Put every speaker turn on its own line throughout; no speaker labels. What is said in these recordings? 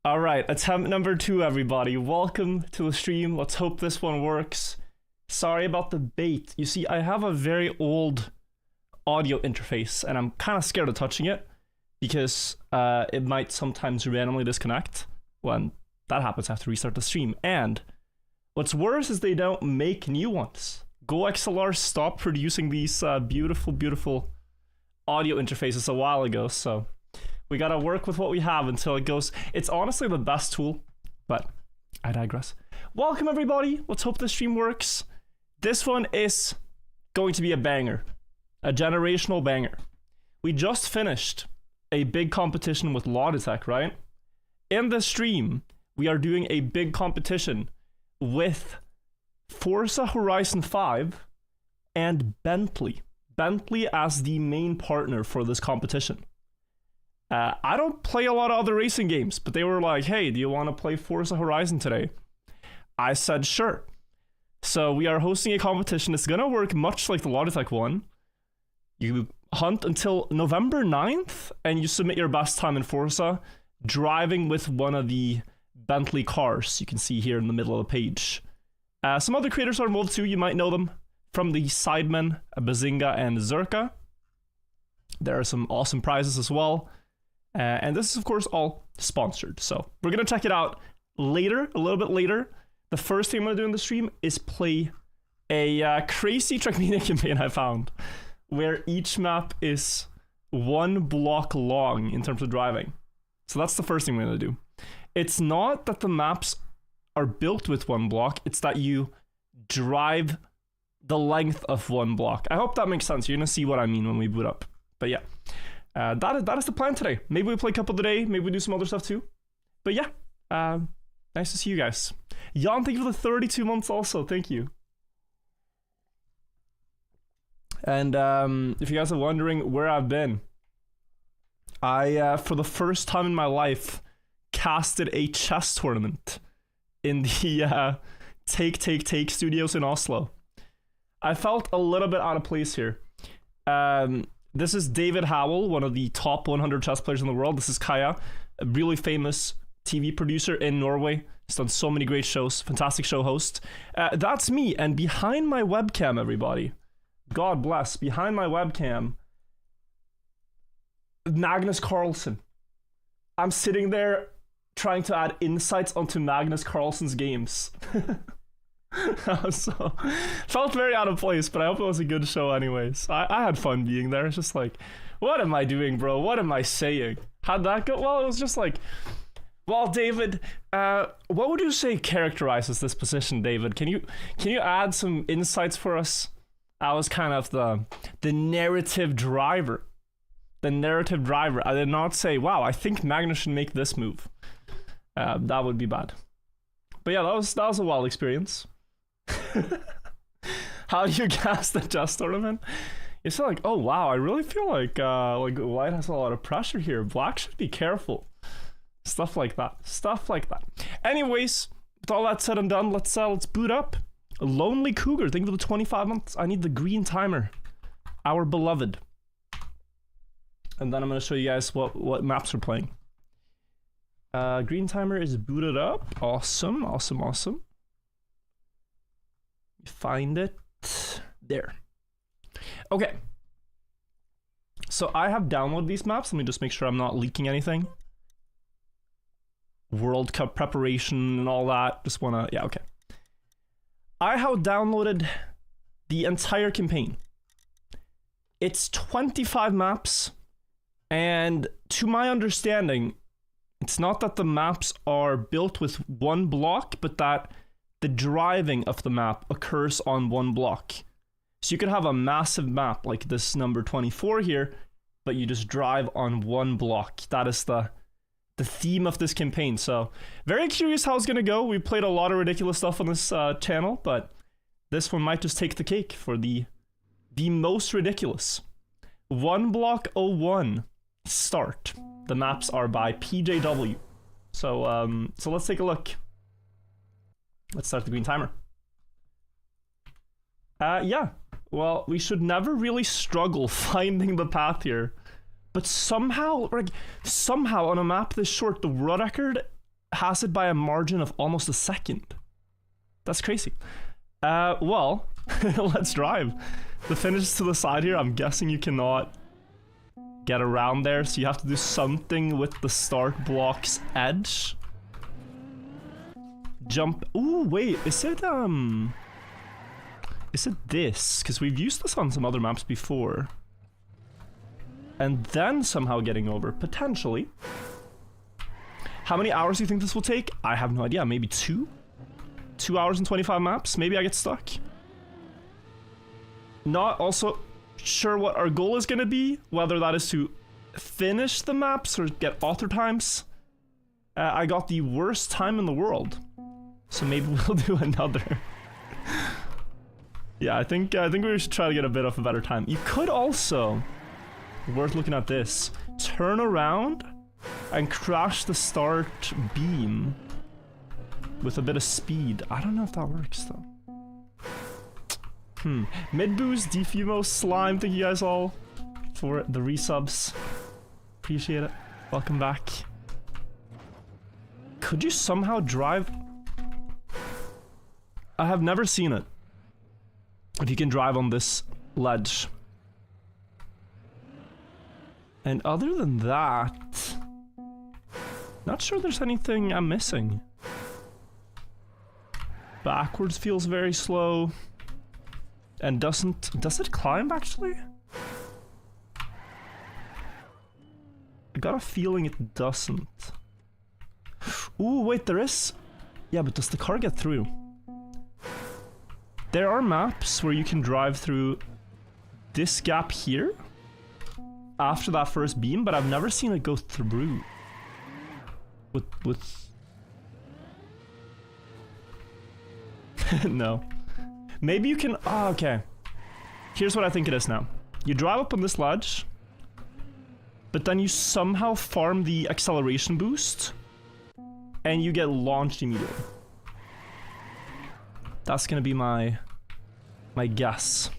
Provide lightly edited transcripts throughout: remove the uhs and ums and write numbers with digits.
All right, attempt number 2, everybody. Welcome to the stream. Let's hope this one works. Sorry about the bait. You see, I have a very old audio interface, and I'm kind of scared of touching it because it might sometimes randomly disconnect. When that happens, I have to restart the stream. And what's worse is they don't make new ones. GoXLR stopped producing these beautiful, beautiful audio interfaces a while ago, so we gotta work with what we have until it goes. It's honestly the best tool, but I digress. Welcome, everybody. Let's hope the stream works. This one is going to be a banger, a generational banger. We just finished a big competition with Logitech, right? In this stream, we are doing a big competition with Forza Horizon 5 and Bentley. Bentley as the main partner for this competition. I don't play a lot of other racing games, but they were like, hey, do you want to play Forza Horizon today? I said, sure. So we are hosting a competition. It's going to work much like the Logitech one. You hunt until November 9th, and you submit your best time in Forza, driving with one of the Bentley cars you can see here in the middle of the page. Some other creators are involved too. You might know them from the Sidemen, Bazinga, and Zerka. There are some awesome prizes as well. And this is, of course, all sponsored. So we're going to check it out later, a little bit later. The first thing I'm going to do in the stream is play a crazy Trackmania campaign I found, where each map is 1 block long in terms of driving. So that's the first thing we're going to do. It's not that the maps are built with 1 block, it's that you drive the length of 1 block. I hope that makes sense. You're going to see what I mean when we boot up. But yeah. That is the plan today. Maybe we play a couple today. Maybe we do some other stuff too. But yeah, nice to see you guys. Jan, thank you for the 32 months also. Thank you. And if you guys are wondering where I've been, I, for the first time in my life, casted a chess tournament in the Take studios in Oslo. I felt a little bit out of place here. This is David Howell, one of the top 100 chess players in the world. This is Kaya, a really famous TV producer in Norway. He's done so many great shows, fantastic show host. That's me, and behind my webcam, everybody, God bless, behind my webcam, Magnus Carlsen. I'm sitting there trying to add insights onto Magnus Carlsen's games. So felt very out of place, but I hope it was a good show anyways. I had fun being there. It's just like, what am I doing, bro? What am I saying? How'd that go? Well, it was just like, well, David, what would you say characterizes this position, David? Can you add some insights for us? I was kind of the narrative driver. The narrative driver. I did not say, wow, I think Magnus should make this move. That would be bad. But yeah, that was a wild experience. How do you cast the chess tournament? It's like, oh wow, I really feel like white has a lot of pressure here. Black should be careful. Stuff like that. Anyways, with all that said and done, let's boot up. Lonely Cougar, thank you for the 25 months. I need the green timer. Our beloved. And then I'm gonna show you guys what maps we're playing. Green timer is booted up. Awesome. Find it there. Okay, so I have downloaded these maps. Let me just make sure I'm not leaking anything. World Cup preparation and all that. Just wanna, yeah, okay. I have downloaded the entire campaign. It's 25 maps, and to my understanding, it's not that the maps are built with 1 block, but that the driving of the map occurs on 1 block. So you could have a massive map like this number 24 here, but you just drive on 1 block. That is the theme of this campaign. So very curious how it's going to go. We played a lot of ridiculous stuff on this channel, but this one might just take the cake for the most ridiculous. 1 block 01 start. The maps are by PJW. So let's take a look. Let's start the green timer. Yeah. Well, we should never really struggle finding the path here. But somehow on a map this short, the world record has it by a margin of almost a second. That's crazy. Well, let's drive. The finish is to the side here. I'm guessing you cannot get around there, so you have to do something with the start block's edge. Jump. Ooh, wait, is it this? Because we've used this on some other maps before. And then somehow getting over, potentially. How many hours do you think this will take? I have no idea, maybe 2? 2 hours and 25 maps? Maybe I get stuck. Not also sure what our goal is gonna be, whether that is to finish the maps or get author times. I got the worst time in the world, so maybe we'll do another. Yeah, I think we should try to get a bit of a better time. You could also, worth looking at this, turn around and crash the start beam with a bit of speed. I don't know if that works though. Mid boost, Defumo, Slime, thank you guys all for the resubs. Appreciate it. Welcome back. Could you somehow drive? I have never seen it. If you can drive on this ledge. And other than that, not sure there's anything I'm missing. Backwards feels very slow. And does it climb actually? I got a feeling it doesn't. Ooh, wait, there is. Yeah, but does the car get through? There are maps where you can drive through this gap here after that first beam, but I've never seen it go through. With no. Maybe you can. Ah, okay. Here's what I think it is now. You drive up on this ledge, but then you somehow farm the acceleration boost, and you get launched immediately. That's gonna be my guess.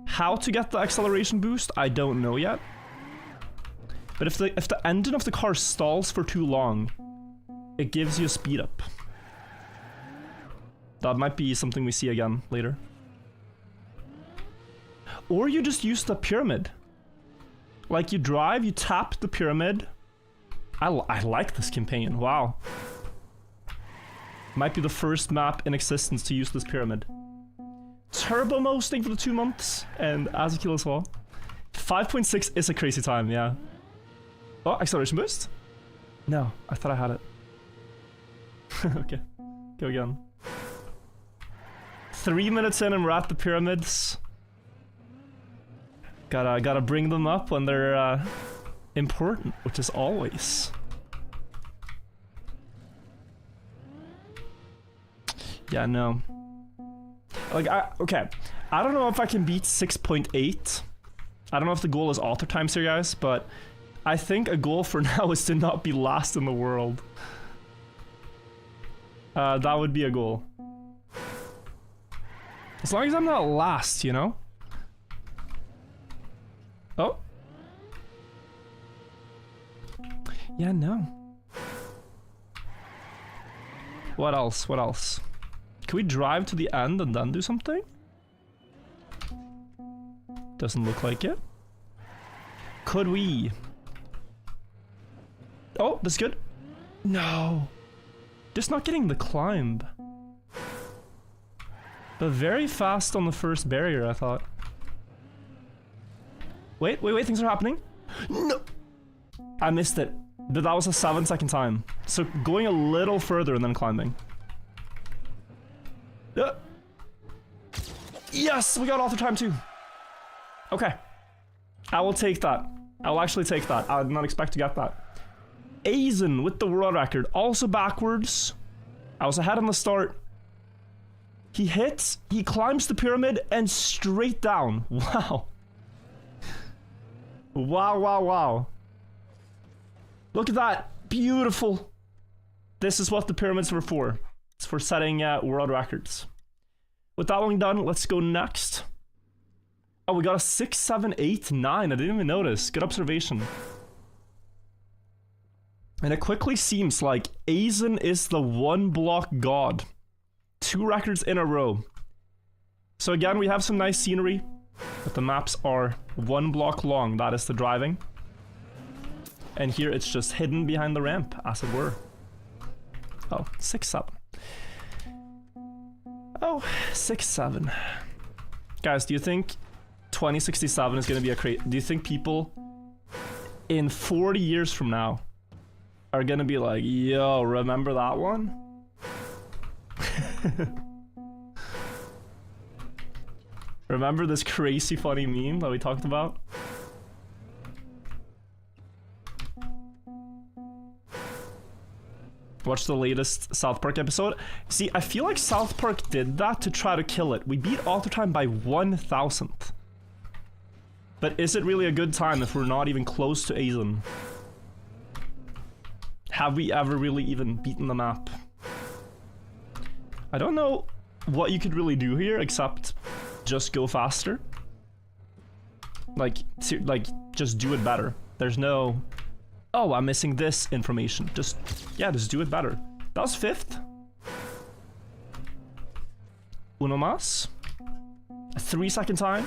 How to get the acceleration boost, I don't know yet. But if the engine of the car stalls for too long, it gives you a speed up. That might be something we see again later. Or you just use the pyramid. Like you drive, you tap the pyramid. I like this campaign, wow. Might be the first map in existence to use this pyramid. Turbo mosting for the 2 months, and Azakil as well. 5.6 is a crazy time, yeah. Oh, acceleration boost? No, I thought I had it. Okay, go again. 3 minutes in and we're at the pyramids. Gotta bring them up when they're important, which is always. Yeah, no. Like, okay. I don't know if I can beat 6.8. I don't know if the goal is author times here, guys, but I think a goal for now is to not be last in the world. That would be a goal. As long as I'm not last, you know? Oh. Yeah, no. What else? What else? Can we drive to the end and then do something? Doesn't look like it. Could we? Oh, that's good. No. Just not getting the climb. But very fast on the first barrier, I thought. Wait, things are happening. No! I missed it. But that was a 7-second time. So going a little further and then climbing. Yes, we got author time too. Okay. I will take that. I will actually take that. I did not expect to get that. Aizen with the world record. Also backwards. I was ahead on the start. He hits, he climbs the pyramid, and straight down. Wow. Wow, wow, wow. Look at that. Beautiful. This is what the pyramids were for. It's for setting world records. With that one done, let's go next. Oh, we got a 6, 7, 8, 9. I didn't even notice. Good observation. And it quickly seems like Aizen is the one block god. 2 records in a row. So again, we have some nice scenery, but the maps are 1 block long. That is the driving. And here it's just hidden behind the ramp, as it were. Oh, 6-7. Oh, 6-7. Guys, do you think 2067 is gonna be a do you think people in 40 years from now are gonna be like, yo, remember that one? Remember this crazy funny meme that we talked about? Watch the latest South Park episode. See, I feel like South Park did that to try to kill it. We beat Author Time by 1,000th. But is it really a good time if we're not even close to Aizen? Have we ever really even beaten the map? I don't know what you could really do here except just go faster. Like, just do it better. There's no, oh, I'm missing this information. Just do it better. That was 5th. Uno mas. A 3-second time.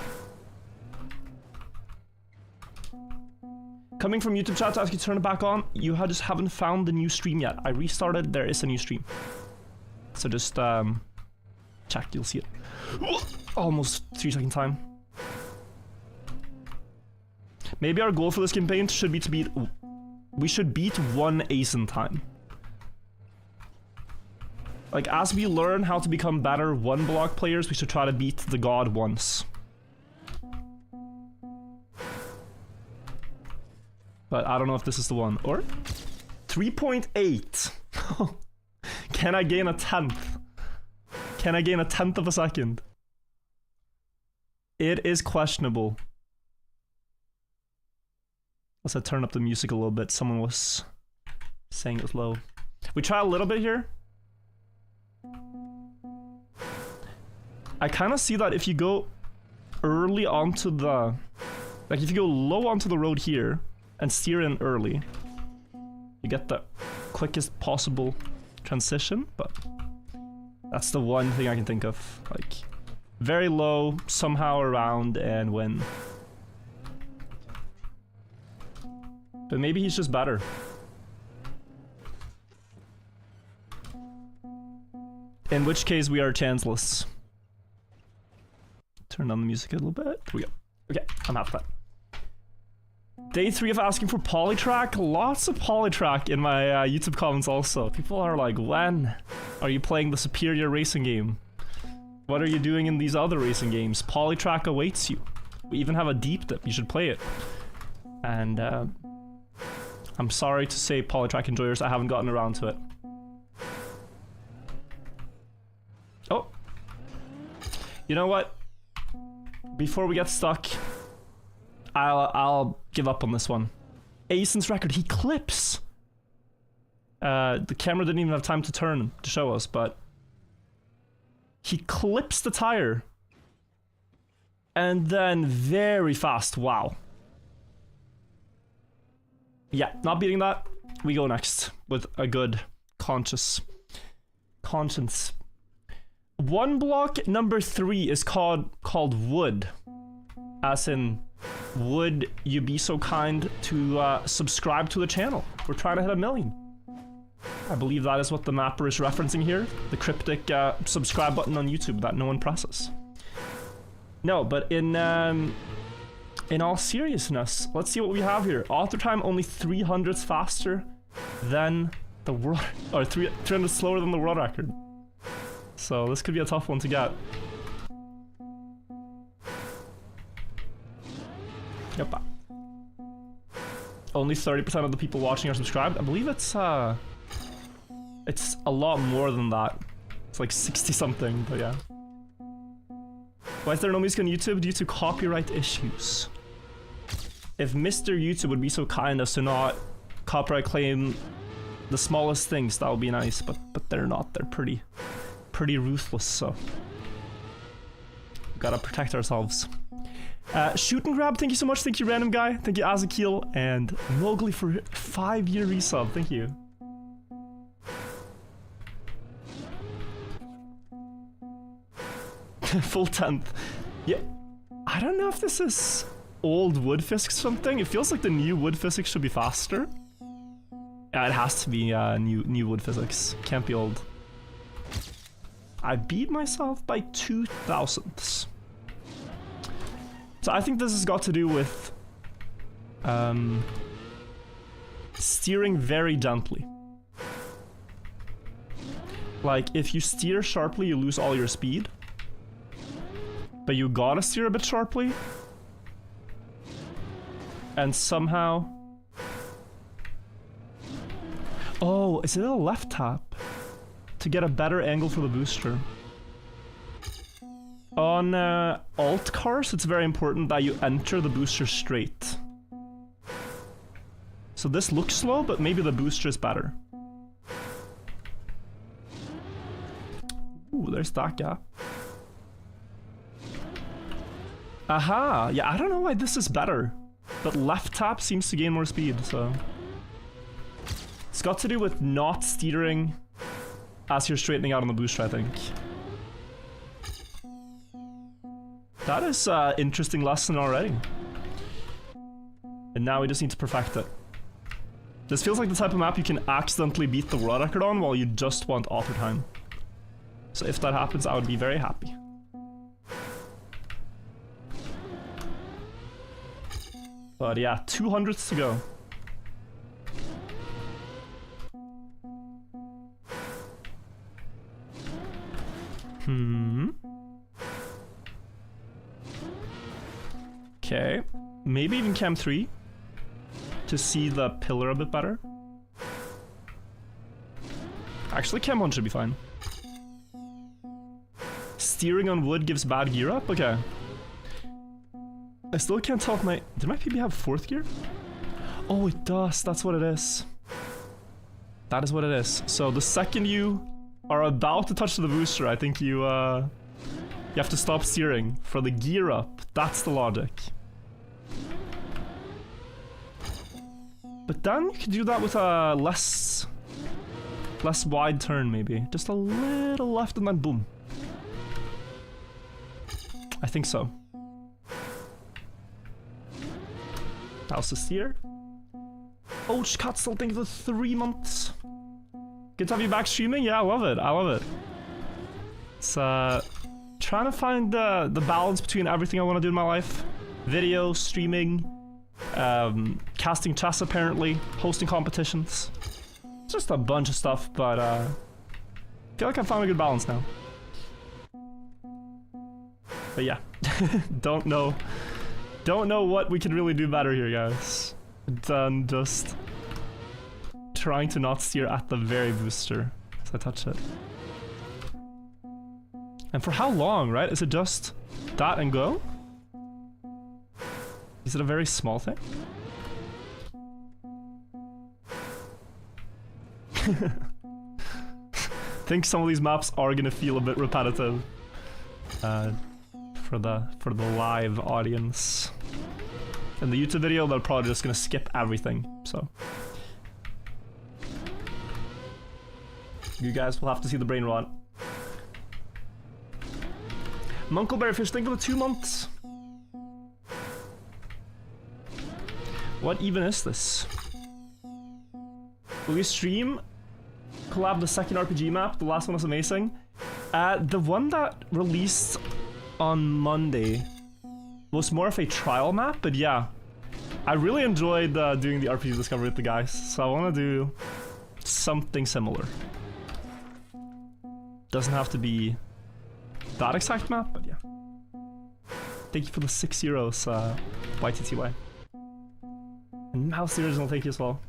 Coming from YouTube chat to ask you to turn it back on. You just haven't found the new stream yet. I restarted, there is a new stream. So just check, you'll see it. Almost 3-second time. Maybe our goal for this campaign should be to beat... We should beat 1 Aizen time. Like, as we learn how to become better 1 block players, we should try to beat the god once. But I don't know if this is the one. Or 3.8. Can I gain a 10th? Can I gain a 10th of a second? It is questionable. Let's turn up the music a little bit. Someone was saying it was low. We try a little bit here. I kind of see that if you go early onto the... Like, if you go low onto the road here and steer in early, you get the quickest possible transition, but that's the one thing I can think of. Like, very low, somehow around, and win. But maybe he's just better. In which case we are chanceless. Turn on the music a little bit. Here we go. Okay, I'm happy with that. Day 3 of asking for Polytrack. Lots of Polytrack in my YouTube comments also. People are like, when are you playing the superior racing game? What are you doing in these other racing games? Polytrack awaits you. We even have a deep dip. You should play it. And I'm sorry to say, Polytrack enjoyers, I haven't gotten around to it. Oh. You know what? Before we get stuck, I'll give up on this one. Aizen's record, he clips. The camera didn't even have time to turn to show us, but he clips the tire. And then very fast, wow. Yeah, not beating that. We go next with a good conscience. 1 block number 3 is called Wood. As in, would you be so kind to subscribe to the channel? We're trying to hit 1 million. I believe that is what the mapper is referencing here. The cryptic subscribe button on YouTube that no one presses. No, but in all seriousness, let's see what we have here. Author time only 300ths faster than the world, or 300 slower than the world record. So this could be a tough one to get. Yep. Only 30% of the people watching are subscribed. I believe it's a lot more than that. It's like 60 something, but yeah. Why is there no music on YouTube? Due to copyright issues. If Mr. YouTube would be so kind as to not copyright claim the smallest things, that would be nice, but they're not. They're pretty ruthless, so we've gotta protect ourselves. Shoot and grab, thank you so much. Thank you, random guy. Thank you, Azakil. And Mowgli for 5-year resub. Thank you. Full 10th. Yeah. I don't know if this is old wood physics something. It feels like the new wood physics should be faster. Yeah, it has to be new wood physics. Can't be old. I beat myself by 2 thousandths. So I think this has got to do with steering very gently. Like, if you steer sharply, you lose all your speed. But you gotta steer a bit sharply. And somehow... Oh, is it a left tap? To get a better angle for the booster. On alt cars, it's very important that you enter the booster straight. So this looks slow, but maybe the booster is better. Ooh, there's that gap. Aha! Yeah, I don't know why this is better. But left tap seems to gain more speed, so... It's got to do with not steering as you're straightening out on the booster, I think. That is an interesting lesson already. And now we just need to perfect it. This feels like the type of map you can accidentally beat the world record on while you just want auto time. So if that happens, I would be very happy. But yeah, 200ths to go. Okay, maybe even cam 3 to see the pillar a bit better. Actually, cam 1 should be fine. Steering on wood gives bad gear up? Okay. I still can't tell if my... Did my PB have 4th gear? Oh, it does. That's what it is. That is what it is. So the second you are about to touch the booster, I think you have to stop steering for the gear up. That's the logic. But then you could do that with a less wide turn, maybe. Just a little left and then boom. I think so. How's the steer? Oh, Kat, still thank you for 3 months. Good to have you back streaming. Yeah, I love it. I love it. It's trying to find the balance between everything I want to do in my life. Video, streaming, casting chess apparently, hosting competitions. It's just a bunch of stuff, but I feel like I found a good balance now. But yeah, don't know what we can really do better here, guys, than just trying to not steer at the very booster as I touch it. And for how long, right? Is it just that and go? Is it a very small thing? I think some of these maps are gonna feel a bit repetitive for the live audience. In the YouTube video, they're probably just gonna skip everything, so. You guys will have to see the brain rot. Munkleberryfish, thank you for the 2 months. What even is this? Will you stream? Collab the second RPG map? The last one was amazing. The one that released on Monday was more of a trial map, but yeah. I really enjoyed doing the RPG discovery with the guys, so I want to do something similar. Doesn't have to be that exact map, but yeah. Thank you for the €6, YTTY. And Mouse the Original, thank you as well.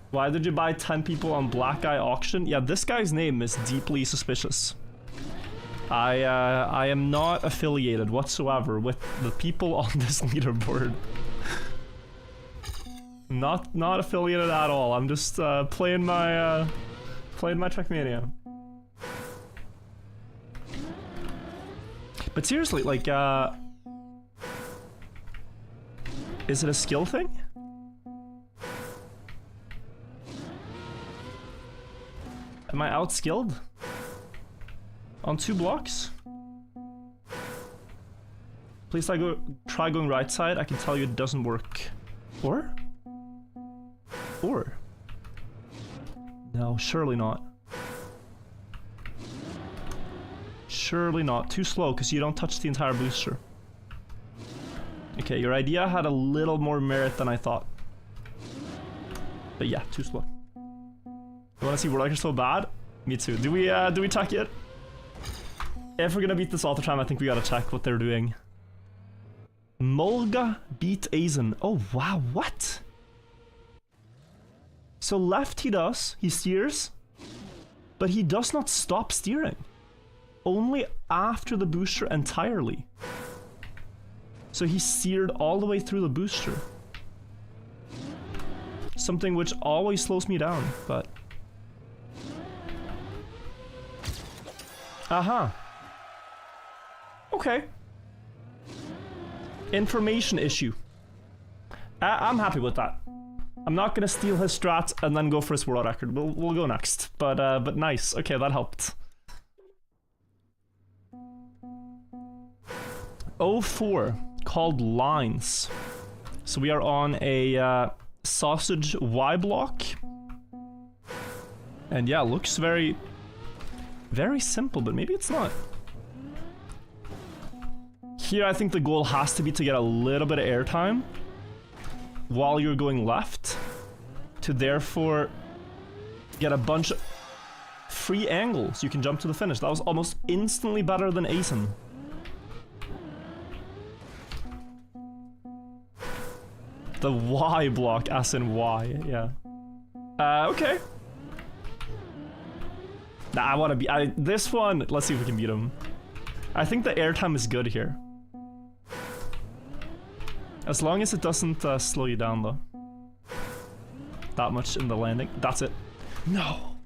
Why did you buy 10 people on Black Eye Auction? Yeah, this guy's name is deeply suspicious. I am not affiliated whatsoever with the people on this leaderboard. Not affiliated at all. I'm just playing my Trackmania. But seriously, like, is it a skill thing? Am I outskilled? On 2 blocks? Please try going right side, I can tell you it doesn't work. Or? No, surely not. Surely not. Too slow, because you don't touch the entire booster. Okay, your idea had a little more merit than I thought. But yeah, too slow. You wanna see Warlock are so bad? Me too. Do we check it? If we're gonna beat this all the time, I think we gotta check what they're doing. Mulga beat Aizen. Oh wow, what? So left he does, he steers, but he does not stop steering. Only after the booster entirely. So he steered all the way through the booster. Something which always slows me down, but... Aha. Okay. Information issue. I'm happy with that. I'm not gonna steal his strat and then go for his world record. We'll go next. But nice. Okay, that helped. 04, called lines. So we are on a sausage Y block. And yeah, looks very simple, but maybe it's not. Here I think the goal has to be to get a little bit of airtime while you're going left, to therefore get a bunch of free angles. You can jump to the finish. That was almost instantly better than Aizen. The Y block, as in Y, yeah. Okay. Nah, I wanna be, this one, let's see if we can beat him. I think the airtime is good here. As long as it doesn't slow you down though. That much in the landing. That's it. No!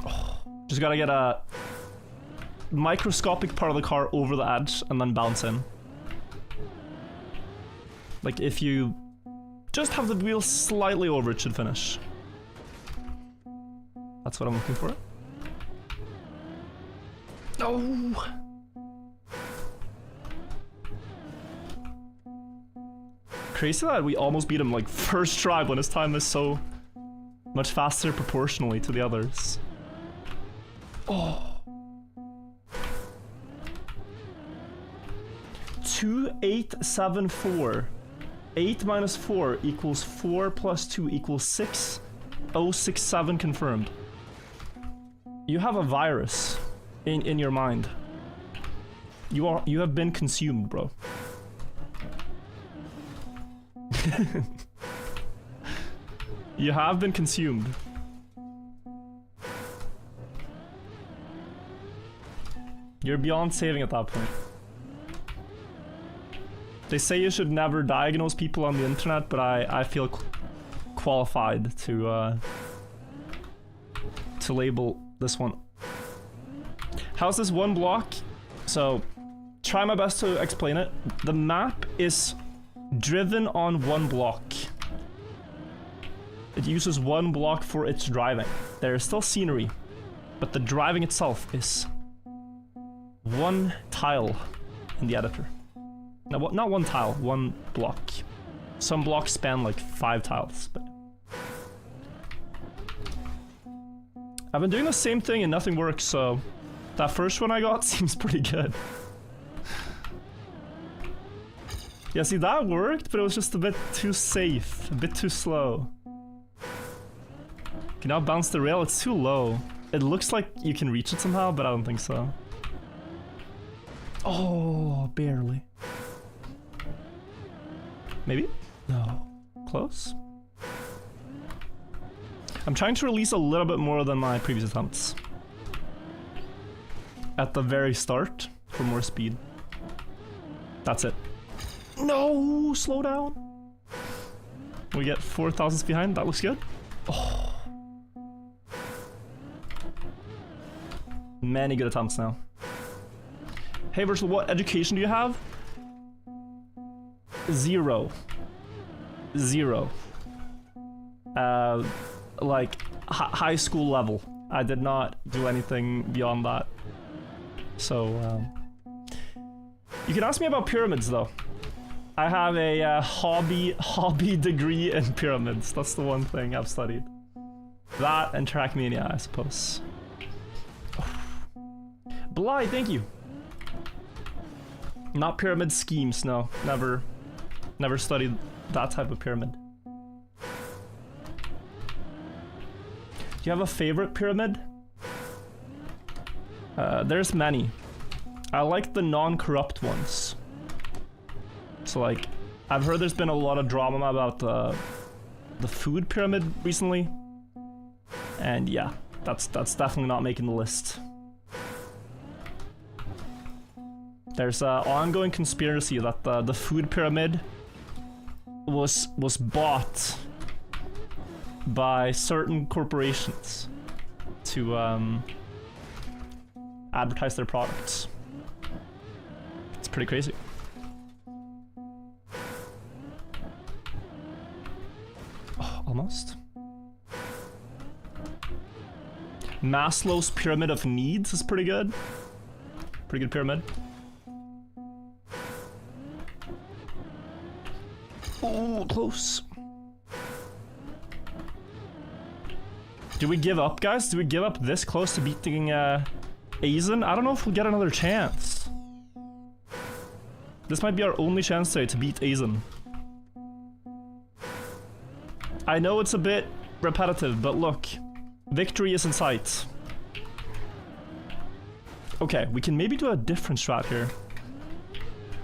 Oh, just gotta get a microscopic part of the car over the edge and then bounce in. Like if you just have the wheel slightly over, it should finish. That's what I'm looking for. No! Crazy that we almost beat him like first try when his time is so much faster proportionally to the others. Oh. 2874. 8 minus 4 equals 4 plus 2 equals 6. 067 confirmed. You have a virus in your mind. You have been consumed, bro. You have been consumed. You're beyond saving at that point. They say you should never diagnose people on the internet, but I feel qualified to label this one. How's this one block? So, try my best to explain it. The map is driven on one block. It uses one block for its driving. There is still scenery, but the driving itself is one tile in the editor. No, not one tile, one block. Some blocks span like 5 tiles. But I've been doing the same thing and nothing works, so that first one I got seems pretty good. Yeah, see, that worked, but it was just a bit too safe, a bit too slow. Can now bounce the rail, it's too low. It looks like you can reach it somehow, but I don't think so. Oh, barely. Maybe? No. Close? I'm trying to release a little bit more than my previous attempts. At the very start, for more speed. That's it. No! Slow down! We get 4 thousandths behind, that looks good. Oh. Many good attempts now. Hey, Virtual, what education do you have? Zero. Zero. Like, high school level. I did not do anything beyond that. So, you can ask me about pyramids, though. I have a hobby degree in pyramids. That's the one thing I've studied. That and Trackmania, I suppose. Bly, thank you. Not pyramid schemes, no. Never studied that type of pyramid. Do you have a favorite pyramid? There's many. I like the non-corrupt ones. So like, I've heard there's been a lot of drama about the food pyramid recently. And yeah, that's definitely not making the list. There's an ongoing conspiracy that the food pyramid was bought by certain corporations to advertise their products. It's pretty crazy. Oh, almost. Maslow's pyramid of needs is pretty good. Pretty good pyramid. Oh, close. Do we give up, guys? Do we give up this close to beating Aizen? I don't know if we'll get another chance. This might be our only chance today to beat Aizen. I know it's a bit repetitive, but look. Victory is in sight. Okay, we can maybe do a different strat here.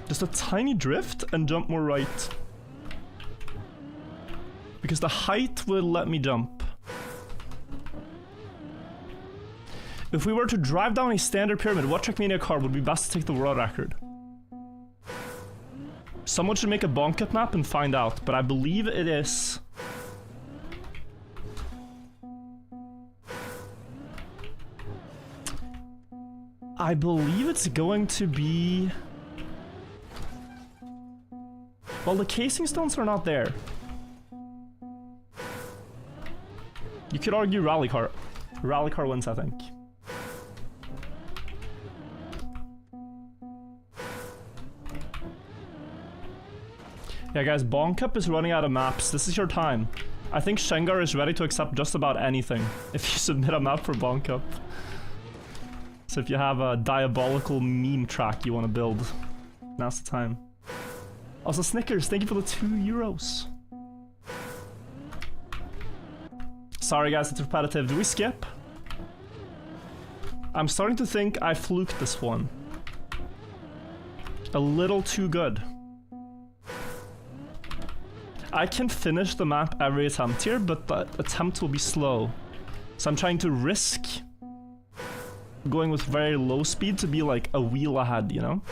Just a tiny drift and jump more right. Because the height will let me jump. If we were to drive down a standard pyramid, what Trackmania car would be best to take the world record? Someone should make a bonk up map and find out, but I believe it is... I believe it's going to be... Well, the casing stones are not there. You could argue rally car. Rally car wins, I think. Yeah, guys, Bonk Up is running out of maps. This is your time. I think Shengar is ready to accept just about anything if you submit a map for Bonk Up. So if you have a diabolical meme track you want to build, now's the time. Also, Snickers, thank you for the €2. Sorry guys, it's repetitive. Do we skip? I'm starting to think I fluked this one. A little too good. I can finish the map every attempt here, but the attempt will be slow. So I'm trying to risk going with very low speed to be like a wheel ahead, you know?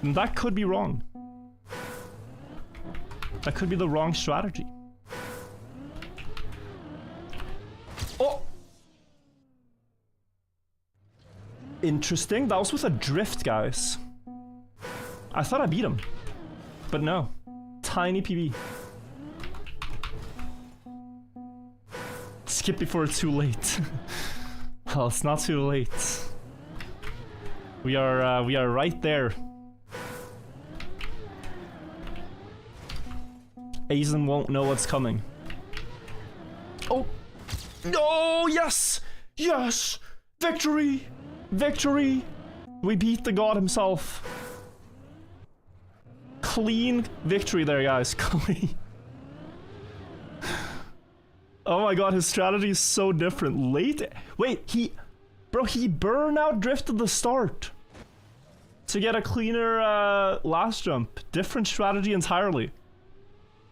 And that could be wrong. That could be the wrong strategy. Oh! Interesting. That was with a drift, guys. I thought I beat him. But no. Tiny PB. Skip before it's too late. Well, it's not too late. We are right there. Aizen won't know what's coming. Oh! No! Yes! Yes! Victory! Victory! We beat the god himself. Clean victory there, guys. Clean. Oh my god, his strategy is so different. Late? Wait, he burnout drifted the start to get a cleaner last jump. Different strategy entirely.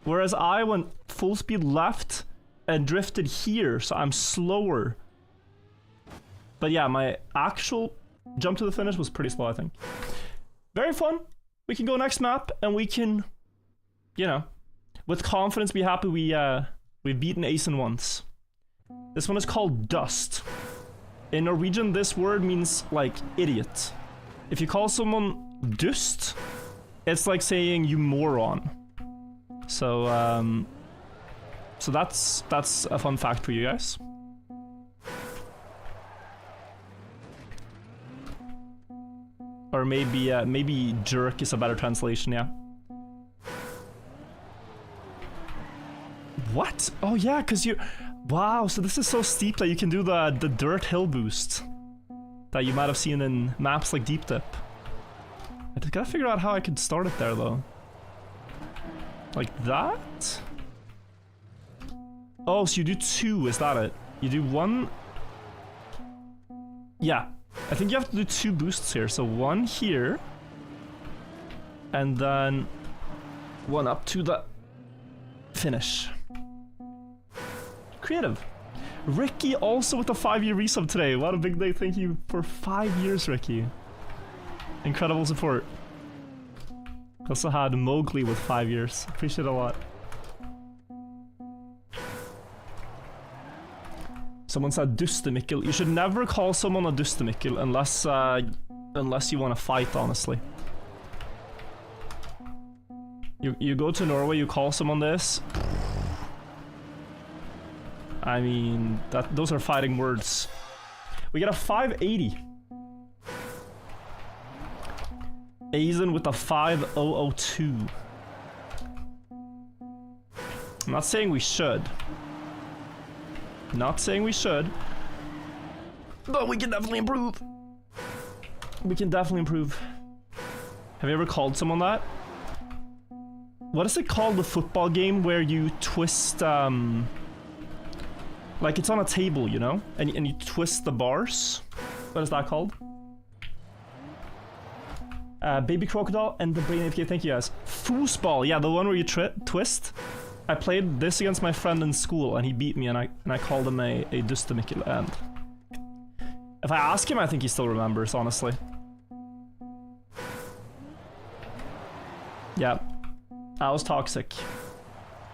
Whereas I went full speed left and drifted here, so I'm slower. But yeah, my actual jump to the finish was pretty slow, I think. Very fun. We can go next map and we can, you know, with confidence be happy we've beaten Aizen once. This one is called Dust. In Norwegian, this word means, like, idiot. If you call someone dust, it's like saying you moron. So, so that's a fun fact for you guys. Or maybe, maybe jerk is a better translation, yeah. What? Oh yeah, cause you... Wow, so this is so steep that you can do the dirt hill boost that you might have seen in maps like Deep Dip. I just gotta figure out how I could start it there though. Like that? Oh, so you do two, is that it? You do one... Yeah, I think you have to do two boosts here. So one here, and then one up to the finish. Creative. Ricky also with a 5-year resub today. What a big day. Thank you for 5 years, Ricky. Incredible support. Also had Mowgli with 5 years. Appreciate it a lot. Someone said Dustemikkel. You should never call someone a Dustemikkel unless unless you want to fight, honestly. You go to Norway, you call someone this. I mean, those are fighting words. We get a 580. Aizen with a 5002. I'm not saying we should. Not saying we should. But we can definitely improve. We can definitely improve. Have you ever called someone that? What is it called, the football game where you twist, like it's on a table, you know? And you twist the bars? What is that called? Baby Crocodile and the Brain AFK, thank you guys. Foosball, yeah, the one where you twist. I played this against my friend in school and he beat me and I called him a Dustemikkel, and if I ask him, I think he still remembers, honestly. Yeah, I was toxic.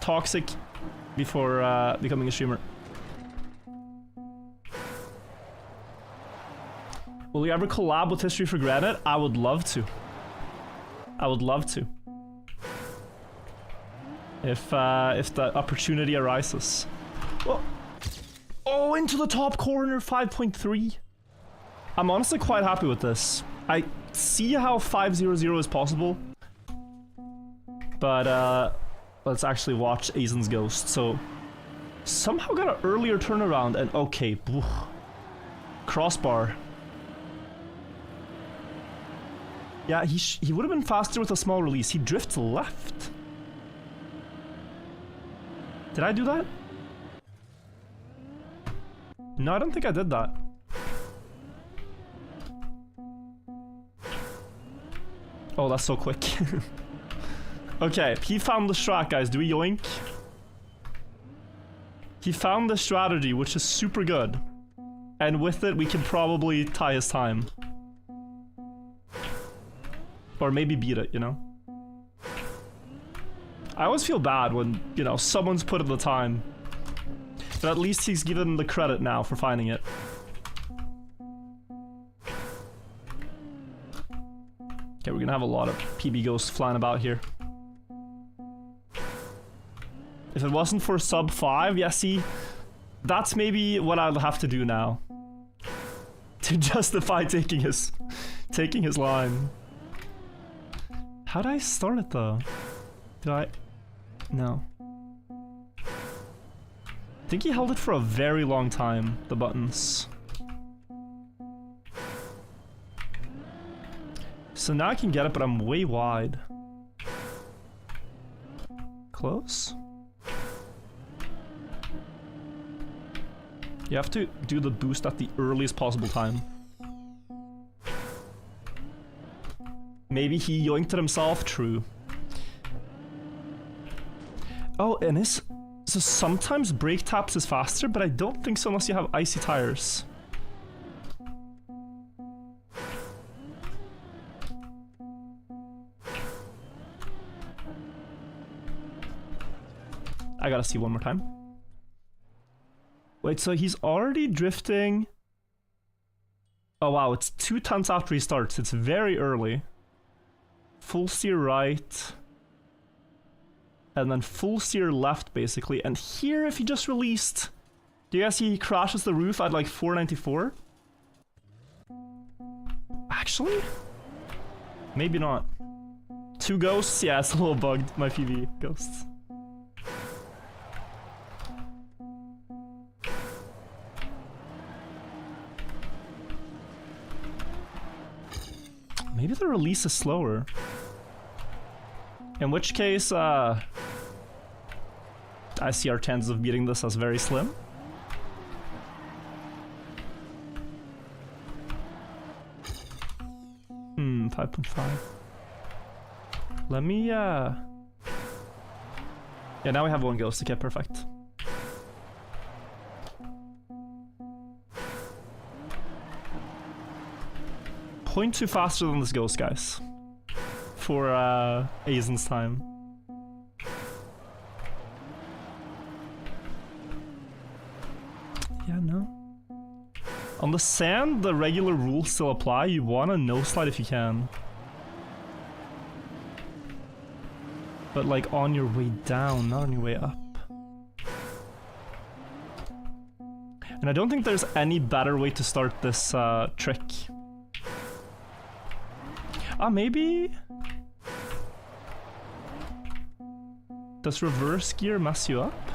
Toxic before becoming a streamer. Will you ever collab with History for Granted? I would love to. I would love to. If the opportunity arises. Oh, oh, into the top corner, 5.3. I'm honestly quite happy with this. I see how 500 is possible. But let's actually watch Aizen's Ghost. So somehow got an earlier turnaround and okay. Crossbar. Yeah, he would have been faster with a small release. He drifts left. Did I do that? No, I don't think I did that. Oh, that's so quick. Okay, he found the strat, guys. Do we yoink? He found the strategy, which is super good. And with it, we can probably tie his time. Or maybe beat it, you know? I always feel bad when, you know, someone's put in the time. But at least he's given the credit now for finding it. Okay, we're gonna have a lot of PB ghosts flying about here. If it wasn't for sub 5, yeah, see, that's maybe what I'll have to do now. To justify taking his line. How did I start it though? Did I? No. I think he held it for a very long time, the buttons. So now I can get it, but I'm way wide. Close? You have to do the boost at the earliest possible time. Maybe he yoinked it himself, true. Oh, and his... So sometimes brake taps is faster, but I don't think so unless you have icy tires. I gotta see one more time. Wait, so he's already drifting Oh wow, it's 2 tenths after he starts. It's very early. Full steer right. And then full steer left, basically. And here, if he just released... Do you guys see he crashes the roof at like 494? Actually? Maybe not. 2 ghosts? Yeah, it's a little bugged, my PV ghosts. Maybe the release is slower. In which case, I see our chances of beating this as very slim. Hmm, 5.5. Let me, Yeah, now we have 1 ghost. Okay, perfect. Point 2 faster than this ghost, guys. For Aizen's time. Yeah, no. On the sand, the regular rules still apply. You wanna no slide if you can. But like on your way down, not on your way up. And I don't think there's any better way to start this trick. Maybe? Does reverse gear mess you up?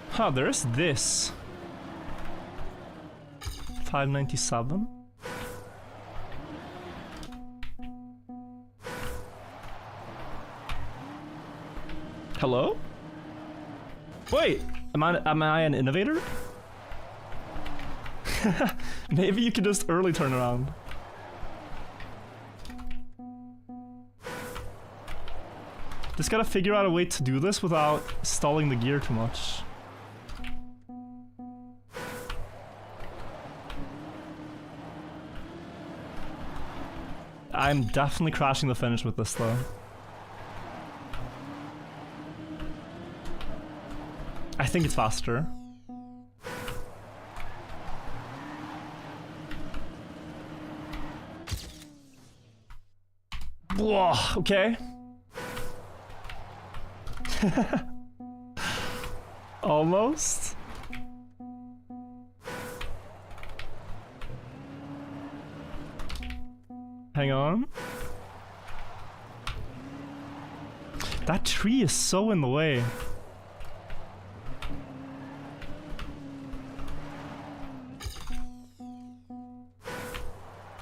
Huh, there's this. 597? Hello? Wait, am I an innovator? Maybe you can just early turn around. Just gotta figure out a way to do this without stalling the gear too much. I'm definitely crashing the finish with this though. I think it's faster. Whoa, okay. Almost. Hang on. That tree is so in the way.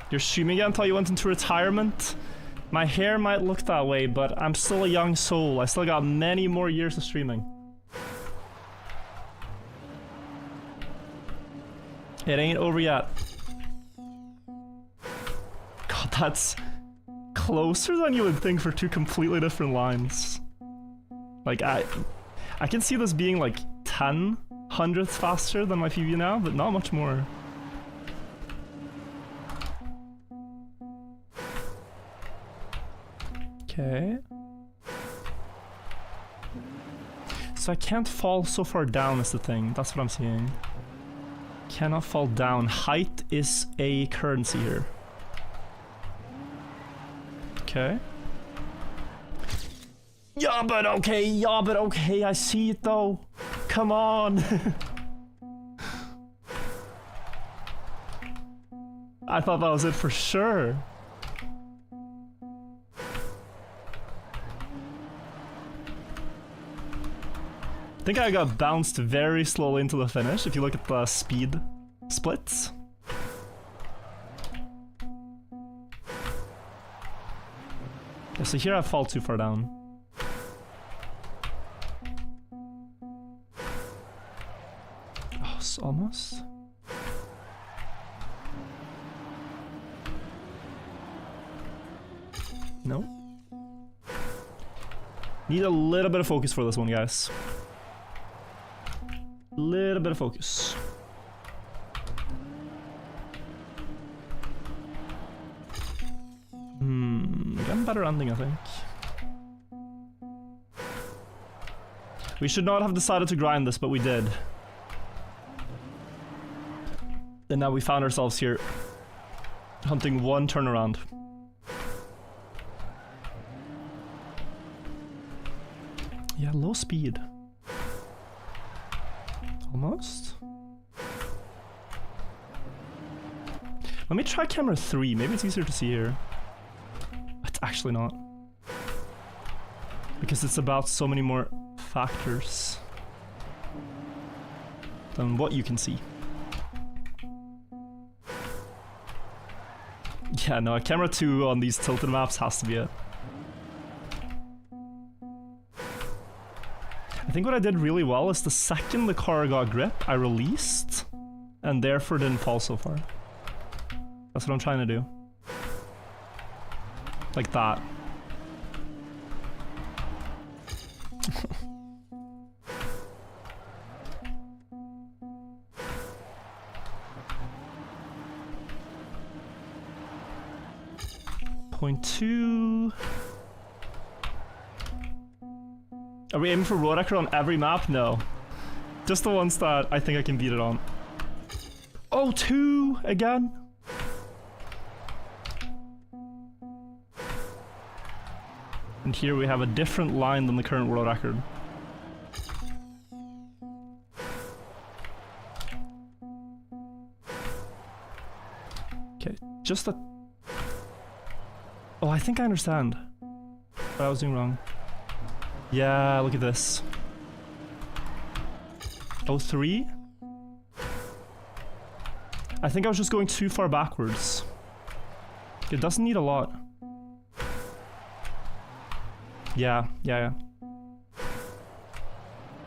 You're streaming again until you went into retirement? My hair might look that way, but I'm still a young soul. I still got many more years of streaming. It ain't over yet. God, that's closer than you would think for 2 completely different lines. Like, I can see this being like 10 hundredths faster than my PV now, but not much more. Okay. So I can't fall so far down is the thing. That's what I'm seeing. Cannot fall down. Height is a currency here. Okay. Yeah, but okay, I see it though. Come on. I thought that was it for sure. I think I got bounced very slowly into the finish, if you look at the speed splits. Yeah, so here I fall too far down. Oh, it's almost. No. Need a little bit of focus for this one, guys. Little bit of focus. Getting better ending, I think. We should not have decided to grind this, but we did. And now we found ourselves here hunting one turnaround. Yeah, low speed. Almost. Let me try camera 3. Maybe it's easier to see here. It's actually not. Because it's about so many more factors than what you can see. Yeah, no, camera 2 on these tilted maps has to be it. I think what I did really well is the second the car got grip, I released, and therefore didn't fall so far. That's what I'm trying to do. Like that. Point 2. Are we aiming for road record on every map? No. Just the ones that I think I can beat it on. Oh, 2 again? And here we have a different line than the current world record. Okay, just a... Oh, I think I understand. But I was doing wrong. Yeah, look at this. 03? I think I was just going too far backwards. It doesn't need a lot. Yeah.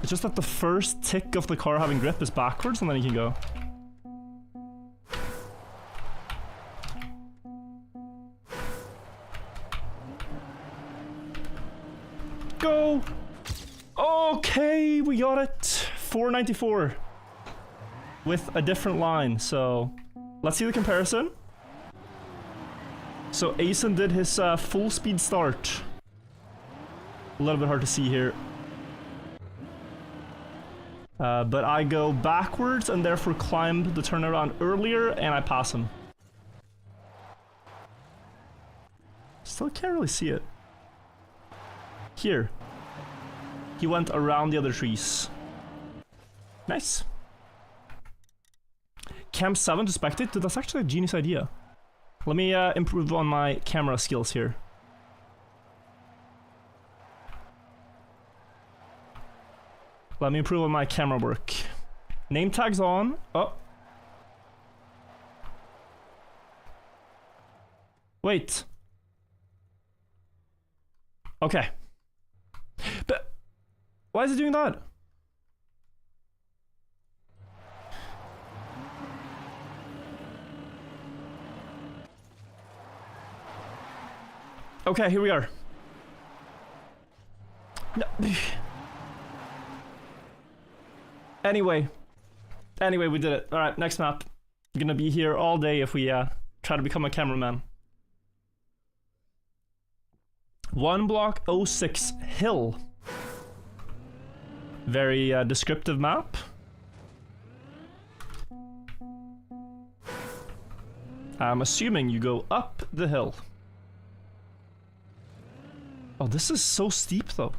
It's just that the first tick of the car having grip is backwards and then you can go. Go! Okay, we got it. 494. With a different line, so... Let's see the comparison. So Asen did his full speed start. A little bit hard to see here. But I go backwards and therefore climb the turnaround earlier and I pass him. Still can't really see it. Here. He went around the other trees. Nice. Cam 7 to spectate? Dude, that's actually a genius idea. Let me improve on my camera skills here. Let me improve on my camera work. Name tags on. Oh. Wait. Okay. But why is it doing that? Okay, here we are. No. Anyway, we did it. All right, next map. I'm gonna be here all day if we try to become a cameraman. 1 block 06 hill. Very descriptive map. I'm assuming you go up the hill. Oh, this is so steep though.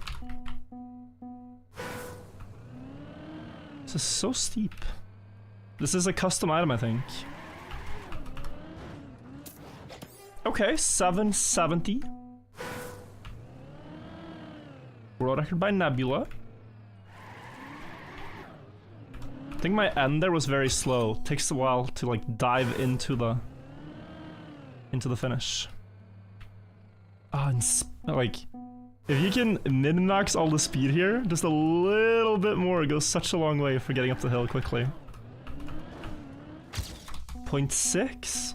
This is so steep. This is a custom item, I think. Okay, 770. World record by Nebula. I think my end there was very slow. Takes a while to like dive into the finish. Ah, like if you can min-max all the speed here, just a little bit more, it goes such a long way for getting up the hill quickly. 0.6.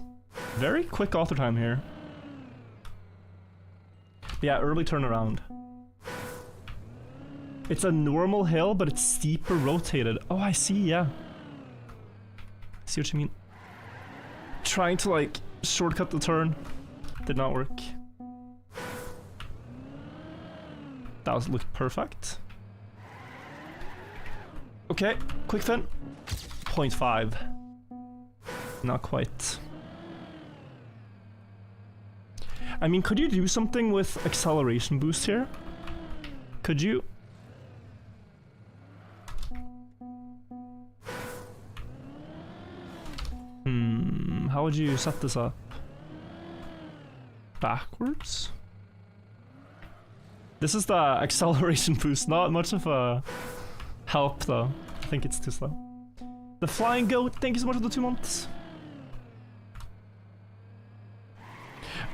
Very quick auto time here. Yeah, early turnaround. It's a normal hill, but it's steeper rotated. Oh, I see, yeah. I see what you mean. Trying to like shortcut the turn. Did not work. That was looked perfect. Okay, quick fin. 0.5. Not quite. I mean, could you do something with acceleration boost here? Could you? How would you set this up? Backwards? This is the acceleration boost, not much of a help though. I think it's too slow. The flying goat, thank you so much for the 2 months.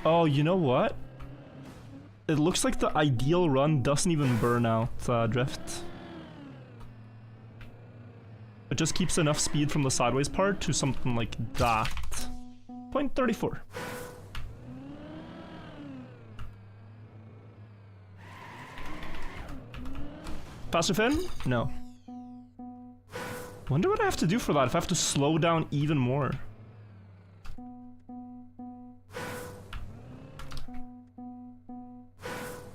Oh, you know what? It looks like the ideal run doesn't even burn out drift. It just keeps enough speed from the sideways part to something like that. 0.34. Faster Finn? No. Wonder what I have to do for that, if I have to slow down even more.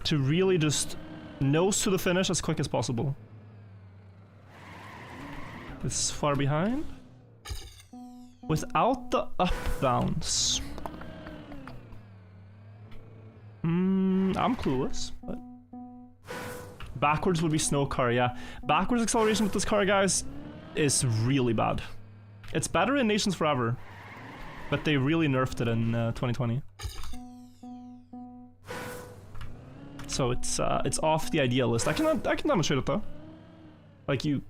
To really just nose to the finish as quick as possible. It's far behind. Without the up bounce. I'm clueless, but... Backwards would be snow car, yeah. Backwards acceleration with this car, guys, is really bad. It's better in Nations Forever, but they really nerfed it in 2020. So it's off the ideal list. I can demonstrate it though. Like you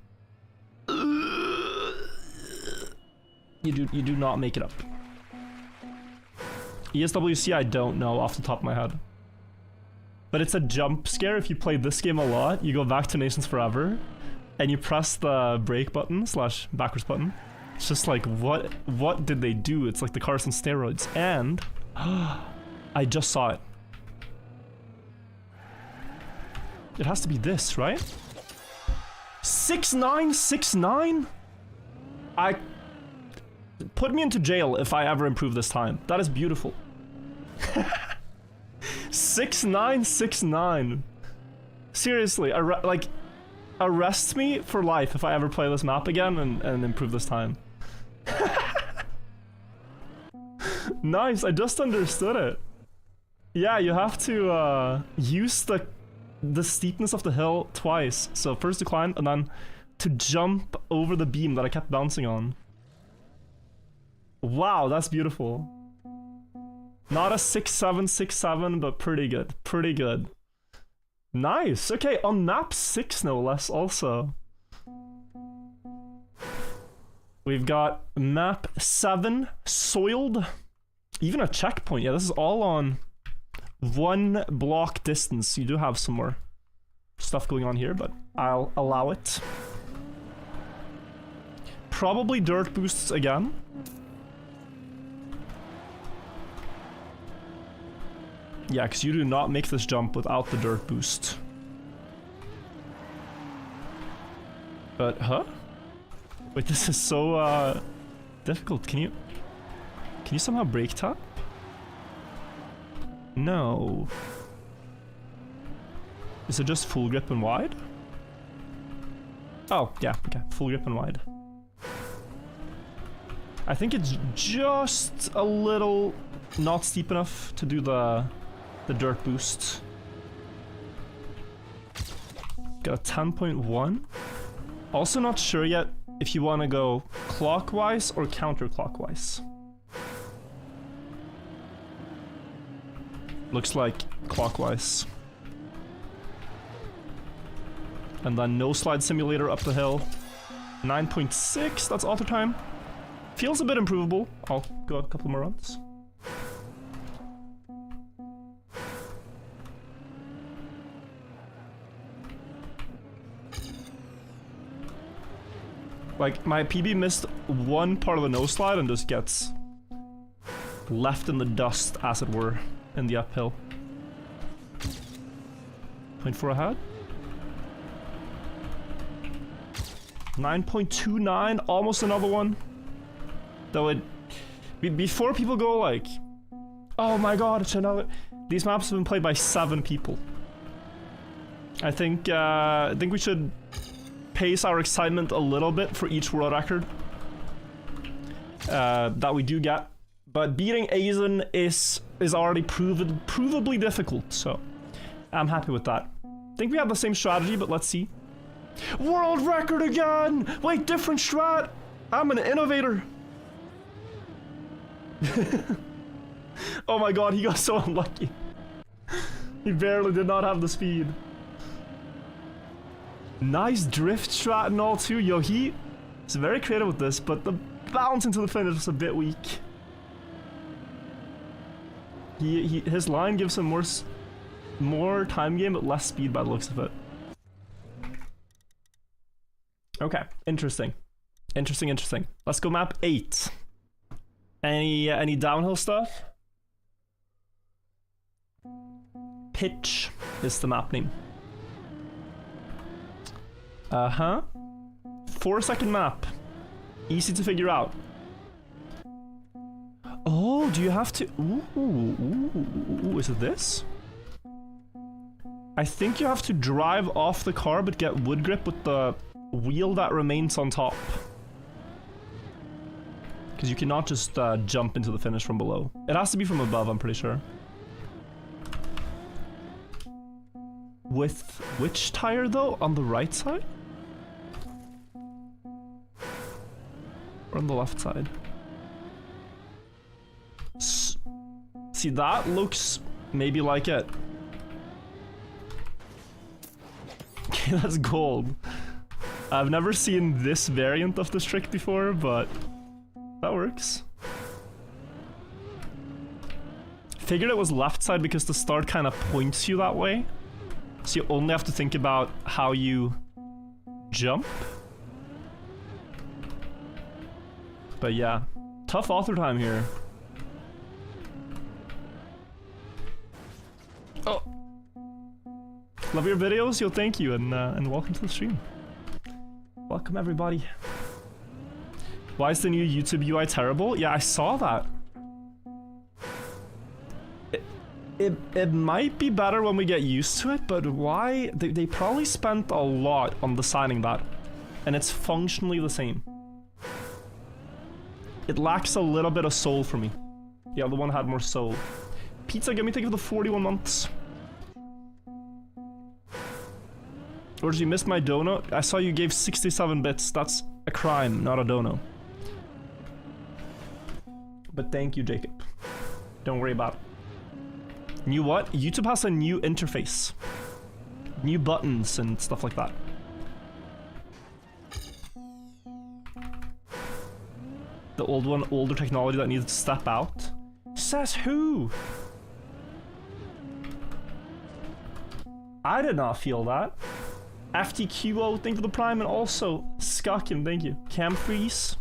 do not make it up. ESWC, I don't know off the top of my head. But it's a jump scare if you play this game a lot. You go back to Nations Forever, and you press the brake button / backwards button. It's just like, what did they do? It's like the car's on steroids. And I just saw it. It has to be this, right? 6969? Put me into jail if I ever improve this time. That is beautiful. 6969. Seriously, arrest me for life if I ever play this map again and improve this time. Nice, I just understood it. Yeah, you have to use the steepness of the hill twice. So first to climb and then to jump over the beam that I kept bouncing on. Wow, that's beautiful. Not a 6767, but pretty good. Pretty good. Nice. Okay, on map 6 no less also. We've got map 7, soiled. Even a checkpoint. Yeah, this is all on 1 block distance. You do have some more stuff going on here, but I'll allow it. Probably dirt boosts again. Yeah, because you do not make this jump without the dirt boost. But, huh? Wait, this is so, difficult. Can you somehow brake tap? No. Is it just full grip and wide? Oh, yeah, okay. Full grip and wide. I think it's just a little not steep enough to do the dirt boost. Got a 10.1. Also not sure yet if you want to go clockwise or counterclockwise. Looks like clockwise. And then no slide simulator up the hill. 9.6, that's auto time. Feels a bit improvable. I'll go a couple more runs. Like, my PB missed one part of the nose slide and just gets left in the dust, as it were, in the uphill. 0.4 ahead. 9.29, almost another one. Though it... before people go like, oh my god, it's another... These maps have been played by 7 people. I think we should pace our excitement a little bit for each world record. that we do get. But beating Aizen is already provably difficult, so I'm happy with that. I think we have the same strategy, but let's see. World record again! Wait, different strat! I'm an innovator! Oh my god, he got so unlucky. He barely did not have the speed. Nice drift strat and all too. Yo, he is very creative with this, but the bounce into the finish was a bit weak. His line gives him more time gain, but less speed by the looks of it. Okay, interesting. Interesting. Let's go map 8. Any downhill stuff? Pitch is the map name. 4-second map. Easy to figure out. Oh, do you have to... Ooh, is it this? I think you have to drive off the car but get wood grip with the wheel that remains on top. Because you cannot just jump into the finish from below. It has to be from above, I'm pretty sure. With which tire though? On the right side? Or on the left side? See, that looks maybe like it. Okay, that's gold. I've never seen this variant of this trick before, but that works. Figured it was left side because the start kind of points you that way. So you only have to think about how you jump. But yeah, tough author time here. Oh, love your videos. Yo, thank you, and welcome to the stream. Welcome everybody. Why is the new YouTube UI terrible? Yeah, I saw that. It might be better when we get used to it, but why? They probably spent a lot on designing that, and it's functionally the same. It lacks a little bit of soul for me. The other one had more soul. Pizza, give me think of the 41 months. Or did you miss my dono? I saw you gave 67 bits. That's a crime, not a dono. But thank you, Jacob. Don't worry about it. New what? YouTube has a new interface. New buttons and stuff like that. The old one, older technology that needs to step out. Says who? I did not feel that. FTQO, thank you for the prime, and also Skuckin, thank you. Cam freeze.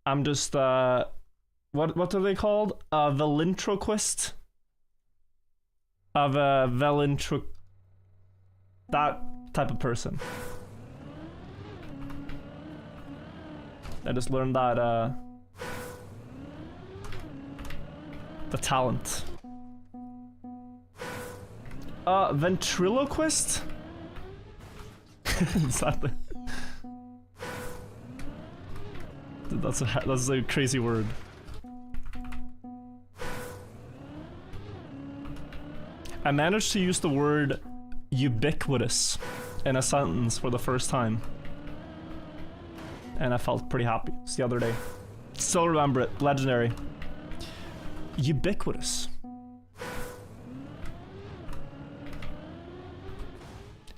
I'm just what are they called? A ventriloquist? Of a that type of person. I just learned that the talent. Ventriloquist? Exactly. That's a crazy word. I managed to use the word ubiquitous in a sentence for the first time. And I felt pretty happy. It's the other day. Still remember it. Legendary. Ubiquitous.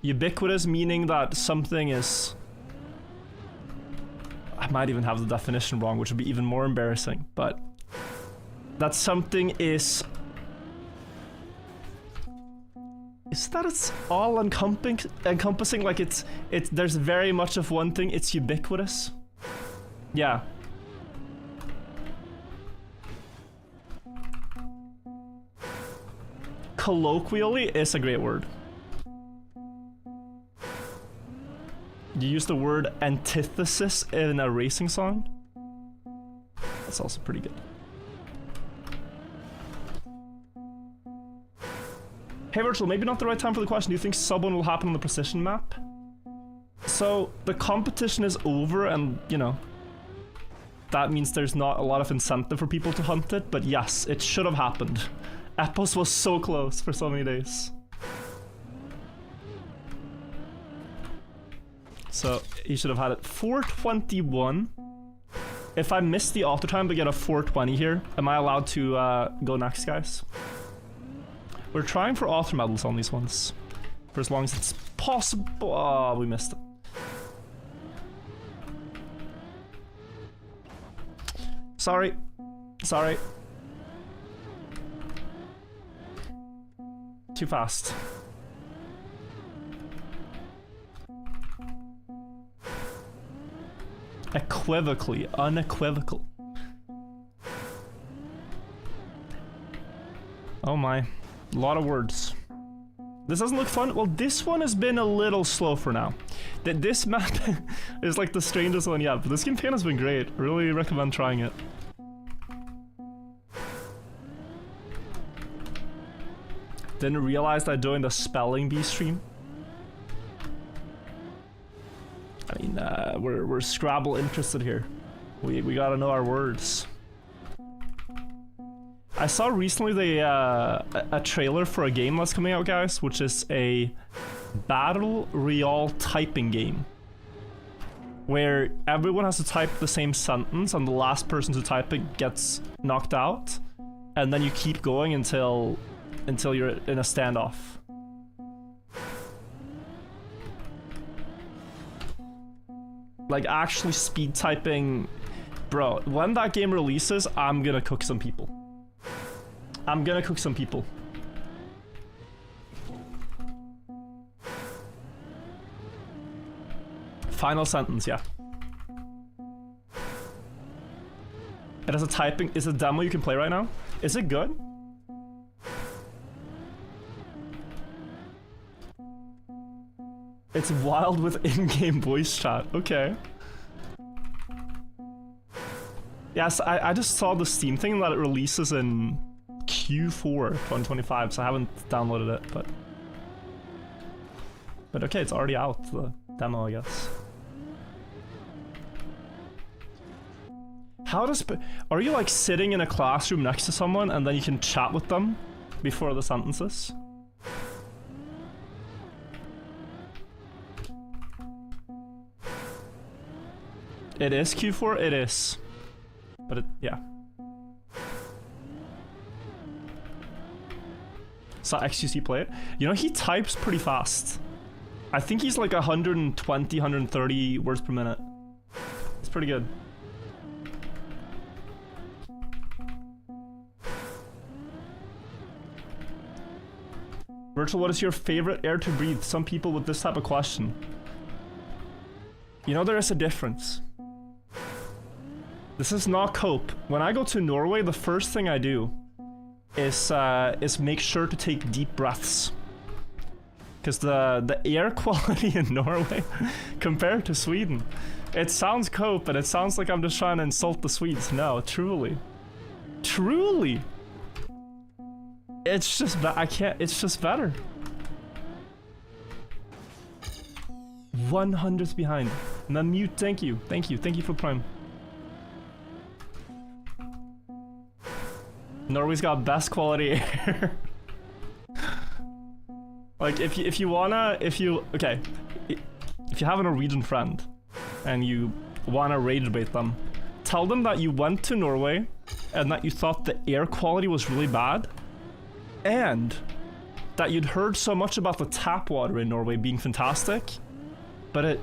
Ubiquitous meaning that something is... I might even have the definition wrong, which would be even more embarrassing, but... that something is... Is that it's all encompassing, like it's there's very much of one thing, it's ubiquitous? Yeah. Colloquially is a great word. You use the word antithesis in a racing song? That's also pretty good. Hey Virtual, maybe not the right time for the question. Do you think sub 1 will happen on the precision map? So, the competition is over and, you know, that means there's not a lot of incentive for people to hunt it, but yes, it should have happened. Epos was so close for so many days. So he should have had it. 421. If I miss the auto time but get a 420 here, am I allowed to go next, guys? We're trying for auto medals on these ones. For as long as it's possible. Oh, we missed it. Sorry. Sorry. Too fast. Equivocally, unequivocal. Oh my, a lot of words. This doesn't look fun. Well, this one has been a little slow for now. This map is like the strangest one yet, but this campaign has been great. Really recommend trying it. Didn't realize that doing the spelling bee stream. I mean, we're Scrabble interested here. We gotta know our words. I saw recently a trailer for a game that's coming out, guys, which is a battle royale typing game, where everyone has to type the same sentence, and the last person to type it gets knocked out, and then you keep going until you're in a standoff. Like actually speed typing. Bro, when that game releases, I'm gonna cook some people. I'm gonna cook some people. Final sentence, yeah. It has a typing. Is a demo you can play right now? Is it good? It's wild with in-game voice chat. Okay. Yes, I just saw the Steam thing that it releases in Q4 2025, so I haven't downloaded it, but okay, it's already out, the demo, I guess. How does... Are you like sitting in a classroom next to someone and then you can chat with them before the sentences? It is Q4? It is. But it, yeah. Saw XQC play it. You know, he types pretty fast. I think he's like 120, 130 words per minute. It's pretty good. Virtual, what is your favorite air to breathe? Some people with this type of question. You know, there is a difference. This is not cope. When I go to Norway, the first thing I do is make sure to take deep breaths. Because the air quality in Norway compared to Sweden, it sounds cope and it sounds like I'm just trying to insult the Swedes. No, truly. Truly! It's just, I can't, it's just better. 100th behind. Mamute, thank you. Thank you. Thank you for Prime. Norway's got best quality air. Like, if you have a Norwegian friend and you wanna rage bait them, tell them that you went to Norway and that you thought the air quality was really bad, and that you'd heard so much about the tap water in Norway being fantastic, but it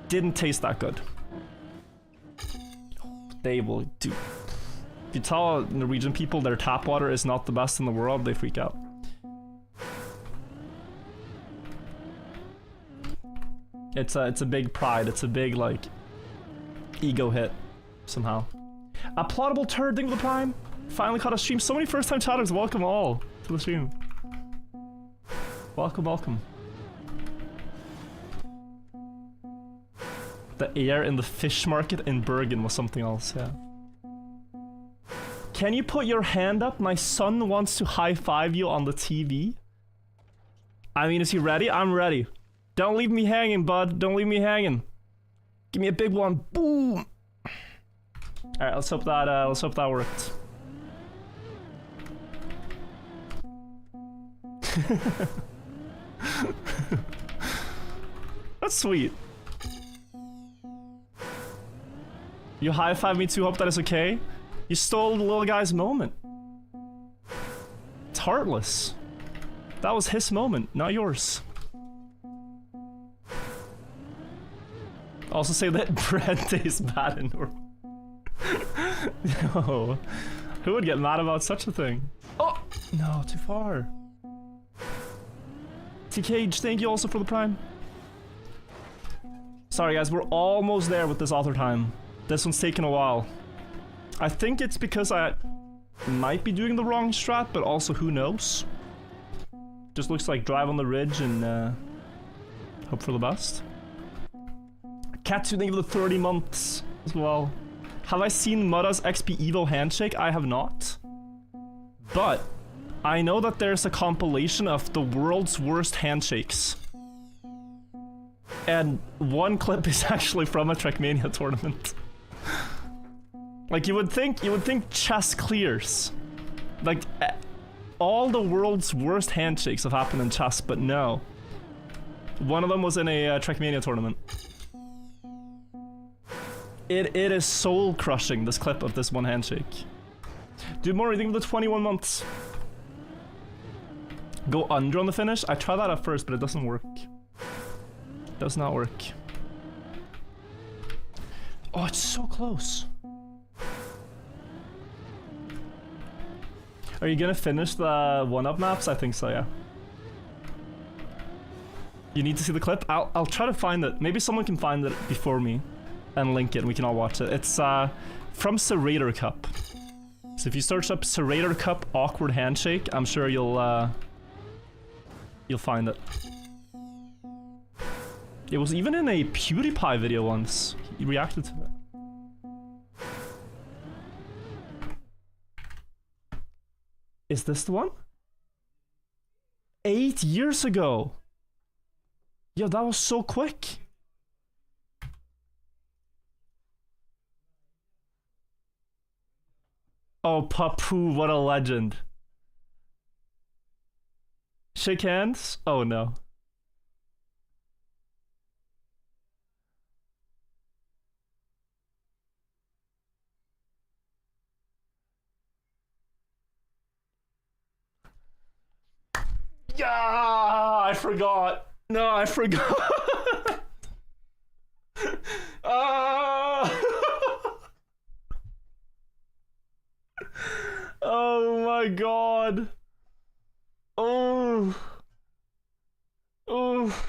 didn't taste that good. They will do. If you tell Norwegian people their tap water is not the best in the world, they freak out. It's a big pride. It's a big, like, ego hit somehow. A plottable turd, Dingle Prime. Finally caught a stream. So many first-time chatters. Welcome all to the stream. Welcome, welcome. The air in the fish market in Bergen was something else, yeah. Can you put your hand up? My son wants to high-five you on the TV. I mean, is he ready? I'm ready. Don't leave me hanging, bud. Don't leave me hanging. Give me a big one. Boom. All right, let's hope that worked. That's sweet. You high-five me too, hope that is okay. You stole the little guy's moment. It's heartless. That was his moment, not yours. Also say that bread tastes bad in Norway. No. Who would get mad about such a thing? Oh! No, too far. TKH, thank you also for the prime. Sorry guys, we're almost there with this author time. This one's taken a while. I think it's because I might be doing the wrong strat, but also who knows? Just looks like drive on the ridge and hope for the best. Katsu, thank you for the 30 months as well. Have I seen Mudda's XP Evo handshake? I have not. But I know that there's a compilation of the world's worst handshakes. And one clip is actually from a Trackmania tournament. Like you would think chess clears. Like all the world's worst handshakes have happened in chess, but no. One of them was in a Trackmania tournament. It is soul crushing, this clip of this one handshake. Do more, you think of the 21 months. Go under on the finish? I tried that at first, but it doesn't work. Does not work. Oh, it's so close. Are you gonna finish the one-up maps? I think so, yeah. You need to see the clip? I'll try to find it. Maybe someone can find it before me and link it and we can all watch it. It's from Serrator Cup. So if you search up Serrator Cup awkward handshake, I'm sure you'll find it. It was even in a PewDiePie video once. He reacted to it. Is this the one? 8 years ago. Yo, that was so quick. Oh, Papu, what a legend. Shake hands? Oh no. Yeah, I forgot. No, I forgot. Oh my god. Oh. Oh.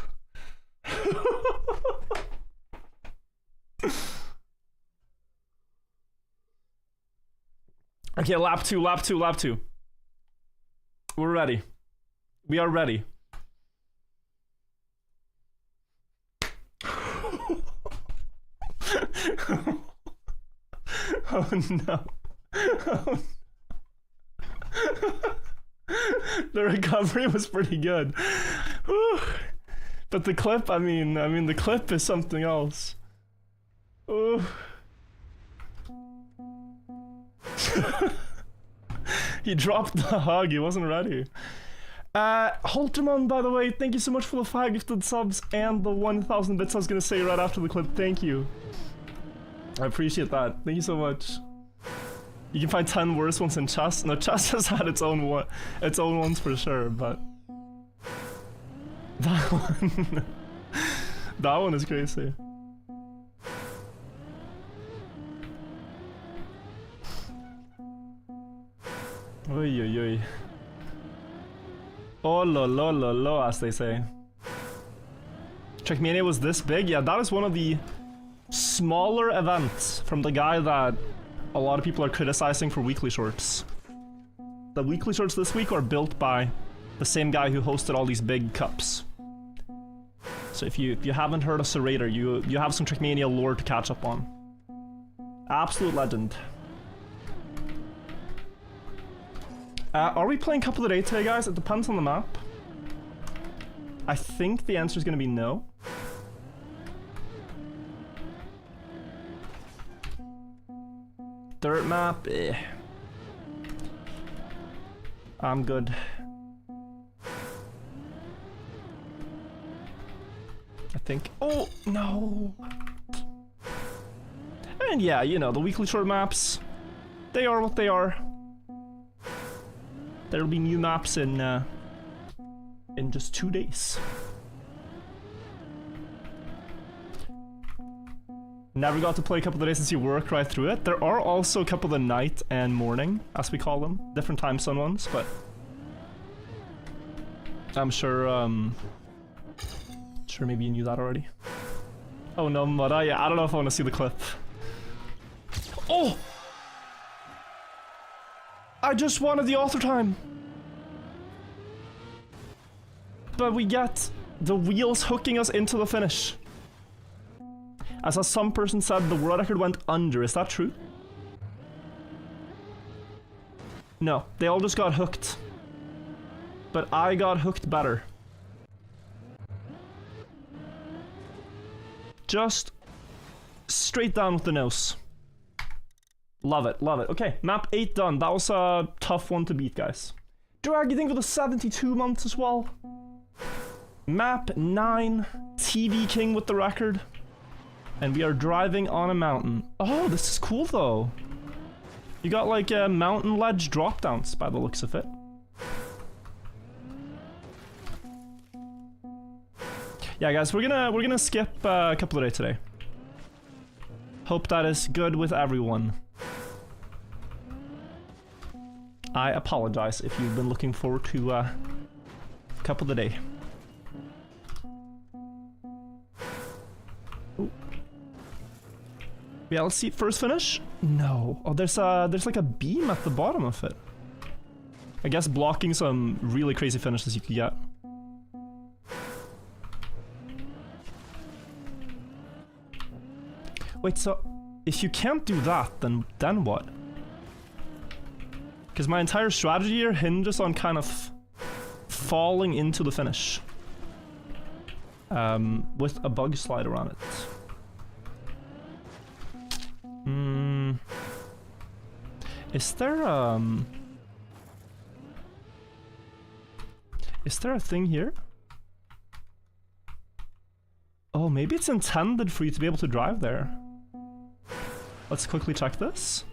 Okay, lap two. We're ready. We are ready. Oh no. Oh. The recovery was pretty good. Whew. But the clip, I mean the clip is something else. Oh. He dropped the hug, he wasn't ready. Holterman, by the way, thank you so much for the 5 gifted subs and the 1,000 bits I was gonna say right after the clip. Thank you. I appreciate that. Thank you so much. You can find 10 worse ones in chess. No, chess has had its own ones for sure, but that one, that one is crazy. Oy oy oy. Oh lo lo lo lo, as they say. Trackmania was this big? Yeah, that is one of the smaller events from the guy that a lot of people are criticizing for weekly shorts. The weekly shorts this week are built by the same guy who hosted all these big cups. So if you haven't heard of Serrator, you have some Trackmania lore to catch up on. Absolute legend. Are we playing Cup of the Day today, guys? It depends on the map. I think the answer is going to be no. Dirt map, eh. I'm good. I think. Oh, no. And yeah, you know, the weekly short maps, they are what they are. There'll be new maps in just 2 days. Never got to play a couple of days since you worked right through it. There are also a couple of night and morning, as we call them. Different time zone ones, but I'm sure, sure maybe you knew that already. Oh no, Mudda, yeah, I don't know if I want to see the clip. Oh! I just wanted the author time! But we get the wheels hooking us into the finish. As some person said, the world record went under. Is that true? No, they all just got hooked. But I got hooked better. Just straight down with the nose. Love it, love it. Okay, map 8 done. That was a tough one to beat, guys. Drag, you think for the 72 months as well? Map 9, TV King with the record. And we are driving on a mountain. Oh, this is cool though. You got like mountain ledge drop downs by the looks of it. Yeah, guys, we're gonna skip a couple of days today. Hope that is good with everyone. I apologize if you've been looking forward to a couple of days. Yeah, let's see. First finish? No. Oh, there's like a beam at the bottom of it. I guess blocking some really crazy finishes you could get. Wait, so if you can't do that, then what? Because my entire strategy here hinges on kind of falling into the finish. With a bug slide around it. Is there a thing here? Oh, maybe it's intended for you to be able to drive there. Let's quickly check this.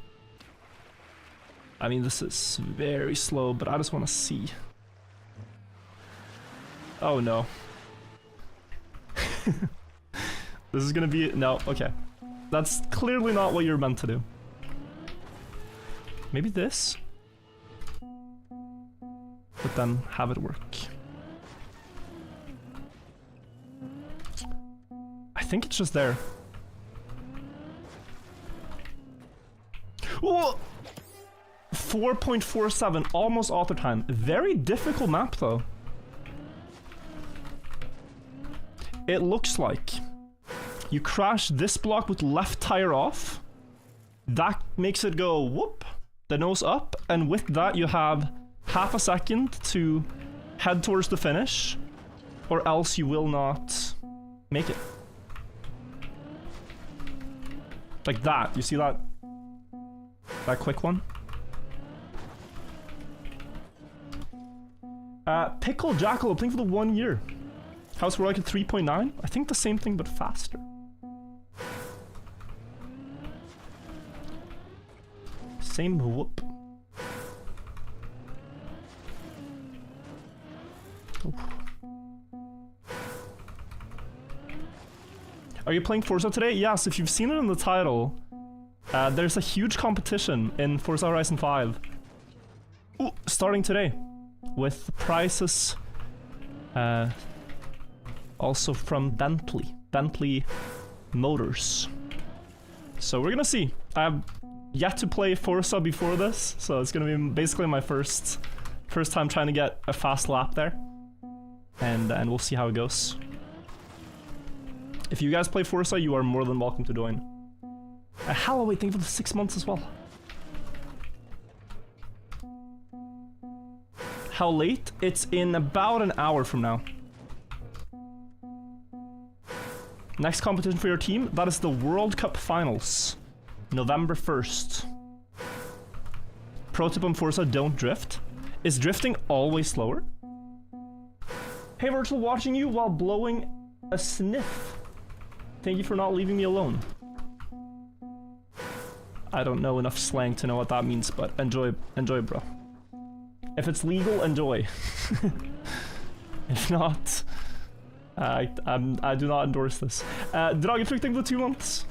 I mean, this is very slow, but I just want to see. Oh no. This is gonna be... No, okay. That's clearly not what you're meant to do. Maybe this? But then have it work. I think it's just there. Whoa! 4.47, almost author time. Very difficult map though. It looks like you crash this block with left tire off. That makes it go whoop, the nose up, and with that you have half a second to head towards the finish, or else you will not make it. Like that, you see that? That quick one? Pickle Jackal, playing for the 1 year. How's Rocket 3.9? I think the same thing, but faster. Same whoop. Oof. Are you playing Forza today? Yes, if you've seen it in the title, there's a huge competition in Forza Horizon 5. Ooh, starting today. With prizes also from Bentley Motors. So we're gonna see. I've yet to play Forza before this, so it's gonna be basically my first time trying to get a fast lap there, and we'll see how it goes. If you guys play Forza, you are more than welcome to join. Halloway, thank you for the 6 months as well. How late? It's in about an hour from now. Next competition for your team, that is the World Cup Finals. November 1st. Pro tip on Forza, don't drift. Is drifting always slower? Hey Virtual, watching you while blowing a sniff. Thank you for not leaving me alone. I don't know enough slang to know what that means, but enjoy, bro. If it's legal, enjoy. If not, I do not endorse this. Dragefrukt, thank you for 2 months.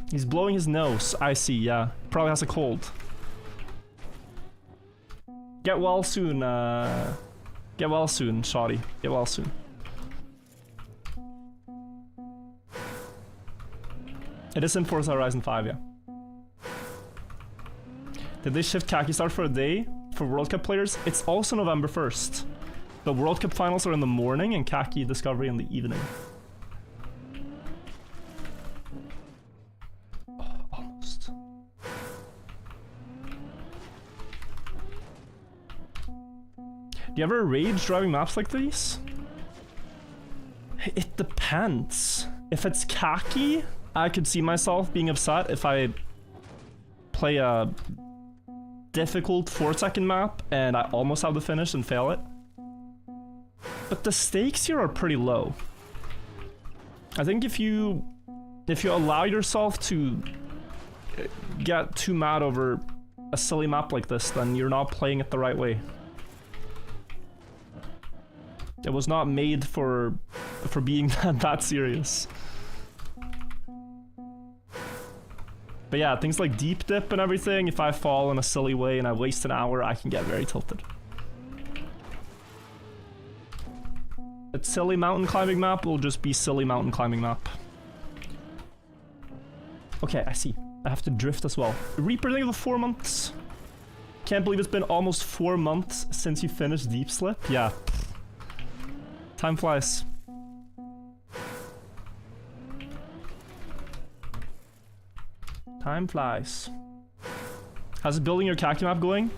He's blowing his nose. I see, yeah. Probably has a cold. Get well soon, get well soon, Shoddy. Get well soon. It is in Forza Horizon 5, yeah. Did they shift Khaki Start for a day for World Cup players? It's also November 1st. The World Cup finals are in the morning and Khaki Discovery in the evening. Oh, almost. Do you ever rage driving maps like these? It depends. If it's Khaki, I could see myself being upset if I play a difficult 4-second map and I almost have the finish and fail it. But the stakes here are pretty low. I think if you allow yourself to get too mad over a silly map like this, then you're not playing it the right way. It was not made for being that serious. But yeah, things like deep dip and everything, if I fall in a silly way and I waste an hour, I can get very tilted. A silly mountain climbing map will just be silly mountain climbing map. Okay, I see. I have to drift as well. Reaper, thank you for 4 months. Can't believe it's been almost 4 months since you finished Deep Slip. Yeah. Time flies. Time flies. How's it building your Khaki map going?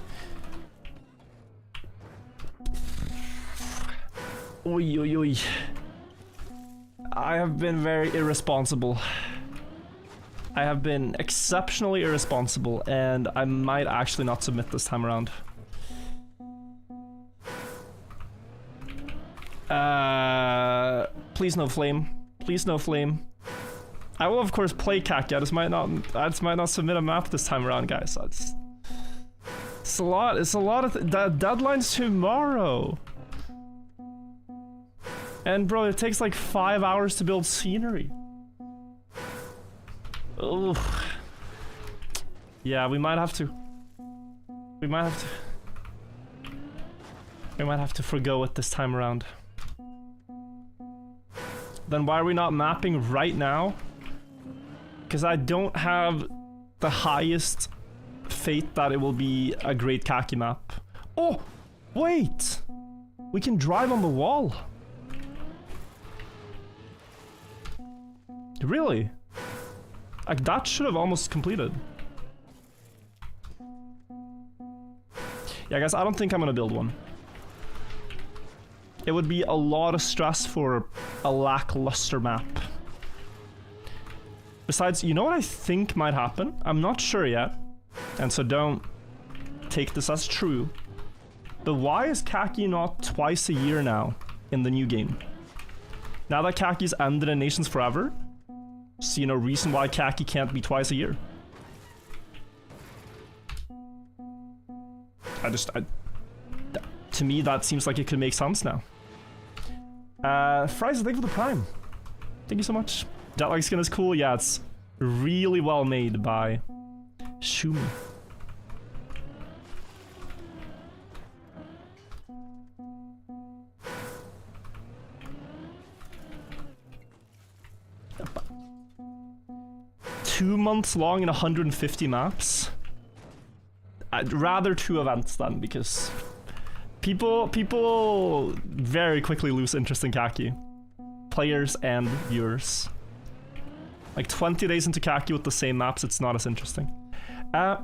Oi, oi, oi. I have been very irresponsible. I have been exceptionally irresponsible, and I might actually not submit this time around. Please no flame. Please no flame. I will of course play Khaki. I just might not submit a map this time around, guys. It's a lot. It's a lot of deadlines tomorrow. And bro, it takes like 5 hours to build scenery. Ugh. Yeah, we might have to. We might have to forgo it this time around. Then why are we not mapping right now? Because I don't have the highest faith that it will be a great Khaki map. Oh, wait! We can drive on the wall. Really? Like, that should have almost completed. Yeah, guys, I don't think I'm gonna build one. It would be a lot of stress for a lackluster map. Besides, you know what I think might happen? I'm not sure yet, and so don't take this as true. But why is Khaki not twice a year now in the new game? Now that Khaki's ended in Nations Forever, see no reason why Khaki can't be twice a year. To me, that seems like it could make sense now. Fries, thank you for the Prime. Thank you so much. Jetlag skin is cool. Yeah, it's really well made by Shumi. Yep. 2 months long and 150 maps. I'd rather 2 events then, because people very quickly lose interest in Khaki. Players and viewers. Like 20 days into Khaki with the same maps, it's not as interesting. I'm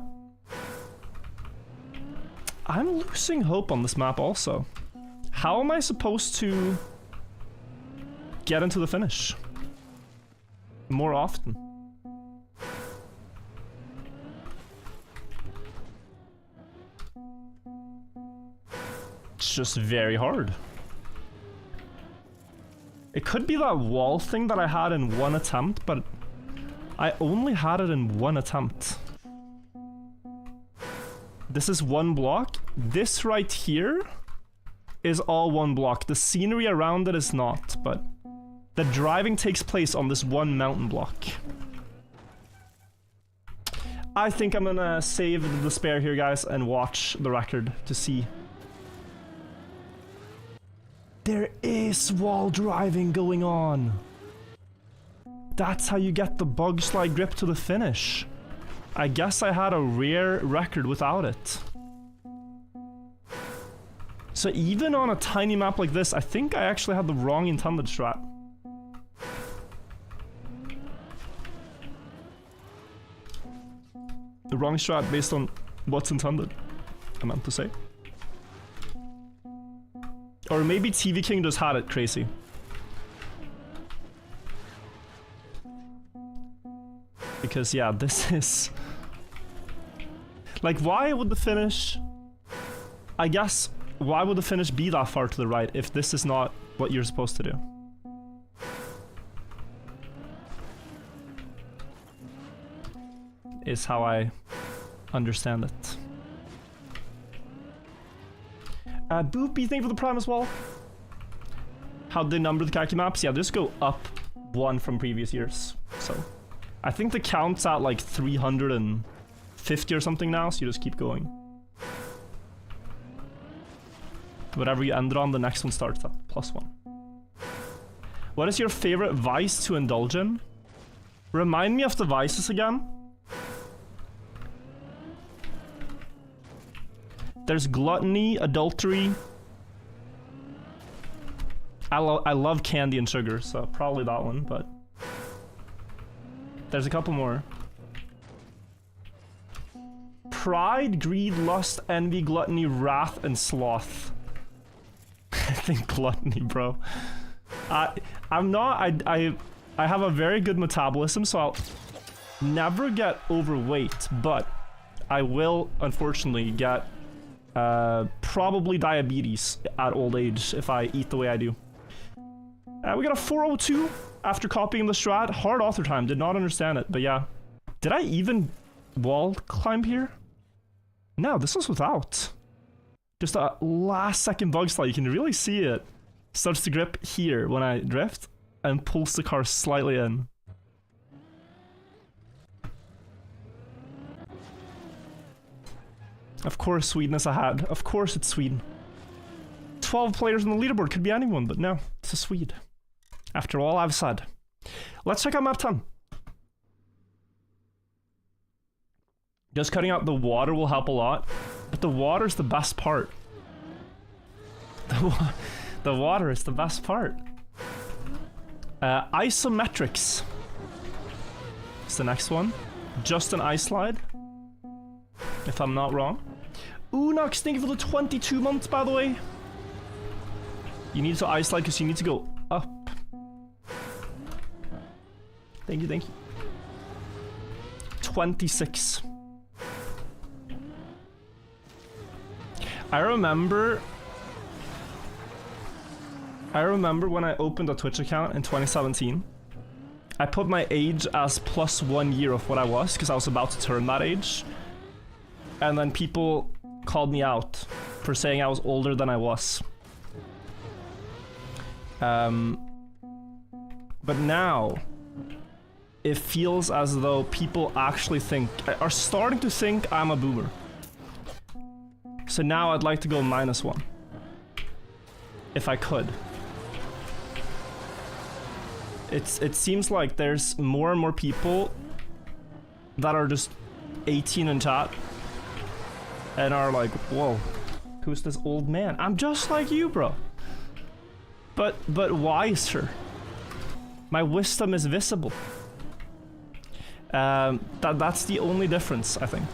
losing hope on this map also. How am I supposed to get into the finish more often? It's just very hard. It could be that wall thing that I had in one attempt, but I only had it in one attempt. This is one block. This right here is all one block. The scenery around it is not, but the driving takes place on this one mountain block. I think I'm gonna save the despair here, guys, and watch the record to see. There is wall driving going on. That's how you get the bug slide grip to the finish. I guess I had a rare record without it. So even on a tiny map like this, I think I actually had the wrong intended strat. The wrong strat based on what's intended, I meant to say. Or maybe TV King just had it crazy. Because yeah, this is... Like, why would the finish... I guess, why would the finish be that far to the right if this is not what you're supposed to do? Is how I understand it. Boopy, thank you for the prime as well. How'd they number the khaki maps? Yeah, just go up one from previous years. So, I think the count's at like 350 or something now, so you just keep going. Whatever you ended on, the next one starts at +1. What is your favorite vice to indulge in? Remind me of the vices again. There's gluttony, adultery. I love candy and sugar, so probably that one, but... There's a couple more. Pride, greed, lust, envy, gluttony, wrath, and sloth. I think gluttony, bro. I have a very good metabolism, so I'll never get overweight, but I will, unfortunately, get probably diabetes at old age if I eat the way I do. We got a 402 after copying the strat. Hard author time, did not understand it, but yeah. Did I even wall climb here? No, this was without. Just a last second bug slide, you can really see it. Starts to grip here when I drift and pulls the car slightly in. Of course Sweden is ahead. Of course it's Sweden. 12 players on the leaderboard, could be anyone, but no, it's a Swede. After all I've said. Let's check out map 10. Just cutting out the water will help a lot, but the water's the best part. The water is the best part. Isometrics. It's the next one. Just an ice slide. If I'm not wrong. Unox, thank you for the 22 months, by the way. You need to ice slide because you need to go up. Thank you, thank you. 26. I remember when I opened a Twitch account in 2017. I put my age as +1 year of what I was because I was about to turn that age. And then people called me out for saying I was older than I was. But now, it feels as though people actually are starting to think I'm a boomer. So now I'd like to go -1. If I could. It seems like there's more and more people that are just 18 in chat. And are like, whoa, who's this old man? I'm just like you, bro. But wiser. My wisdom is visible. That's the only difference, I think.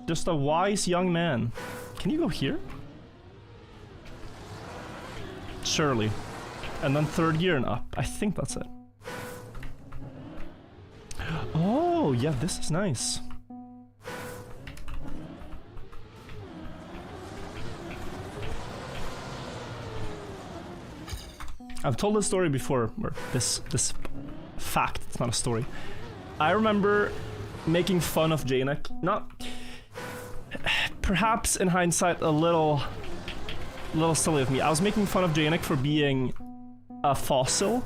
Just a wise young man. Can you go here? Surely. And then 3rd gear and up. I think that's it. Oh, yeah, this is nice. I've told this story before, or this fact, it's not a story. I remember making fun of Janik, not... Perhaps in hindsight a little silly of me. I was making fun of Janik for being a fossil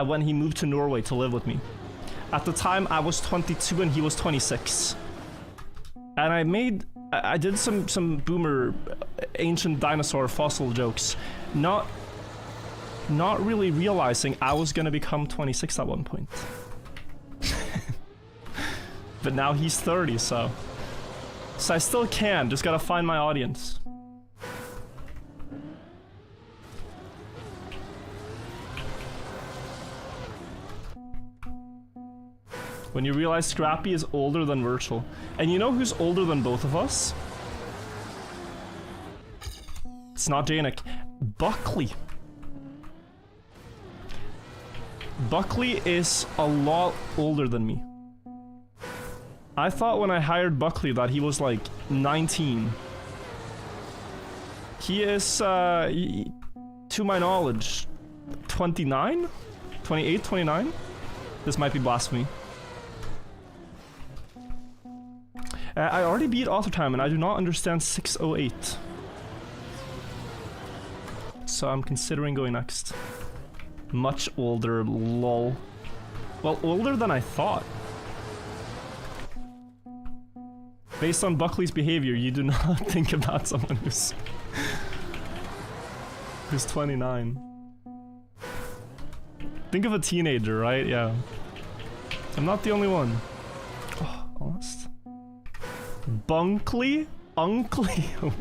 when he moved to Norway to live with me. At the time I was 22 and he was 26. And I did some boomer ancient dinosaur fossil jokes, not really realizing I was gonna become 26 at one point. But now he's 30, so I still can, just gotta find my audience. When you realize Scrappy is older than Virtual. And you know who's older than both of us? It's not Janik. Buckley. Buckley is a lot older than me. I thought when I hired Buckley that he was like 19. He is, to my knowledge, 29? 28, 29? This might be blasphemy. I already beat Author Time and I do not understand 608. So I'm considering going next. Much older, lol. Well, older than I thought. Based on Buckley's behavior, you do not think about someone who's 29. Think of a teenager, right? Yeah. I'm not the only one. Oh, honest. Bunkley? Unkley? Oh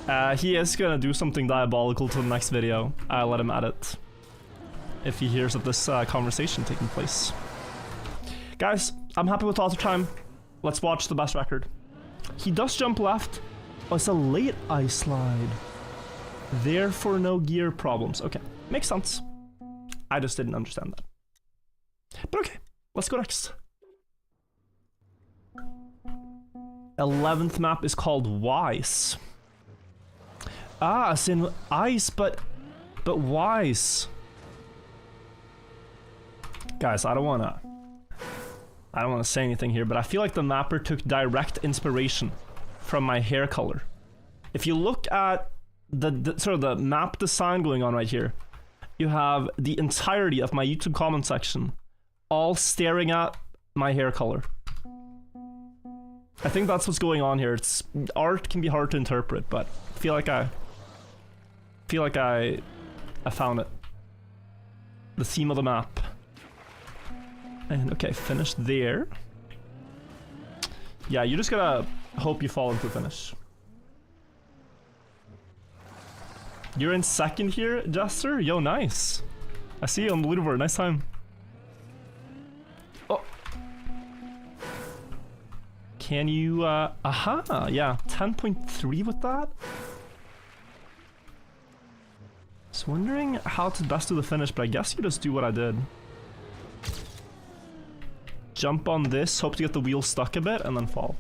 no. He is gonna do something diabolical to the next video. I'll let him at it. If he hears of this conversation taking place. Guys, I'm happy with Author Time. Let's watch the best record. He does jump left. Oh, it's a late ice slide. Therefore no gear problems. Okay, makes sense. I just didn't understand that. But okay, let's go next. 11th map is called Wise. Ah, it's in ice, but Wise. Guys, I don't wanna say anything here, but I feel like the mapper took direct inspiration from my hair color. If you look at the sort of the map design going on right here, you have the entirety of my YouTube comment section all staring at my hair color. I think that's what's going on here. It's art can be hard to interpret, but I feel like I found it. The theme of the map. And okay, finish there. Yeah, you just gotta hope you fall into the finish. You're in second here, Jester? Yo, nice. I see you on the leaderboard. Nice time. Oh. Can you, aha, yeah, 10.3 with that? Just wondering how to best do the finish, but I guess you just do what I did. Jump on this, hope to get the wheel stuck a bit, and then fall.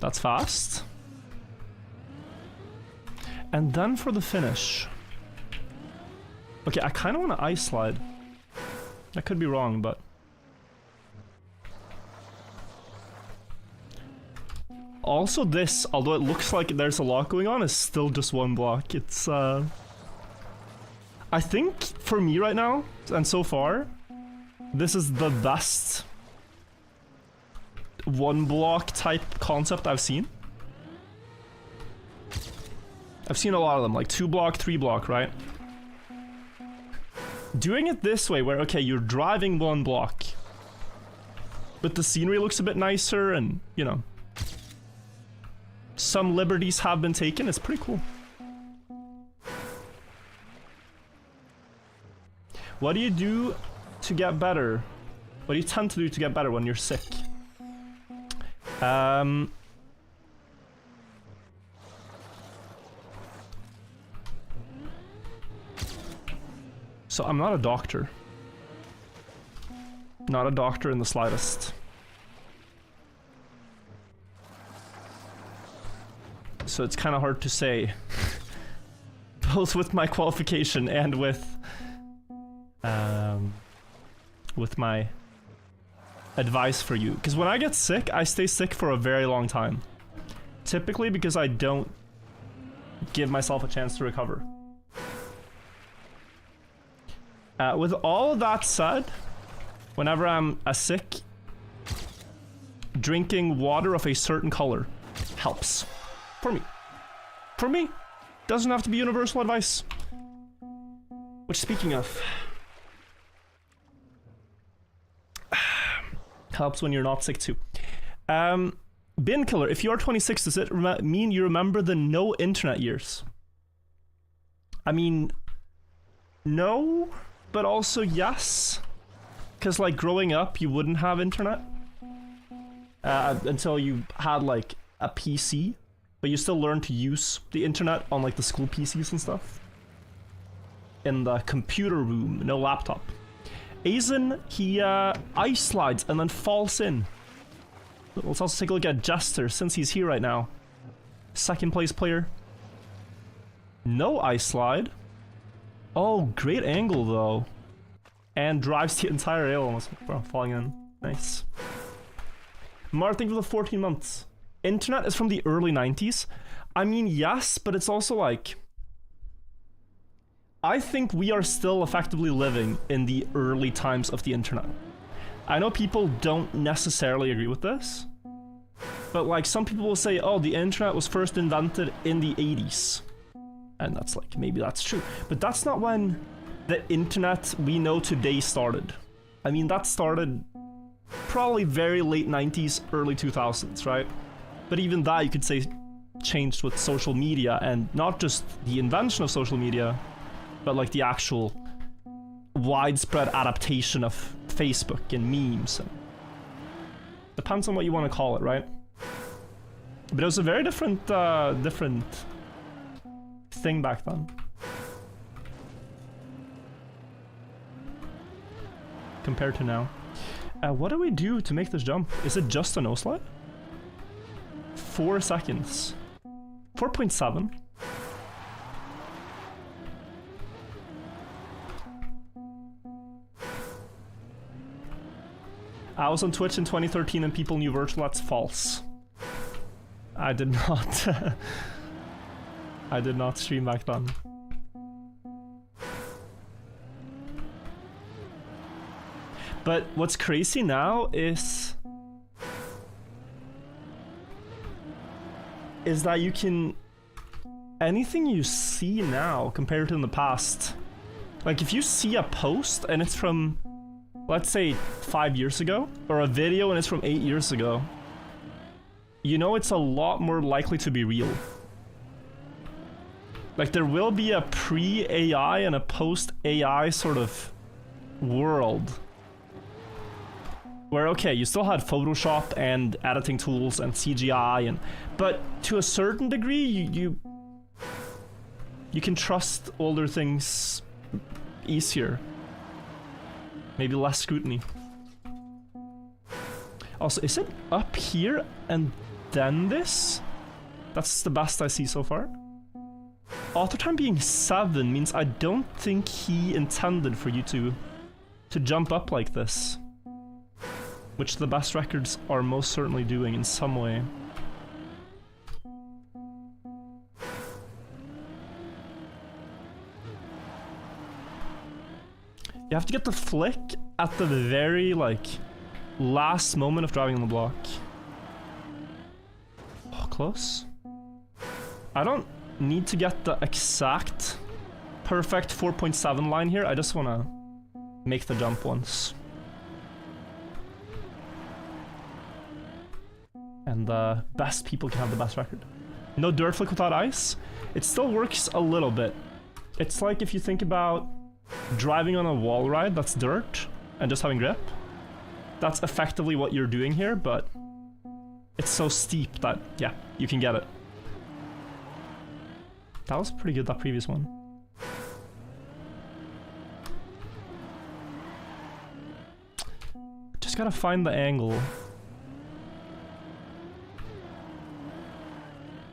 That's fast. And then for the finish. Okay, I kind of want to ice slide. I could be wrong, but... Also this, although it looks like there's a lot going on, is still just one block. It's, I think, for me right now, and so far, this is the best one block type concept I've seen. I've seen a lot of them, like 2 block, 3 block, right? Doing it this way, where, okay, you're driving 1 block, but the scenery looks a bit nicer and, you know, some liberties have been taken. It's pretty cool. What do you do to get better? What do you tend to do to get better when you're sick? So I'm not a doctor. Not a doctor in the slightest. so it's kind of hard to say. Both with my qualification and with my advice for you. Because when I get sick, I stay sick for a very long time. Typically because I don't give myself a chance to recover. With all of that said, whenever I'm sick, drinking water of a certain color helps. For me. For me. Doesn't have to be universal advice. Which, speaking of, helps when you're not sick too. Bin Killer, if you are 26, does it mean you remember the no internet years? I mean, no, but also yes. Because, like, growing up, you wouldn't have internet. Until you had, like, a PC. But you still learn to use the internet on, like, the school PCs and stuff. In the computer room, no laptop. Aizen, he ice slides and then falls in. Let's also take a look at Jester, since he's here right now. Second place player. No ice slide. Oh, great angle, though. And drives the entire rail almost falling in. Nice. Martin for the 14 months. Internet is from the early 90s. I mean, yes, but it's also like... I think we are still effectively living in the early times of the internet. I know people don't necessarily agree with this, but like some people will say, oh, the internet was first invented in the 80s. And that's like, maybe that's true. But that's not when the internet we know today started. I mean, that started probably very late 90s, early 2000s, right? But even that you could say changed with social media, and not just the invention of social media, but like the actual widespread adaptation of Facebook and memes. And depends on what you want to call it, right? But it was a very different thing back then. Compared to now. What do we do to make this jump? Is it just a no slide? 4 seconds. 4.7. I was on Twitch in 2013 and people knew virtual. That's false. I did not. I did not stream back then. But what's crazy now is that you can... anything you see now compared to in the past. Like if you see a post and it's from, let's say 5 years ago, or a video and it's from 8 years ago, you know it's a lot more likely to be real. Like there will be a pre-AI and a post-AI sort of world. Where, okay, you still had Photoshop and editing tools and CGI, but to a certain degree, you can trust older things easier. Maybe less scrutiny. Also, is it up here and then this? That's the best I see so far. Author time being 7 means I don't think he intended for you to jump up like this. Which the best records are most certainly doing in some way. You have to get the flick at the very, like, last moment of driving on the block. Oh, close. I don't need to get the exact perfect 4.7 line here. I just want to make the jump once. And the best people can have the best record. No dirt flick without ice? It still works a little bit. It's like if you think about driving on a wall ride that's dirt and just having grip. That's effectively what you're doing here, but it's so steep that, yeah, you can get it. That was pretty good, that previous one. Just gotta find the angle.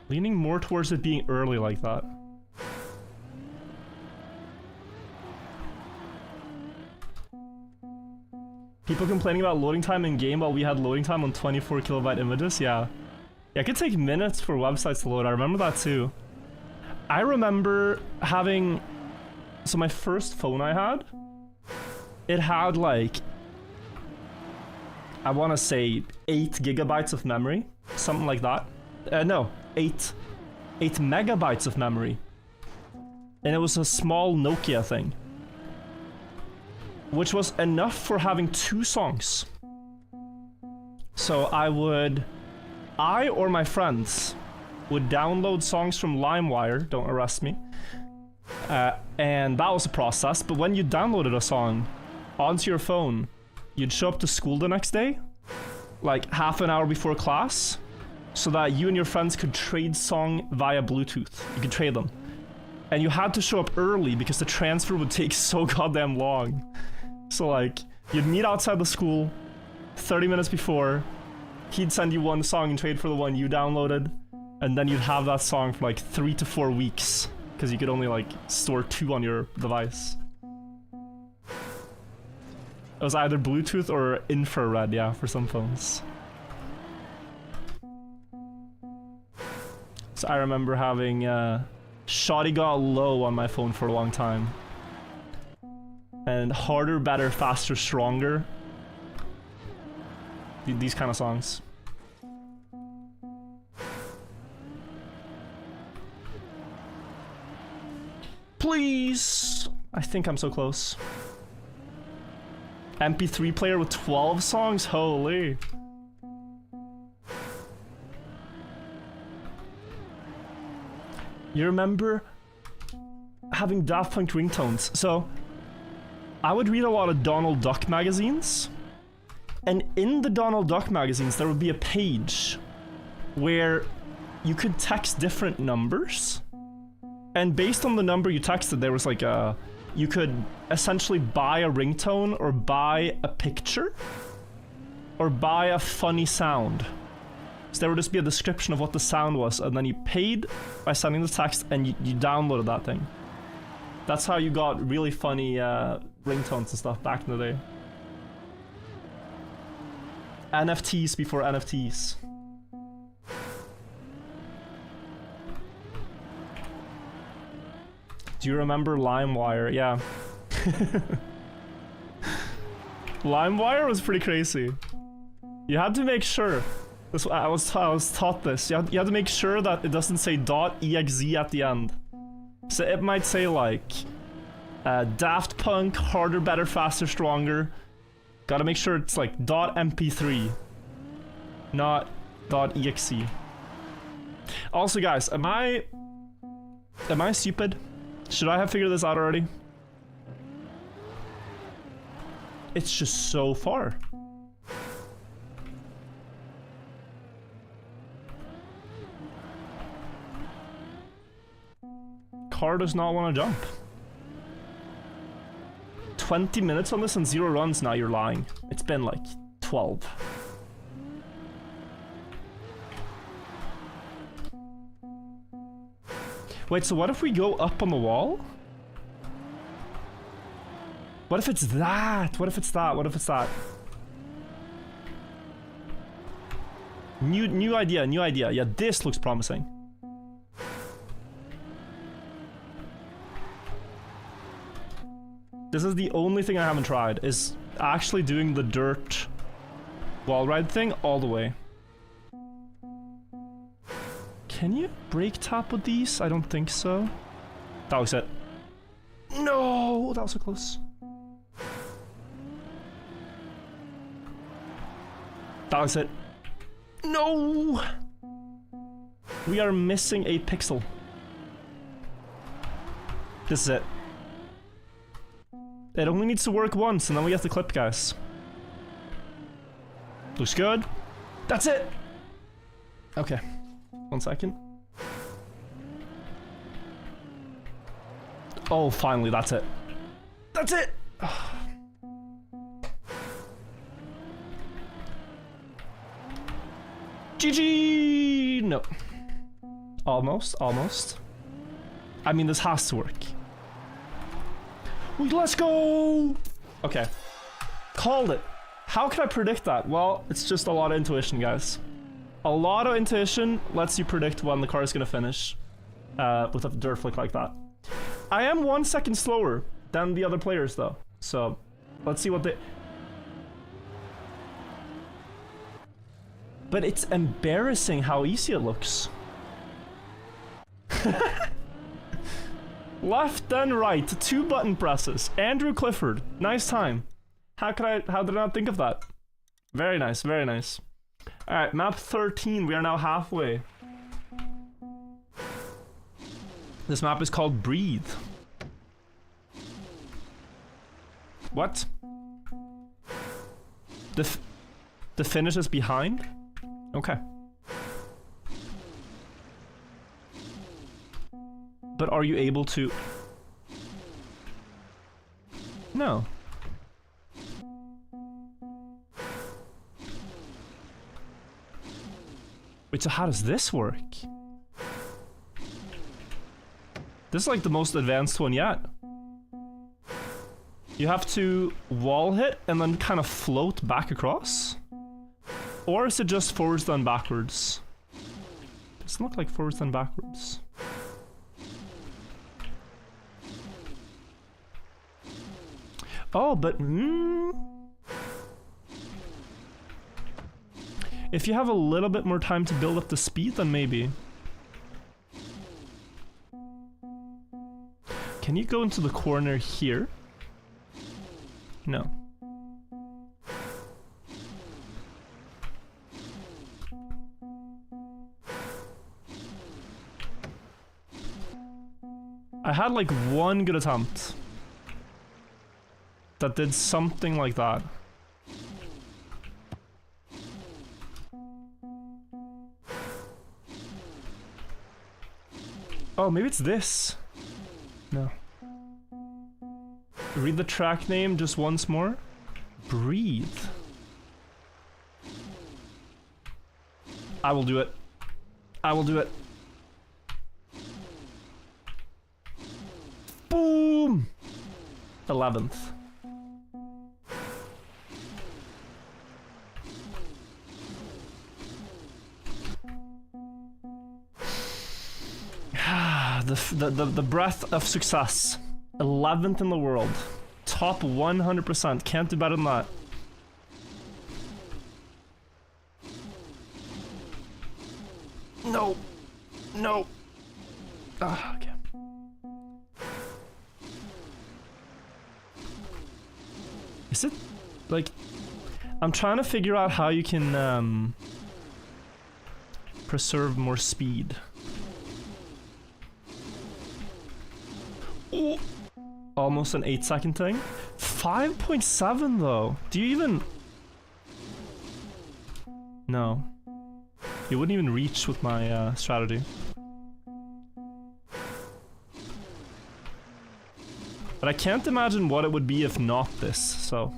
Leaning more towards it being early like that. People complaining about loading time in game while we had loading time on 24 kilobyte images? Yeah. Yeah, it could take minutes for websites to load. I remember that too. I remember having... So my first phone I had, it had like... I want to say 8 gigabytes of memory. Something like that. No, 8 megabytes of memory. And it was a small Nokia thing. Which was enough for having 2 songs. So I or my friends would download songs from LimeWire, don't arrest me. And that was a process, but when you downloaded a song onto your phone, you'd show up to school the next day, like half an hour before class, so that you and your friends could trade song via Bluetooth. You could trade them. And you had to show up early because the transfer would take so goddamn long. So like, you'd meet outside the school 30 minutes before, he'd send you one song and trade for the one you downloaded, and then you'd have that song for like 3 to 4 weeks, because you could only like store 2 on your device. It was either Bluetooth or infrared, yeah, for some phones. So I remember having Shoddy Got Low on my phone for a long time. And Harder, Better, Faster, Stronger. These kind of songs. Please! I think I'm so close. MP3 player with 12 songs? Holy. You remember having Daft Punk ringtones? So, I would read a lot of Donald Duck magazines, and in the Donald Duck magazines there would be a page where you could text different numbers, and based on the number you texted there was like a... You could essentially buy a ringtone, or buy a picture, or buy a funny sound. So there would just be a description of what the sound was, and then you paid by sending the text, and you downloaded that thing. That's how you got really funny ringtones and stuff back in the day. NFTs before NFTs. Do you remember LimeWire? Yeah. LimeWire was pretty crazy. You had to make sure. I was taught this. You had to make sure that it doesn't say .exe at the end. So it might say like Daft Punk, Harder, Better, Faster, Stronger. Gotta make sure it's like .mp3, not .exe. Also, guys, am I stupid? Should I have figured this out already? It's just so far. Car does not want to jump. 20 minutes on this and 0 runs? Now you're lying. It's been like 12. Wait, so what if we go up on the wall? What if it's that? What if it's that? What if it's that? New idea, new idea. Yeah, this looks promising. This is the only thing I haven't tried, is actually doing the dirt wall ride thing all the way. Can you brake tap with these? I don't think so. That was it. No, that was so close. That was it. No! We are missing a pixel. This is it. It only needs to work once, and then we get the clip, guys. Looks good. That's it! Okay. 1 second. Oh, finally, that's it. That's it! GG! No. Almost, almost. I mean, this has to work. Let's go! Okay. Called it. How can I predict that? Well, it's just a lot of intuition, guys. A lot of intuition lets you predict when the car is gonna finish with a dirt flick like that. I am 1 second slower than the other players, though. So, let's see what they... But it's embarrassing how easy it looks. Left and right, 2 button presses. Andrew Clifford, nice time. How did I not think of that? Very nice, very nice. Alright, map 13, we are now halfway. This map is called Breathe. What? The finish is behind? Okay. But are you able to... No. Wait, so how does this work? This is like the most advanced one yet. You have to wall hit and then kind of float back across? Or is it just forwards then backwards? Doesn't look like forwards then backwards. Oh, but if you have a little bit more time to build up the speed, then maybe. Can you go into the corner here? No. I had like one good attempt that did something like that. Oh, maybe it's this. No. Read the track name just once more. Breathe. I will do it. I will do it. Boom! 11th. The breath of success. 11th in the world. Top 100%. Can't do better than that. No. No. Ah, okay. Is it like I'm trying to figure out how you can preserve more speed. Oh, almost an 8-second thing. 5.7 though. Do you even? No. You wouldn't even reach with my strategy. But I can't imagine what it would be if not this, so...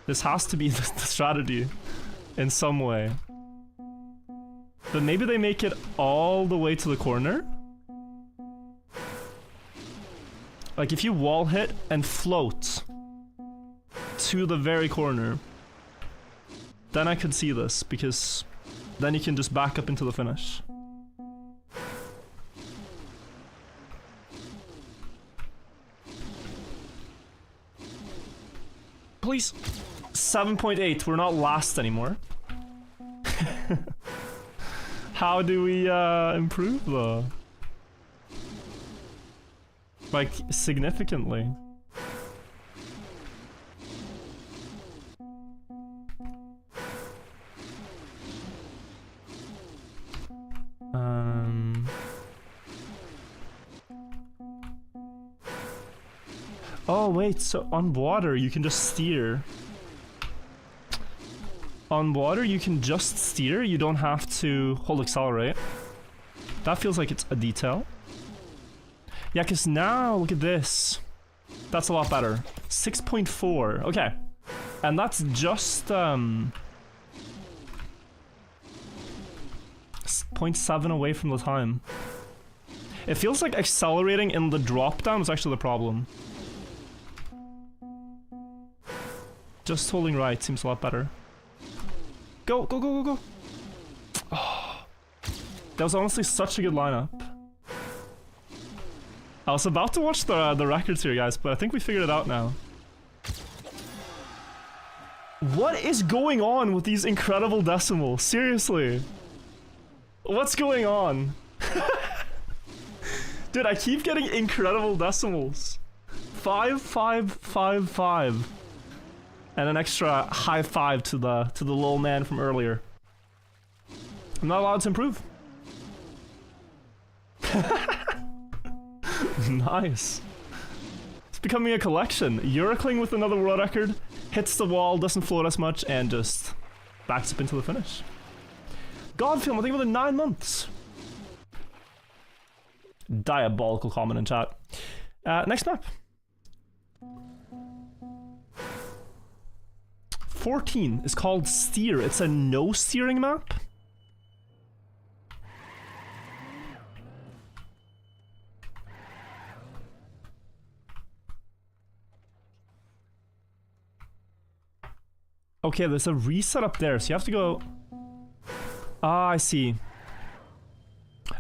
This has to be the strategy in some way. But maybe they make it all the way to the corner? Like if you wall hit and float to the very corner, then I could see this, because then you can just back up into the finish. Please. 7.8, we're not last anymore. How do we improve though? Like, significantly. Oh wait, so on water you can just steer. On water you can just steer, you don't have to hold accelerate. That feels like it's a detail. Yeah, cause now, look at this. That's a lot better. 6.4, okay. And that's just, 0.7 away from the time. It feels like accelerating in the drop down is actually the problem. Just holding right seems a lot better. Go, go, go, go, go. Oh, that was honestly such a good lineup. I was about to watch the records here, guys, but I think we figured it out now. What is going on with these incredible decimals? Seriously. What's going on? Dude, I keep getting incredible decimals. 5555. And an extra high five to the little man from earlier. I'm not allowed to improve. Nice. It's becoming a collection. Eurocling with another world record, hits the wall, doesn't float as much, and just backs up into the finish. Godfilm, I think within 9 months. Diabolical comment in chat. Next map. 14 is called Steer. It's a no steering map. Okay, there's a reset up there, so you have to go... Ah, I see.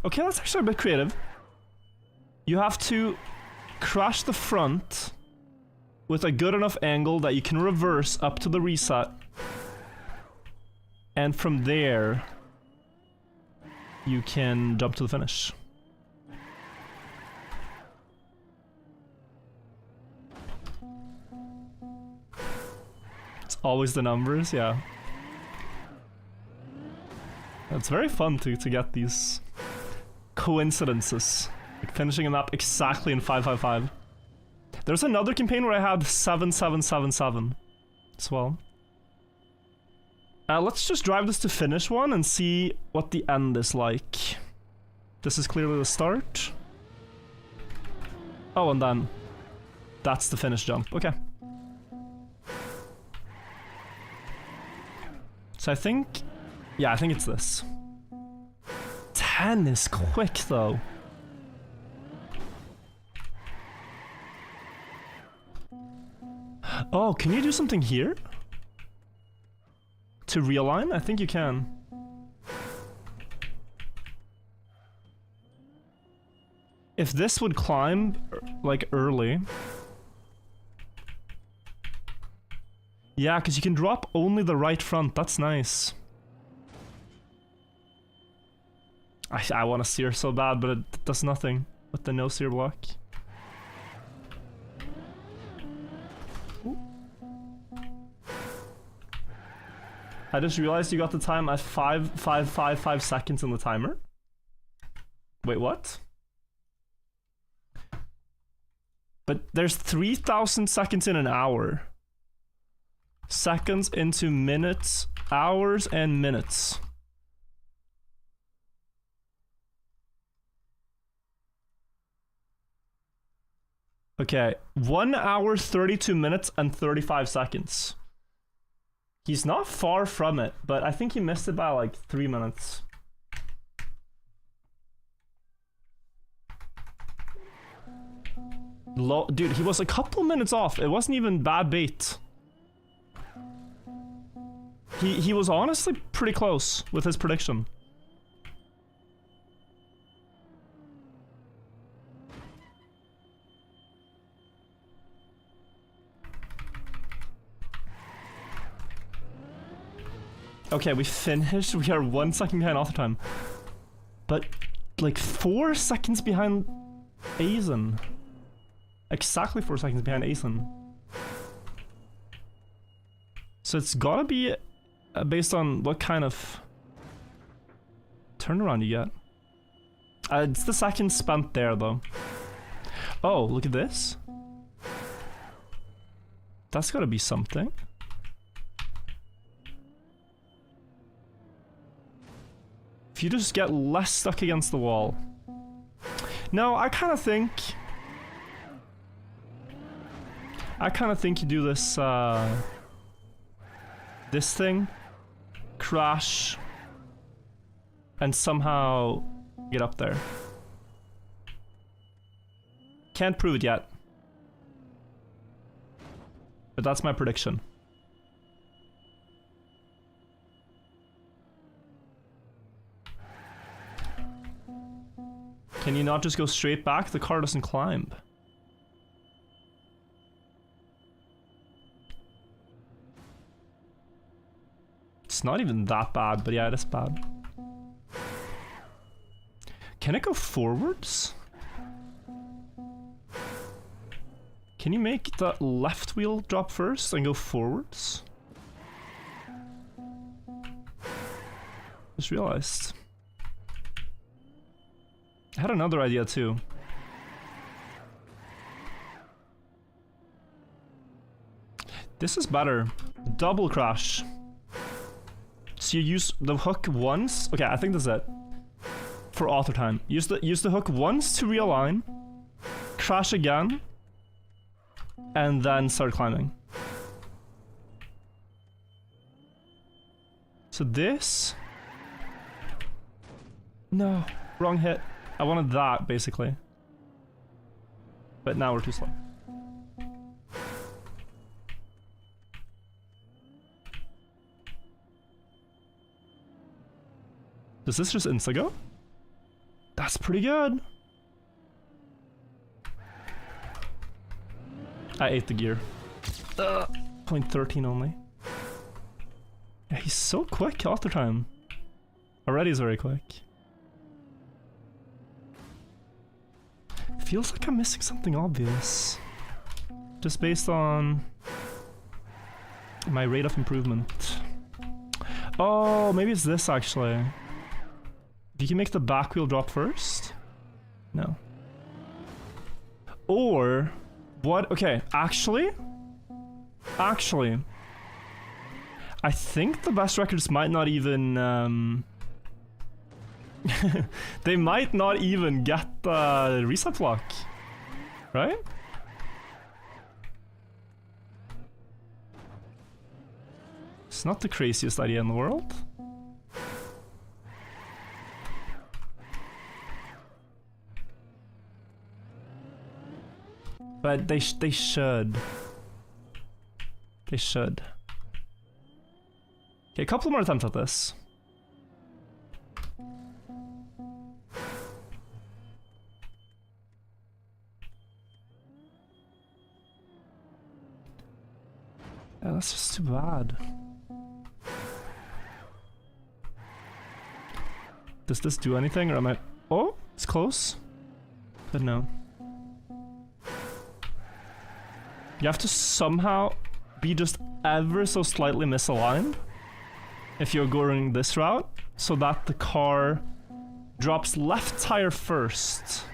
Okay, that's actually a bit creative. You have to crash the front with a good enough angle that you can reverse up to the reset. And from there, you can jump to the finish. It's always the numbers, yeah. It's very fun to get these coincidences. Like finishing a map exactly in 555. There's another campaign where I had 7777 as well. Let's just drive this to finish one and see what the end is like. This is clearly the start. Oh, and then that's the finish jump. Okay. So I think... Yeah, I think it's this. 10 is quick, though. Oh, can you do something here? To realign? I think you can. If this would climb, like, early... Yeah, because you can drop only the right front. That's nice. I want to steer so bad, but it does nothing with the no steer block. Ooh. I just realized you got the time at 5.555 seconds in the timer. Wait, what? But there's 3,000 seconds in an hour. Seconds into minutes, hours, and minutes. Okay, 1 hour, 32 minutes, and 35 seconds. He's not far from it, but I think he missed it by like 3 minutes. Dude, he was a couple minutes off. It wasn't even bad bait. He was honestly pretty close with his prediction. Okay, we finished. We are 1 second behind author time. But, like, 4 seconds behind Aizen. Exactly 4 seconds behind Aizen. So it's gotta be based on what kind of turnaround you get. It's the second spent there, though. Oh, look at this. That's gotta be something. If you just get less stuck against the wall. No, I kind of think you do this, this thing. Crash. and somehow get up there. Can't prove it yet. But that's my prediction. Can you not just go straight back? The car doesn't climb. It's not even that bad, but yeah, it is bad. Can it go forwards? Can you make the left wheel drop first and go forwards? Just realized. I had another idea too. This is better. Double crash. So you use the hook once. Okay, I think that's it. For auto time. Use the hook once to realign. Crash again. And then start climbing. So this... No, wrong hit. I wanted that, basically. But now we're too slow. Does this just insta-go? That's pretty good. I ate the gear. 0.13 only. Yeah, he's so quick all the time. Already is very quick. Feels like I'm missing something obvious. Just based on my rate of improvement. Oh, maybe it's this actually. You can make the back wheel drop first? No. Or what? Okay, actually, I think the best records might not even they might not even get the reset block, right? It's not the craziest idea in the world. But they should. They should. Okay, a couple more attempts at this. Yeah, that's just too bad. Does this do anything, or am I... Oh, it's close. But no. You have to somehow be just ever so slightly misaligned if you're going this route, so that the car drops left tire first.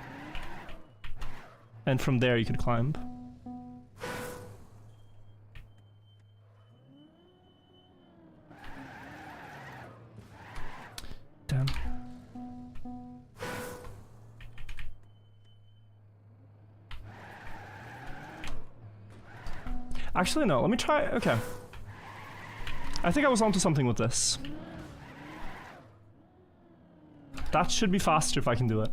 And from there you could climb. Damn. Actually, no. Let me try... Okay. I think I was onto something with this. That should be faster if I can do it.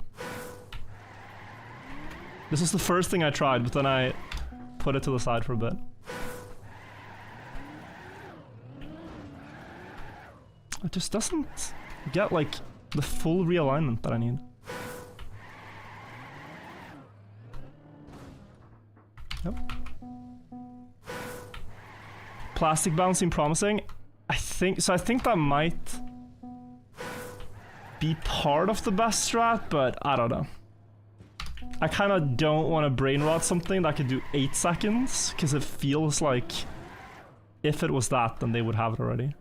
This was the first thing I tried, but then I put it to the side for a bit. It just doesn't get, like, the full realignment that I need. Nope. Plastic bounce seemed promising. I think that might be part of the best strat, but I don't know. I kind of don't want to brain rot something that could do 8 seconds, because it feels like if it was that, then they would have it already.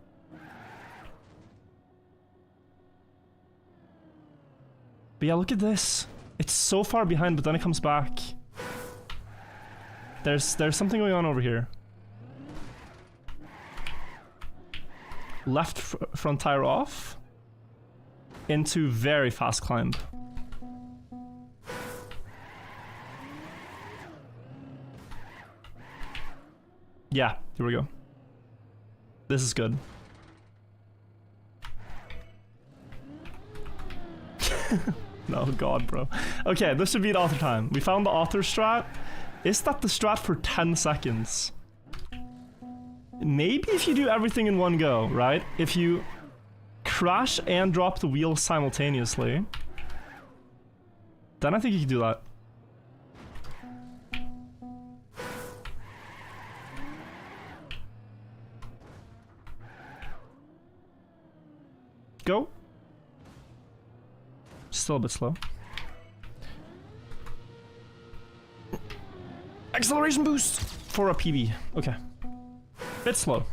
But yeah, look at this. It's so far behind, but then it comes back. There's something going on over here. Left front tire off into very fast climb. Yeah, here we go. This is good. No, God, bro. Okay, this should be the author time. We found the author strat. Is that the strat for 10 seconds? Maybe if you do everything in one go, right? If you crash and drop the wheel simultaneously, then I think you can do that. Go. Still a bit slow. Acceleration boost for a PB. Okay. Bit slow.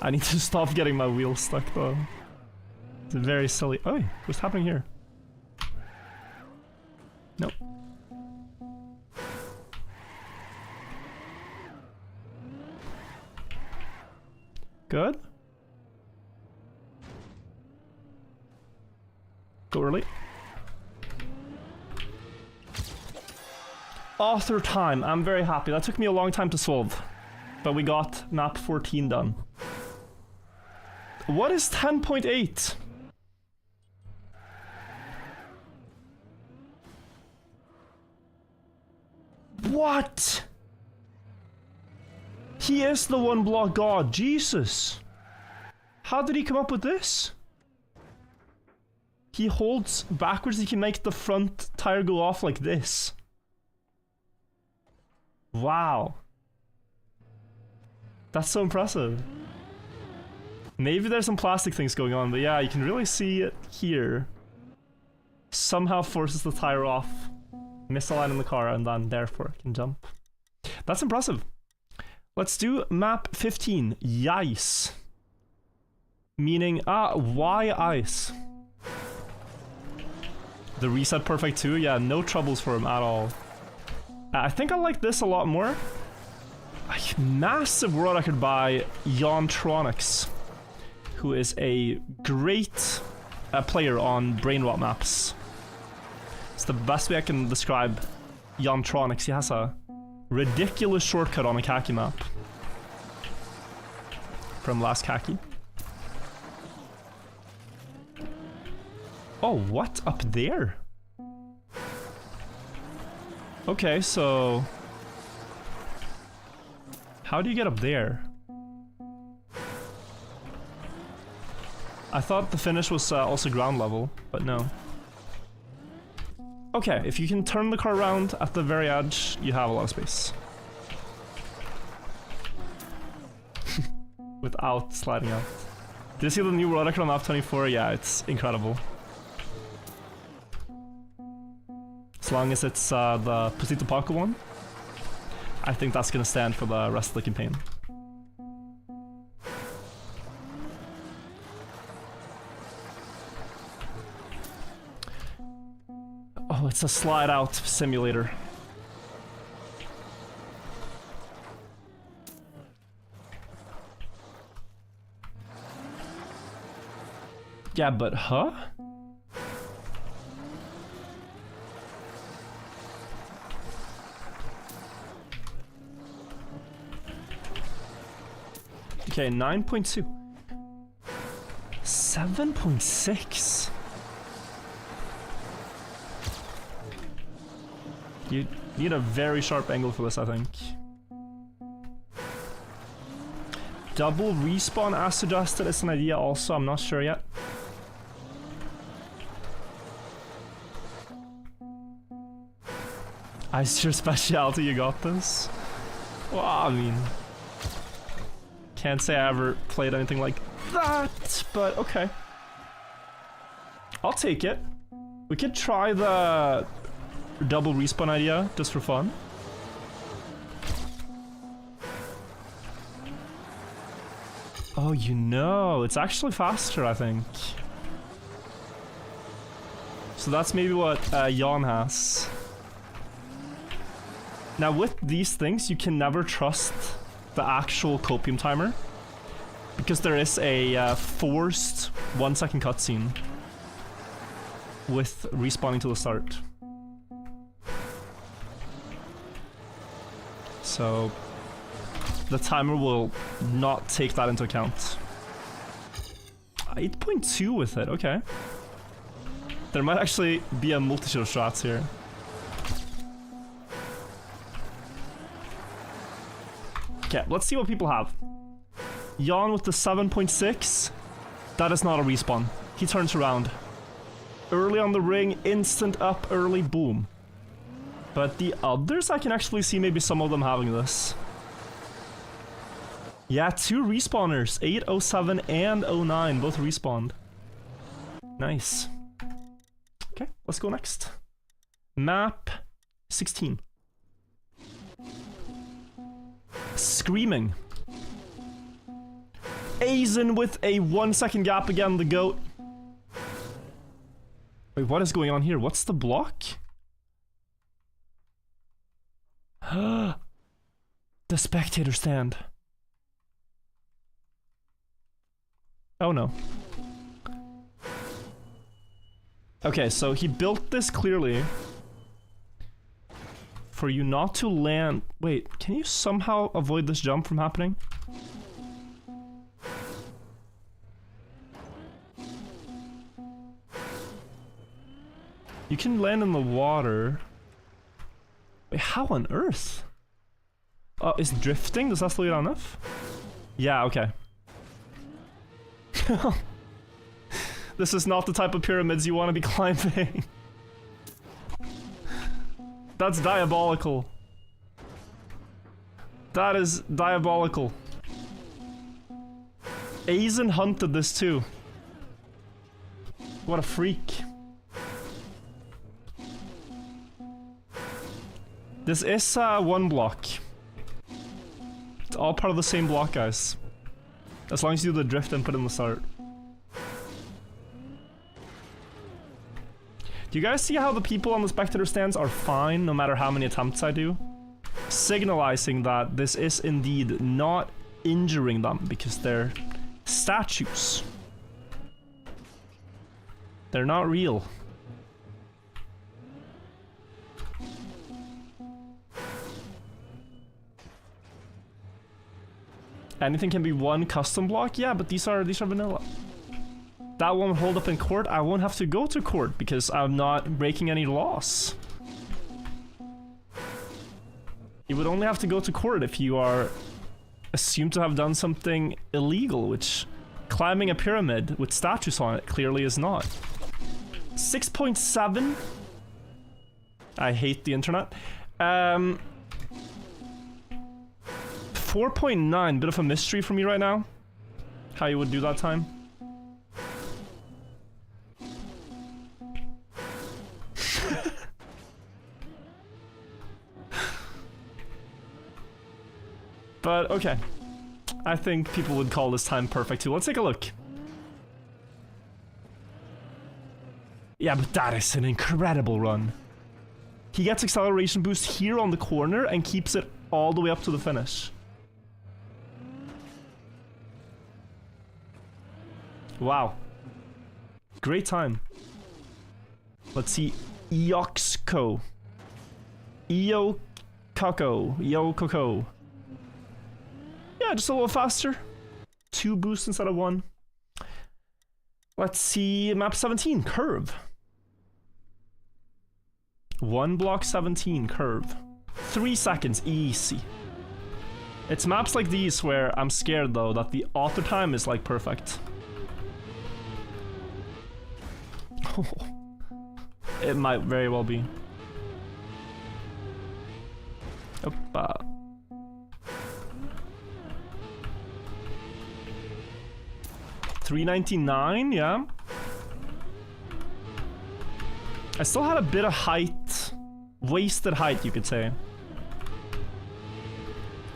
I need to stop getting my wheels stuck though. It's very silly. Oh, what's happening here? Nope. Good. Go early. Author time. I'm very happy. That took me a long time to solve. But we got map 14 done. What is 10.8? What? He is the one block god. Jesus. How did he come up with this? He holds backwards, he can make the front tire go off like this. Wow. That's so impressive. Maybe there's some plastic things going on, but yeah, you can really see it here. Somehow forces the tire off, misaligning the car, and then therefore can jump. That's impressive. Let's do map 15, Yice. Meaning, why ice? The reset perfect too, yeah, no troubles for him at all. I think I like this a lot more. A massive world record by Yontronics, who is a great player on brain rot maps. It's the best way I can describe Yontronics. He has a ridiculous shortcut on a khaki map from last khaki. Oh, what? Up there? Okay, so... how do you get up there? I thought the finish was also ground level, but no. Okay, if you can turn the car around at the very edge, you have a lot of space. Without sliding out. Did you see the new world record on map 24? Yeah, it's incredible. As long as it's the Pusito Paco one, I think that's gonna stand for the rest of the campaign. Oh, it's a slide out simulator. Yeah, but huh? Okay, 9.2. 7.6. You need a very sharp angle for this, I think. Double respawn as suggested is an idea also, I'm not sure yet. Ice your specialty, you got this? Well, I mean... can't say I ever played anything like that, but okay. I'll take it. We could try the double respawn idea just for fun. Oh, you know, it's actually faster, I think. So that's maybe what Jan has. Now with these things, you can never trust the actual copium timer, because there is a forced 1 second cutscene with respawning to the start. So the timer will not take that into account. 8.2 with it, okay. There might actually be a multi-shot strats here. Okay, let's see what people have. Jan with the 7.6. That is not a respawn. He turns around. Early on the ring, instant up, early, boom. But the others, I can actually see maybe some of them having this. Yeah, 2 respawners. 807 and 09 both respawned. Nice. Okay, let's go next. Map 16. Screaming. Aizen with a 1 second gap again, the GOAT. Wait, what is going on here? What's the block? The spectator stand. Oh no. Okay, so he built this clearly for you not to land. Wait, can you somehow avoid this jump from happening? You can land in the water. Wait, how on earth? Oh, is drifting? Does that slow you down enough? Yeah, okay. This is not the type of pyramids you want to be climbing. That's diabolical. That is diabolical. Aizen hunted this too. What a freak. This is one block. It's all part of the same block, guys. As long as you do the drift input in the start. Do you guys see how the people on the spectator stands are fine no matter how many attempts I do? Signalizing that this is indeed not injuring them because they're statues. They're not real. Anything can be one custom block? Yeah, but these are vanilla. That won't hold up in court. I won't have to go to court because I'm not breaking any laws. You would only have to go to court if you are assumed to have done something illegal, which climbing a pyramid with statues on it clearly is not. 6.7. I hate the internet. 4.9, bit of a mystery for me right now. How you would do that time. But okay. I think people would call this time perfect too. Let's take a look. Yeah, but that is an incredible run. He gets acceleration boost here on the corner and keeps it all the way up to the finish. Wow. Great time. Let's see. Yoxco. Io Coco. Yo Coco. Yeah, just a little faster. 2 boosts instead of 1. Let's see. Map 17. Curve. 1 block 17. Curve. 3 seconds. Easy. It's maps like these where I'm scared though that the auto time is like perfect. It might very well be. Opa. $3.99, yeah. I still had a bit of height. Wasted height, you could say.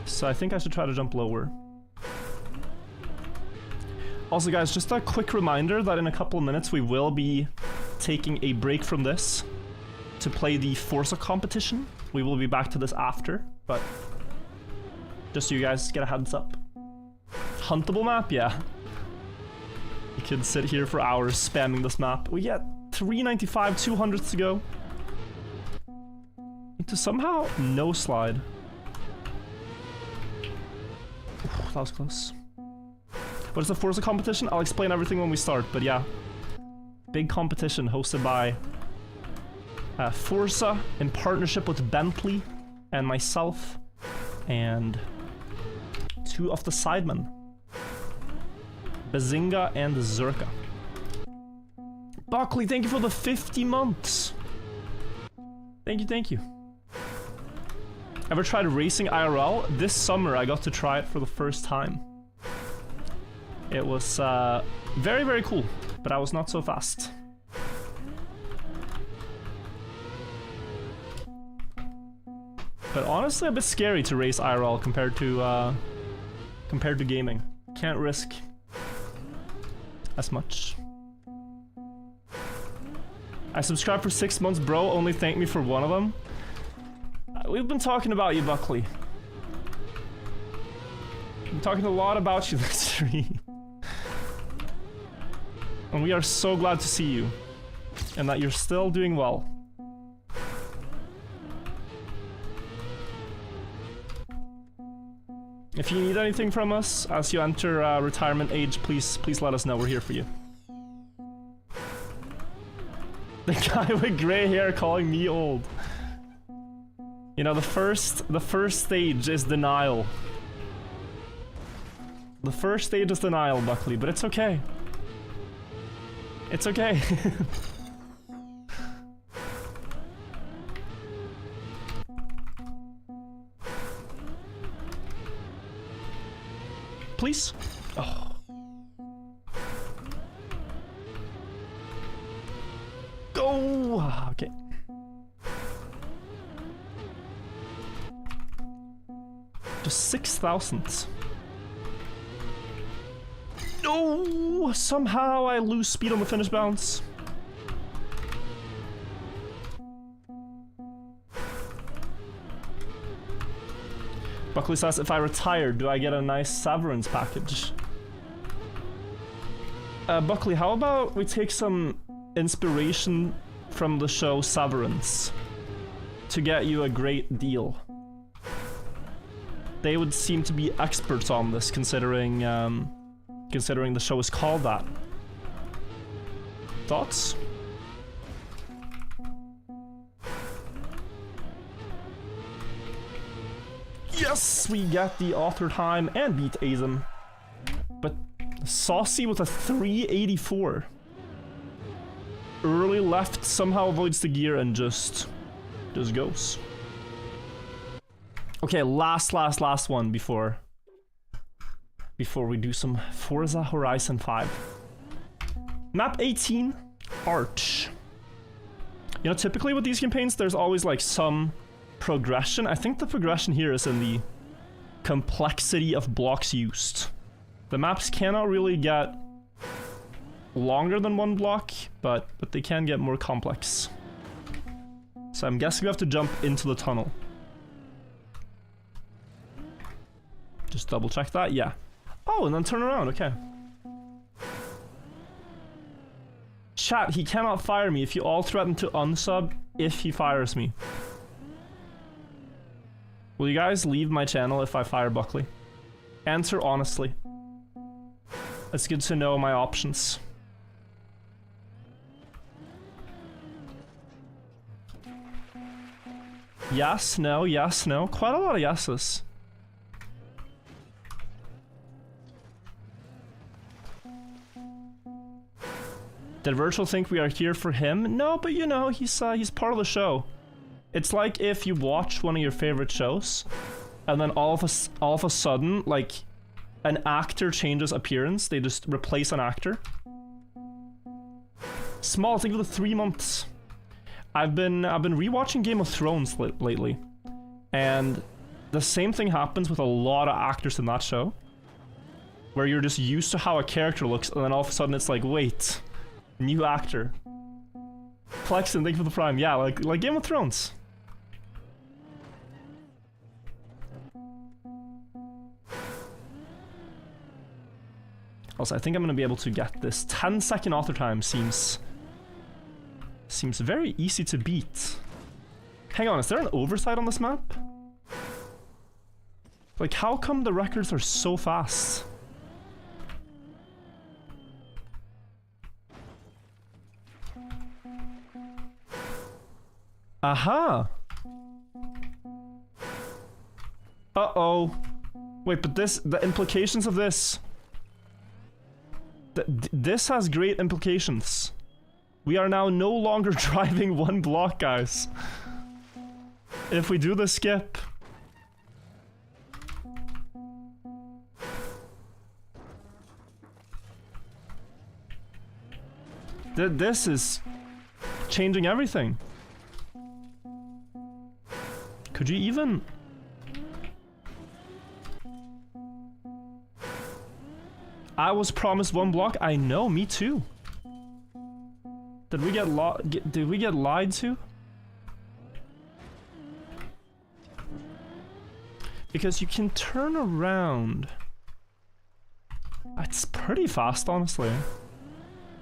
So I think I should try to jump lower. Also guys, just a quick reminder that in a couple of minutes we will be taking a break from this to play the Forza competition. We will be back to this after, but just so you guys get a heads up. Huntable map, yeah. You could sit here for hours spamming this map. We get 395, 200 to go. Need to somehow no slide. that was close. What is the Forza competition? I'll explain everything when we start, but yeah. Big competition hosted by Forza in partnership with Bentley and myself and 2 of the sidemen. Bazinga and Zerka. Buckley, thank you for the 50 months. Thank you, thank you. Ever tried racing IRL? This summer I got to try it for the first time. It was very, very cool, but I was not so fast. But honestly, a bit scary to race IRL compared to gaming. Can't risk as much. I subscribed for 6 months, bro. Only thank me for one of them. We've been talking about you, Buckley. I'm talking a lot about you this stream. And we are so glad to see you. And that you're still doing well. If you need anything from us as you enter retirement age, please let us know. We're here for you. The guy with gray hair calling me old. You know, the first stage is denial. The first stage is denial, Buckley, but it's okay. It's okay. Please? Oh. Go! Okay. Just 6,000. No! Somehow I lose speed on the finish bounce. Buckley says, if I retire, do I get a nice severance package? Buckley, how about we take some inspiration from the show Severance to get you a great deal? They would seem to be experts on this, considering the show is called that. Thoughts? Yes, we get the author time and beat Azim. But Saucy with a 384. Early left somehow avoids the gear and just goes. Okay, last one before we do some Forza Horizon 5. Map 18, Arch. You know, typically with these campaigns, there's always like some progression. I think the progression here is in the complexity of blocks used. The maps cannot really get longer than one block, but they can get more complex. So I'm guessing we have to jump into the tunnel. Just double check that, yeah. Oh, and then turn around, okay. Chat, he cannot fire me if you all threaten to unsub if he fires me. Will you guys leave my channel if I fire Buckley? Answer honestly. It's good to know my options. Yes, no, yes, no. Quite a lot of yeses. Did Virtual think we are here for him? No, but you know, he's part of the show. It's like if you watch one of your favorite shows, and then all of a sudden, like, an actor changes appearance. They just replace an actor. Small, think of the 3 months. I've been rewatching Game of Thrones lately, and the same thing happens with a lot of actors in that show, where you're just used to how a character looks, and then all of a sudden it's like, wait, new actor. Flexen, thank you for the prime. Yeah, like Game of Thrones. Also, I think I'm gonna be able to get this. 10-second author time seems very easy to beat. Hang on, is there an oversight on this map? Like, how come the records are so fast? Aha! Uh-oh. Wait, but the implications of this... This has great implications. We are now no longer driving one block, guys. If we do the skip... This is changing everything. Could you even... I was promised one block. I know, me too. Did we get lied to? Because you can turn around. It's pretty fast, honestly.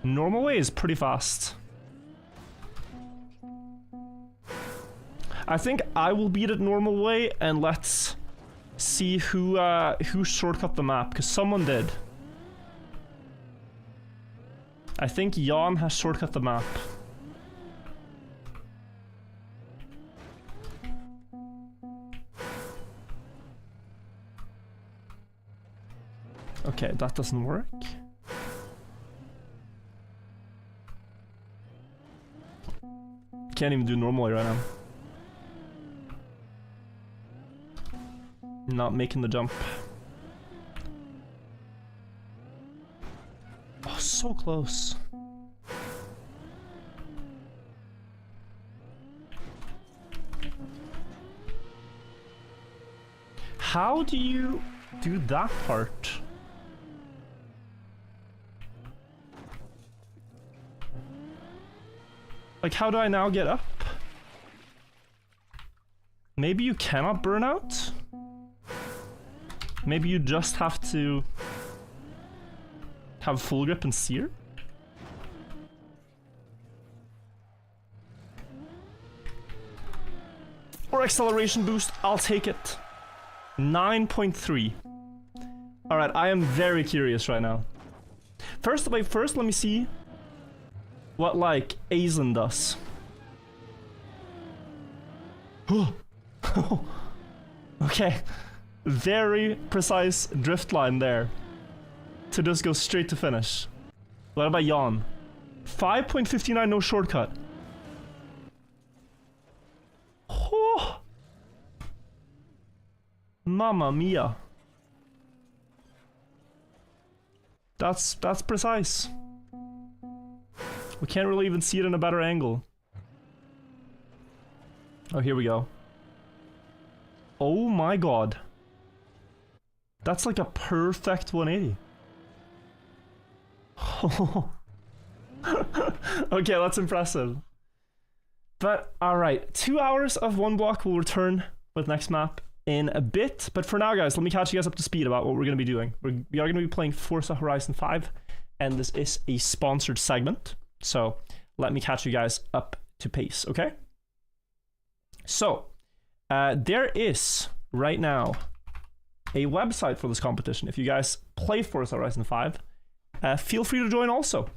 Normal way is pretty fast. I think I will beat it normal way, and let's see who shortcut the map, because someone did. I think Jan has shortcut the map. Okay, that doesn't work. Can't even do normally right now. Not making the jump. Oh, so close. How do you do that part? Like, how do I now get up? Maybe you cannot burn out? Maybe you just have to have full grip and steer? Or acceleration boost, I'll take it. 9.3. Alright, I am very curious right now. First let me see what, like, Aizen does. Okay. Very precise drift line there. To just go straight to finish. What about Jan? 5.59, no shortcut. Oh. Mamma mia. That's precise. We can't really even see it in a better angle. Oh, here we go. Oh my god. That's like a perfect 180. Okay, that's impressive. But, alright. 2 hours of one block will return with next map in a bit. But for now, guys, let me catch you guys up to speed about what we're going to be doing. We are going to be playing Forza Horizon 5. And this is a sponsored segment. So, let me catch you guys up to pace, okay? So, there is, right now, a website for this competition. If you guys play Forza Horizon 5, feel free to join also.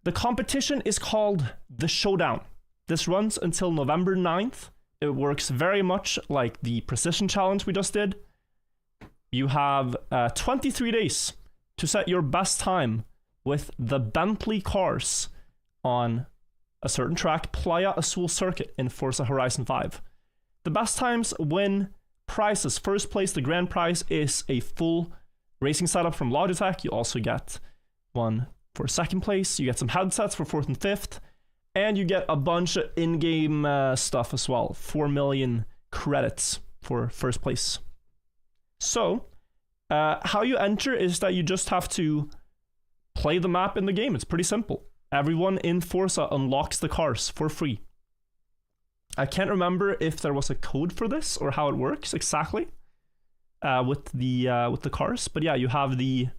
The competition is called The Showdown. This runs until November 9th. It works very much like the Precision Challenge we just did. You have 23 days to set your best time with the Bentley cars on a certain track, Playa Azul Circuit in Forza Horizon 5. The best times win prizes. First place, the grand prize, is a full racing setup from Logitech. You also get one for second place. You get some headsets for fourth and fifth. And you get a bunch of in-game stuff as well. 4 million credits for first place. So, how you enter is that you just have to play the map in the game. It's pretty simple. Everyone in Forza unlocks the cars for free. I can't remember if there was a code for this or how it works exactly with the cars. But yeah, you have the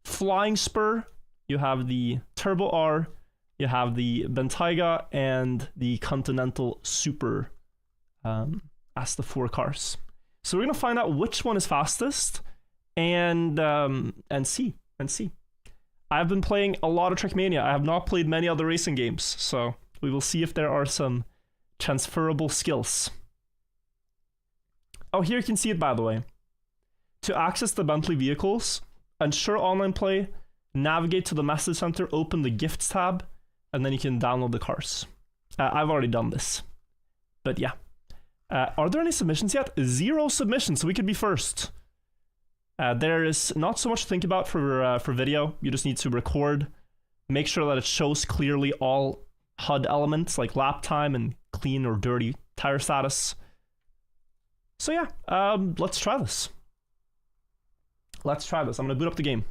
Flying Spur, you have the Turbo R, you have the Bentayga, and the Continental Super as the 4 cars. So we're gonna find out which one is fastest, and see. I've been playing a lot of Trackmania. I have not played many other racing games, so we will see if there are some transferable skills. Oh, here you can see it, by the way. To access the Bentley vehicles, ensure online play, navigate to the message center, open the gifts tab, and then you can download the cars. I've already done this, but yeah. Are there any submissions yet? 0 submissions, so we could be first. There is not so much to think about for video. You just need to record, make sure that it shows clearly all HUD elements like lap time and clean or dirty tire status. So yeah, let's try this. I'm gonna boot up the game.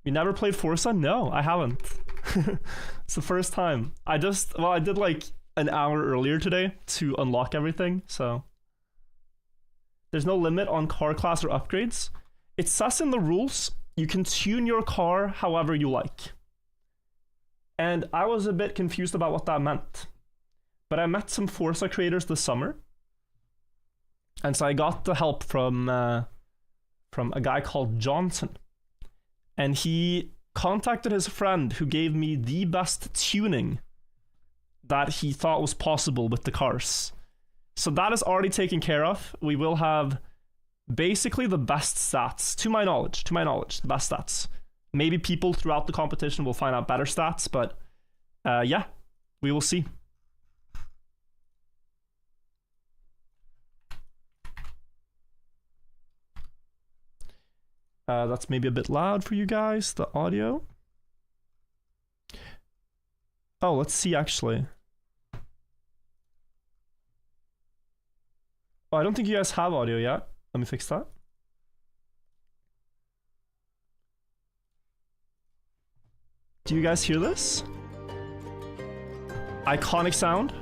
You never played Forza? No, I haven't. It's the first time. I did like an hour earlier today to unlock everything, so. There's no limit on car class or upgrades. It says in the rules, you can tune your car however you like. And I was a bit confused about what that meant. But I met some Forza creators this summer. And so I got the help from a guy called Johnson. And he contacted his friend who gave me the best tuning that he thought was possible with the cars. So that is already taken care of. We will have basically the best stats, to my knowledge, the best stats. Maybe people throughout the competition will find out better stats, but yeah, we will see. That's maybe a bit loud for you guys, the audio. Oh, let's see actually. Oh, I don't think you guys have audio yet. Let me fix that. Do you guys hear this? Iconic sound.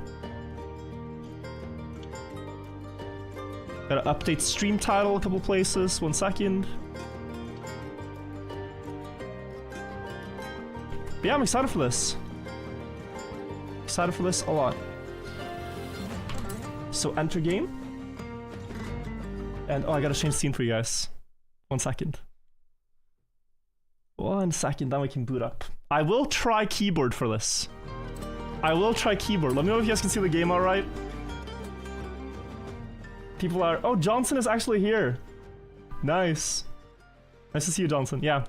Gotta update stream title a couple places. 1 second. But yeah, I'm excited for this. Excited for this a lot. So enter game. And oh, I gotta change scene for you guys. 1 second. 1 second, then we can boot up. I will try keyboard for this. Let me know if you guys can see the game alright. People are... Oh, Johnson is actually here. Nice. Nice to see you, Johnson. Yeah.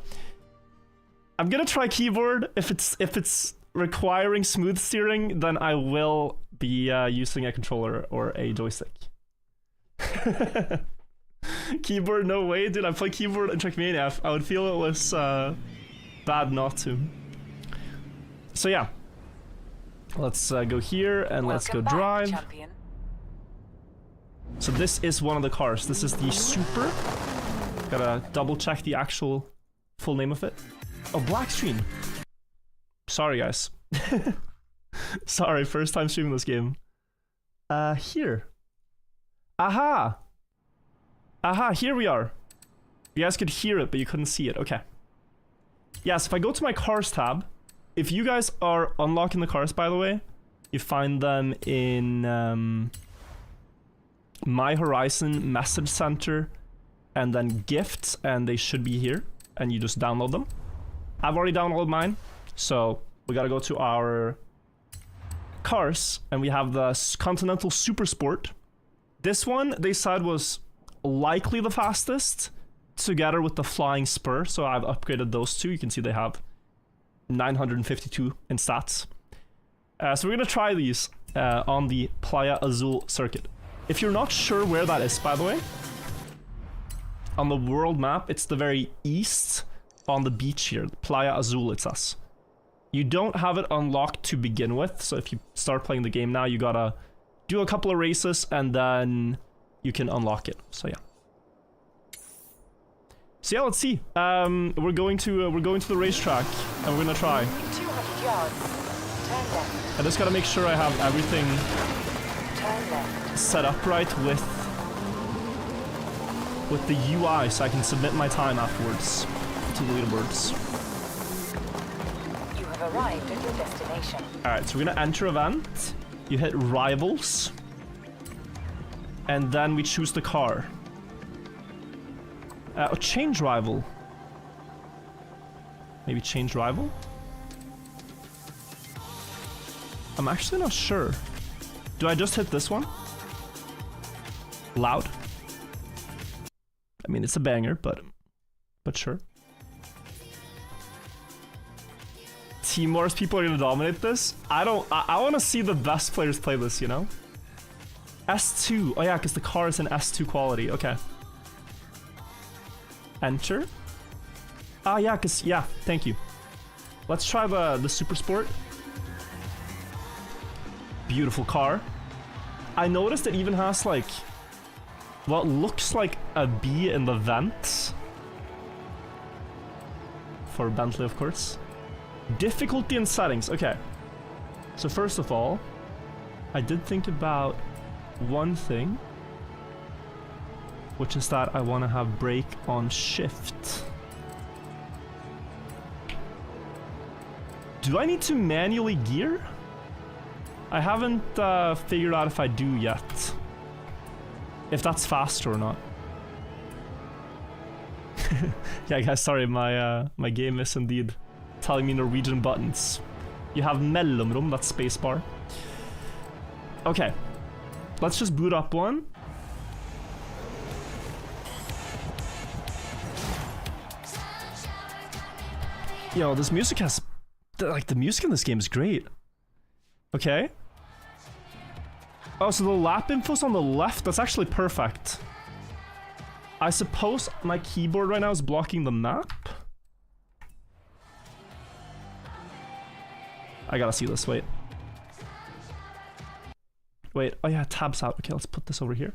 I'm gonna try keyboard. If it's requiring smooth steering, then I will be using a controller or a joystick. Keyboard, no way, dude. I play keyboard in Trackmania. I would feel it was bad not to. So yeah, let's go here and let's go drive. Champion. So this is one of the cars. This is the Super. Gotta double check the actual full name of it. Oh, black screen. Sorry, guys. Sorry, first time streaming this game. Here. Aha! Aha, here we are. You guys could hear it, but you couldn't see it. Okay. Yes, if I go to my cars tab, if you guys are unlocking the cars, by the way, you find them in My Horizon Message Center and then Gifts, and they should be here, and you just download them. I've already downloaded mine, so we gotta go to our cars, and we have the Continental Super Sport. This one, they said, was likely the fastest, together with the Flying Spur, so I've upgraded those two. You can see they have 952 in stats. So we're gonna try these on the Playa Azul circuit. If you're not sure where that is, by the way, on the world map, it's the very east on the beach here, Playa Azul, it says. You don't have it unlocked to begin with, so if you start playing the game now, you gotta do a couple of races and then you can unlock it. So yeah. So yeah, let's see. We're going to the racetrack and we're gonna try.
200 yards. Turn left.
I just gotta make sure I have everything set up right with the UI so I can submit my time afterwards to the leaderboards.
You have arrived at your destination.
Alright, so we're gonna enter event. You hit rivals. And then we choose the car. Change rival. Maybe change rival? I'm actually not sure. Do I just hit this one? Loud? I mean, it's a banger, but sure. Team Wars people are gonna dominate this? I want to see the best players play this, you know? S2. Oh yeah, because the car is in S2 quality. Okay. Enter. Ah yeah, because, yeah, thank you. Let's try the Super Sport. Beautiful car. I noticed it even has like what looks like a B in the vents. For Bentley, of course. Difficulty and settings. Okay. So first of all, I did think about one thing, which is that I want to have brake on shift. Do I need to manually gear? I haven't figured out if I do yet. If that's faster or not. Yeah, guys, sorry, my game is indeed telling me Norwegian buttons. You have mellomrom, that's spacebar. Okay. Let's just boot up one. Yo, this music has... like, the music in this game is great. Okay. Oh, so the lap info's on the left? That's actually perfect. I suppose my keyboard right now is blocking the map? I gotta see this, wait. Wait, oh yeah, tabs out. Okay, let's put this over here.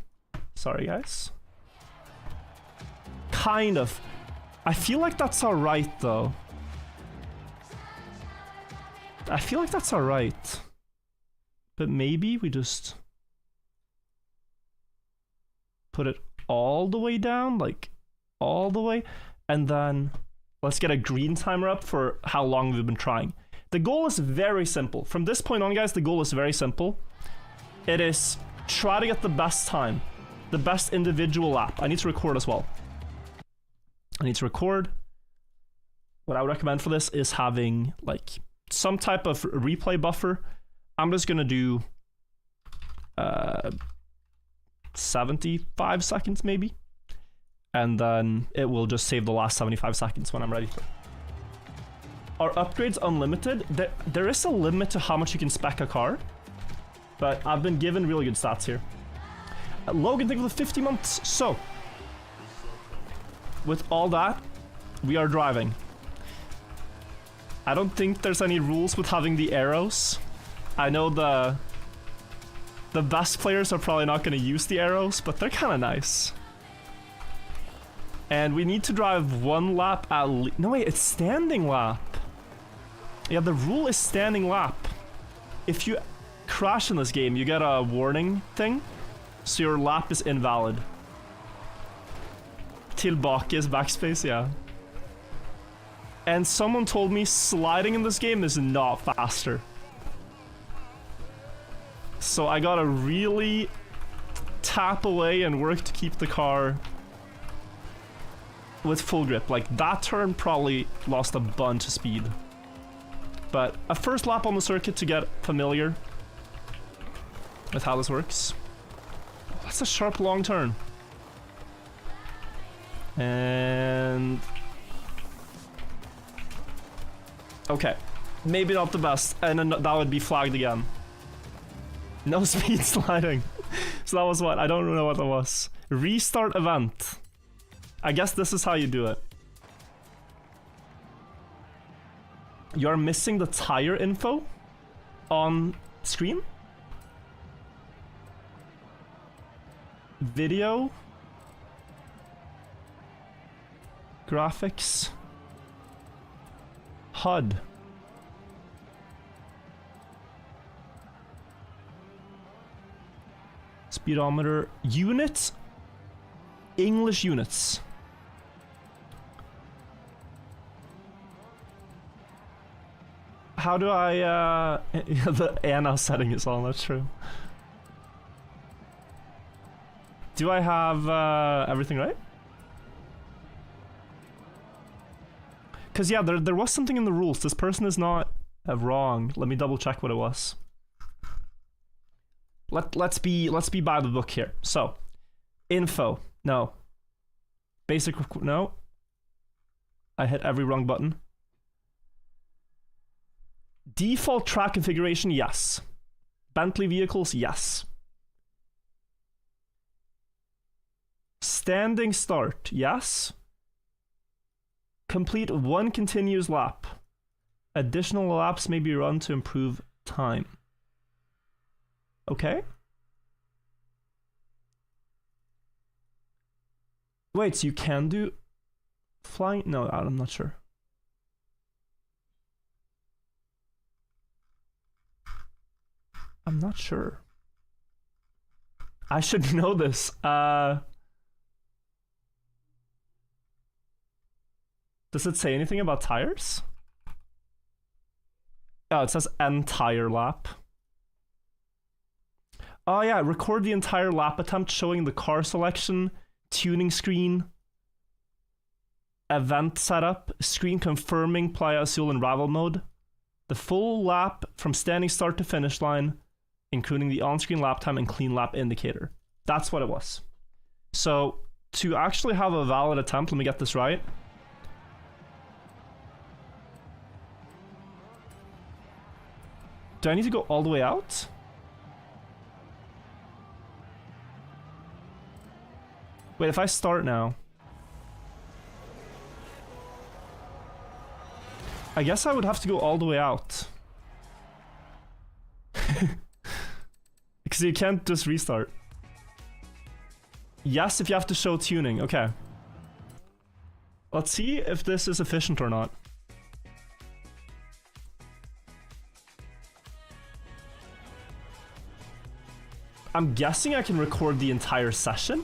Sorry, guys. Kind of. I feel like that's alright, though. I feel like that's alright. But maybe we just... put it all the way down, like all the way, and then let's get a green timer up for how long we've been trying. The goal is very simple. From this point on, guys, the goal is very simple. It is try to get the best time, the best individual lap. I need to record as well. I need to record. What I would recommend for this is having like some type of replay buffer. I'm just gonna do 75 seconds maybe, and then it will just save the last 75 seconds when I'm ready for it. Are upgrades unlimited? There is a limit to how much you can spec a car, but I've been given really good stats here. Logan, thank you for the 50 months. So, with all that, we are driving. I don't think there's any rules with having the arrows. I know the best players are probably not going to use the arrows, but they're kind of nice. And we need to drive one lap at least. No, wait, it's standing lap. Yeah, the rule is standing lap. If you crash in this game, you get a warning thing, so your lap is invalid. Tillbaka is backspace, yeah. And someone told me sliding in this game is not faster. So I gotta really tap away and work to keep the car with full grip. Like, that turn probably lost a bunch of speed. But a first lap on the circuit to get familiar with how this works. Oh, that's a sharp long turn. And... okay. Maybe not the best. And then that would be flagged again. No speed sliding. So that was what? I don't know what that was. Restart event. I guess this is how you do it. You're missing the tire info on screen. Video. Graphics. HUD. Speedometer. Units. English units. How do I, the Anna setting is on, that's true. Do I have everything right? Because yeah, there was something in the rules. This person is not wrong. Let me double check what it was. Let's be by the book here. So, info, no. Basic, no. I hit every wrong button. Default track configuration, yes. Bentley vehicles, yes. Standing start, yes. Complete one continuous lap. Additional laps may be run to improve time. Okay. Wait, so you can do flying? No, I'm not sure. I'm not sure. I should know this. Does it say anything about tires? Oh, it says entire lap. Oh yeah, record the entire lap attempt showing the car selection, tuning screen, event setup, screen confirming Playa Azul in Ravel mode, the full lap from standing start to finish line, including the on-screen lap time and clean lap indicator. That's what it was. So to actually have a valid attempt, let me get this right. Do I need to go all the way out? Wait, if I start now... I guess I would have to go all the way out. Because you can't just restart. Yes, if you have to show tuning. Okay. Let's see if this is efficient or not. I'm guessing I can record the entire session.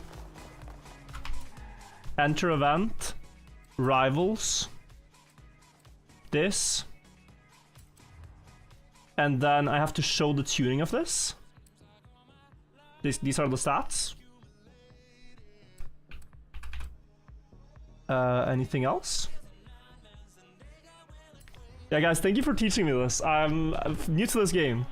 Enter event, rivals, this, and then I have to show the tuning of this. These are the stats. Anything else? Yeah, guys, thank you for teaching me this. I'm new to this game.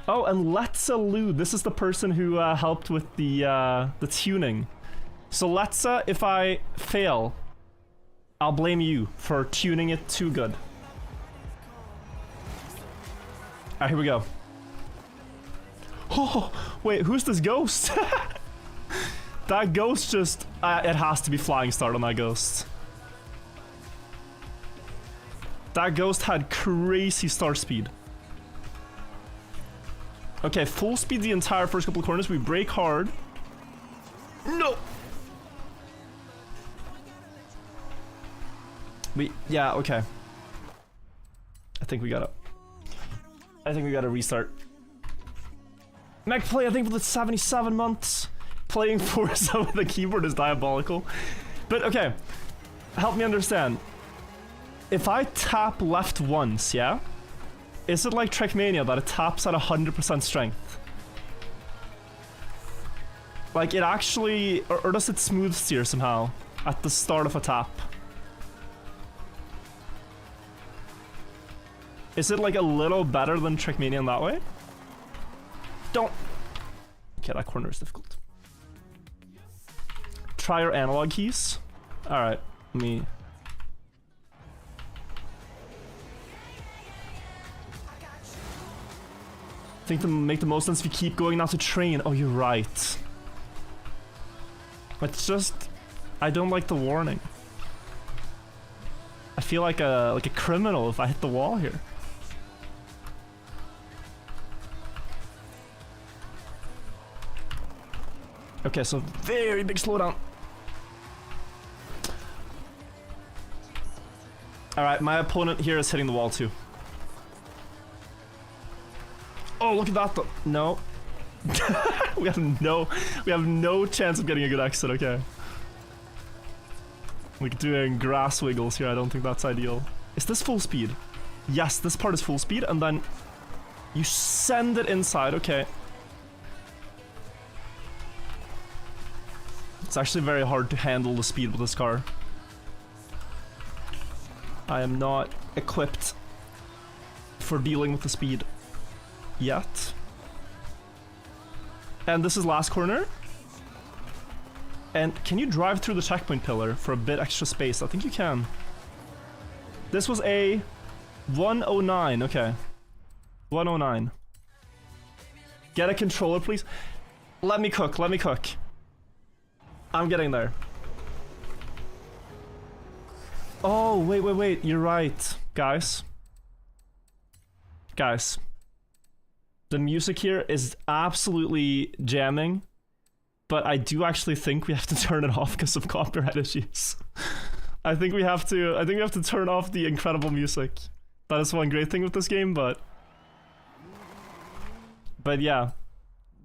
Oh, and Let's allude. This is the person who helped with the tuning. So Let's, if I fail, I'll blame you for tuning it too good. Alright, here we go. Oh, wait, who's this ghost? That ghost just... it has to be flying start on that ghost. That ghost had crazy start speed. Okay, full speed the entire first couple of corners. We brake hard. No! Yeah, okay. I think we gotta restart. Mac play, I think, for the 77 months. Playing Forza with the keyboard is diabolical. But okay, help me understand. If I tap left once, yeah? Is it like Trackmania that it taps at 100% strength? Like it actually, or does it smooth steer somehow at the start of a tap? Is it like a little better than Trackmania in that way? Don't. Okay, that corner is difficult. Try your analog keys. All right, let me. I think to make the most sense if you keep going now to train. Oh, you're right. It's just, I don't like the warning. I feel like a criminal if I hit the wall here. Okay, so very big slowdown. All right, my opponent here is hitting the wall too. Oh, look at that though. No. we have no chance of getting a good exit, okay. Like doing grass wiggles here, I don't think that's ideal. Is this full speed? Yes, this part is full speed, and then you send it inside, okay. It's actually very hard to handle the speed with this car. I am not equipped for dealing with the speed yet. And this is last corner. And can you drive through the checkpoint pillar for a bit extra space? I think you can. This was a 109, okay. 109. Get a controller, please. Let me cook, let me cook. I'm getting there. Oh, wait, you're right. Guys. Guys. The music here is absolutely jamming, but I do actually think we have to turn it off because of copyright issues. I think we have to turn off the incredible music. That is one great thing with this game, but yeah.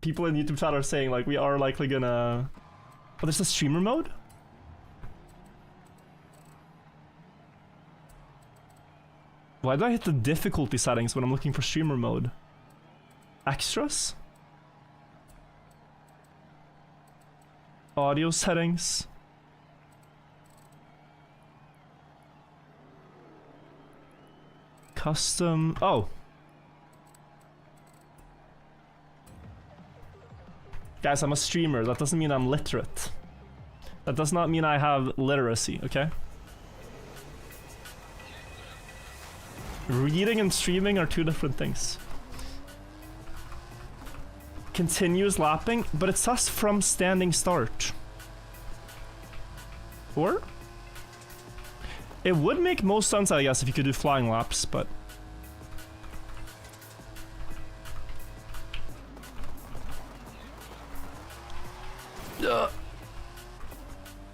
People in YouTube chat are saying like we are likely gonna... Oh, there's a streamer mode? Why do I hit the difficulty settings when I'm looking for streamer mode? Extras? Audio settings? Custom... Oh! Guys, I'm a streamer. That doesn't mean I'm literate. That does not mean I have literacy, okay? Reading and streaming are two different things. Continuous lapping, but it says from standing start. Or? It would make most sense, I guess, if you could do flying laps, but...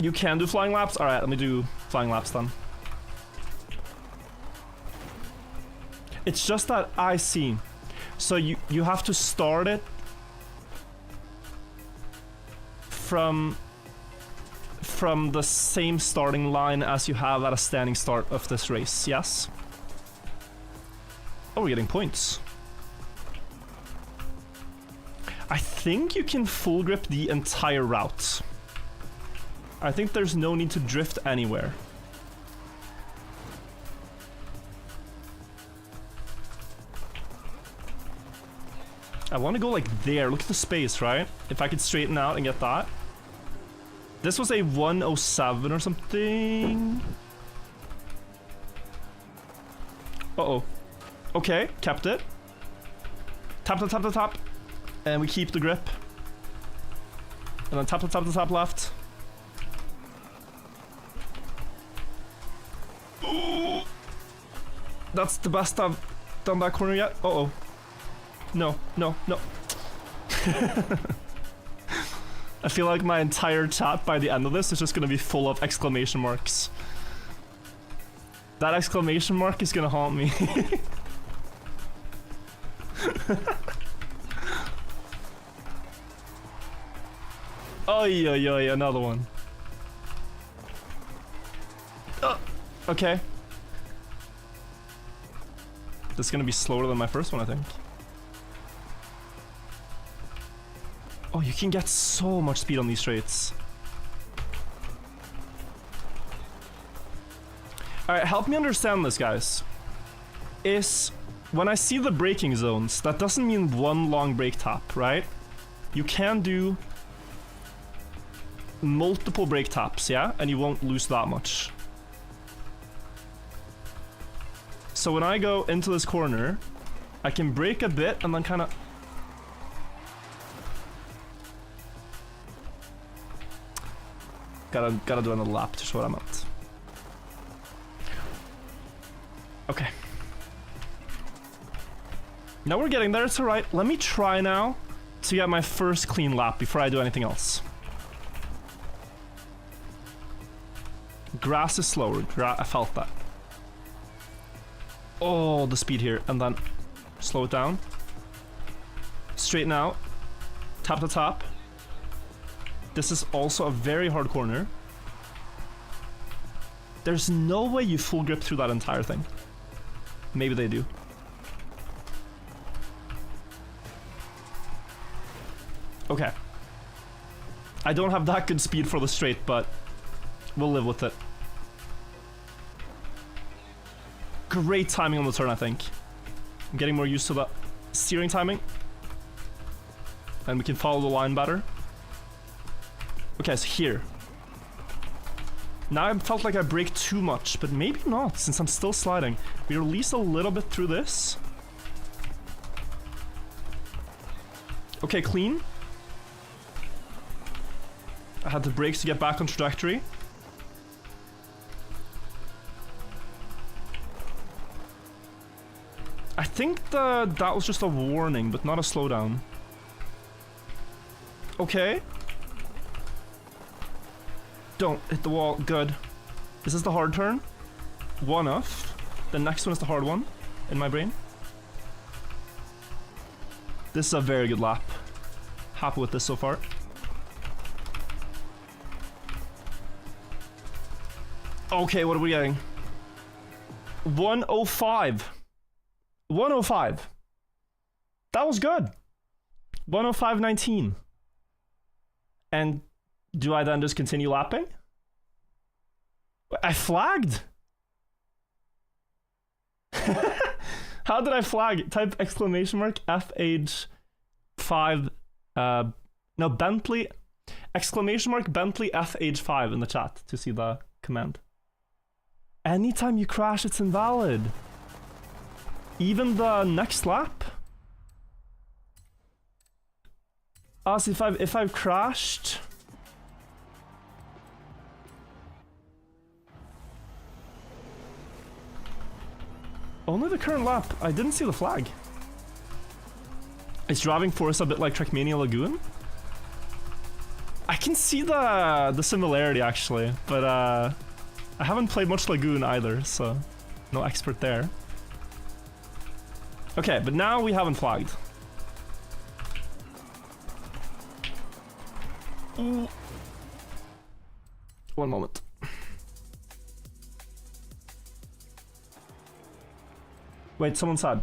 You can do flying laps? Alright, let me do flying laps then. It's just that I see. So you have to start it from the same starting line as you have at a standing start of this race, yes? Oh, we're getting points. I think you can full grip the entire route. I think there's no need to drift anywhere. I want to go like there. Look at the space, right? If I could straighten out and get that. This was a 107 or something. Uh-oh. Okay, kept it. Tap the top, the top. And we keep the grip. And then tap the top, the top left. Ooh. That's the best I've done that corner yet. Uh-oh. No, no, no. I feel like my entire chat by the end of this is just gonna be full of exclamation marks. That exclamation mark is gonna haunt me. Oh, yeah, another one. Okay. This is gonna be slower than my first one, I think. Oh, you can get so much speed on these straights. Alright, help me understand this, guys. Is when I see the braking zones, that doesn't mean one long brake tap, right? You can do multiple brake taps, yeah? And you won't lose that much. So when I go into this corner, I can brake a bit and then kind of... Gotta do another lap to show what I'm at. Okay. Now we're getting there, it's alright. Let me try now to get my first clean lap before I do anything else. Grass is slower, I felt that. Oh, the speed here, and then slow it down. Straighten out. Tap the top. This is also a very hard corner. There's no way you full grip through that entire thing. Maybe they do. Okay. I don't have that good speed for the straight, but we'll live with it. Great timing on the turn, I think. I'm getting more used to the steering timing. And we can follow the line better. Okay, so here. Now I felt like I brake too much, but maybe not, since I'm still sliding. We release a little bit through this. Okay, clean. I had the brakes to get back on trajectory. I think that was just a warning, but not a slowdown. Okay. Don't hit the wall. Good. Is this the hard turn? One off. The next one is the hard one, in my brain. This is a very good lap. Happy with this so far. Okay, what are we getting? 105. 105. That was good. 105.19. And do I then just continue lapping? I flagged. How did I flag? Type exclamation mark FH5. No, Bentley. Exclamation mark Bentley FH5 in the chat to see the command. Anytime you crash, it's invalid. Even the next lap. So if I've crashed. Only the current lap. I didn't see the flag. Is driving Forza a bit like Trackmania Lagoon? I can see the similarity actually, but I haven't played much Lagoon either, so no expert there. Okay, but now we haven't flagged. Ooh. One moment. Wait, someone said,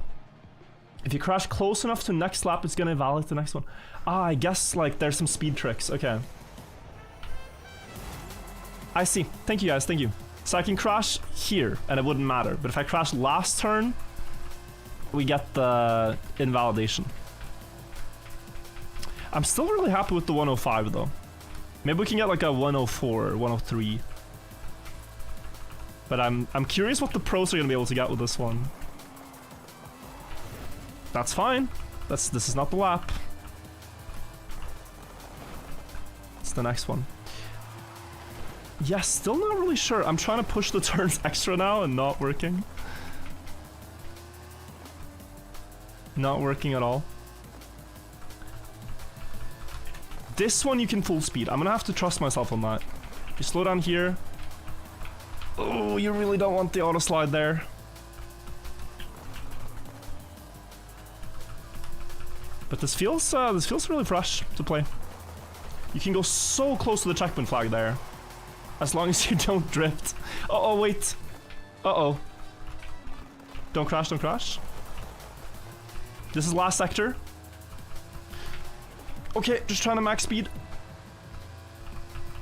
if you crash close enough to next lap, it's gonna invalidate the next one. Ah, I guess like there's some speed tricks. Okay. I see. Thank you guys, thank you. So I can crash here and it wouldn't matter, but if I crash last turn, we get the invalidation. I'm still really happy with the 105 though. Maybe we can get like a 104 or 103. But I'm curious what the pros are gonna be able to get with this one. That's fine. This is not the lap. It's the next one. Yeah, still not really sure. I'm trying to push the turns extra now and not working. Not working at all. This one you can full speed. I'm gonna have to trust myself on that. You slow down here. Oh, you really don't want the auto slide there. But this feels really fresh to play. You can go so close to the checkpoint flag there, as long as you don't drift. Uh-oh, wait. Uh-oh. Don't crash, don't crash. This is last sector. Okay, just trying to max speed.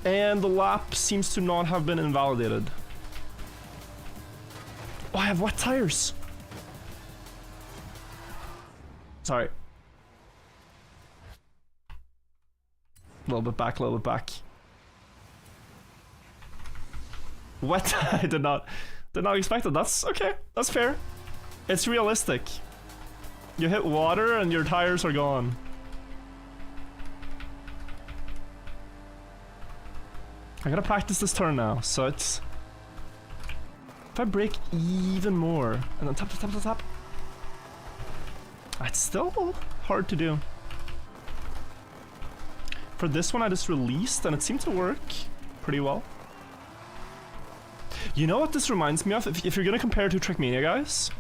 And the lap seems to not have been invalidated. Oh, I have wet tires. Sorry. A little bit back, a little bit back. Wet. I did not expect it. That's okay. That's fair. It's realistic. You hit water and your tires are gone. I gotta practice this turn now, so it's... If I brake even more, and then tap, tap, tap, tap, tap. It's still hard to do. For this one I just released and it seemed to work pretty well. You know what this reminds me of? If you're gonna compare it to Trackmania, guys,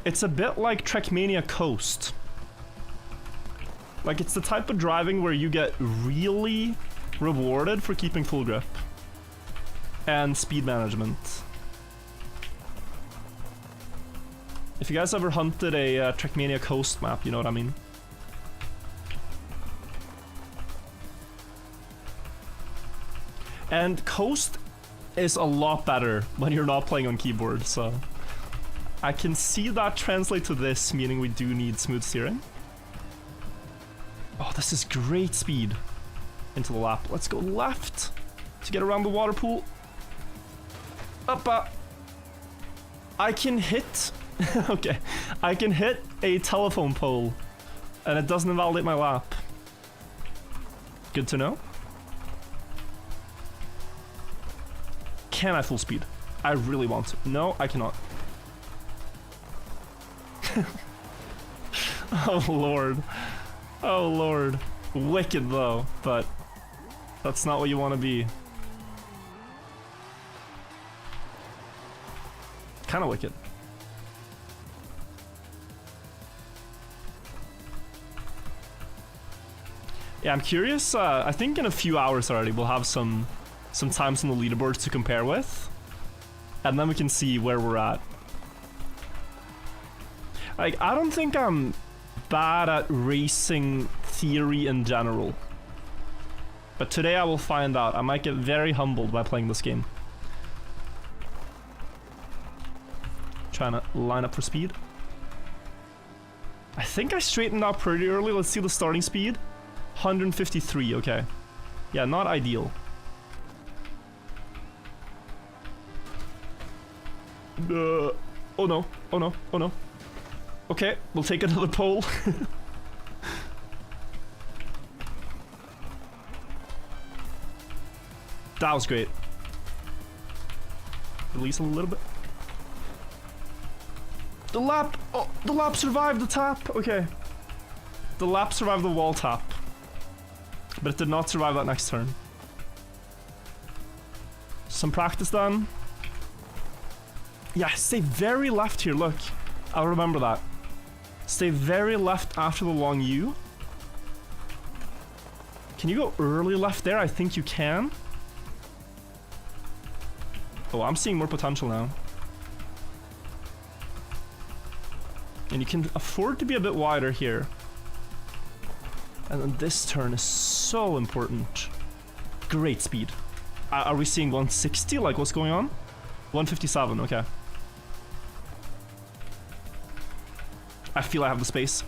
it's a bit like Trackmania Coast. Like, it's the type of driving where you get really rewarded for keeping full grip and speed management. If you guys ever hunted a Trackmania Coast map, you know what I mean. And coast is a lot better when you're not playing on keyboard, so I can see that translate to this, meaning we do need smooth steering. Oh, this is great speed into the lap. Let's go left to get around the water pool. Up. I can hit... okay, I can hit a telephone pole and it doesn't invalidate my lap. Good to know. Can I full speed? I really want to. No, I cannot. Oh lord. Oh lord. Wicked though, but that's not what you want to be. Kind of wicked. Yeah, I'm curious. I think in a few hours already we'll have some times on the leaderboards to compare with, and then we can see where we're at. Like, I don't think I'm bad at racing theory in general, but today I will find out. I might get very humbled by playing this game. Trying to line up for speed. I think I straightened out pretty early. Let's see the starting speed. 153, okay. Yeah, not ideal. Oh no, oh no, oh no. Okay, we'll take another pole. That was great. Release a little bit. The lap! Oh, the lap survived the tap! Okay. The lap survived the wall tap. But it did not survive that next turn. Some practice done. Yeah, stay very left here, look. I'll remember that. Stay very left after the long U. Can you go early left there? I think you can. Oh, I'm seeing more potential now. And you can afford to be a bit wider here. And then this turn is so important. Great speed. Are we seeing 160? Like, what's going on? 157, okay. I feel I have the space.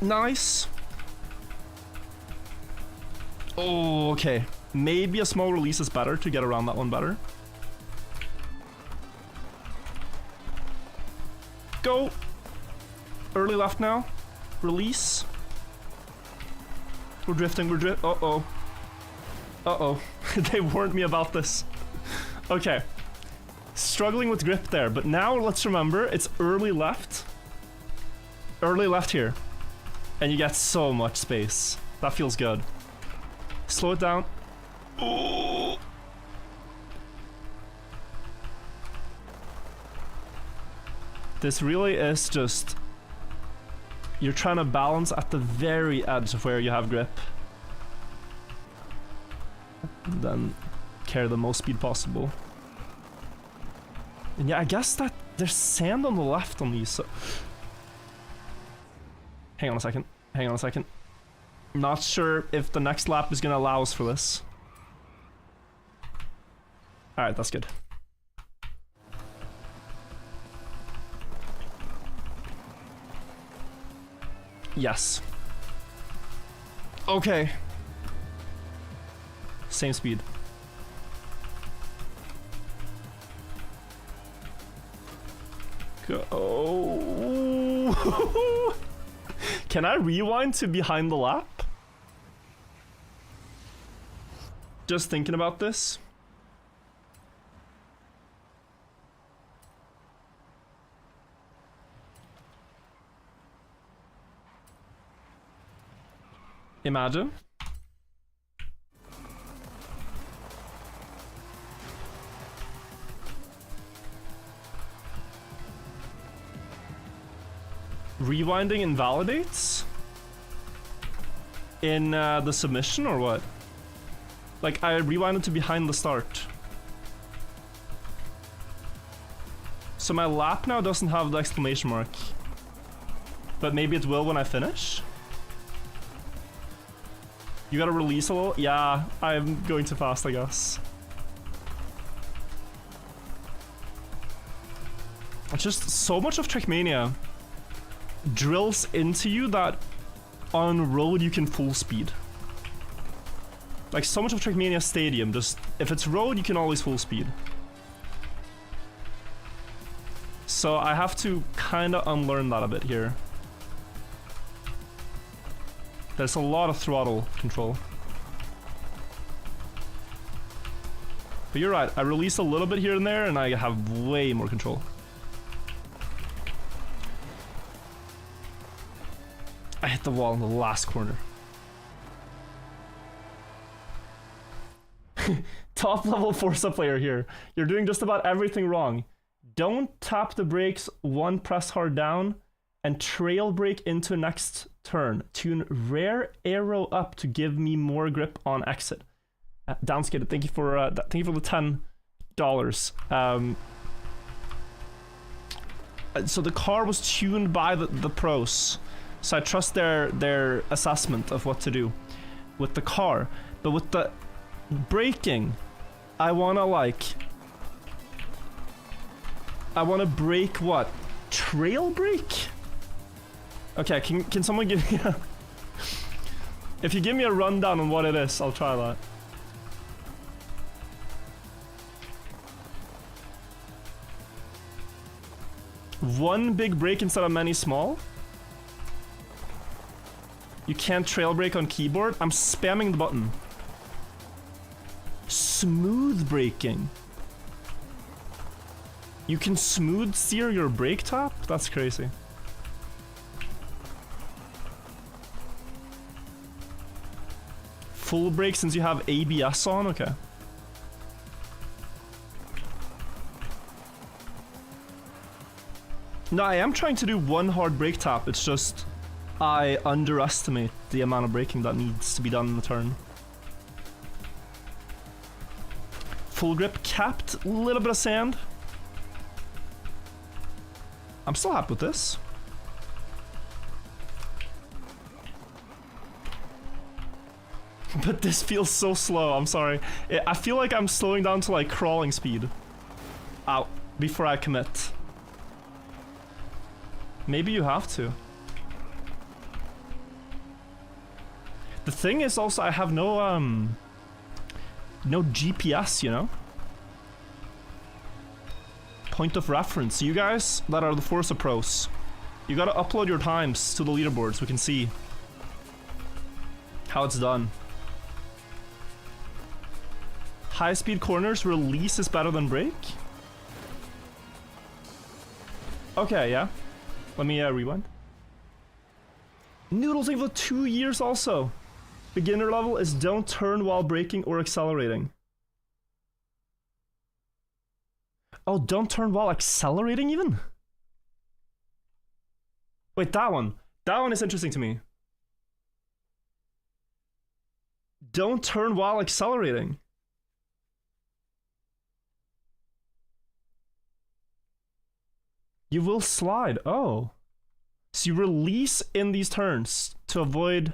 Nice. Oh, okay. Maybe a small release is better to get around that one better. Go. Early left now. Release. We're drifting, uh-oh. Uh-oh. They warned me about this. Okay. Struggling with grip there, but now let's remember, it's early left. Early left here. And you get so much space. That feels good. Slow it down. Ooh. This really is just... You're trying to balance at the very edge of where you have grip. And then carry the most speed possible. And yeah, I guess that there's sand on the left on these, so... Hang on a second. Hang on a second. Not sure if the next lap is gonna allow us for this. Alright, that's good. Yes. Okay. Same speed. Go. Can I rewind to behind the lap? Just thinking about this. Imagine. Rewinding invalidates? In the submission or what? Like, I rewinded to behind the start. So my lap now doesn't have the exclamation mark. But maybe it will when I finish? You gotta release a little? Yeah, I'm going too fast, I guess. Just so much of Trackmania drills into you that on road you can full speed. Like so much of Trackmania Stadium, just if it's road you can always full speed. So I have to kinda unlearn that a bit here. There's a lot of throttle control. But you're right, I release a little bit here and there and I have way more control. I hit the wall in the last corner. Top level Forza player here. You're doing just about everything wrong. Don't tap the brakes, one press hard down, and trail brake into next turn. Tune rear arrow up to give me more grip on exit. Downskated, thank you for the $10. So the car was tuned by the pros, so I trust their assessment of what to do with the car. But with the braking, I wanna brake what? Trail brake? Okay, can someone give me a... If you give me a rundown on what it is, I'll try that. One big brake instead of many small? You can't trail brake on keyboard? I'm spamming the button. Smooth braking. You can smooth steer your brake tap? That's crazy. Full brake since you have ABS on? Okay. No, I am trying to do one hard brake tap, it's just I underestimate the amount of braking that needs to be done in the turn. Full grip capped, a little bit of sand. I'm still happy with this. But this feels so slow, I'm sorry. I feel like I'm slowing down to like crawling speed. Ow, before I commit. Maybe you have to. The thing is also I have no GPS, you know? Point of reference. You guys that are the Forza pros, you gotta upload your times to the leaderboard so we can see how it's done. High speed corners, release is better than brake? Okay, yeah. Let me rewind. Noodles for 2 years also. Beginner level is don't turn while braking or accelerating. Oh, don't turn while accelerating even? Wait, that one. That one is interesting to me. Don't turn while accelerating. You will slide. Oh. So you release in these turns to avoid...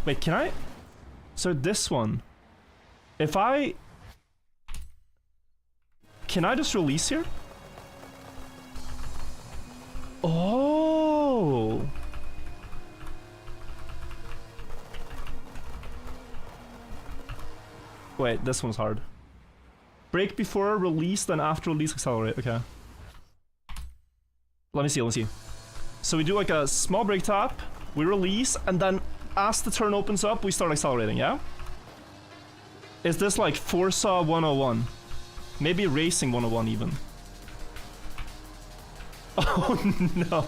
Wait, can I? So this one. If I... Can I just release here? Oh. Wait, this one's hard. Brake before release, then after release accelerate. Okay. Let me see. So we do like a small brake tap, we release, and then as the turn opens up, we start accelerating, yeah? Is this like Forza 101? Maybe Racing 101 even. Oh no.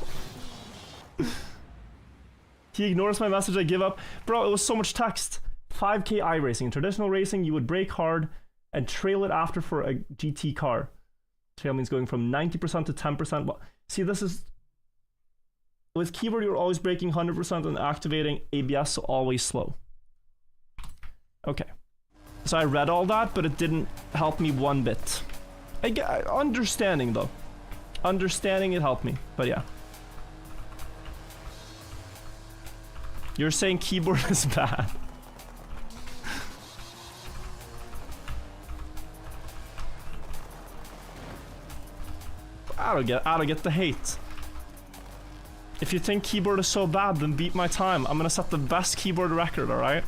He ignores my message, I give up. Bro, it was so much text. 5K iRacing. In traditional racing, you would brake hard and trail it after for a GT car. Trail means going from 90% to 10%. Well, see, this is... With keyboard, you're always braking 100% and activating ABS, so always slow. Okay. So I read all that, but it didn't help me one bit. Understanding, though. Understanding it helped me, but yeah. You're saying keyboard is bad. I don't get the hate. If you think keyboard is so bad, then beat my time. I'm gonna set the best keyboard record, alright?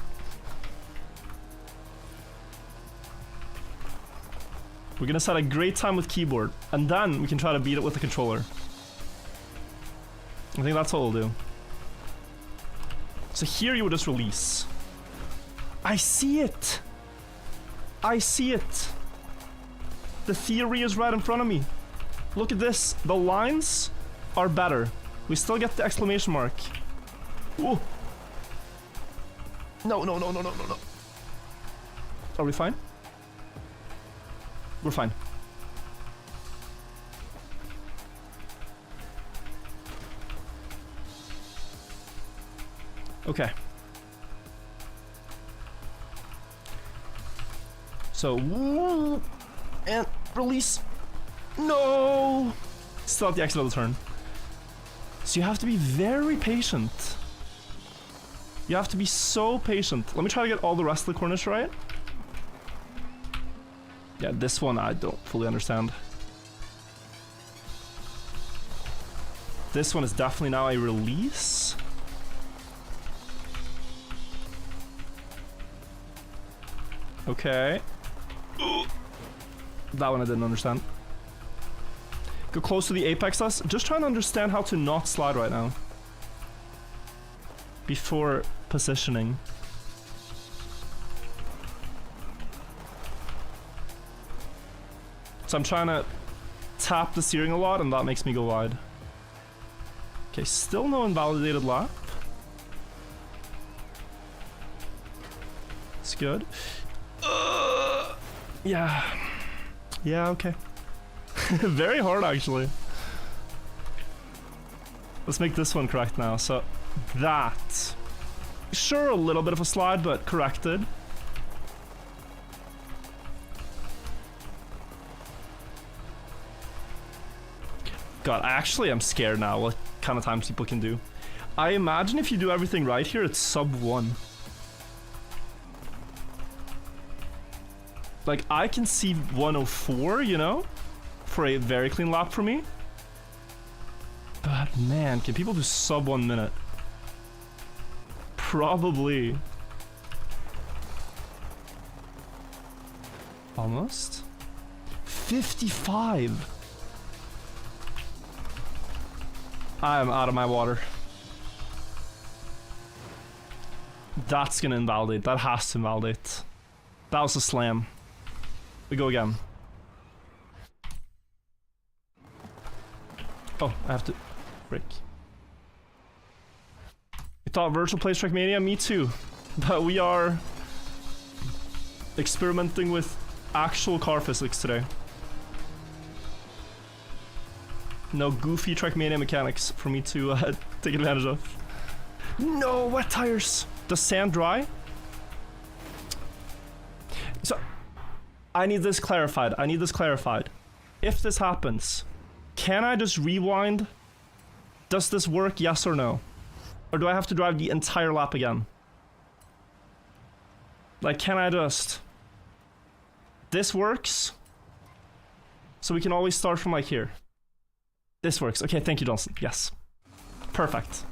We're gonna set a great time with keyboard, and then we can try to beat it with the controller. I think that's what we'll do. So here you would just release. I see it! I see it! The theory is right in front of me. Look at this. The lines are better. We still get the exclamation mark. Ooh. No. Are we fine? We're fine. Okay. So, woo, and release. No! Still at the exit of the turn. So you have to be very patient. You have to be so patient. Let me try to get all the rest of the corners right. Yeah, this one I don't fully understand. This one is definitely now a release. Okay. That one I didn't understand. Go close to the apex less. Just trying to understand how to not slide right now. Before positioning. So I'm trying to tap the steering a lot, and that makes me go wide. Okay, still no invalidated lap. It's good. Yeah. Yeah, okay. Very hard, actually. Let's make this one correct now. So, that. Sure, a little bit of a slide, but corrected. God, actually, I'm scared now what kind of times people can do. I imagine if you do everything right here, it's sub 1. Like, I can see 104, you know? For a very clean lap for me. But man, can people do sub 1 minute? Probably. Almost. 55. I am out of my water. That's gonna invalidate. That has to invalidate. That was a slam. We go again. Oh, I have to break. You thought virtual plays Trackmania? Me too. But we are experimenting with actual car physics today. No goofy Trackmania mechanics for me to take advantage of. No, wet tires. Does sand dry? So, I need this clarified. I need this clarified. If this happens, can I just rewind? Does this work, yes or no? Or do I have to drive the entire lap again? Like, can I just... This works? So we can always start from like here. This works. Okay, thank you, Johnson. Yes. Perfect.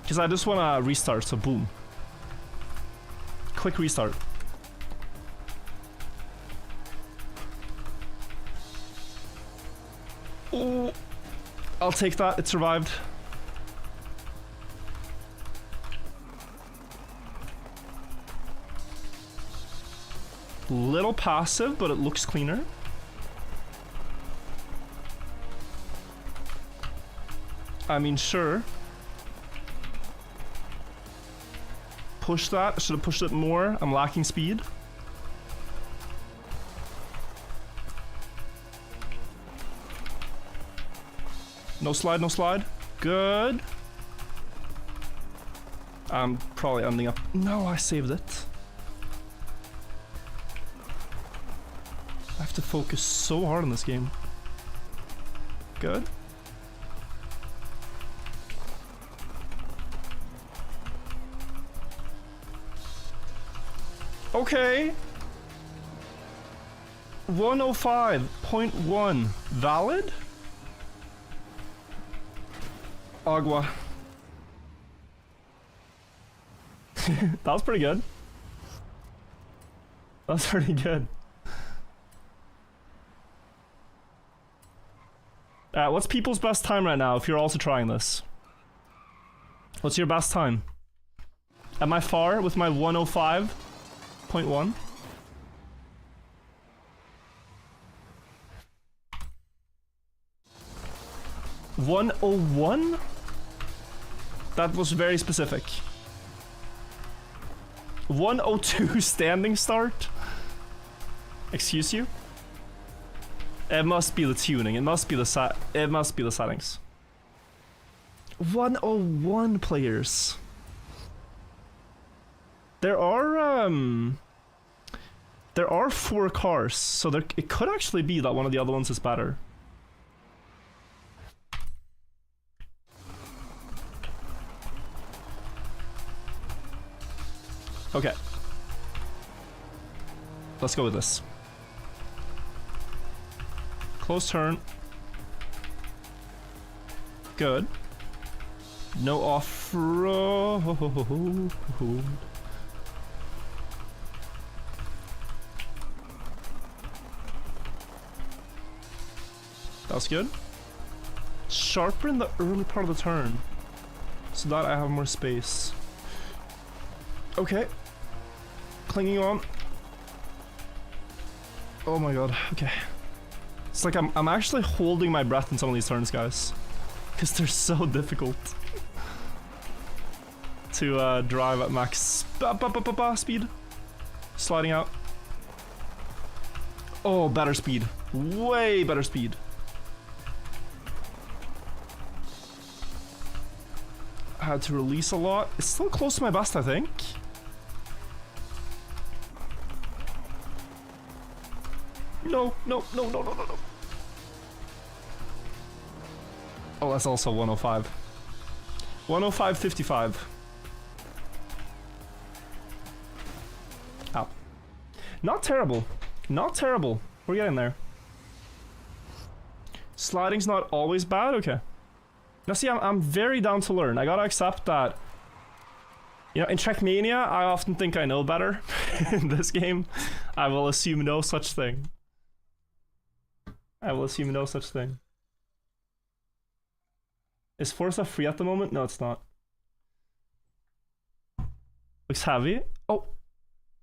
Because I just want to restart, so boom. Quick restart. Oh, I'll take that. It survived. Little passive, but it looks cleaner. I mean, sure. Push that. I should have pushed it more. I'm lacking speed. No slide, no slide. Good. I'm probably ending up... No, I saved it. I have to focus so hard on this game. Good. Okay. 105.1 valid? Agua. That was pretty good. That's pretty good. What's people's best time right now if you're also trying this? What's your best time? Am I far with my 105.1? $101? That was very specific. 102 standing start? Excuse you? It must be the tuning. It must be the settings. 101 players. There are 4 cars, so it could actually be that one of the other ones is better. Okay. Let's go with this. Close turn. Good. No off-road. That's good. Sharper in the early part of the turn, so that I have more space. Okay. Clinging on. Oh my god, okay. It's like I'm actually holding my breath in some of these turns, guys. Because they're so difficult to drive at max speed. Sliding out. Oh, better speed. Way better speed. I had to release a lot. It's still close to my best, I think. No. Oh, that's also 105. 105.55. Ow. Not terrible. Not terrible. We're getting there. Sliding's not always bad? Okay. Now see, I'm very down to learn. I gotta accept that. You know, in Trackmania, I often think I know better. In this game, I will assume no such thing. I will assume no such thing. Is Forza free at the moment? No, it's not. Looks heavy. Oh.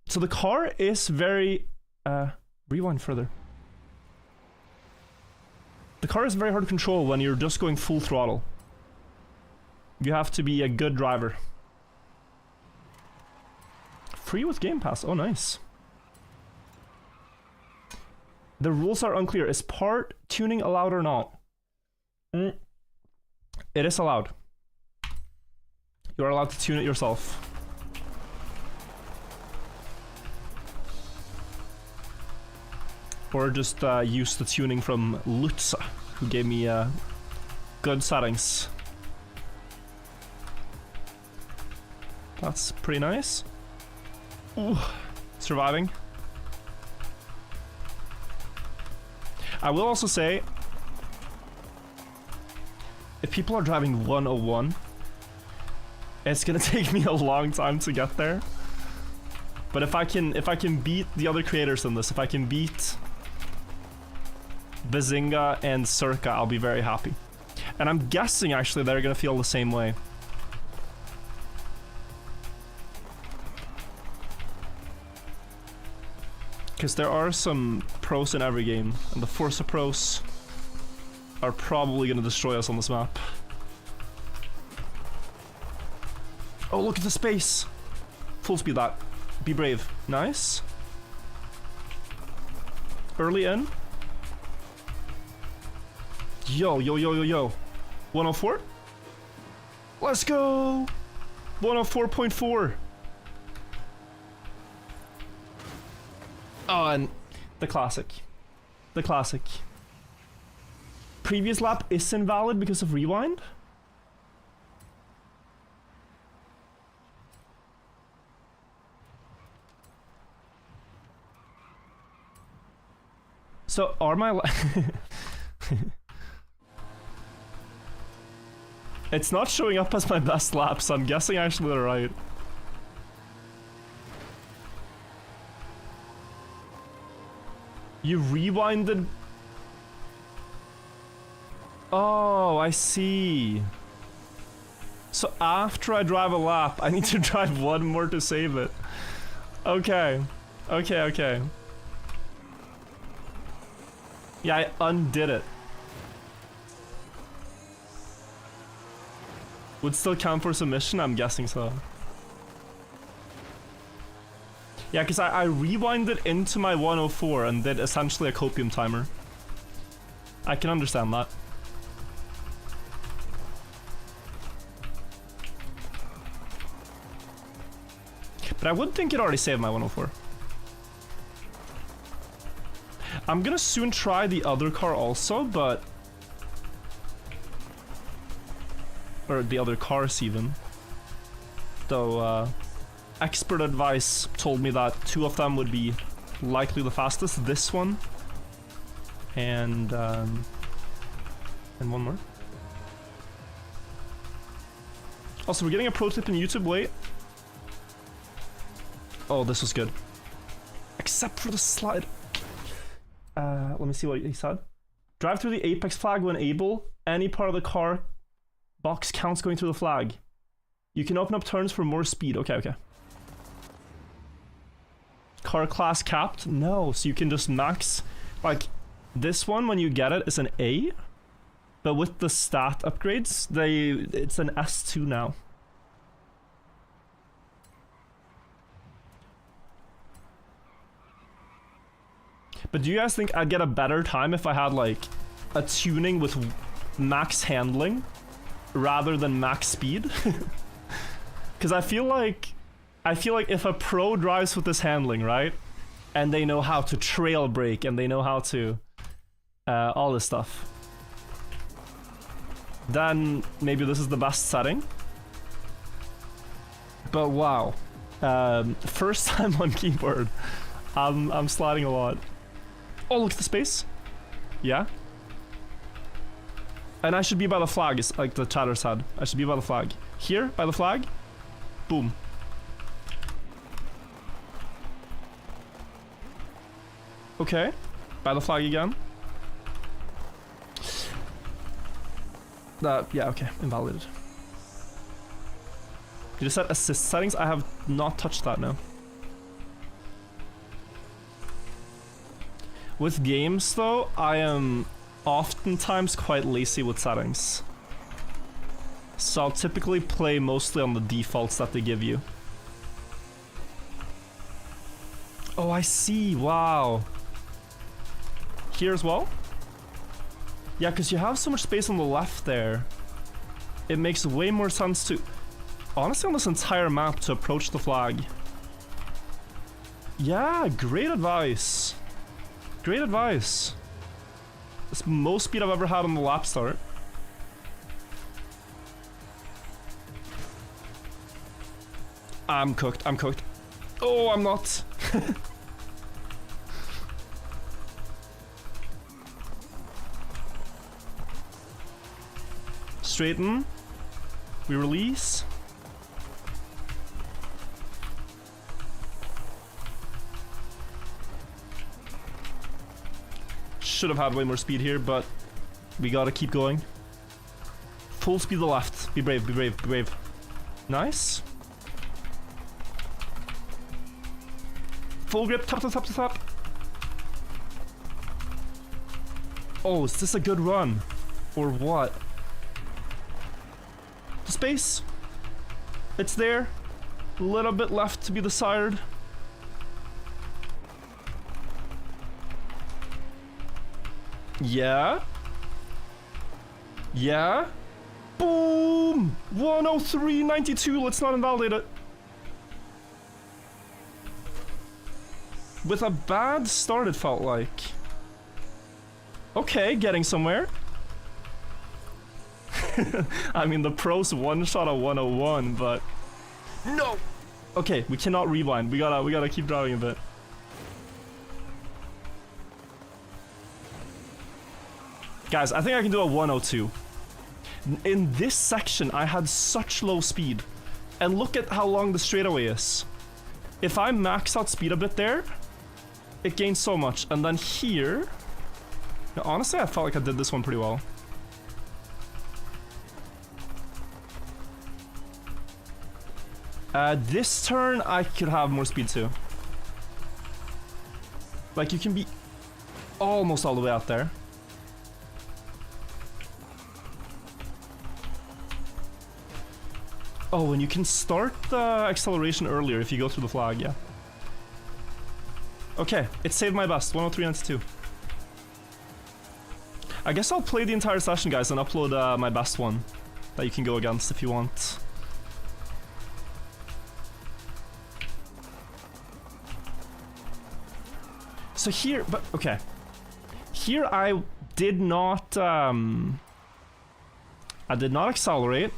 So the car is very... rewind further. The car is very hard to control when you're just going full throttle. You have to be a good driver. Free with Game Pass. Oh, nice. The rules are unclear. Is part tuning allowed or not? It is allowed. You are allowed to tune it yourself. Or just use the tuning from Lutza, who gave me good settings. That's pretty nice. Ooh, surviving. I will also say, if people are driving 101, it's gonna take me a long time to get there. But if I can beat the other creators in this, if I can beat Bazinga and Circa, I'll be very happy. And I'm guessing actually they're gonna feel the same way. Because there are some pros in every game, and the Forza pros are probably gonna destroy us on this map. Oh, look at the space! Full speed that. Be brave. Nice. Early in. Yo. 104? Let's go! 104.4. Oh, and the classic. The classic. Previous lap is invalid because of rewind? So are my It's not showing up as my best lap, so I'm guessing actually they're right. You rewinded. Oh, I see. So after I drive a lap, I need to drive one more to save it. Okay. Okay, okay. Yeah, I undid it. Would still count for submission? I'm guessing so. Yeah, because I rewinded into my 104 and did essentially a copium timer. I can understand that. But I would think it already saved my 104. I'm gonna soon try the other car also, but... or the other cars even. Though, expert advice told me that 2 of them would be likely the fastest. This one. And one more. Also, we're getting a pro tip in YouTube, wait. Oh, this was good. Except for the slide. Let me see what he said. Drive through the apex flag when able. Any part of the car box counts going through the flag. You can open up turns for more speed. Okay, okay. Car class capped? No, so you can just max. Like, this one, when you get it, is an A. But with the stat upgrades, it's an S2 now. But do you guys think I'd get a better time if I had, like, a tuning with max handling rather than max speed? Because I feel like if a pro drives with this handling, right, and they know how to trail brake and they know how to all this stuff, then maybe this is the best setting. But wow, first time on keyboard, I'm sliding a lot. Oh, look at the space. Yeah. And I should be by the flag, is like the chatter said. I should be by the flag. Here, by the flag. Boom. Okay. By the flag again. Yeah, okay. Invalidated. You just set assist settings? I have not touched that now. With games, though, I am oftentimes quite lazy with settings. So I'll typically play mostly on the defaults that they give you. Oh, I see. Wow. Here as well? Yeah, because you have so much space on the left there. It makes way more sense to... honestly, on this entire map, to approach the flag. Yeah, great advice. Great advice. It's the most speed I've ever had on the lap start. I'm cooked. I'm cooked. Oh, I'm not. Straighten. We release. Should have had way more speed here, but we gotta keep going. Full speed to the left. Be brave, be brave, be brave. Nice. Full grip, tap, tap, tap, tap, tap. Oh, is this a good run? Or what? The space. It's there. A little bit left to be desired. Yeah. Yeah. Boom! 103.92. Let's not invalidate it. With a bad start, it felt like. Okay, getting somewhere. I mean, the pros one-shot a 101, but... No! Okay, we cannot rewind. We gotta keep driving a bit. Guys, I think I can do a 102. In this section, I had such low speed. And look at how long the straightaway is. If I max out speed a bit there, it gains so much. And then here... Now, honestly, I felt like I did this one pretty well. This turn, I could have more speed too. Like, you can be almost all the way out there. Oh, and you can start the acceleration earlier if you go through the flag, yeah. Okay, it saved my best, 103.92. I guess I'll play the entire session, guys, and upload my best one that you can go against if you want. So here, but okay. Here I did not accelerate,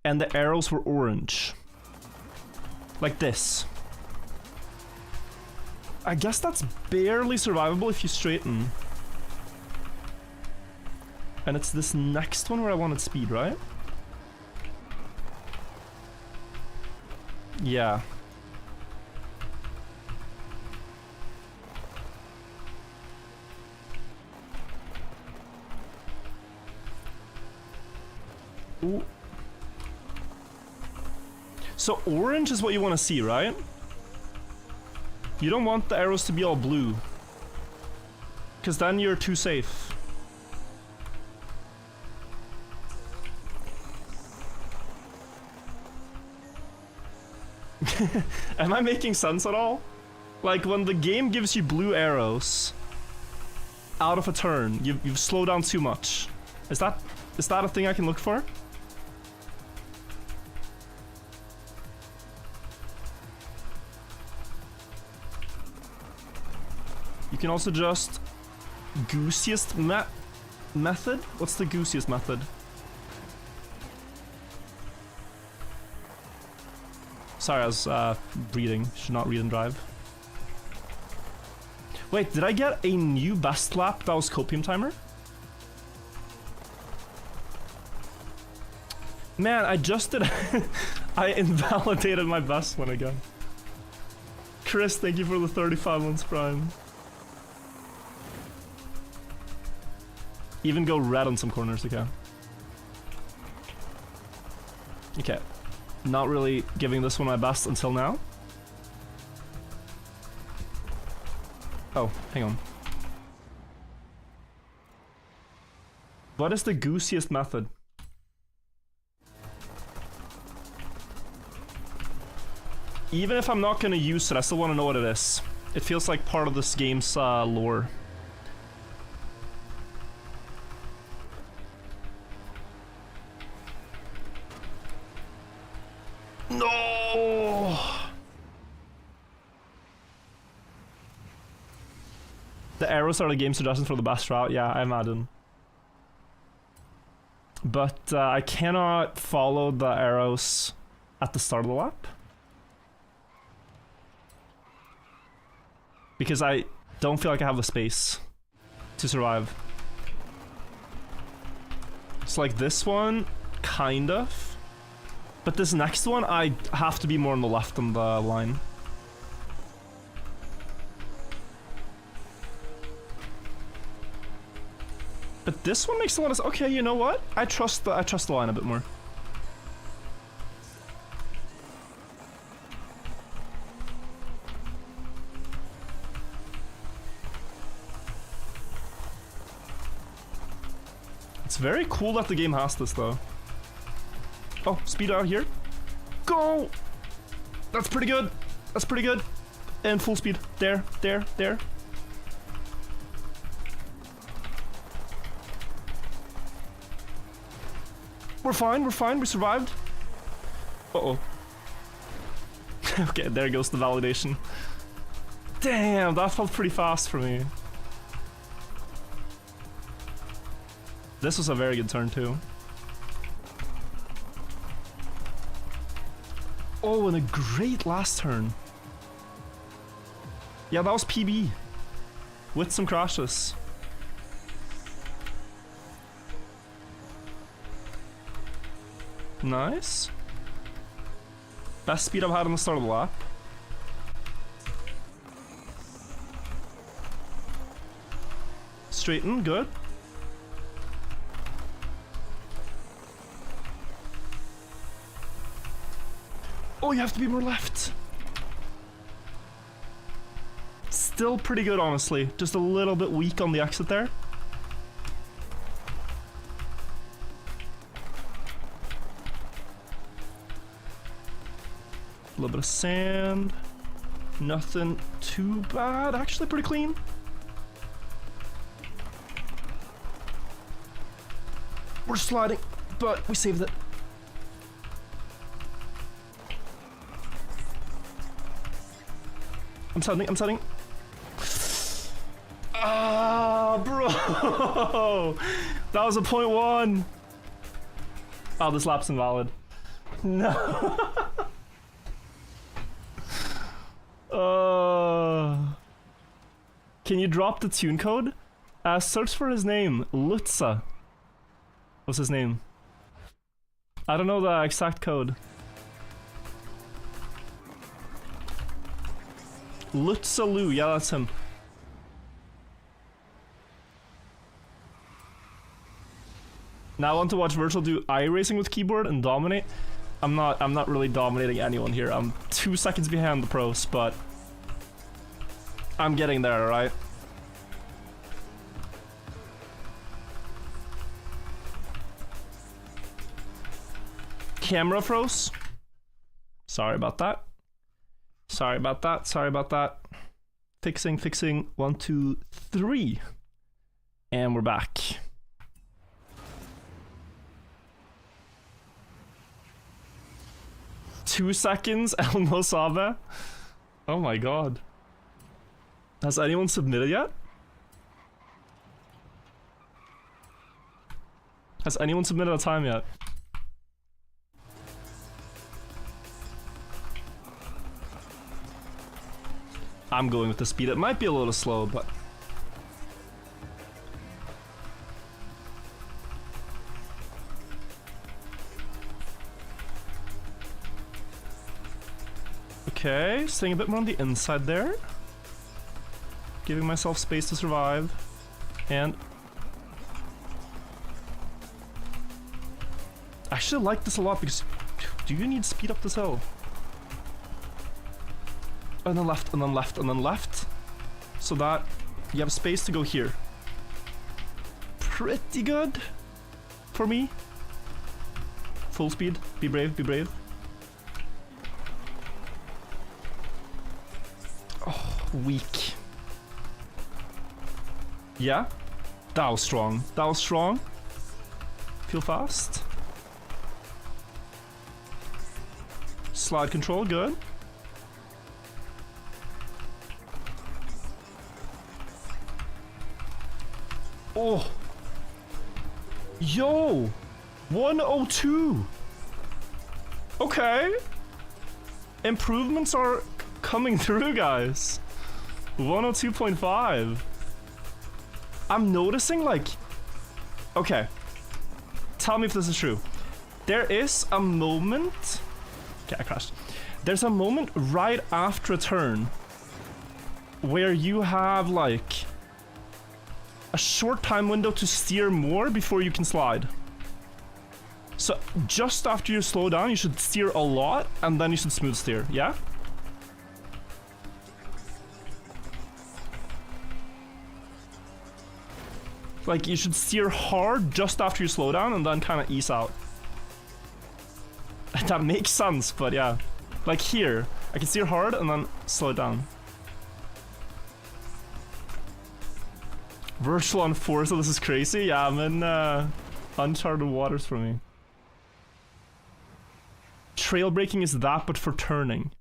and the arrows were orange. Like this. I guess that's barely survivable if you straighten. And it's this next one where I wanted speed, right? Yeah. Ooh. So orange is what you want to see, right? You don't want the arrows to be all blue, because then you're too safe. Am I making sense at all? Like, when the game gives you blue arrows out of a turn, you've slowed down too much. Is that a thing I can look for? You can also just goosiest method? What's the goosiest method? Sorry, I was reading. Should not read and drive. Wait, did I get a new best lap that was copium timer? Man, I just did. I invalidated my best one again. Chris, thank you for the 35 months prime. Even go red on some corners, okay. Okay. Not really giving this one my best until now. Oh, hang on. What is the goosiest method? Even if I'm not gonna use it, I still want to know what it is. It feels like part of this game's lore. No! The arrows are the game suggestions for the best route. Yeah, I imagine. But I cannot follow the arrows at the start of the lap. Because I don't feel like I have the space to survive. It's like this one, kind of. But this next one, I have to be more on the left on the line. But this one makes a lot of sense. Okay, you know what? I trust the line a bit more. It's very cool that the game has this, though. Oh, speed out here. Go! That's pretty good. That's pretty good. And full speed. There, there, there. We're fine, we survived. Uh-oh. Okay, there goes the validation. Damn, that felt pretty fast for me. This was a very good turn too. Oh, and a great last turn. Yeah, that was PB. With some crashes. Nice. Best speed I've had on the start of the lap. Straighten, good. Oh, you have to be more left. Still pretty good, honestly. Just a little bit weak on the exit there. A little bit of sand. Nothing too bad. Actually, pretty clean. We're sliding, but we saved it. I'm setting. Ah, bro! That was a .1. Oh, this lap's invalid. No. Can you drop the tune code? Search for his name, Lutza. What's his name? I don't know the exact code. Lutzalu, yeah, that's him. Now I want to watch Virtual do iRacing with keyboard and dominate. I'm not really dominating anyone here. I'm 2 seconds behind the pros, but I'm getting there, alright? Camera froze. Sorry about that. Sorry about that. Fixing. 1, 2, 3. And we're back. Two seconds, El No Sabe. Oh my god. Has anyone submitted yet? Has anyone submitted a time yet? I'm going with the speed. It might be a little slow, but... Okay, staying a bit more on the inside there. Giving myself space to survive. And... I actually like this a lot because... Do you need speed up this hill? And then left, and then left, and then left. So that you have space to go here. Pretty good for me. Full speed. Be brave, be brave. Oh, weak. Yeah? That was strong. That was strong. Feel fast. Slide control, good. Oh. Yo. 102. Okay. Improvements are coming through, guys. 102.5. I'm noticing, like... Okay. Tell me if this is true. There is a moment... Okay, I crashed. There's a moment right after a turn where you have, like... a short time window to steer more before you can slide. So just after you slow down, you should steer a lot, and then you should smooth steer, yeah? Like, you should steer hard just after you slow down, and then kind of ease out. That makes sense, but yeah. Like here, I can steer hard and then slow down. Virtual on Forza, this is crazy. Yeah, I'm in uncharted waters for me. Trail braking is that, but for turning.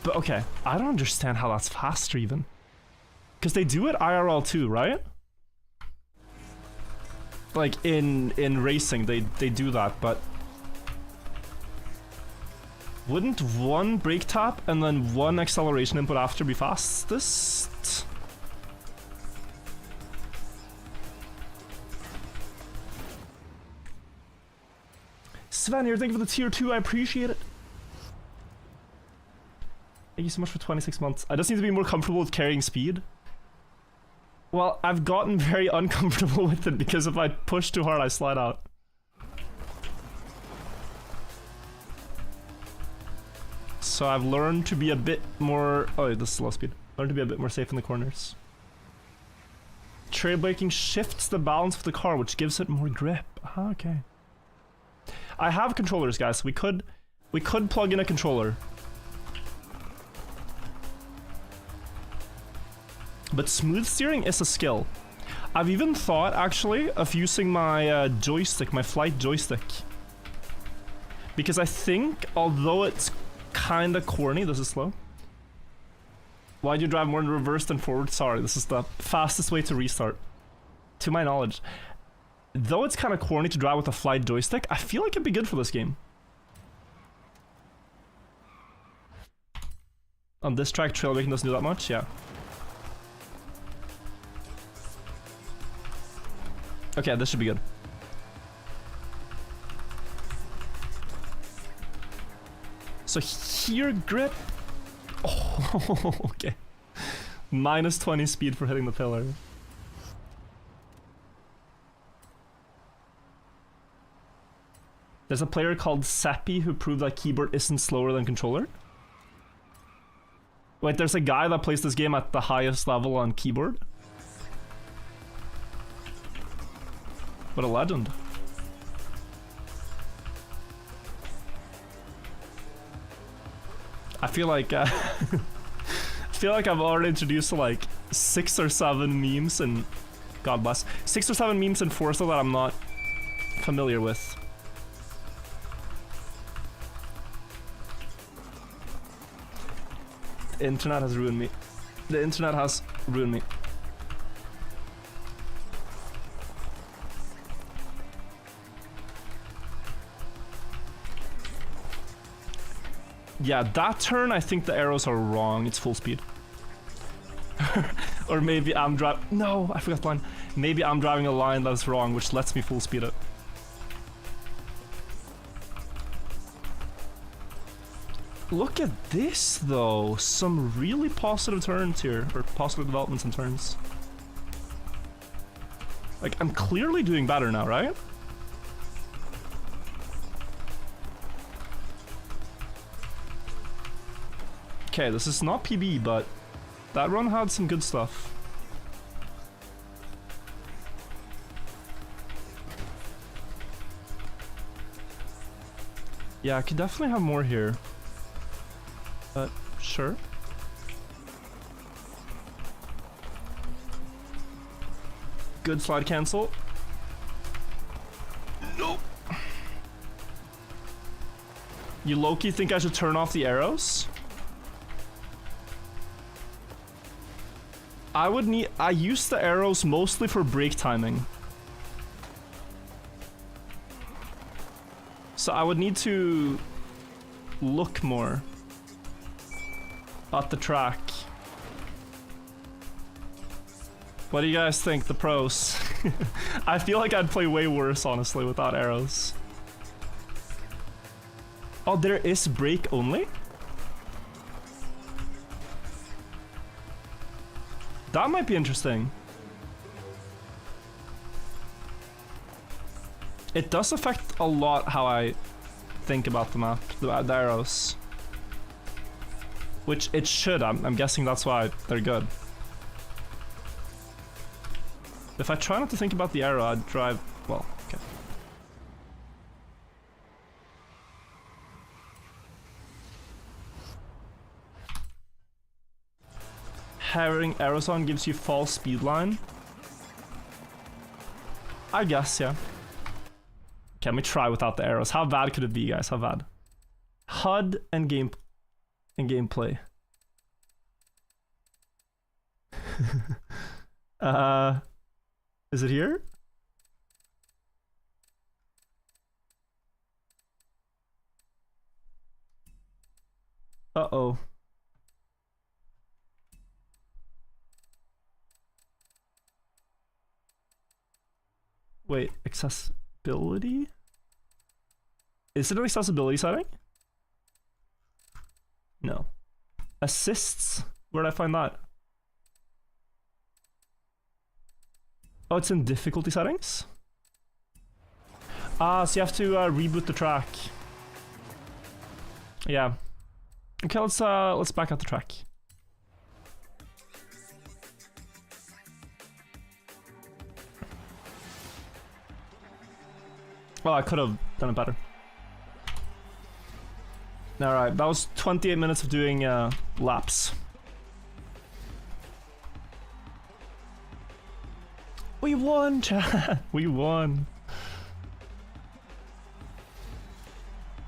But okay, I don't understand how that's faster even. Because they do it IRL too, right? Like in racing, they do that, but... Wouldn't one brake tap and then one acceleration input after be fastest? Sven here, thank you for the tier 2, I appreciate it. Thank you so much for 26 months. I just need to be more comfortable with carrying speed. Well, I've gotten very uncomfortable with it because if I push too hard, I slide out. So I've learned to be a bit more... Oh, this is low speed. Learned to be a bit more safe in the corners. Trail braking shifts the balance of the car, which gives it more grip. Ah, okay. I have controllers, guys. We could plug in a controller. But smooth steering is a skill. I've even thought, actually, of using my joystick, my flight joystick. Because I think, although it's kinda corny, this is slow. Why'd you drive more in reverse than forward? Sorry, this is the fastest way to restart. To my knowledge. Though it's kinda corny to drive with a flight joystick, I feel like it'd be good for this game. On this track, trail braking doesn't do that much, yeah. Okay, this should be good. So here, grip. Oh, okay. Minus 20 speed for hitting the pillar. There's a player called Seppi who proved that keyboard isn't slower than controller. Wait, there's a guy that plays this game at the highest level on keyboard. What a legend. I feel like I feel like I've already introduced like 6 or 7 memes and God bless 6 or 7 memes in Forza that I'm not familiar with. The internet has ruined me. The internet has ruined me. Yeah, that turn, I think the arrows are wrong. It's full speed. Or maybe I'm driving... No, I forgot the line. Maybe I'm driving a line that's wrong, which lets me full speed it. Look at this, though. Some really positive turns here. Or positive developments and turns. Like, I'm clearly doing better now, right? Okay, this is not PB, but that run had some good stuff. Yeah, I could definitely have more here. But, sure. Good slide cancel. Nope. You low-key think I should turn off the arrows? I use the arrows mostly for brake timing. So I would need to look more at the track. What do you guys think, the pros? I feel like I'd play way worse, honestly, without arrows. Oh, there is brake only? That might be interesting. It does affect a lot how I think about the map, the arrows. Which it should, I'm guessing that's why they're good. If I try not to think about the arrow, I'd drive... well, okay. Having arrows on gives you false speed line. I guess, yeah. Okay, let me try without the arrows. How bad could it be, guys? How bad? HUD and gameplay. Is it here? Uh-oh. Wait, accessibility? Is it an accessibility setting? No. Assists? Where'd I find that? Oh, it's in difficulty settings? Ah, so you have to reboot the track. Yeah. Okay, let's back out the track. Well, I could have done it better. Alright, that was 28 minutes of doing laps. We won, chat! We won!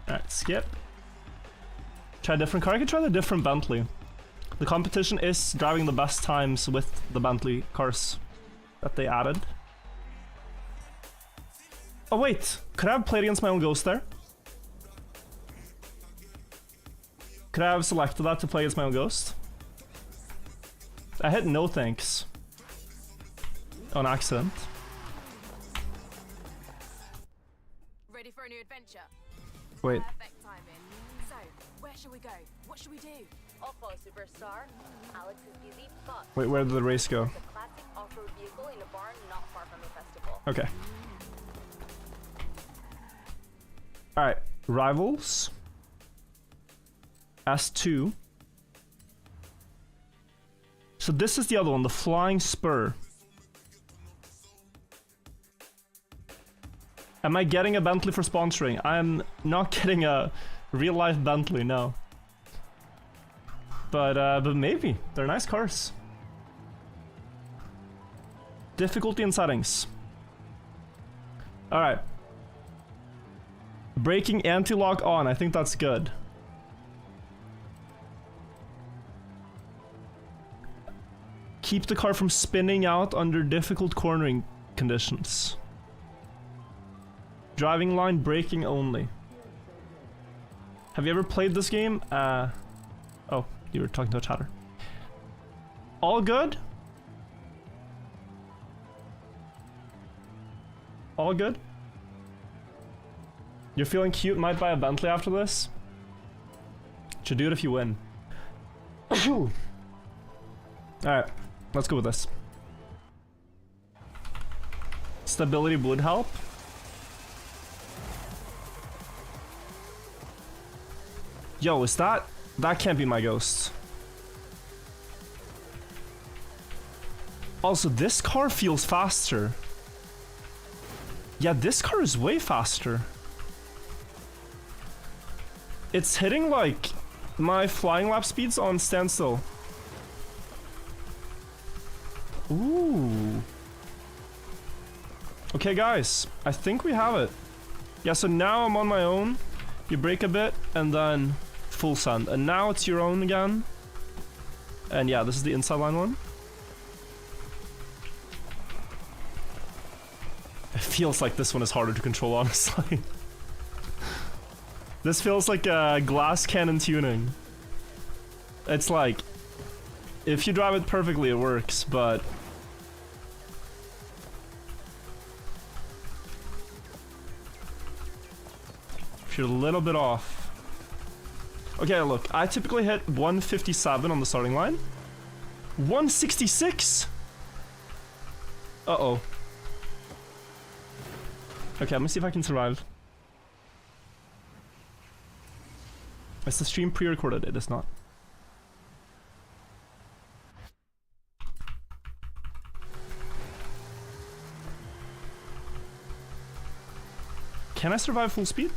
Alright, skip. Try a different car. I could try the different Bentley. The competition is driving the best times with the Bentley cars that they added. Oh wait, could I have played against my own ghost there? Could I have selected that to play against my own ghost? I hit no thanks. On accident.
Ready for a new adventure?
Wait.
Perfect timing. So, where should we go? What should we do?
I'll follow Superstar. Alex is busy, but
Wait, where did the race go?
there's a classic off-road vehicle in a barn not far from the festival.
Okay. Alright, Rivals. S2. So this is the other one, the Flying Spur. Am I getting a Bentley for sponsoring? I'm not getting a real-life Bentley, no. But maybe. They're nice cars. Difficulty and settings. Alright. Braking anti-lock on. I think that's good. Keep the car from spinning out under difficult cornering conditions. Driving line braking only. Have you ever played this game? Oh, you were talking to a chatter. All good? All good? You're feeling cute, might buy a Bentley after this? Should do it if you win. Alright, let's go with this. Stability would help. Yo, is that... That can't be my ghost. Also, this car feels faster. Yeah, this car is way faster. It's hitting, like, my flying lap speeds on standstill. Ooh. Okay, guys. I think we have it. Yeah, so now I'm on my own. You brake a bit, and then full send. And now it's your own again. And yeah, this is the inside line one. It feels like this one is harder to control, honestly. This feels like a glass cannon tuning. It's like, if you drive it perfectly, it works, but... if you're a little bit off... Okay, look, I typically hit 157 on the starting line. 166? Uh-oh. Okay, let me see if I can survive. Is the stream pre-recorded? It is not. Can I survive full speed?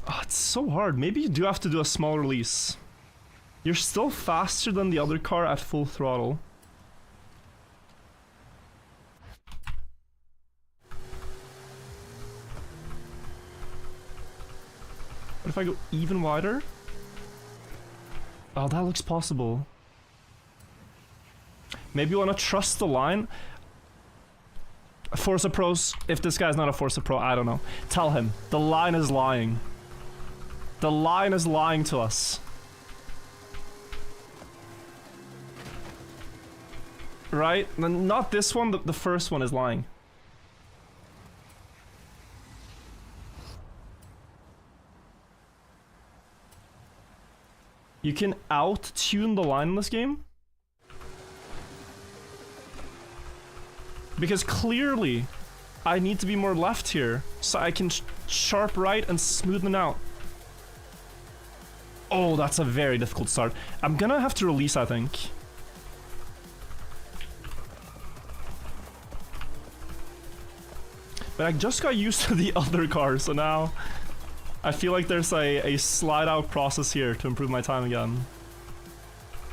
Oh, it's so hard. Maybe you do have to do a small release. You're still faster than the other car at full throttle. What if I go even wider? Oh, that looks possible. Maybe you want to trust the line. Forza Pros, if this guy's not a Forza Pro, I don't know. Tell him, the line is lying. The line is lying to us. Right? Not this one, the first one is lying. You can out-tune the line in this game. Because clearly, I need to be more left here, so I can sharp right and smoothen out. Oh, that's a very difficult start. I'm gonna have to release, I think. But I just got used to the other car, so now I feel like there's a slide out process here to improve my time again.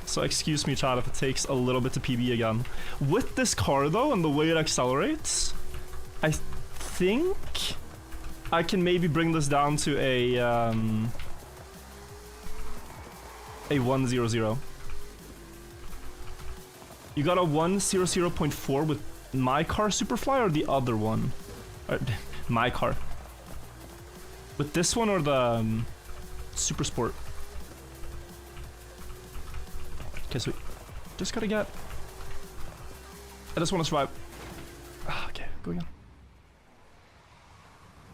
So excuse me, chat, if it takes a little bit to PB again. With this car though, and the way it accelerates, I think I can maybe bring this down to a 100. You got a 100.4 with my car Superfly or the other one? My car. With this one or the Super Sport? Okay, sweet. Just gotta get... I just want to survive. Okay, going on.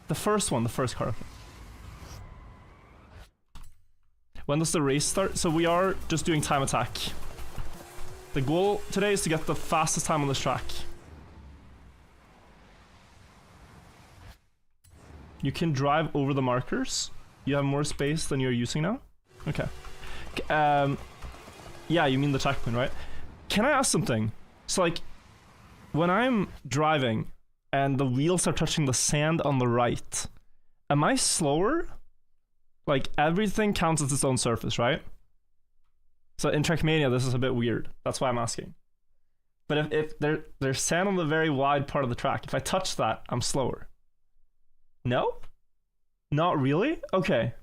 The first one, the first car. When does the race start? So we are just doing time attack. The goal today is to get the fastest time on this track. You can drive over the markers. You have more space than you're using now? Okay. Yeah, you mean the checkpoint, right? Can I ask something? So like, when I'm driving and the wheels are touching the sand on the right, am I slower? Like, everything counts as its own surface, right? So in Trackmania, this is a bit weird. That's why I'm asking. But if there's sand on the very wide part of the track, if I touch that, I'm slower. No? Not really? Okay.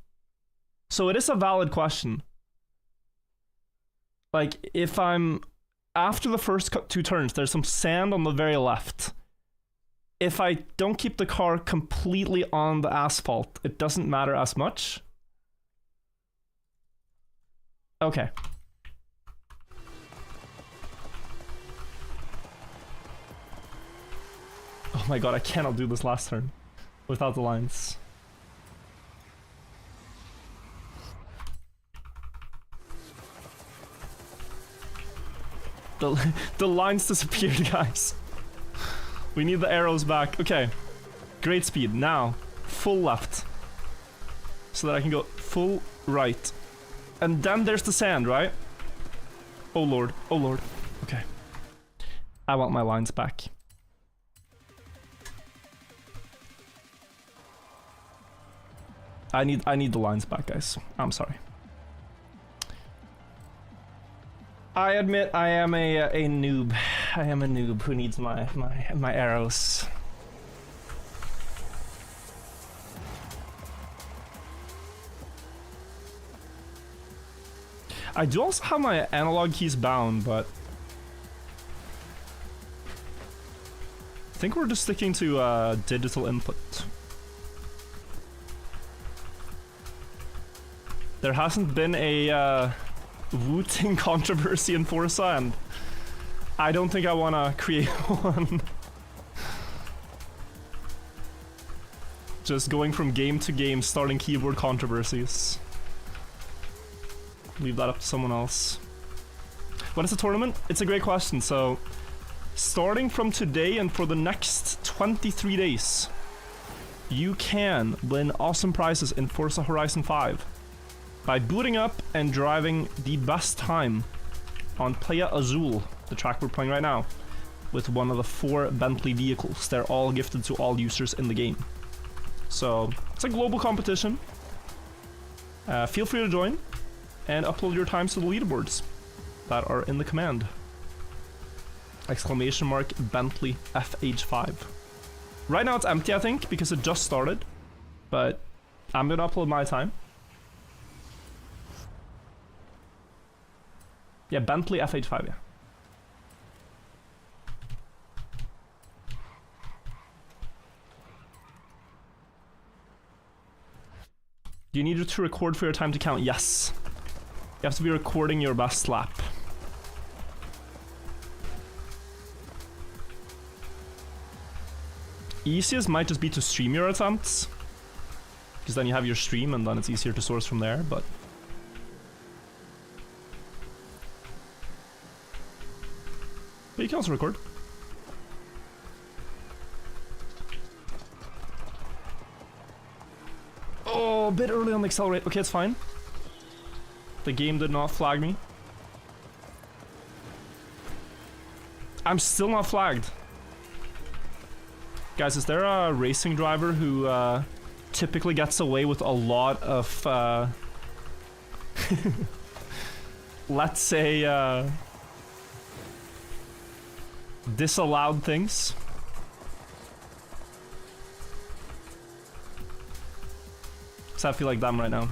So it is a valid question. Like, if I'm... After the first two turns, there's some sand on the very left. If I don't keep the car completely on the asphalt, it doesn't matter as much. Okay. Oh my god, I cannot do this last turn without the lines. The lines disappeared, guys. We need the arrows back. Okay. Great speed. Now, full left. So that I can go full right. And then there's the sand, right? Oh lord. Oh lord. Okay. I want my lines back. I need the lines back, guys. I'm sorry. I admit I am a noob. I am a noob who needs my arrows. I do also have my analog keys bound, but I think we're just sticking to digital input. There hasn't been a Wu-Ting controversy in Forza, and I don't think I want to create one. Just going from game to game, starting keyboard controversies. Leave that up to someone else. When is the tournament? It's a great question. So, starting from today and for the next 23 days, you can win awesome prizes in Forza Horizon 5 by booting up and driving the best time on Playa Azul, the track we're playing right now, with one of the 4 Bentley vehicles. They're all gifted to all users in the game. So, it's a global competition. Feel free to join and upload your times to the leaderboards that are in the command. Exclamation mark Bentley FH5. Right now it's empty, I think, because it just started, but I'm gonna upload my time. Yeah, Bentley FH5, yeah. Do you need to record for your time to count? Yes. You have to be recording your best lap. Easiest might just be to stream your attempts, because then you have your stream and then it's easier to source from there, but But you can also record. Oh, a bit early on the accelerate. Okay, it's fine. The game did not flag me. I'm still not flagged. Guys, is there a racing driver who typically gets away with a lot of, let's say, disallowed things? Cause I feel like them right now.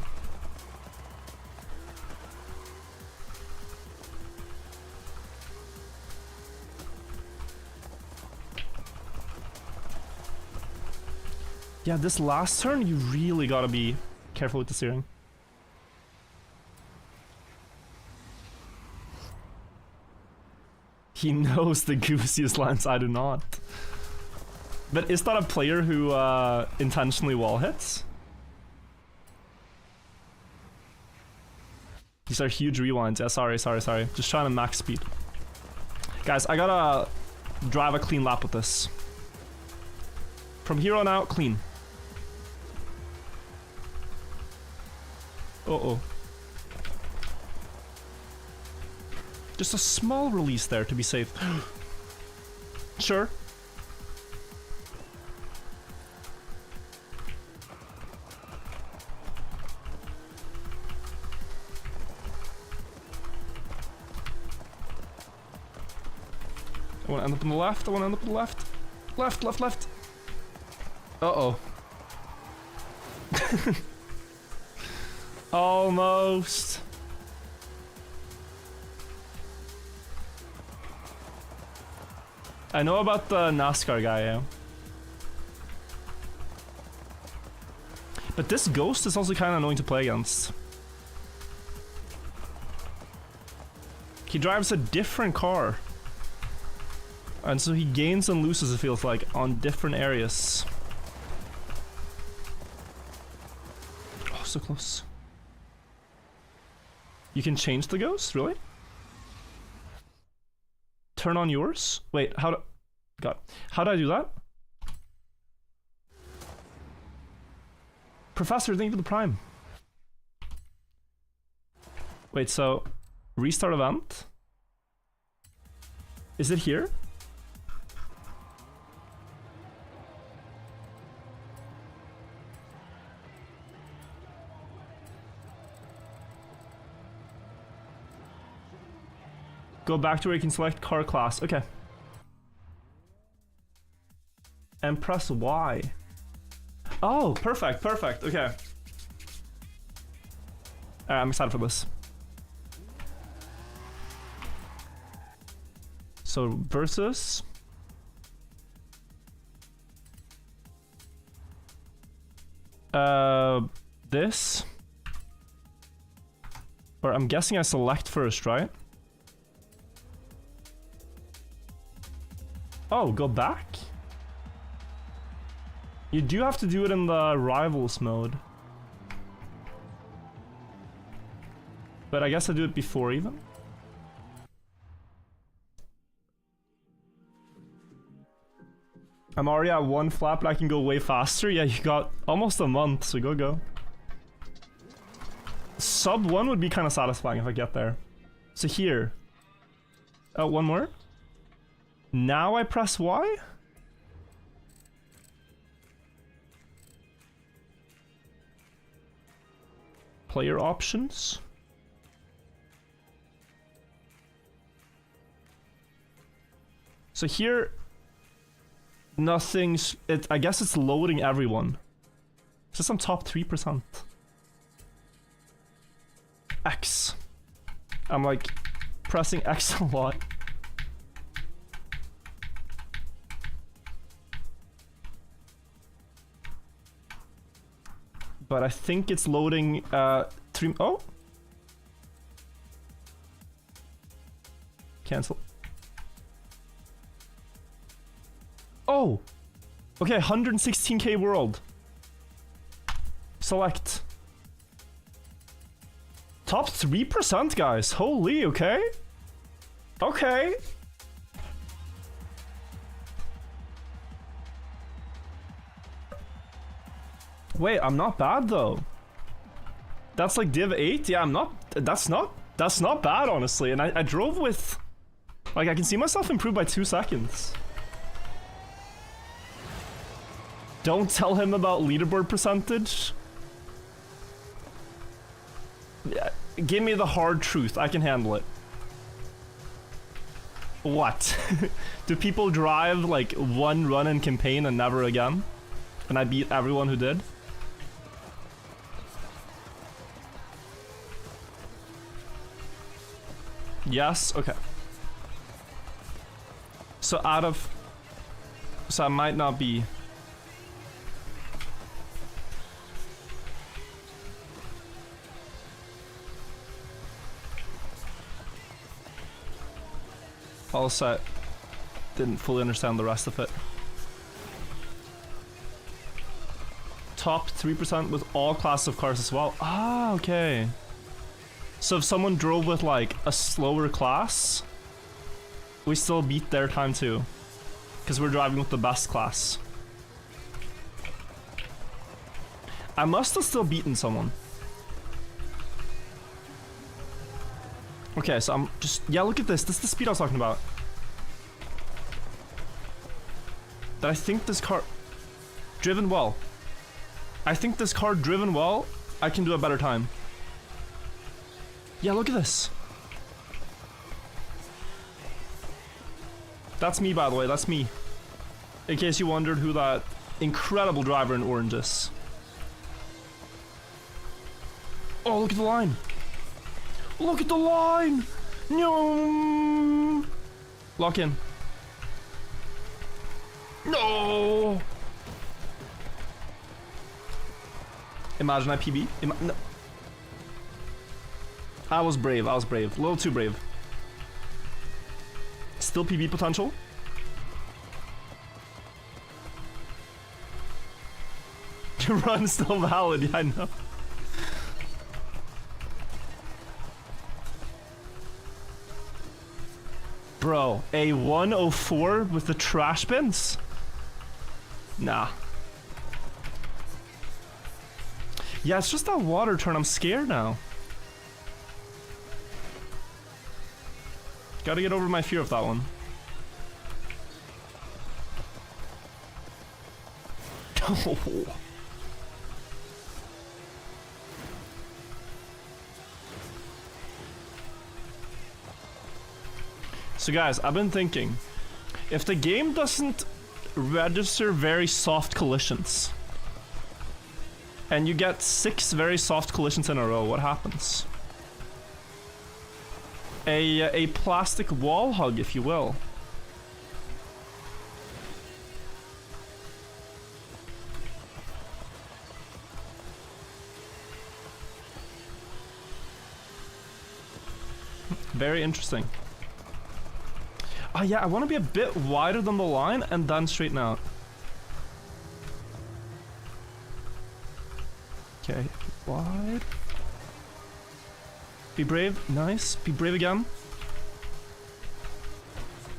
Yeah, this last turn, you really gotta be careful with the steering. He knows the goosiest lines, I do not. But is that a player who intentionally wall hits? These are huge rewinds. Yeah, sorry. Just trying to max speed. Guys, I gotta drive a clean lap with this. From here on out, clean. Uh-oh. Just a small release there to be safe. Sure. I want to end up on the left. Left. Uh-oh. Almost. I know about the NASCAR guy, yeah. But this ghost is also kind of annoying to play against. He drives a different car. And so he gains and loses, it feels like, on different areas. Oh, so close. You can change the ghost? Really? Turn on yours? Wait, how do... God. How do I do that? Professor, thank you for the prime. Wait, so... Restart event? Is it here? Go back to where you can select car class. Okay. And press Y. Oh, perfect. Okay. I'm excited for this. So, versus... this. Or I'm guessing I select first, right? Oh, go back? You do have to do it in the rivals mode. But I guess I do it before even. I'm already at one flap, but I can go way faster. Yeah, you got almost a month, so go. Sub 1 would be kind of satisfying if I get there. So here. Oh, one more. Now I press Y? Player options. So here, nothing's... I guess it's loading everyone. It's just some top 3%. X. I'm like pressing X a lot. But I think it's loading 3... Oh! Cancel. Oh! Okay, 116k world. Select. Top 3%, guys. Holy, okay. Okay. Wait, I'm not bad though. That's like div 8? Yeah, I'm not... That's not bad, honestly. And I drove with... Like, I can see myself improve by 2 seconds. Don't tell him about leaderboard percentage. Yeah, give me the hard truth. I can handle it. What? Do people drive, like, one run in campaign and never again? And I beat everyone who did? Yes? Okay. So out of... So I might not be... All set. Didn't fully understand the rest of it. Top 3% with all classes of cars as well. Ah, okay. So if someone drove with like a slower class, we still beat their time too. Because we're driving with the best class. I must have still beaten someone. Okay, so I'm just... Yeah, look at this. This is the speed I was talking about. That I think this car... Driven well. I think this car driven well, I can do a better time. Yeah, look at this. That's me, by the way. That's me. In case you wondered who that incredible driver in orange is. Oh, look at the line. Look at the line! No! Lock in. No! Imagine I PB. No. I was brave. I was brave. A little too brave. Still PB potential. Your run's still valid. Yeah, I know. Bro, a 104 with the trash bins? Nah. Yeah, it's just that water turn. I'm scared now. Gotta get over my fear of that one. Oh. So guys, I've been thinking, if the game doesn't register very soft collisions, and you get 6 very soft collisions in a row, what happens? A plastic wall hug, if you will. Very interesting. Oh yeah, I want to be a bit wider than the line and then straighten out. Okay, wide. Be brave, nice. Be brave again.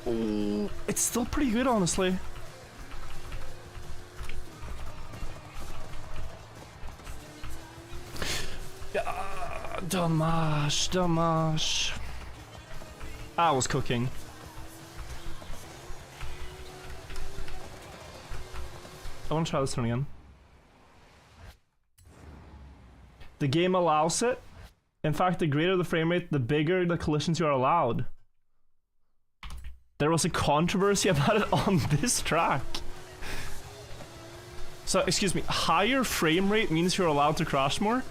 Oh, it's still pretty good, honestly. Dommage, dommage. I was cooking. I want to try this one again. The game allows it. In fact, the greater the frame rate, the bigger the collisions you are allowed. There was a controversy about it on this track. So, excuse me, higher frame rate means you're allowed to crash more?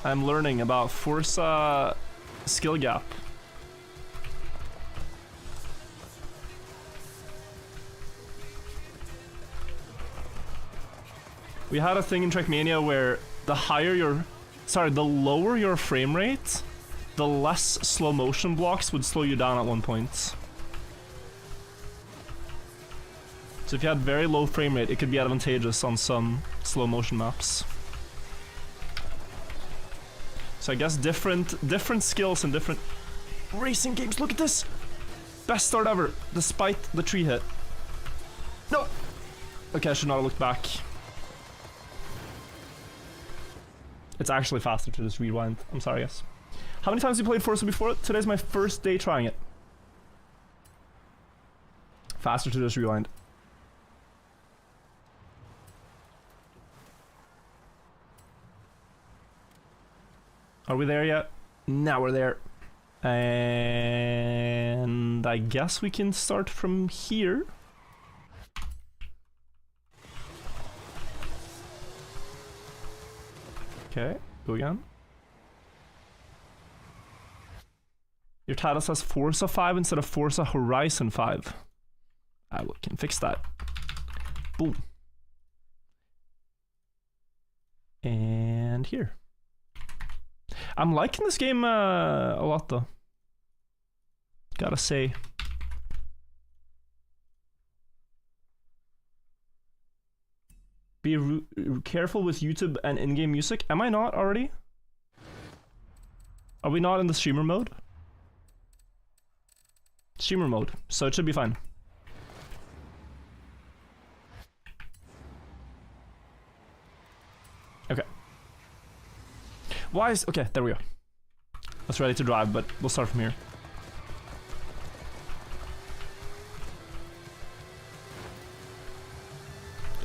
I'm learning about Forza skill gap. We had a thing in Trackmania where the lower your frame rate, the less slow motion blocks would slow you down at one point. So if you had very low frame rate, it could be advantageous on some slow motion maps. So I guess different skills in different racing games. Look at this! Best start ever, despite the tree hit. No! Okay, I should not have looked back. It's actually faster to just rewind. I'm sorry, guys. How many times have you played Forza before? Today's my first day trying it. Faster to just rewind. Are we there yet? Now we're there. And I guess we can start from here. Okay, go again. Your title says Forza 5 instead of Forza Horizon 5. I can fix that. Boom. And here. I'm liking this game a lot though. Gotta say. Be careful with YouTube and in-game music. Am I not already? Are we not in the streamer mode? Streamer mode, so it should be fine. Okay. Why is... Okay, there we go. That's ready to drive, but we'll start from here.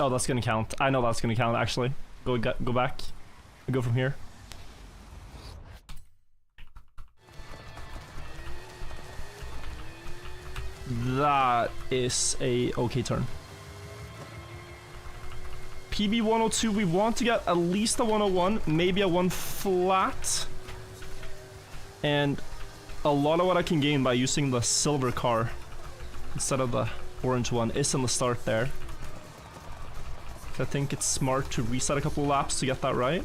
Oh, that's gonna count. I know that's gonna count, actually. Go back. Go from here. That is a okay turn. PB 102, we want to get at least a 101, maybe a 1 flat. And a lot of what I can gain by using the silver car instead of the orange one is in the start there. I think it's smart to reset a couple of laps to get that right.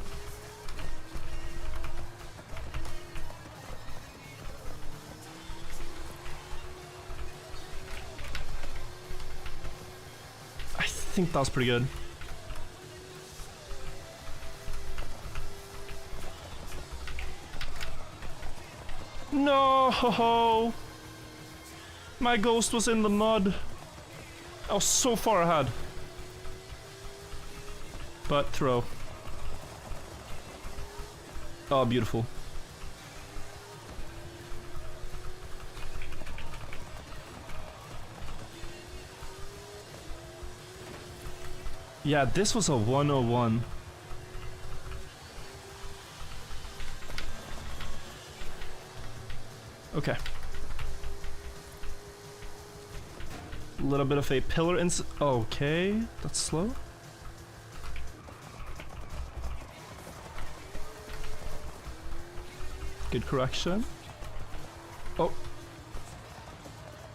I think that was pretty good. No! My ghost was in the mud. I was so far ahead. But throw. Oh, beautiful. Yeah, this was a 101. Okay. A little bit of a pillar ins- Okay, that's slow. Good correction. Oh.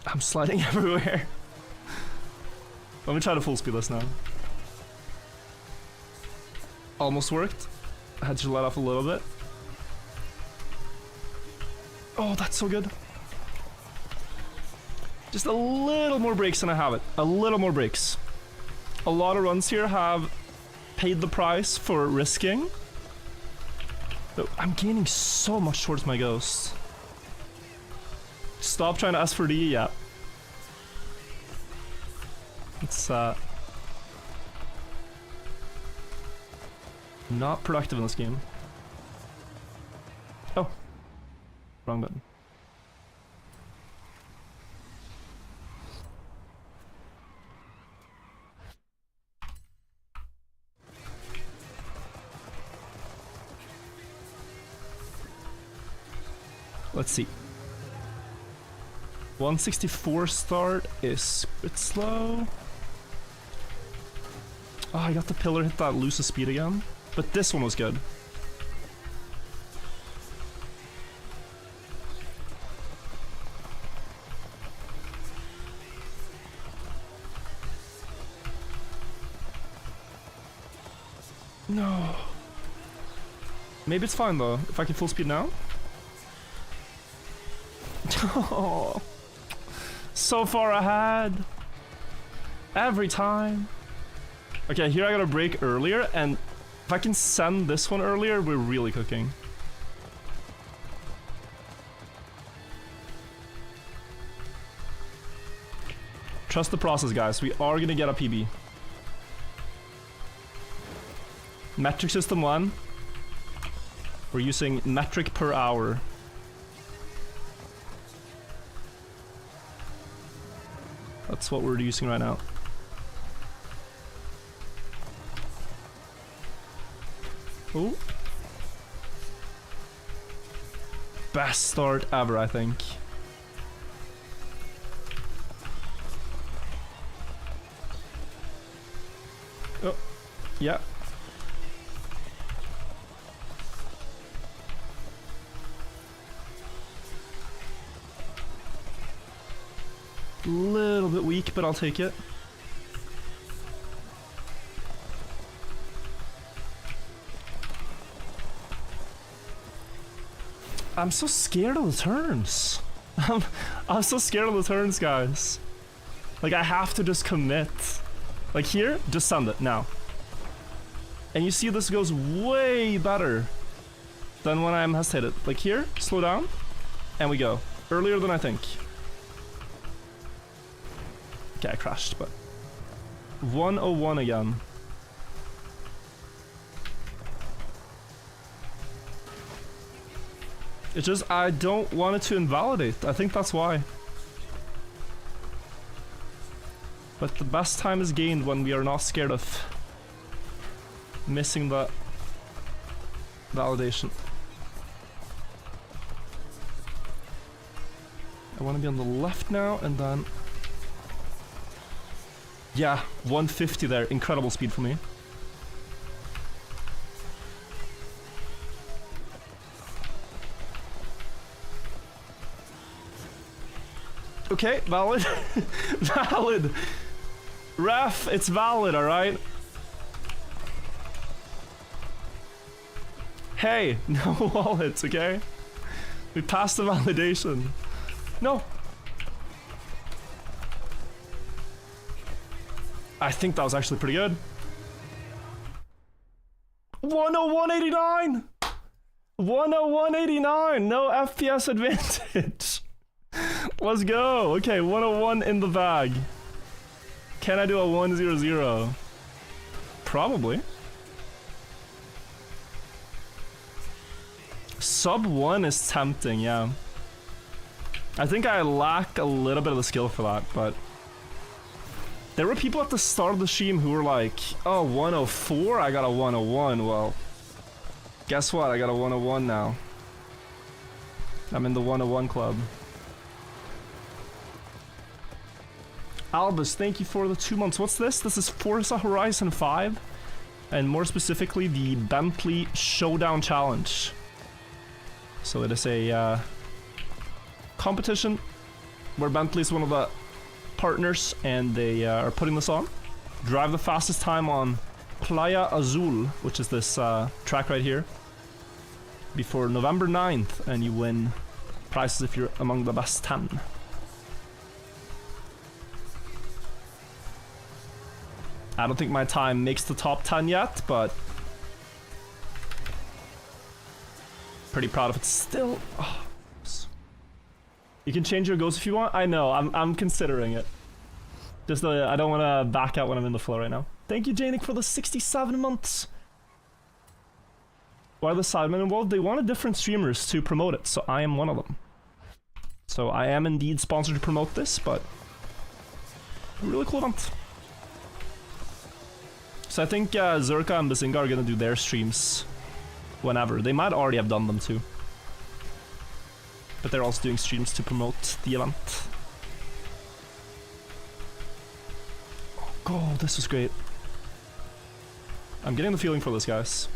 I'm sliding everywhere. Let me try to full speed this now. Almost worked. I had to let off a little bit. Oh, that's so good. Just a little more brakes and I have it. A little more brakes. A lot of runs here have paid the price for risking. But I'm gaining so much towards my ghost. Stop trying to S4D, yeah. It's not productive in this game. Oh. Wrong button. Let's see. 164 start is a bit slow. Oh, I got the pillar hit that loses speed again. But this one was good. No. Maybe it's fine though, if I can full speed now. Oh, so far ahead. Every time. Okay, here I gotta brake earlier, and if I can send this one earlier, we're really cooking. Trust the process, guys. We are gonna get a PB. Metric system 1. We're using metric per hour. That's what we're using right now. Oh. Best start ever, I think. Oh, yeah. Little bit weak, but I'll take it. I'm so scared of the turns. I'm so scared of the turns, guys. Like, I have to just commit. Like here, just send it now. And you see this goes way better than when I'm hesitated. Like here, slow down, and we go. Earlier than I think. Okay, I crashed, but 101 again. It's just, I don't want it to invalidate. I think that's why. But the best time is gained when we are not scared of missing that validation. I want to be on the left now, and then... Yeah, 150 there. Incredible speed for me. Okay, valid. Valid. Ref, it's valid, alright? Hey, no wallets, okay? We passed the validation. No. I think that was actually pretty good. 101.89! 101.89! No FPS advantage. Let's go. Okay, 101 in the bag. Can I do a 100? Probably. Sub 1 is tempting, yeah. I think I lack a little bit of the skill for that, but... There were people at the start of the stream who were like, oh, 104? I got a 101. Well, guess what? I got a 101 now. I'm in the 101 club. Albus, thank you for the 2 months. What's this? This is Forza Horizon 5. And more specifically, the Bentley Showdown Challenge. So it is a competition where Bentley is one of the partners, and they are putting this on. Drive the fastest time on Playa Azul, which is this track right here, before November 9th, and you win prizes if you're among the best 10. I don't think my time makes the top 10 yet, but pretty proud of it still. Oh. You can change your goals if you want. I know, I'm considering it. Just I don't want to back out when I'm in the flow right now. Thank you, Janik, for the 67 months. Why are the sidemen involved? They wanted different streamers to promote it, so I am one of them. So I am indeed sponsored to promote this, but really cool event. So I think Zerka and Bazinga are gonna do their streams whenever. They might already have done them too. But they're also doing streams to promote the event. Oh god, this was great. I'm getting the feeling for this, guys.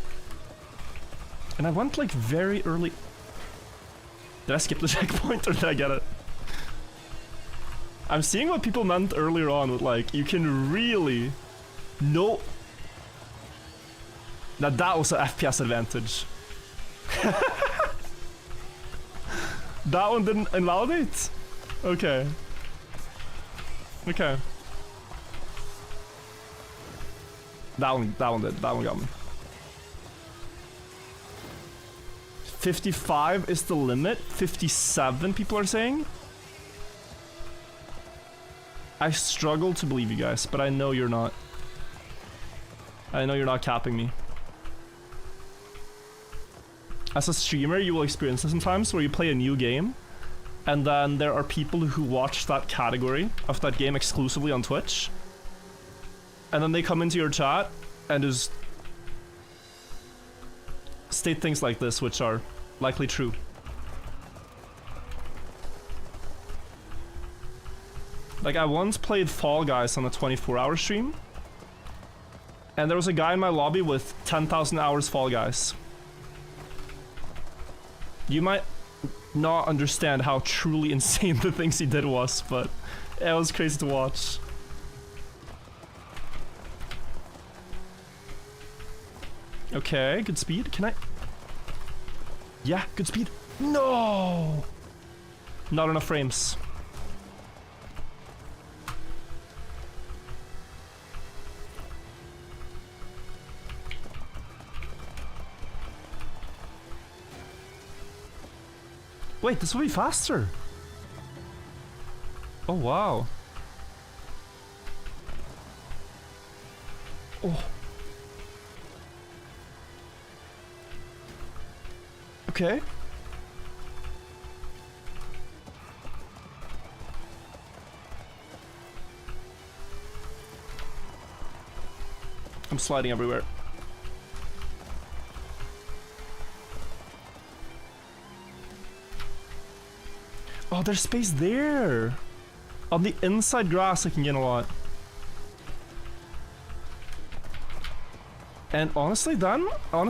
And I went like very early. Did I skip the checkpoint or did I get it? I'm seeing what people meant earlier on with like, you can really... No. Now that was an FPS advantage. That one didn't invalidate? Okay. Okay. That one did. That one got me. 55 is the limit. 57 people are saying. I struggle to believe you guys, but I know you're not. I know you're not capping me. As a streamer, you will experience this sometimes where you play a new game, and then there are people who watch that category of that game exclusively on Twitch, and then they come into your chat and just state things like this, which are likely true. Like, I once played Fall Guys on a 24-hour stream, and there was a guy in my lobby with 10,000 hours Fall Guys. You might not understand how truly insane the things he did was, but it was crazy to watch. Okay, good speed. Can I? Yeah, good speed. No! Not enough frames. Wait, this will be faster. Oh, wow. Oh. Okay. I'm sliding everywhere. Oh, there's space there. On the inside grass, I can get a lot. And honestly then, on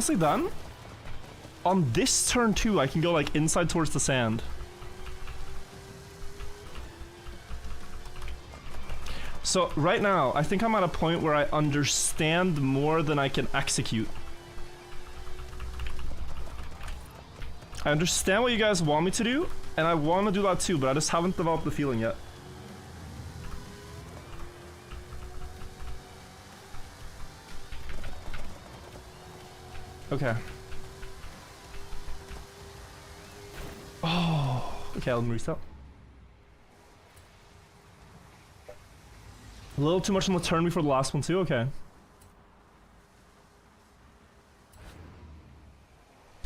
this turn too, I can go like inside towards the sand. So right now, I think I'm at a point where I understand more than I can execute. I understand what you guys want me to do, and I want to do that too, but I just haven't developed the feeling yet. Okay. Oh, okay, I'll restart. A little too much on the turn before the last one too, okay.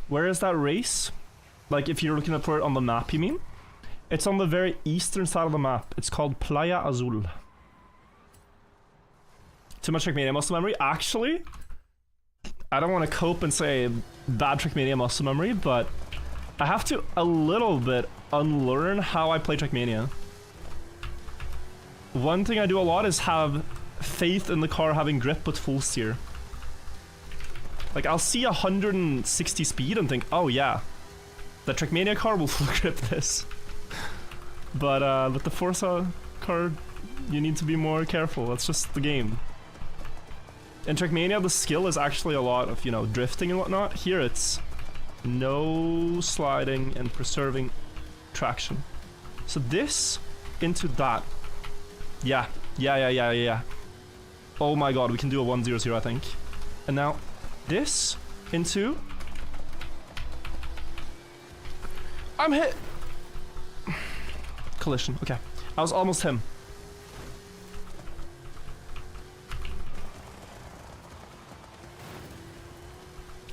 Where is that race? Like, if you're looking for it on the map, you mean? It's on the very eastern side of the map. It's called Playa Azul. Too much Trackmania muscle memory? Actually, I don't want to cope and say bad Trackmania muscle memory, but I have to a little bit unlearn how I play Trackmania. One thing I do a lot is have faith in the car having grip with full steer. Like, I'll see 160 speed and think, oh yeah, the Trackmania car will full grip this. But with the Forza car, you need to be more careful. That's just the game. In Trackmania, the skill is actually a lot of, you know, drifting and whatnot. Here it's no sliding and preserving traction. So this into that. Yeah. Oh my god, we can do a 1-0-0, I think. And now this into... I'm hit! Collision, okay. I was almost him.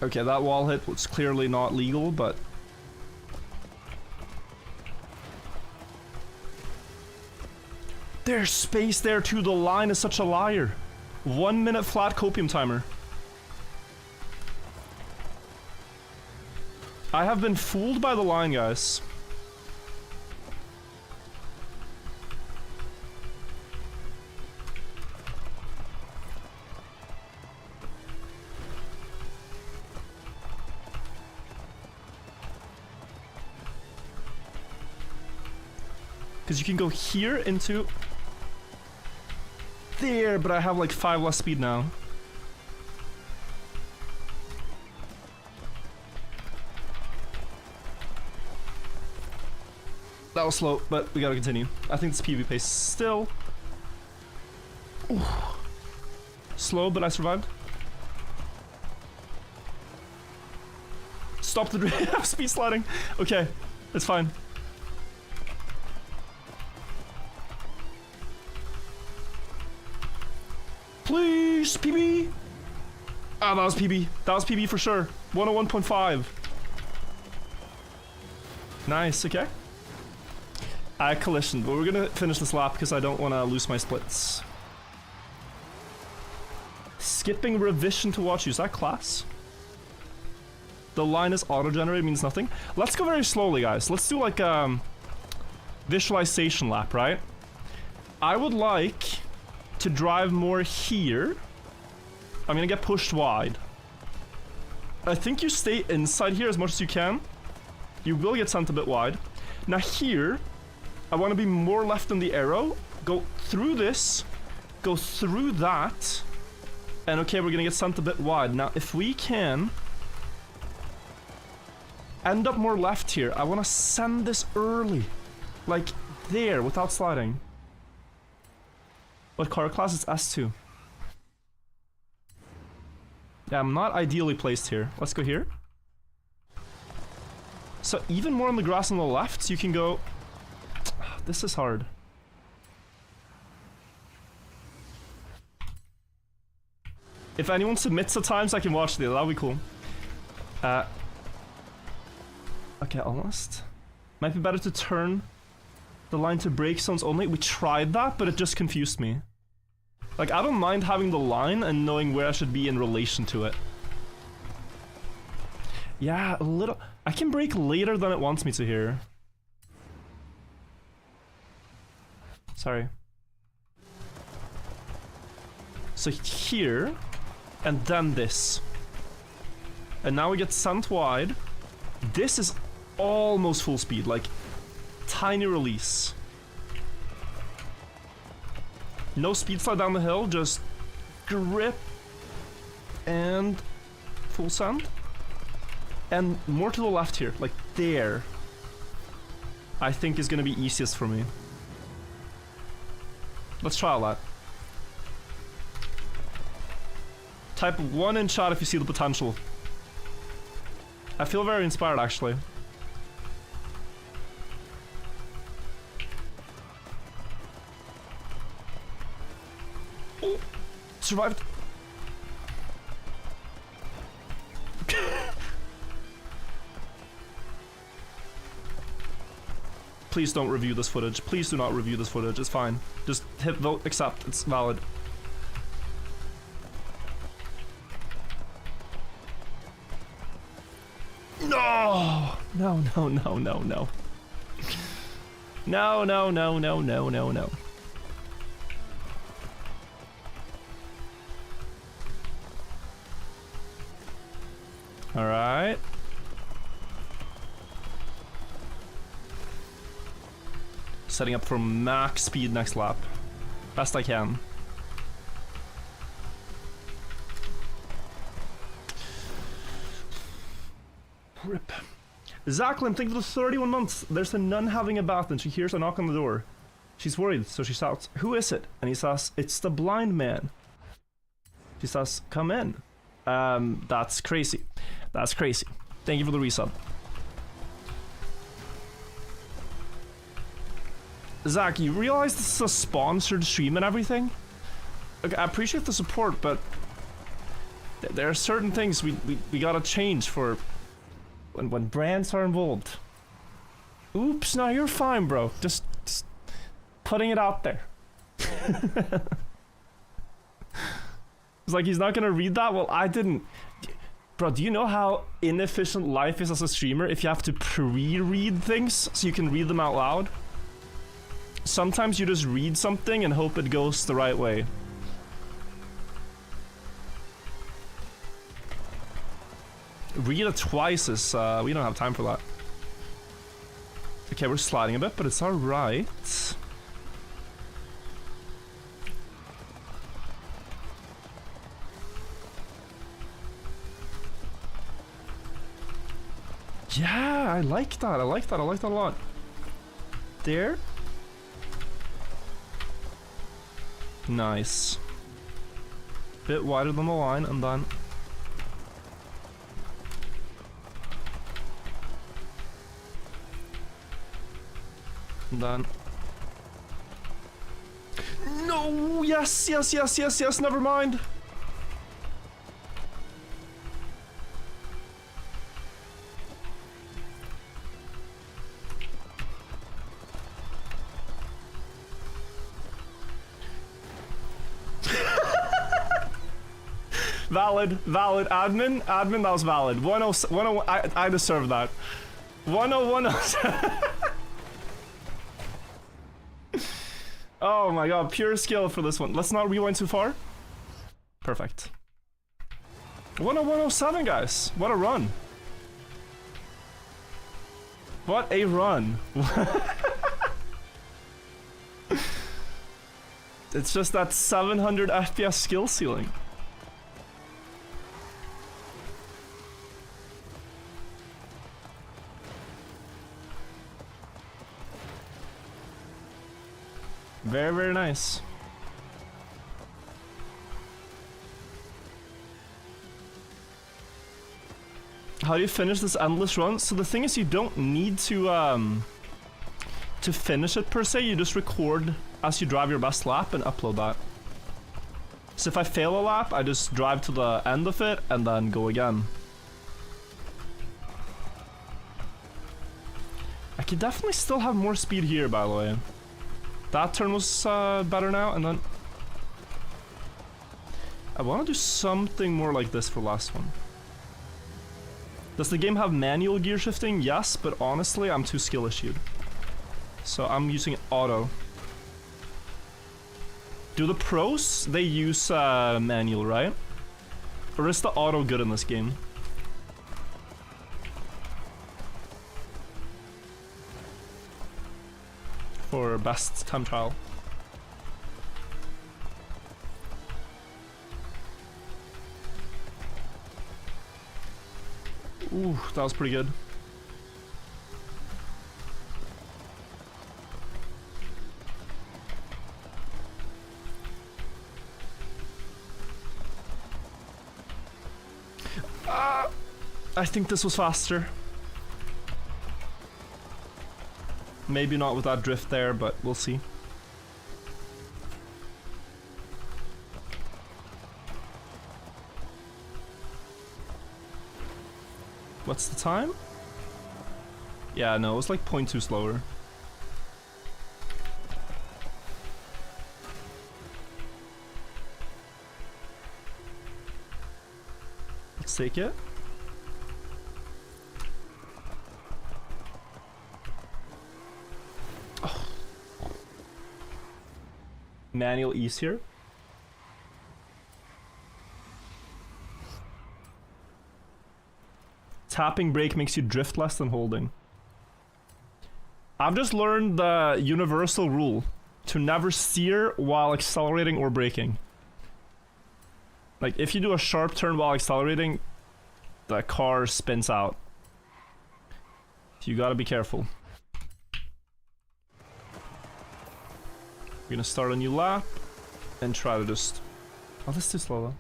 Okay, that wall hit was clearly not legal, but... There's space there too, the line is such a liar. 1 minute flat copium timer. I have been fooled by the line, guys. Because you can go here into... there, but I have like 5 less speed now. That was slow, but we gotta continue. I think this PV pace still... Ooh. Slow, but I survived. Stop the speed sliding. Okay, it's fine. Please, PB. Ah, that was PB. That was PB for sure. 101.5. Nice, okay. I collisioned, but we're gonna finish this lap because I don't want to lose my splits. Skipping revision to watch you, is that class? The line is auto-generated, means nothing. Let's go very slowly, guys. Let's do like visualization lap, right? I would like to drive more here. I'm gonna get pushed wide. I think you stay inside here as much as you can. You will get sent a bit wide. Now here, I want to be more left than the arrow. Go through this, go through that, and okay, we're gonna get sent a bit wide. Now, if we can end up more left here, I want to send this early. Like, there, without sliding. What car class is S2? Yeah, I'm not ideally placed here. Let's go here. So even more on the grass on the left, so you can go... This is hard. If anyone submits the times, I can watch the. That'll be cool. Okay, almost. Might be better to turn the line to brake zones only. We tried that, but it just confused me. Like, I don't mind having the line and knowing where I should be in relation to it. Yeah, a little... I can brake later than it wants me to here. Sorry. So here, and then this. And now we get sent wide. This is almost full speed, like tiny release. No speed slide down the hill, just grip and full send. And more to the left here, like there. I think is gonna be easiest for me. Let's try all that. Type 1 in chat if you see the potential. I feel very inspired, actually. Oh, survived. Please don't review this footage. Please do not review this footage. It's fine. Just hit vote, accept. It's valid. No! No, no, no, no, no. No, no, no, no, no, no, no. Alright. Setting up for max speed next lap. Best I can. Rip. Zachlin, thank you for the 31 months. There's a nun having a bath and she hears a knock on the door. She's worried, so she shouts, "Who is it?" And he says, "It's the blind man." She says, "Come in." That's crazy. That's crazy. Thank you for the resub. Zach, you realize this is a sponsored stream and everything? Okay, I appreciate the support, but there are certain things we gotta change for when brands are involved. Oops, no, you're fine, bro. Just putting it out there. It's like he's not gonna read that? Well, I didn't. Bro, do you know how inefficient life is as a streamer if you have to pre-read things so you can read them out loud? Sometimes you just read something and hope it goes the right way. Read it twice is, we don't have time for that. Okay, we're sliding a bit, but it's alright. Yeah, I like that, I like that, I like that a lot. There. Nice. Bit wider than the line, and then... And then... No! yes, yes, yes, yes, yes, never mind. Valid, valid. Admin, admin, that was valid. 101, I deserve that. 101. Oh my god, pure skill for this one. Let's not rewind too far. Perfect. 10107, guys. What a run. What a run. It's just that 700 FPS skill ceiling. Very, very nice. How do you finish this endless run? So the thing is, you don't need to finish it per se. You just record as you drive your best lap and upload that. So if I fail a lap, I just drive to the end of it and then go again. I could definitely still have more speed here, by the way. That turn was better now, and then I want to do something more like this for last one. Does the game have manual gear shifting? Yes, but honestly, I'm too skill issued. So I'm using auto. Do the pros, they use manual, right? Or is the auto good in this game? For best time trial. Ooh, that was pretty good. I think this was faster. Maybe not with that drift there, but we'll see. What's the time? Yeah, no, it was like 0.2 slower. Let's take it. Oh. Manual ease here. Tapping brake makes you drift less than holding. I've just learned the universal rule to never steer while accelerating or braking. Like, if you do a sharp turn while accelerating, the car spins out. You gotta be careful. We're gonna start a new lap and try to just... Oh, this is too slow though.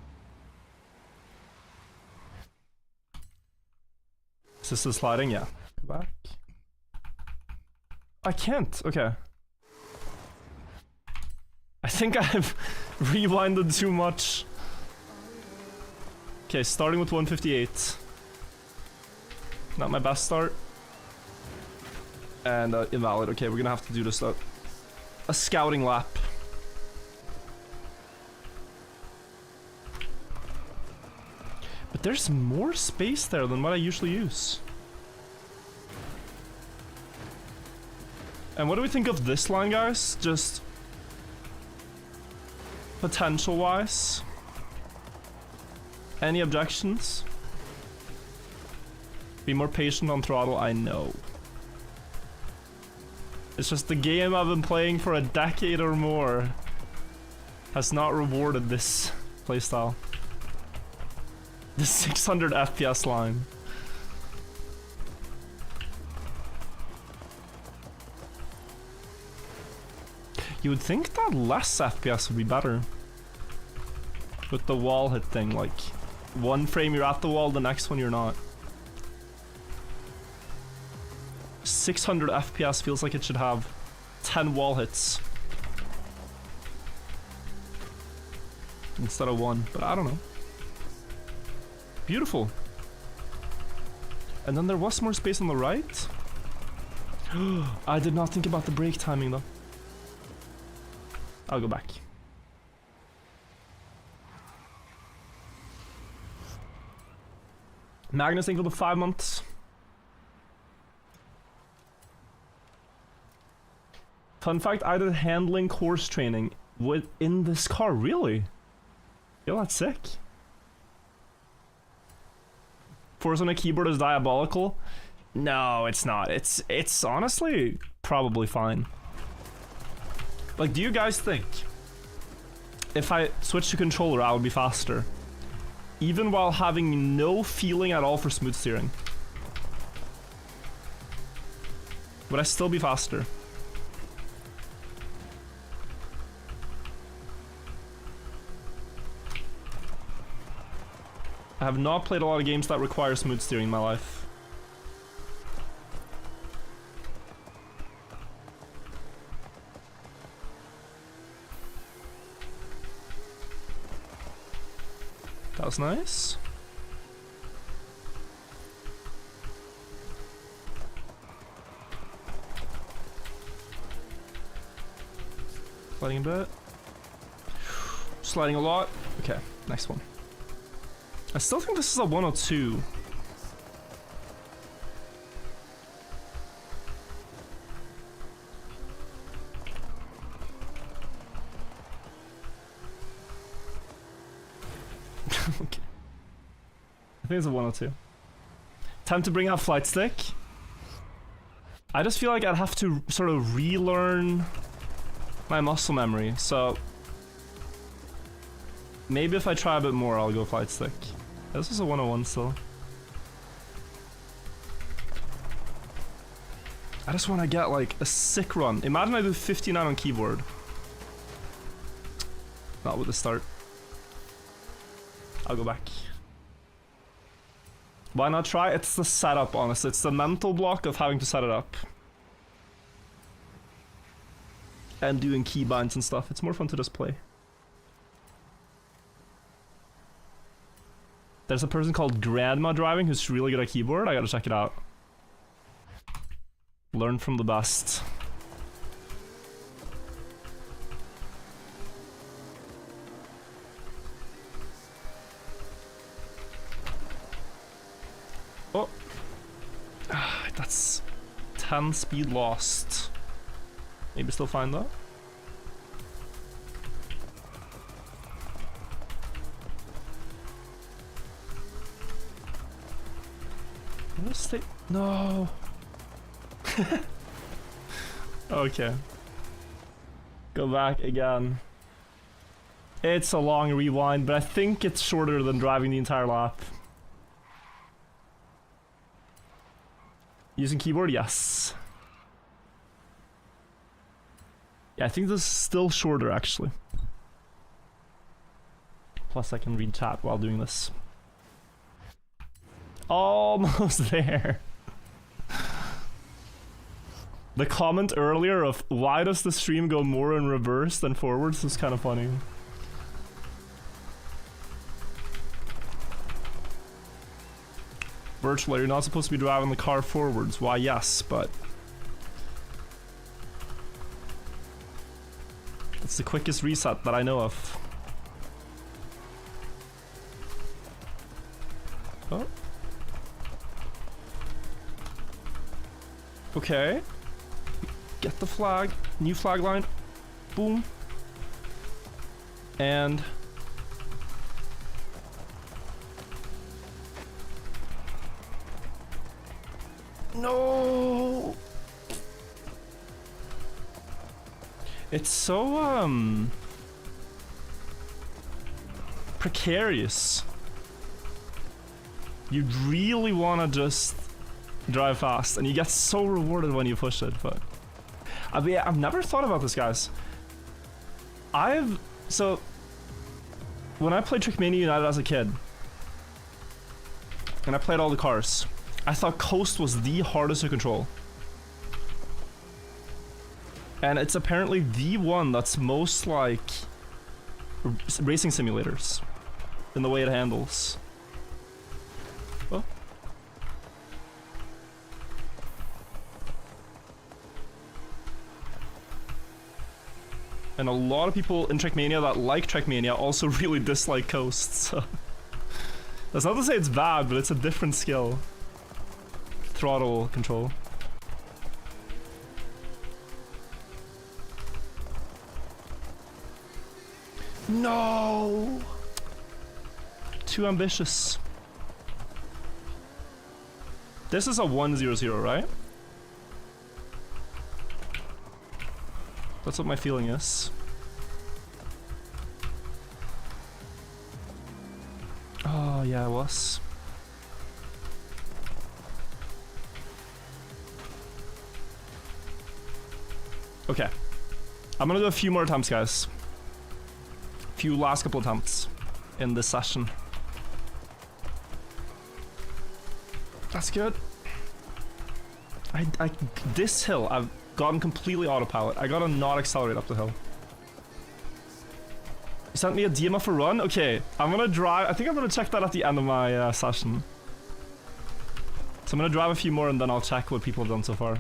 Is this the sliding? Yeah. Go back. I can't. Okay. I think I've rewinded too much. Okay, starting with 158. Not my best start. And invalid. Okay, we're gonna have to do this a scouting lap. But there's more space there than what I usually use. And what do we think of this line, guys? Just potential-wise? Any objections? Be more patient on throttle, I know. It's just the game I've been playing for a decade or more has not rewarded this playstyle. The 600 FPS line. You would think that less FPS would be better. With the wall hit thing, like one frame you're at the wall, the next one you're not. 600 FPS feels like it should have 10 wall hits. instead of 1, but I don't know. Beautiful. And then there was more space on the right. I did not think about the brake timing though. I'll go back. Magnus, thank you for the 5 months. Fun fact, I did handling course training in this car. Really? Yo, that's sick. Forza on a keyboard is diabolical. No, it's not. It's honestly probably fine. Like, do you guys think if I switch to controller, I would be faster? Even while having no feeling at all for smooth steering. Would I still be faster? I have not played a lot of games that require smooth steering in my life. That was nice. Sliding a bit. Sliding a lot. Okay, next one. I still think this is a 102. Okay. I think it's a 102. Time to bring out flight stick. I just feel like I'd have to sort of relearn my muscle memory, so maybe if I try a bit more, I'll go flight stick. This is a 101 still. I just want to get like a sick run. Imagine I do 59 on keyboard. Not with the start. I'll go back. Why not try? It's the setup, honestly. It's the mental block of having to set it up. And doing keybinds and stuff. It's more fun to just play. There's a person called Grandma Driving who's really good at keyboard. I gotta check it out. Learn from the best. Oh. That's 10 speed lost. Maybe still fine though. Stay. No. Okay. Go back again. It's a long rewind, but I think it's shorter than driving the entire lap. Using keyboard, yes. Yeah, I think this is still shorter actually. Plus I can read chat while doing this. Almost there. The comment earlier of why does the stream go more in reverse than forwards is kind of funny. Virtual, you're not supposed to be driving the car forwards. Why, yes, but it's the quickest reset that I know of. Oh. Okay. Get the flag. New flag line. Boom. And no. It's so precarious. You really want to just drive fast, and you get so rewarded when you push it, but I mean, I've never thought about this, guys. So when I played Trackmania United as a kid, and I played all the cars, I thought Coast was the hardest to control. And it's apparently the one that's most like racing simulators in the way it handles. Oh. And a lot of people in Trackmania that like Trackmania also really dislike coasts. So. That's not to say it's bad, but it's a different skill. Throttle control. No! Too ambitious. This is a 1-0-0, right? That's what my feeling is. Oh, yeah, it was. Okay. I'm gonna do a few more attempts, guys. Few last couple attempts in this session. That's good. This hill, I've gotten completely autopilot. I gotta not accelerate up the hill. You sent me a DM of a run? Okay, I'm gonna drive. I think I'm gonna check that at the end of my session. So I'm gonna drive a few more and then I'll check what people have done so far.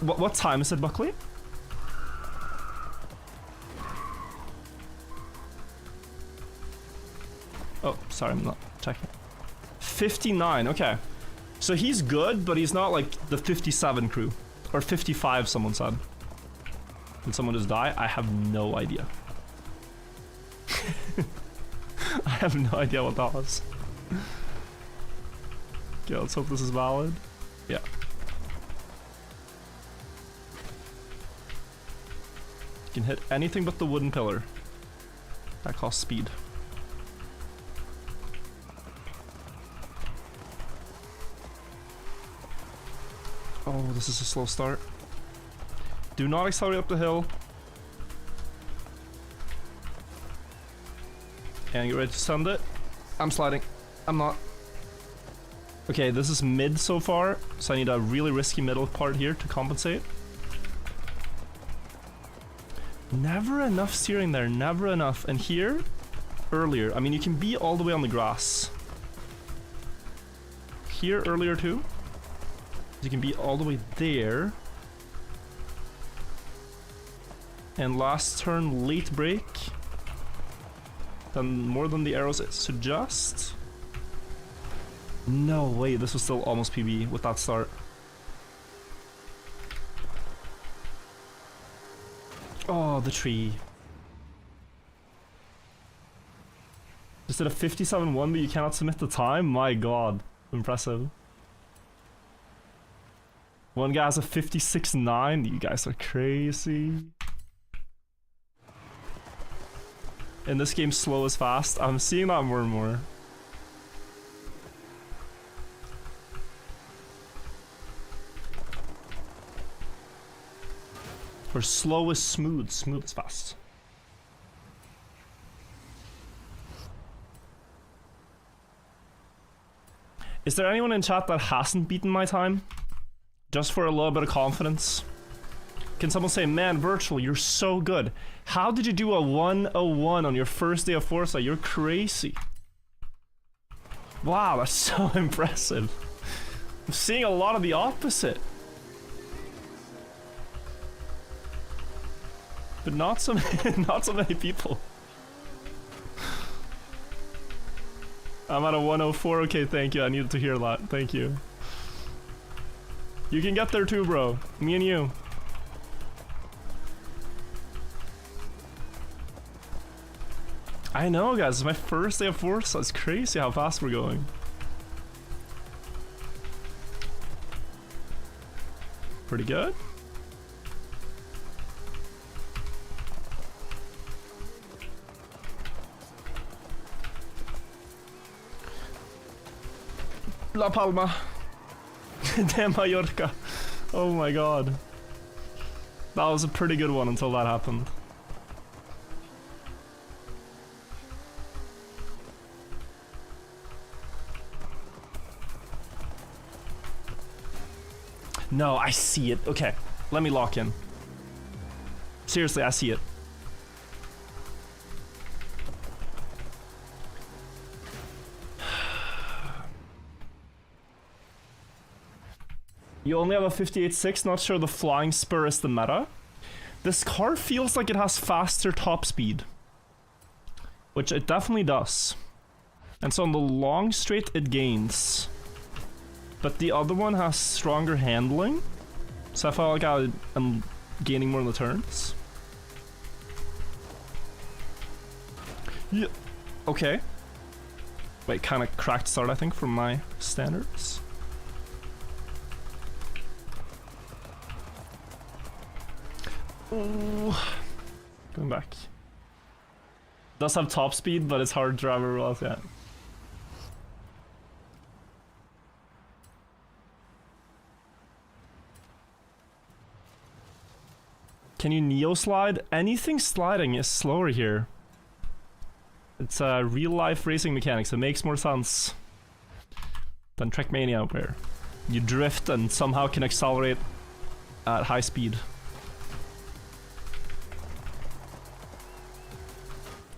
What time is it, Buckley? Oh, sorry, I'm not checking. 59, okay. So he's good, but he's not like the 57 crew. Or 55, someone said. Did someone just die? I have no idea. I have no idea what that was. Okay, let's hope this is valid. Yeah. You can hit anything but the wooden pillar. That costs speed. Oh, this is a slow start. Do not accelerate up the hill. And get ready to send it. I'm sliding. I'm not. Okay, this is mid so far, so I need a really risky middle part here to compensate. Never enough steering there, never enough. And here, earlier. I mean, you can be all the way on the grass. Here, earlier too. You can be all the way there. And last turn, late brake. Then more than the arrows suggest. No way, this was still almost PB with that start. Oh, the tree. Just did a 57-1, but you cannot submit the time? My god, impressive. One guy has a 56-9. You guys are crazy. In this game, slow is fast. I'm seeing that more and more. Or slow is smooth. Smooth is fast. Is there anyone in chat that hasn't beaten my time? Just for a little bit of confidence. Can someone say, man, Virtual, you're so good. How did you do a 101 on your first day of Forza? You're crazy. Wow, that's so impressive. I'm seeing a lot of the opposite. But not so many, not so many people. I'm at a 104. Okay, thank you. I needed to hear that. Thank you. You can get there too, bro. Me and you. I know, guys. It's my first day of Forza. It's crazy how fast we're going. Pretty good. La Palma. De Mallorca. Oh my god. That was a pretty good one until that happened. No, I see it. Okay, let me lock in. Seriously, I see it. You only have a 58.6, not sure the flying spur is the meta. This car feels like it has faster top speed, which it definitely does. And so on the long straight it gains. But the other one has stronger handling, so I feel like I'm gaining more in the turns. Yeah. Okay. Wait, kind of cracked start, I think, from my standards. Ooh. Going back. Does have top speed, but it's hard to drive over well, yeah. Can you neo slide? Anything sliding is slower here. It's real life racing mechanics. It makes more sense than Trackmania, where you drift and somehow can accelerate at high speed.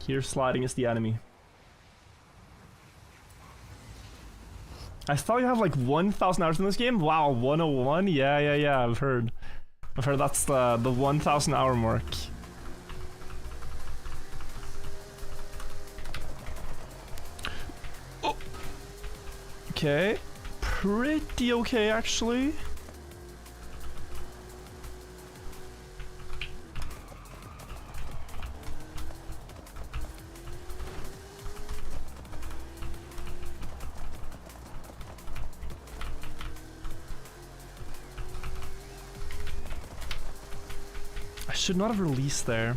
Here, sliding is the enemy. I thought you have like 1,000 hours in this game? Wow, 101? Yeah, I've heard that's the 1,000 hour mark. Oh. Okay. Pretty okay, actually. Should not have released there.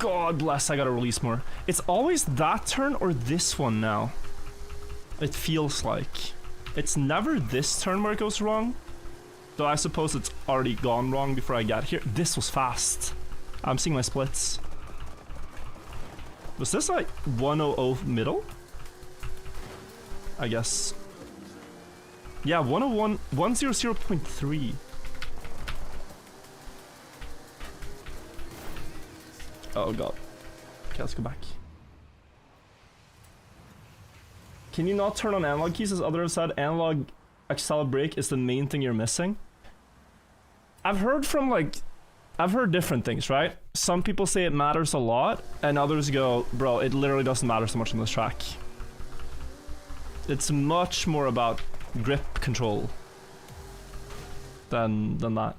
God bless, I gotta release more. It's always that turn or this one now. It feels like. It's never this turn where it goes wrong. Though I suppose it's already gone wrong before I got here. This was fast. I'm seeing my splits. Was this like 100 middle? I guess. Yeah, 101, 100.3. Oh god. Okay, let's go back. Can you not turn on analog keys? As others said, analog accelerate brake is the main thing you're missing. I've heard different things, right? Some people say it matters a lot, and others go, bro, it literally doesn't matter so much on this track. It's much more about grip control than that.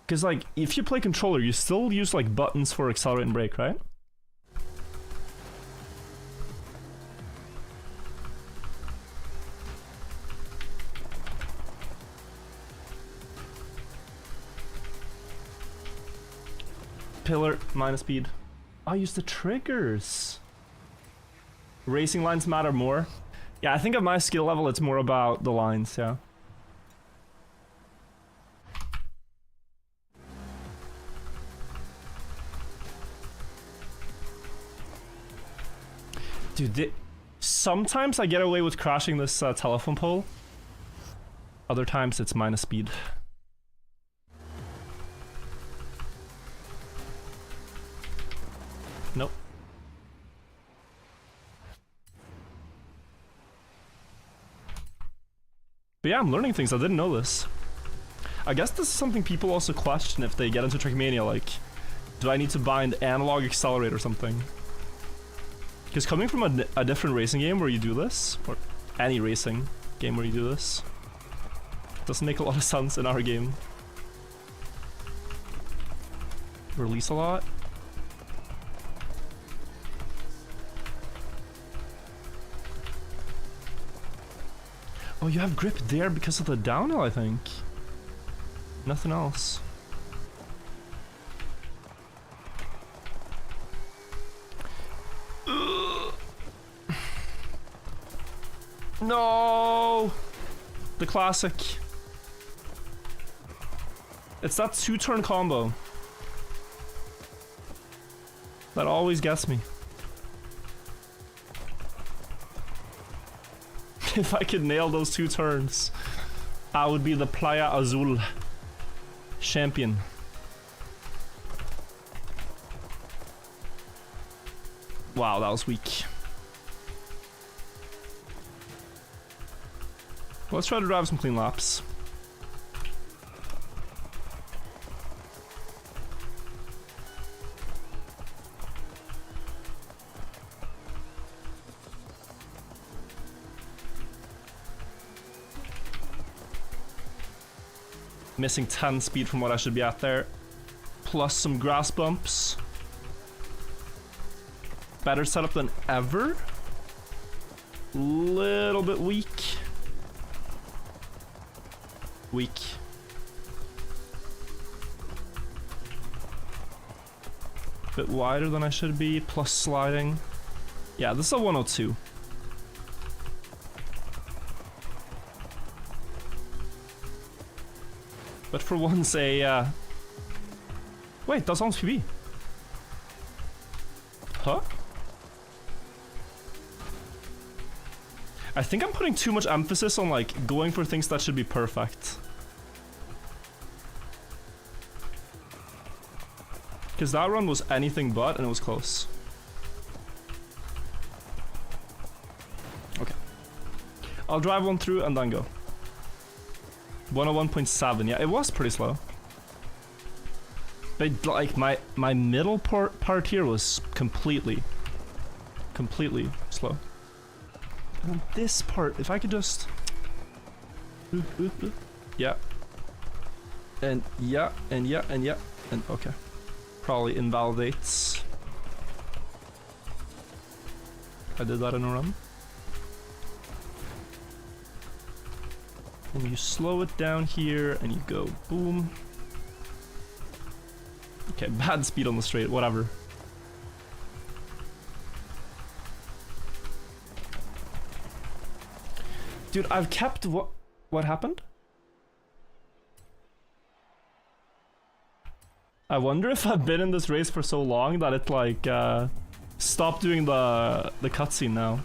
Because like, if you play controller, you still use like buttons for accelerate and brake, right? Pillar, minus speed. I use the triggers. Racing lines matter more. Yeah, I think at my skill level, it's more about the lines, yeah. Dude, sometimes I get away with crashing this telephone pole. Other times it's minus speed. Nope. But yeah, I'm learning things. I didn't know this. I guess this is something people also question if they get into Trackmania, like, do I need to buy an analog accelerate or something? Because coming from a different racing game where you do this, or any racing game where you do this, doesn't make a lot of sense in our game. Release a lot. Oh, you have grip there because of the downhill, I think. Nothing else. No! The classic. It's that 2-turn combo that always gets me. If I could nail those 2 turns, I would be the Playa Azul champion. Wow, that was weak. Let's try to drive some clean laps. Missing 10 speed from what I should be at there. Plus some grass bumps. Better setup than ever. Little bit weak. Weak. Bit wider than I should be, plus sliding. Yeah, this is a 102. But for once a, wait, that's almost PB. Huh? I think I'm putting too much emphasis on like going for things that should be perfect. Because that run was anything but, and it was close. Okay. I'll drive one through and then go. 101.7, yeah, it was pretty slow. But like my middle part here was completely slow. And then this part, if I could just... Yeah. And yeah, and yeah, and yeah, and okay. Probably invalidates. I did that in a run. And you slow it down here and you go boom. Okay, bad speed on the straight, whatever. Dude, I've kept what happened? I wonder if I've been in this race for so long that it like stopped doing the cutscene now.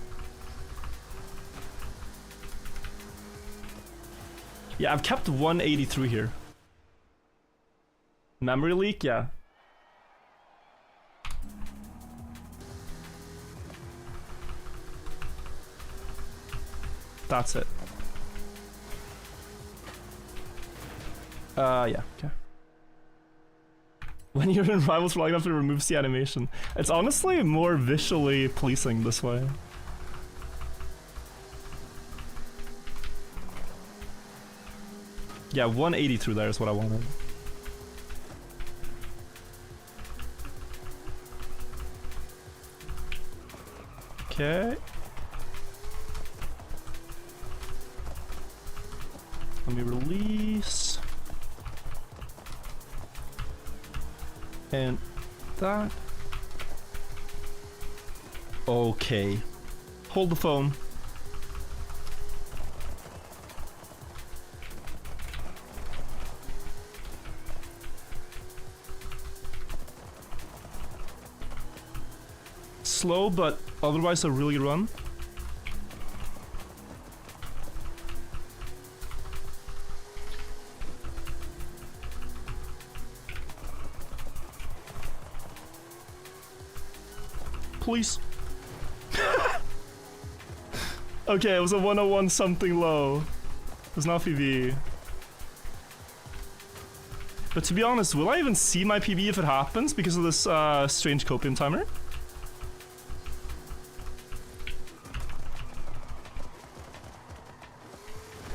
Yeah, I've kept 180 through here. Memory leak, yeah. That's it. Yeah, okay. When you're in Rivals for long enough, it removes the animation. It's honestly more visually pleasing this way. Yeah, 180 through there is what I wanted. Okay. Let me release. And that. Okay. Hold the phone. Slow, but otherwise a really good run. Please. Okay, it was a 101 something low. It was not PB. But to be honest, will I even see my PB if it happens because of this strange copium timer?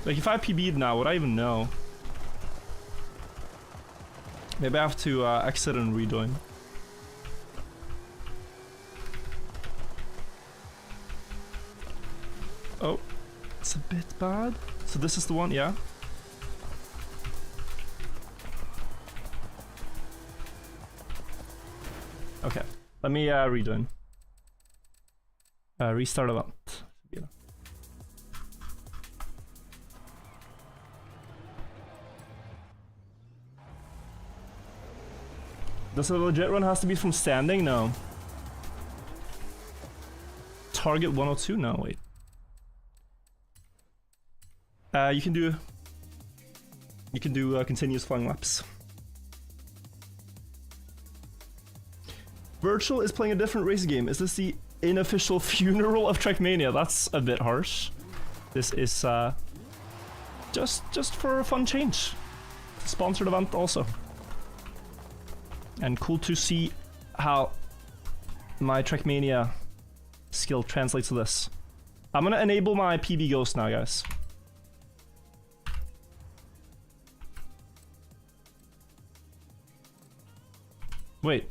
Like, if I PB'd now, would I even know? Maybe I have to exit and rejoin. Oh, it's a bit bad. So this is the one, yeah? Okay, let me rejoin. Restart event. Does a legit run has to be from standing? No. Target 102? No, wait. You can do continuous flying laps. Virtual is playing a different racing game. Is this the unofficial funeral of Trackmania? That's a bit harsh. This is just for a fun change. Sponsored event also. And cool to see how my Trackmania skill translates to this. I'm gonna enable my PB Ghost now, guys. Wait.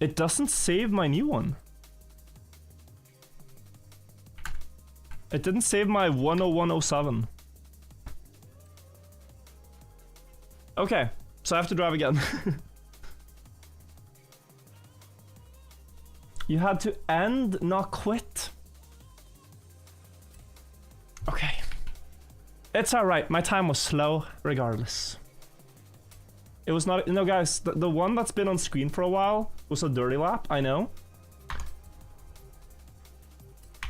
It doesn't save my new one. It didn't save my 10107. Okay, so I have to drive again. You had to end, not quit. Okay. It's alright, my time was slow, regardless. It was not, no guys, the one that's been on screen for a while was a dirty lap, I know.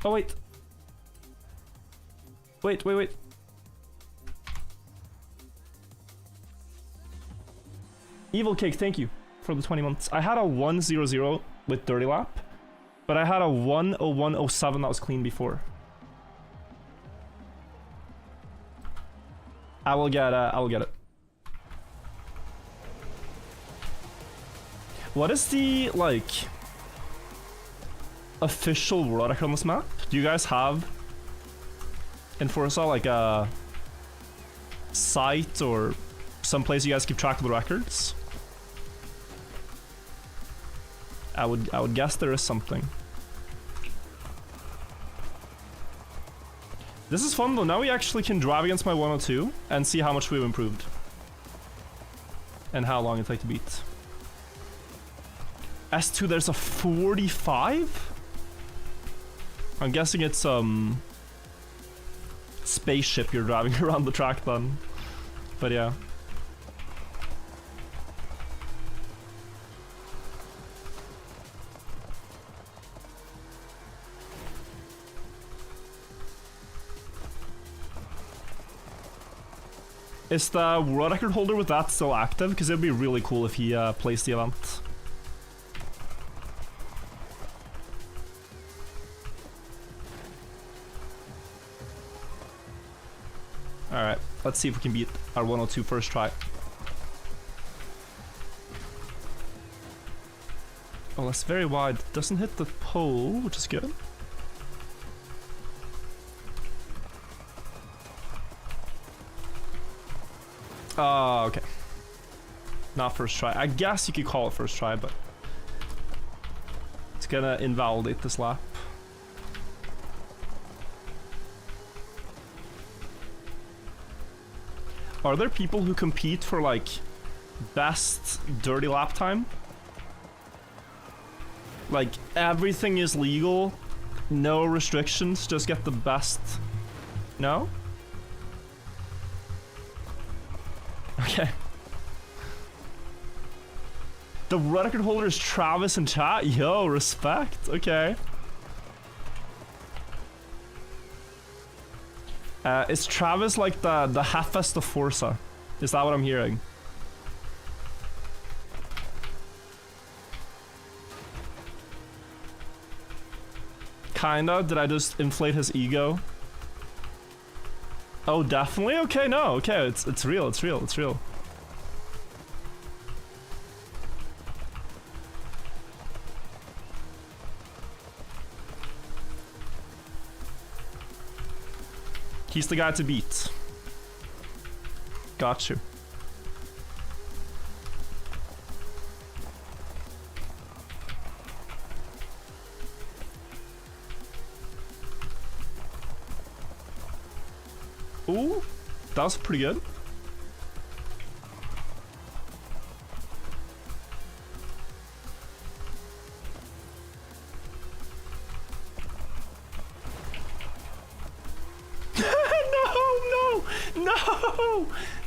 Oh wait. Wait. Evil Cake, thank you for the 20 months. I had a 100 with dirty lap, but I had a 10107 that was clean before. I will get it. What is the, like, official world record on this map? Do you guys have in Forza like a site or some place you guys keep track of the records? I would guess there is something. This is fun though. Now we actually can drive against my 102 and see how much we've improved. And how long it takes to beat. S2, there's a 45? I'm guessing it's spaceship you're driving around the track then. But yeah. Is the world record holder with that still active? Because it'd be really cool if he plays the event. Alright, let's see if we can beat our 102 first try. Oh, that's very wide. Doesn't hit the pole, which is good. Oh, okay. Not first try. I guess you could call it first try, but it's gonna invalidate this lap. Are there people who compete for, like, best dirty lap time? Like, everything is legal, no restrictions, just get the best... No? Okay. The record holder is Travis in chat? Yo, respect. Okay. Is Travis like the Heffest of Forza? Is that what I'm hearing? Kinda. Did I just inflate his ego? Oh, definitely? Okay, no. Okay, it's real. It's real. It's real. He's the guy to beat. Got you. Ooh, that was pretty good.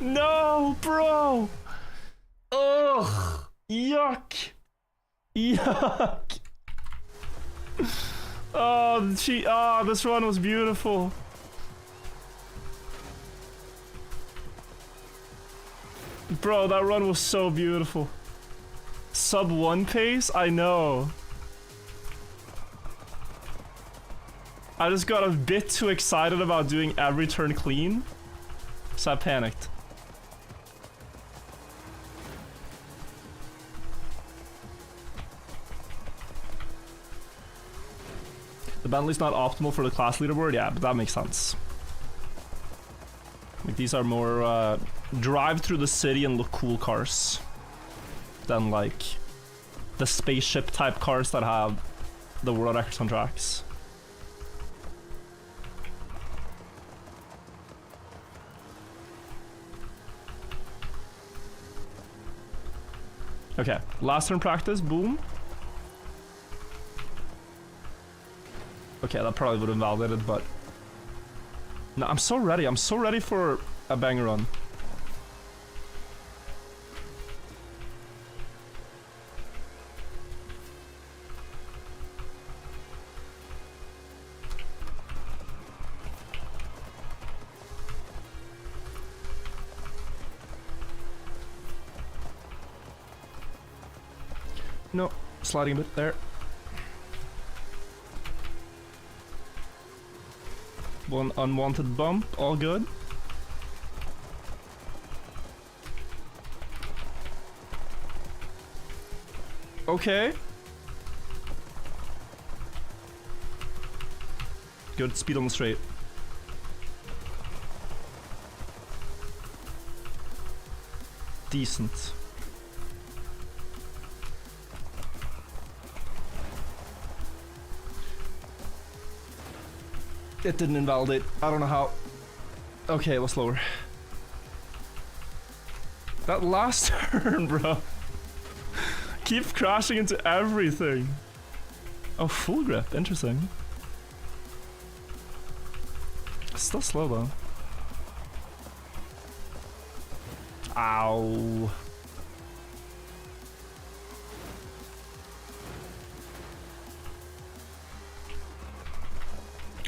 No, bro. Ugh. Yuck. Yuck. Oh, this run was beautiful. Bro, that run was so beautiful. Sub 1 pace? I know. I just got a bit too excited about doing every turn clean, so I panicked. The Bentley's not optimal for the class leaderboard? Yeah, but that makes sense. Like, these are more drive through the city and look cool cars than like the spaceship type cars that have the world records on tracks. Okay, last turn practice, boom. Okay, that probably would have invalidated, but no, I'm so ready. I'm so ready for a banger run. No, sliding a bit there. One unwanted bump, all good. Okay. Good speed on the straight. Decent. It didn't invalidate. I don't know how. Okay, it was slower. That last turn, bro. Keep crashing into everything. Oh, full grip. Interesting. Still slow, though. Ow.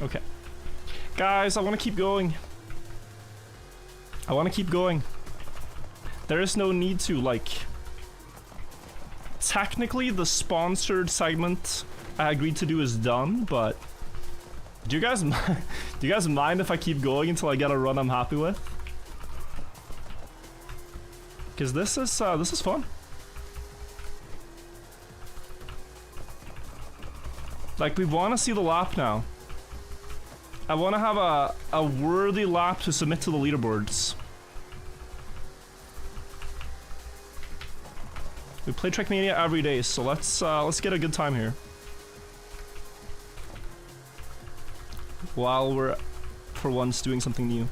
Okay. Guys, I want to keep going. I want to keep going. There is no need to, like... Technically, the sponsored segment I agreed to do is done, but... Do you guys mind if I keep going until I get a run I'm happy with? Because this is fun. Like, we want to see the lap now. I want to have a worthy lap to submit to the leaderboards. We play Trackmania every day, so let's get a good time here. While we're, for once, doing something new.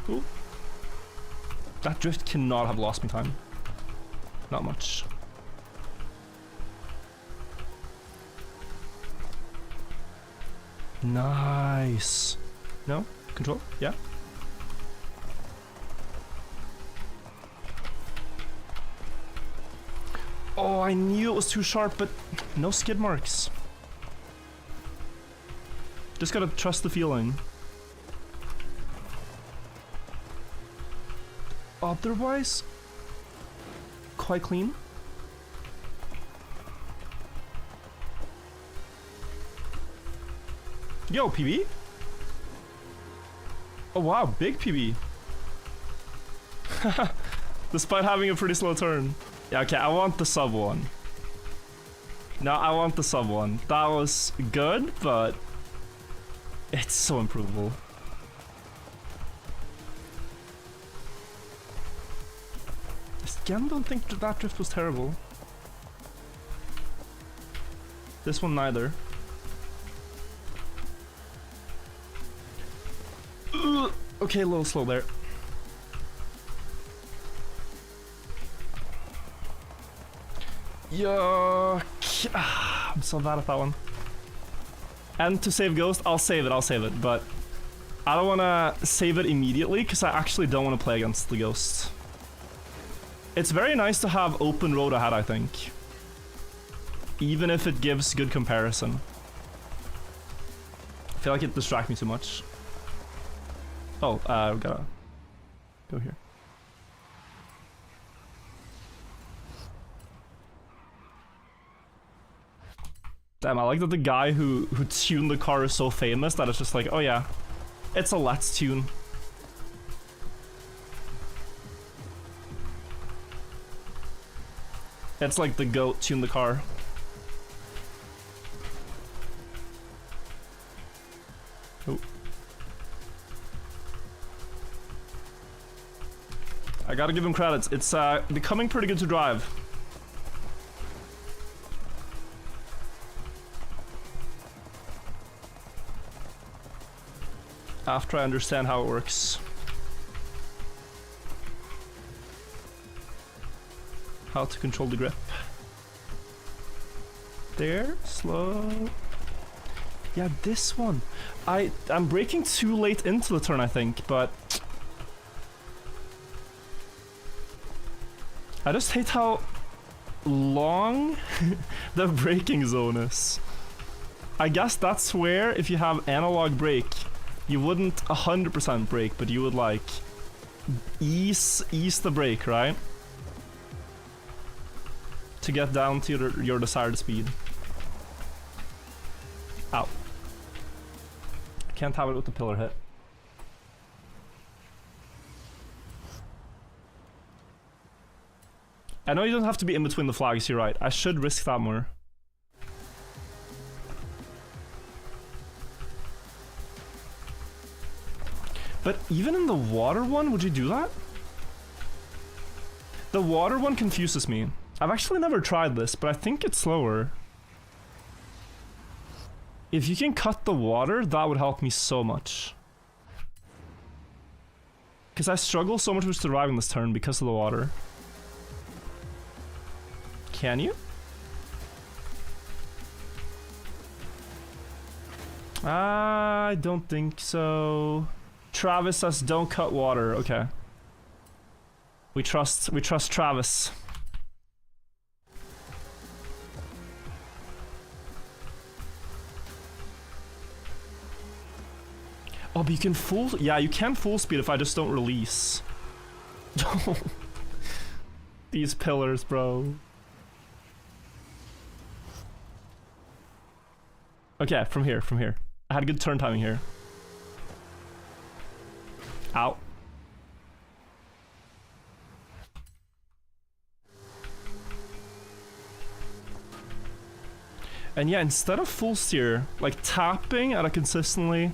Ooh. That drift cannot have lost me time. Not much. Nice. No? Control? Yeah? Oh, I knew it was too sharp, but no skid marks. Just gotta trust the feeling. Otherwise, quite clean. Yo, PB? Oh wow, big PB. Despite having a pretty slow turn. Yeah, okay, I want the sub one. No, I want the sub one. That was good, but it's so improvable. Again, don't think that drift was terrible. This one neither. Okay, a little slow there. Yuck. I'm so bad at that one. And to save Ghost, I'll save it, but I don't want to save it immediately because I actually don't want to play against the Ghost. It's very nice to have open road ahead, I think. even if it gives good comparison. I feel like it distracts me too much. Oh, we gotta go here. Damn, I like that the guy who tuned the car is so famous that it's just like, oh yeah, it's a Let's Tune. It's like the GOAT tune the car. Oh. I gotta give him credits. It's becoming pretty good to drive. After I understand how it works. How to control the grip. There, slow. Yeah, this one. I'm braking too late into the turn, I think, but I just hate how long the braking zone is. I guess that's where, if you have analog brake, you wouldn't 100% brake, but you would like ease the brake, right? To get down to your desired speed. Ow. Can't have it with the pillar hit. I know you don't have to be in between the flags, you're right. I should risk that more. But even in the water one, would you do that? The water one confuses me. I've actually never tried this, but I think it's slower. If you can cut the water, that would help me so much. Because I struggle so much with surviving this turn because of the water. Can you? I don't think so. Travis says don't cut water. Okay. We trust Travis. Oh, but you can yeah, you can full speed if I just don't release. These pillars, bro. Okay, from here. I had good turn timing here. Ow. And yeah, instead of full steer, like tapping at a consistently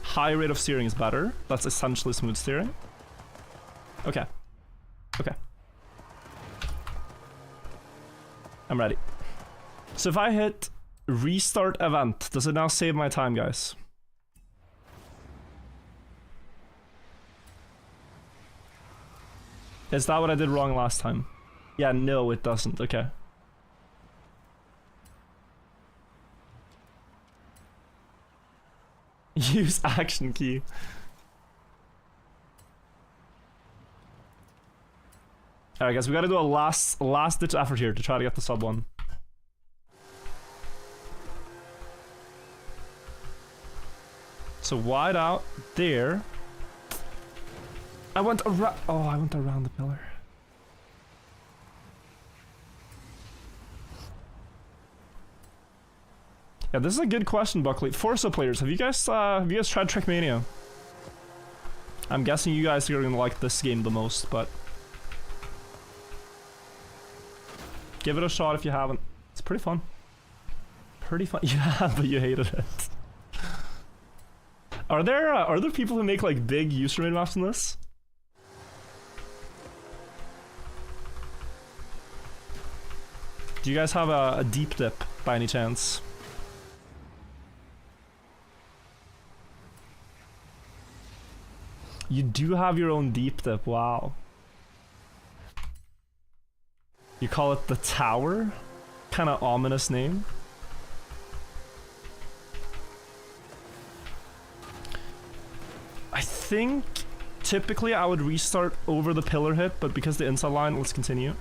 high rate of steering is better. That's essentially smooth steering. Okay. Okay. I'm ready. So if I hit restart event, does it now save my time, guys? Is that what I did wrong last time? Yeah, no, it doesn't. Okay. Use action key. Alright guys, we gotta do a last ditch effort here to try to get the sub 1. So wide out there. I went around. Oh, I went around the pillar. Yeah, this is a good question, Buckley. Forza players, have you guys tried Trackmania? I'm guessing you guys are gonna like this game the most, but give it a shot if you haven't. It's pretty fun. Pretty fun. Yeah, but you hated it. Are there people who make like big username maps in this? Do you guys have a deep dip by any chance? You do have your own deep dip, wow. You call it the Tower? Kinda ominous name. I think typically I would restart over the pillar hit, but because the inside line, let's continue.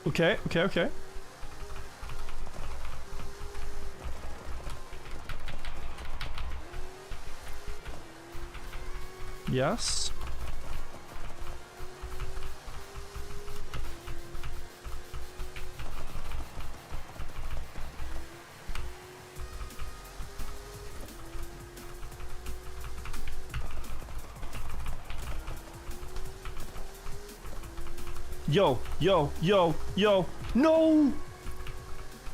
Okay, okay, okay. Yes. Yo, yo, yo, yo. No!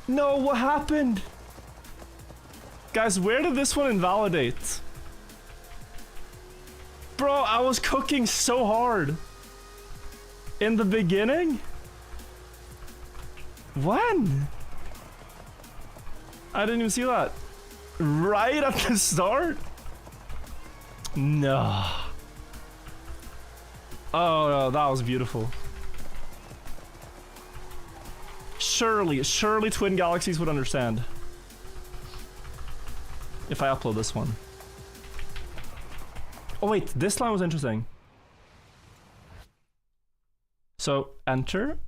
No, what happened? Guys, where did this one invalidate? Bro, I was cooking so hard. In the beginning? When? I didn't even see that. Right at the start? No. Oh no, that was beautiful. Surely Twin Galaxies would understand. If I upload this one. Oh wait, this line was interesting. So, enter.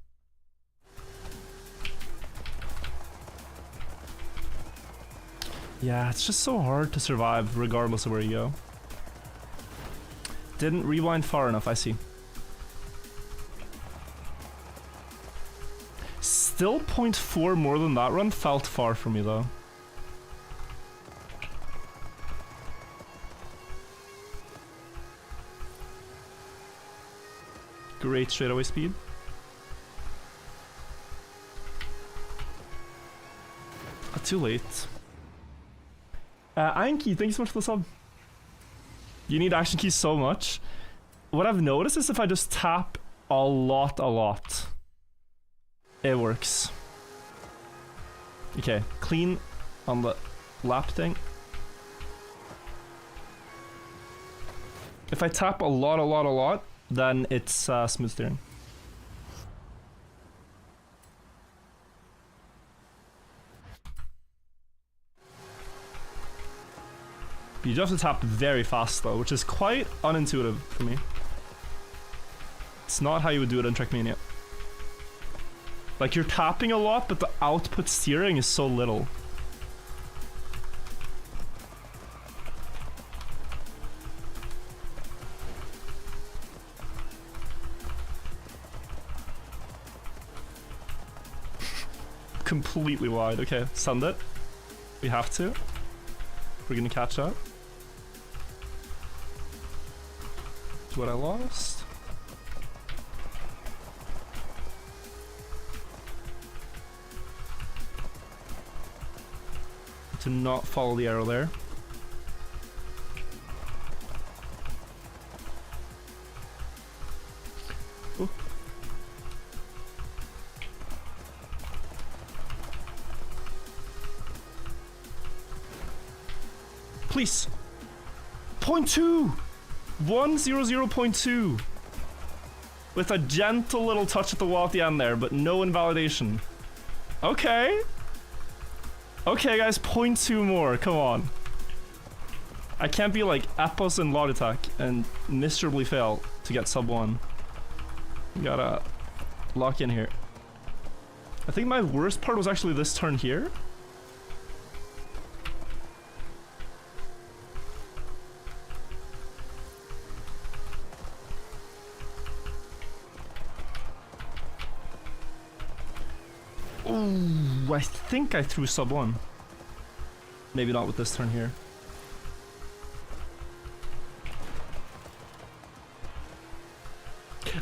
Yeah, it's just so hard to survive regardless of where you go. Didn't rewind far enough, I see. Still 0.4 more than that run, felt far for me though. Great straightaway speed. Too late. Anki, thank you so much for the sub. You need action keys so much. What I've noticed is if I just tap a lot, it works. Okay, clean on the lap thing. If I tap a lot, then it's smooth steering. You just have to tap very fast though, which is quite unintuitive for me. It's not how you would do it in Trackmania. Like, you're tapping a lot, but the output steering is so little. Completely wide. Okay, send it. We have to. We're gonna catch up. That's what I lost. To not follow the arrow there. Oh. Please. 0.2! 100.2! With a gentle little touch at the wall at the end there, but no invalidation. Okay. Okay guys, 0.2 more, come on. I can't be like Epos and Logitech and miserably fail to get sub 1. You gotta lock in here. I think my worst part was actually this turn here. Ooh, I think I threw sub 1. Maybe not with this turn here.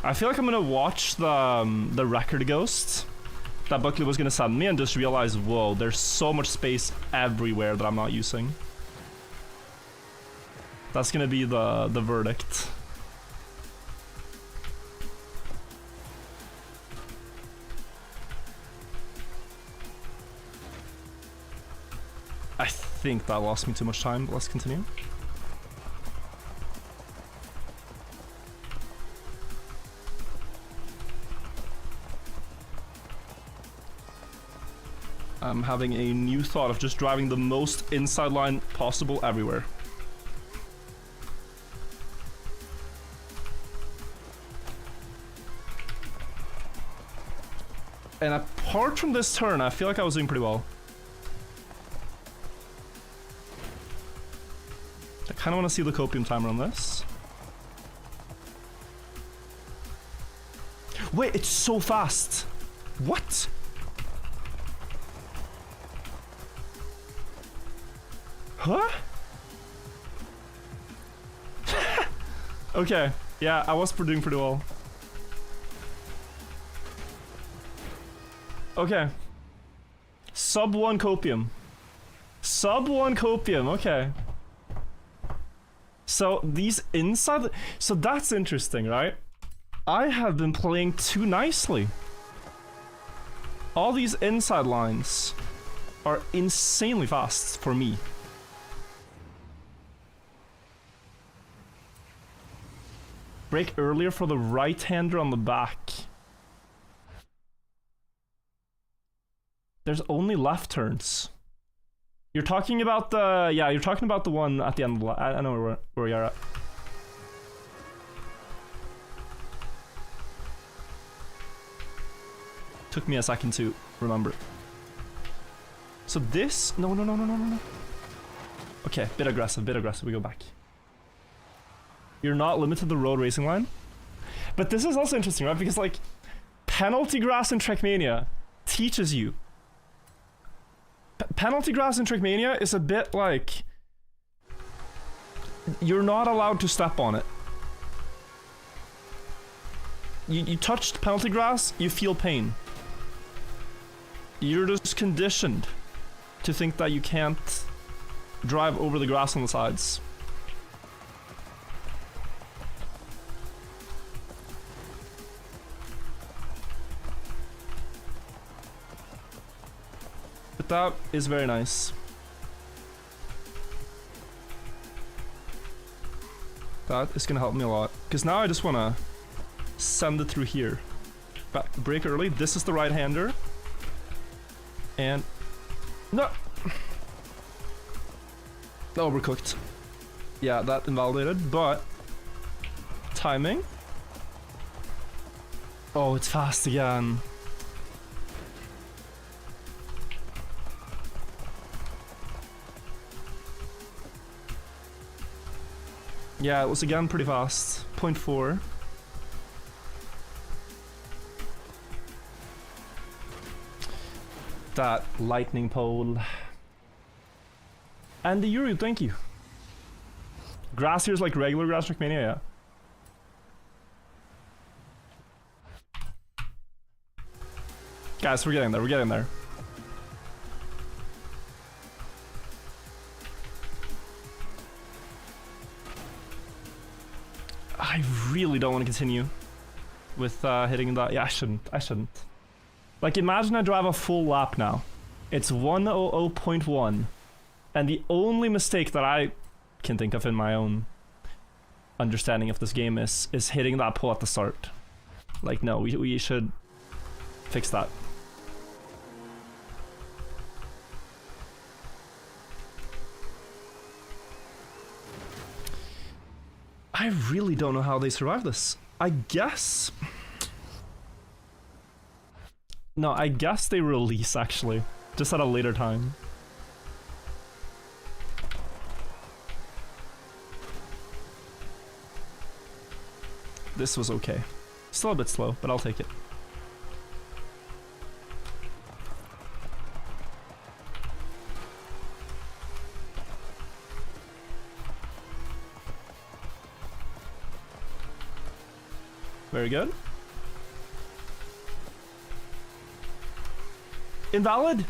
I feel like I'm gonna watch the record ghosts that Buckley was gonna send me and just realize, whoa, there's so much space everywhere that I'm not using. That's gonna be the verdict. I think that lost me too much time, but let's continue. I'm having a new thought of just driving the most inside line possible everywhere. And apart from this turn, I feel like I was doing pretty well. I kind of want to see the copium timer on this. Wait, it's so fast. What? Huh? Okay, yeah, I was doing pretty well. Okay. Sub 1 copium. Sub 1 copium, okay. So these inside... So that's interesting, right? I have been playing too nicely. All these inside lines are insanely fast for me. Brake earlier for the right-hander on the back. There's only left turns. You're talking about the... Yeah, you're talking about the one at the end of the... I know where you're at. Took me a second to remember. So this... No. Okay, bit aggressive. We go back. You're not limited to the road racing line. But this is also interesting, right? Because, like, penalty grass in Trackmania teaches you. Penalty grass in Trackmania is a bit like... You're not allowed to step on it. You touched penalty grass, you feel pain. You're just conditioned to think that you can't drive over the grass on the sides. But that is very nice. That is gonna help me a lot. Because now I just wanna send it through here. Brake early, this is the right-hander. And... No! Overcooked. Yeah, that invalidated, but... Timing. Oh, it's fast again. Yeah, it was again pretty fast. 0.4. That lightning pole. And the Euro, thank you. Grass here is like regular grass Trackmania, yeah. Guys, we're getting there. I really don't want to continue with hitting that. Yeah, I shouldn't. Like, imagine I drive a full lap now. It's 100.1. And the only mistake that I can think of in my own understanding of this game is hitting that pole at the start. Like, no, we should fix that. I really don't know how they survive this. I guess... No, I guess they release, actually. Just at a later time. This was okay. Still a bit slow, but I'll take it. Very good. Invalid?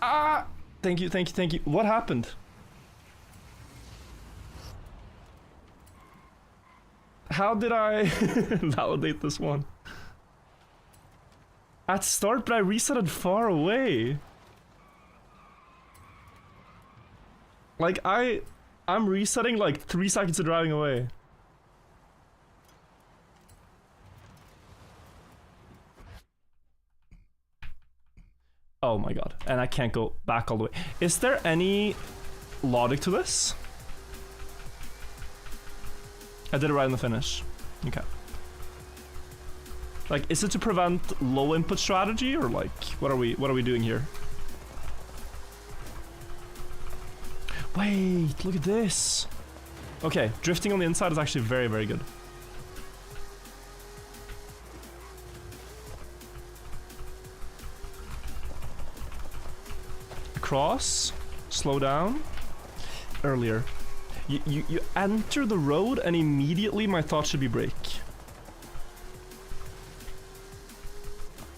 Ah! Thank you. What happened? How did I validate this one? At start, but I resetted far away. Like, I'm resetting like 3 seconds of driving away. Oh my god, and I can't go back all the way. Is there any logic to this? I did it right in the finish. Okay. Like, is it to prevent low input strategy, or like, what are we doing here? Wait, look at this. Okay, drifting on the inside is actually very, very good. Across, slow down. Earlier. You enter the road and immediately my thought should be brake.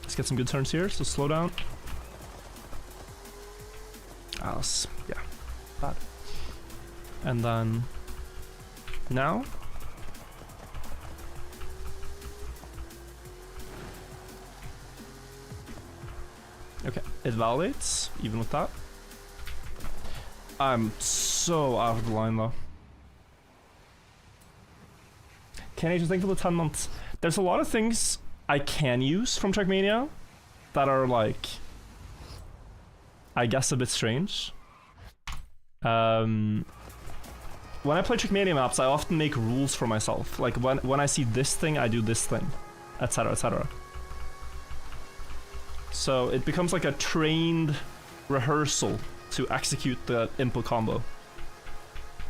Let's get some good turns here, so slow down. Yeah, bad. And then now. Okay, it validates even with that. I'm so out of the line though. Can't even think for the 10 months. There's a lot of things I can use from Trackmania that are like, I guess, a bit strange. When I play Trackmania maps, I often make rules for myself. Like when I see this thing, I do this thing, etc., etc. So it becomes like a trained rehearsal to execute the input combo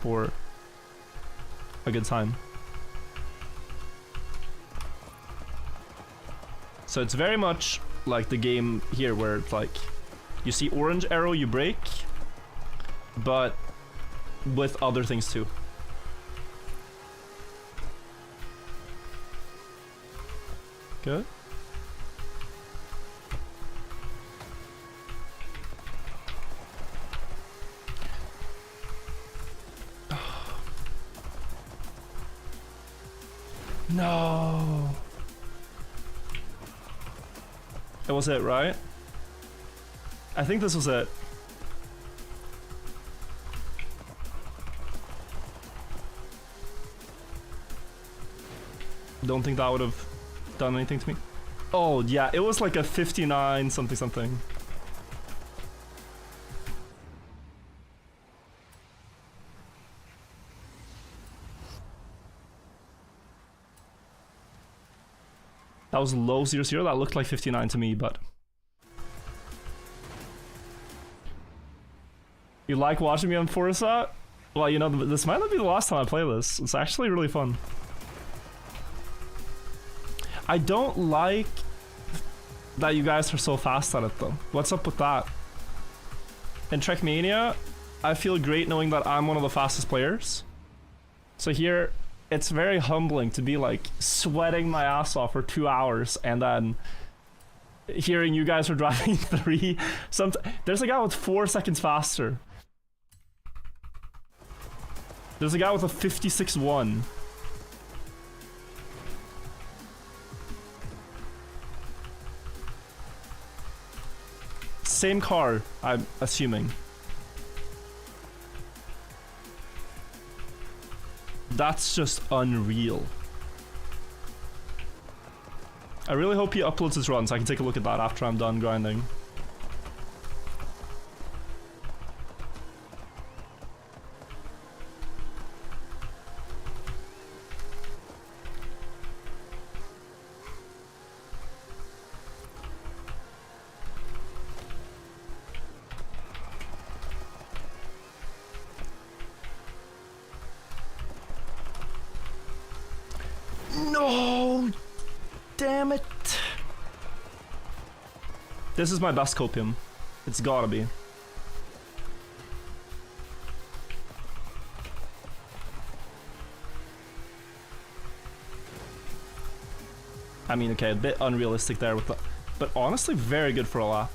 for a good time. So it's very much like the game here where it's like you see orange arrow, you brake, but with other things too. Good. No. That was it, right? I think this was it. Don't think that would have done anything to me. Oh, yeah, it was like a 59 something something. That was low 0-0. That looked like 59 to me, but... You like watching me on Forza? Well, you know, this might not be the last time I play this. It's actually really fun. I don't like that you guys are so fast at it, though. What's up with that? In Trackmania, I feel great knowing that I'm one of the fastest players. So here... It's very humbling to be like sweating my ass off for 2 hours and then hearing you guys are driving 3. There's a guy with 4 seconds faster. There's a guy with a 56.1. Same car, I'm assuming. That's just unreal. I really hope he uploads his run so I can take a look at that after I'm done grinding. No! Damn it! This is my best copium. It's gotta be. I mean, okay, a bit unrealistic there with the... But honestly, very good for a lap.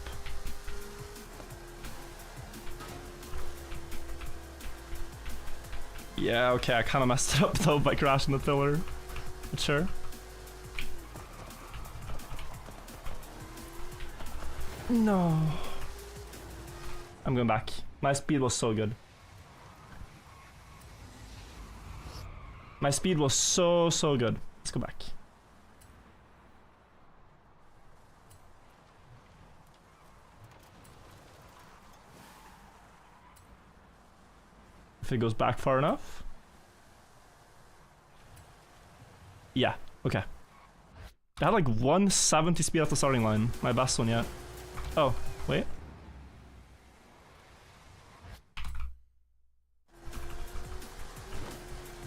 Yeah, okay, I kind of messed it up though by crashing the pillar. But sure. No. I'm going back. My speed was so good. My speed was so good. Let's go back. If it goes back far enough. Yeah, okay. I had like 170 speed at the starting line. My best one yet. Oh, wait.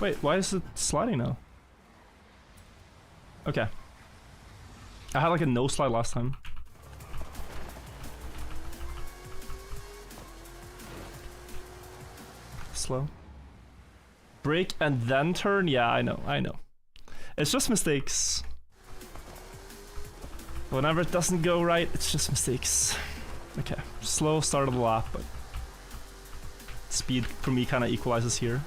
Wait, why is it sliding now? Okay. I had like a no slide last time. Slow. Brake and then turn? Yeah, I know. It's just mistakes. Whenever it doesn't go right, it's just mistakes. Okay, slow start of the lap, but speed for me kind of equalizes here.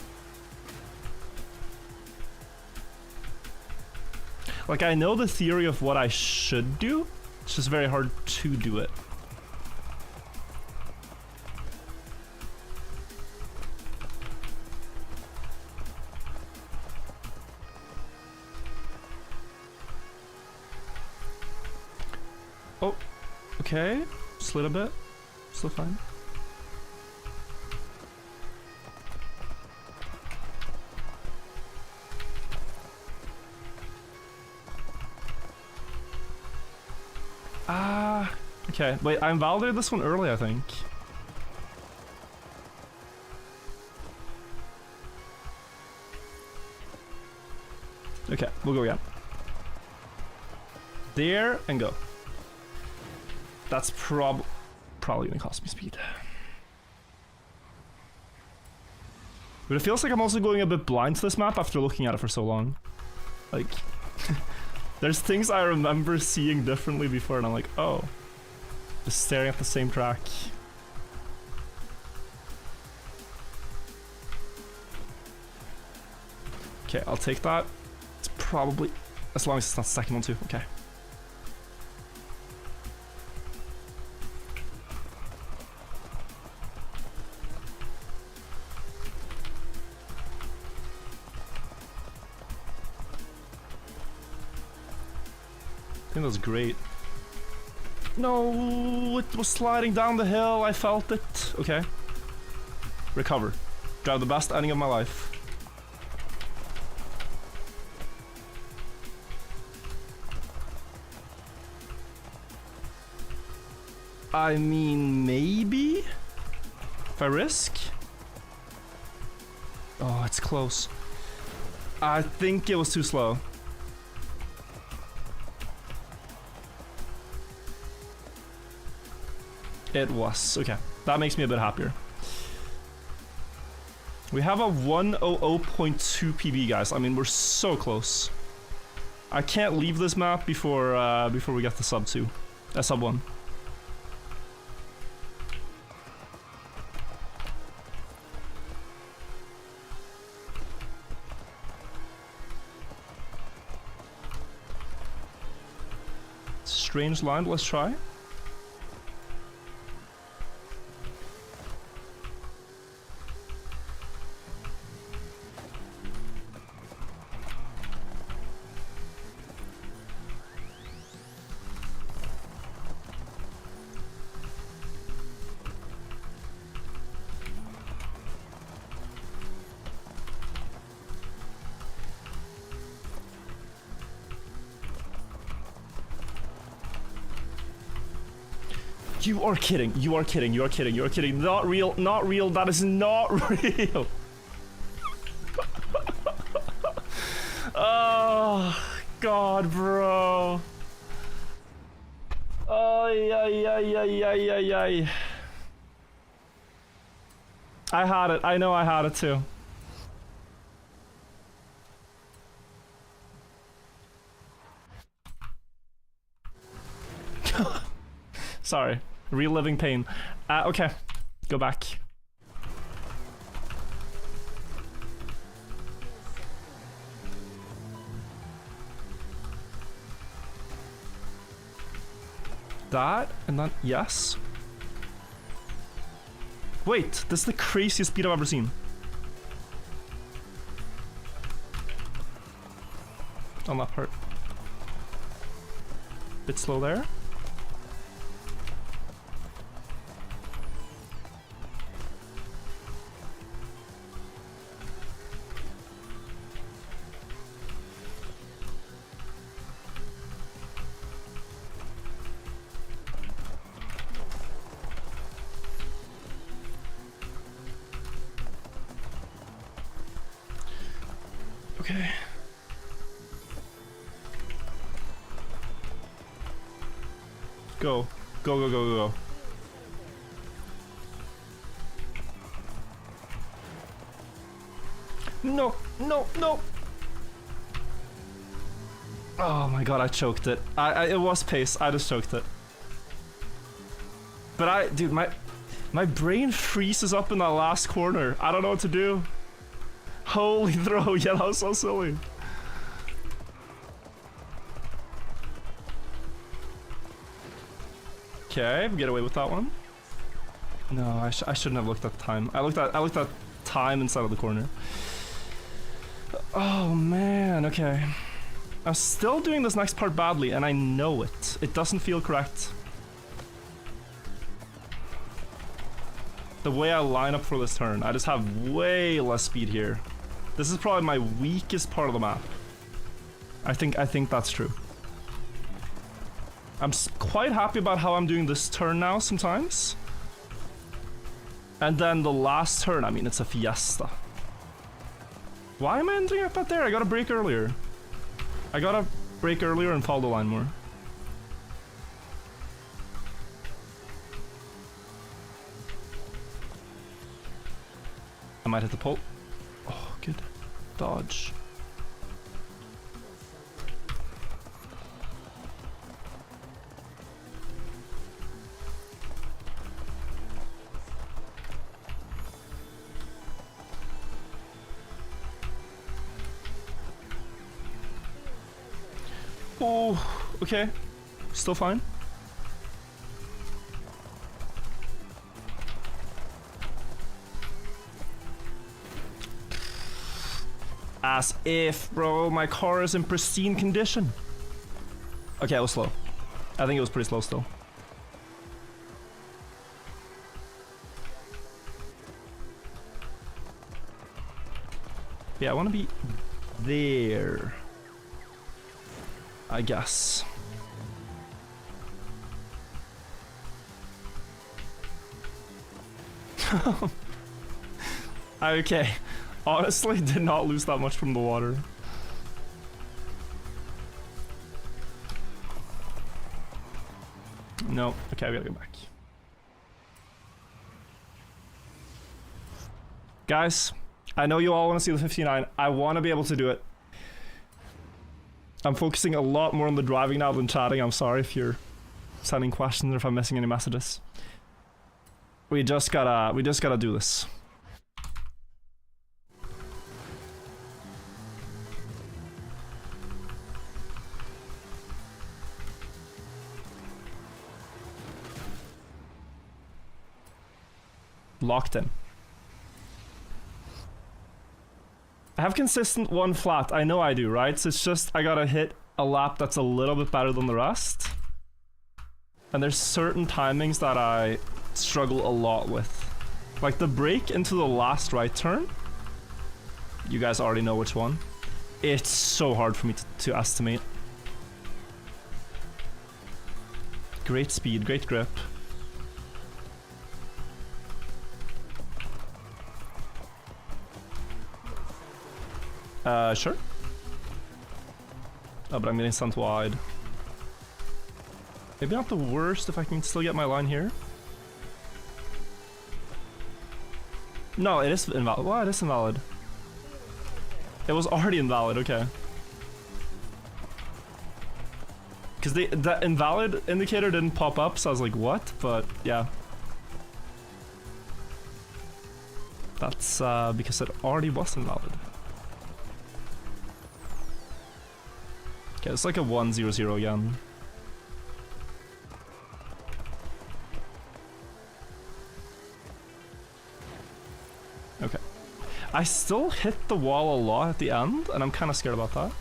Like, I know the theory of what I should do, it's just very hard to do it. Oh, okay. Slid a bit. Still fine. Okay. Wait, I invalidated this one early, I think. Okay, we'll go again. There and go. That's probably gonna cost me speed. But it feels like I'm also going a bit blind to this map after looking at it for so long. Like, there's things I remember seeing differently before and I'm like, oh. Just staring at the same track. Okay, I'll take that. It's probably, as long as it's not the second one too, okay. I think that was great. No, it was sliding down the hill. I felt it. Okay. Recover. Drive the best ending of my life. I mean, maybe? If I risk? Oh, it's close. I think it was too slow. It was. Okay. That makes me a bit happier. We have a 100.2 PB, guys. I mean, we're so close. I can't leave this map before we get the sub 2. Sub 1. Strange line, let's try. You are kidding. You are kidding. You are kidding. You are kidding. Not real. Not real. That is not real. Oh, God, bro. Ay, ay, ay, ay, ay, ay, ay. I had it. I know I had it too. Sorry. Reliving pain. Okay. Go back. That, and then, yes. Wait, this is the craziest speed I've ever seen. On that part. Bit slow there. Okay. Go. Go, go, go, go, go. No, no, no. Oh my god, I choked it. It was pace. I just choked it. But dude, my brain freezes up in that last corner. I don't know what to do. Holy throw. Yeah, that was so silly. Okay, get away with that one. No, I shouldn't have looked at time. I looked at time inside of the corner. Oh man, okay. I'm still doing this next part badly, and I know it. It doesn't feel correct. The way I line up for this turn, I just have way less speed here. This is probably my weakest part of the map. I think that's true. I'm quite happy about how I'm doing this turn now sometimes. And then the last turn, I mean, it's a fiesta. Why am I entering at that there? I gotta brake earlier. I gotta brake earlier and follow the line more. I might hit the pole. Oh, good. Dodge. Oh, okay. Still fine. As if, bro, my car is in pristine condition. Okay, it was slow. I think it was pretty slow still. Yeah, I want to be there, I guess. Okay. Honestly, did not lose that much from the water. No. Okay, we gotta go back. Guys, I know you all want to see the 59. I want to be able to do it. I'm focusing a lot more on the driving now than chatting. I'm sorry if you're sending questions or if I'm missing any messages. We just gotta do this. Locked in. I have consistent one flat. I know I do, right? So it's just I gotta hit a lap that's a little bit better than the rest. And there's certain timings that I struggle a lot with. Like the brake into the last right turn. You guys already know which one. It's so hard for me to estimate. Great speed, great grip. Sure. Oh, but I'm getting sent wide. Maybe not the worst if I can still get my line here. No, it is invalid. Well, it is invalid. It was already invalid, okay. Because that invalid indicator didn't pop up, so I was like, what? But, yeah. That's because it already was invalid. Okay, it's like a 1-0-0 again. Okay. I still hit the wall a lot at the end, and I'm kind of scared about that.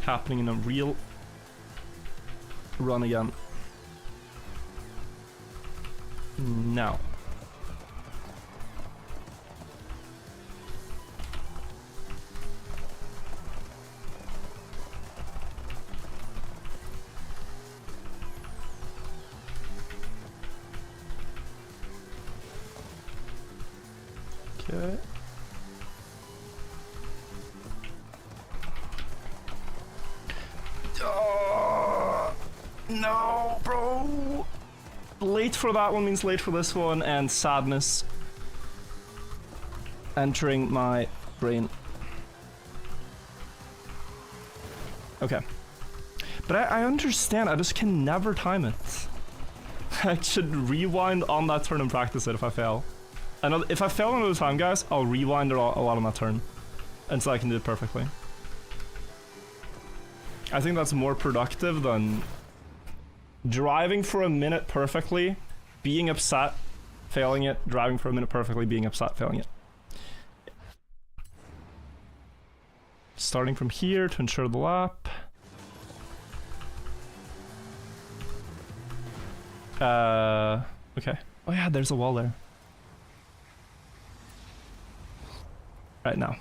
Happening in a real run again. Now. Okay. No, bro. Late for that one means late for this one, and sadness entering my brain. Okay. But I understand, I just can never time it. I should rewind on that turn and practice it if I fail. And if I fail another time, guys, I'll rewind a lot on that turn until I can do it perfectly. I think that's more productive than driving for a minute perfectly, being upset, failing it, driving for a minute perfectly, being upset, failing it. Starting from here to ensure the lap. Okay. Oh yeah, there's a wall there. Right now.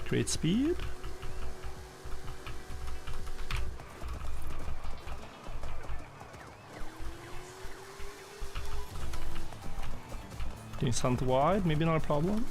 Great speed. Getting sent wide, maybe not a problem.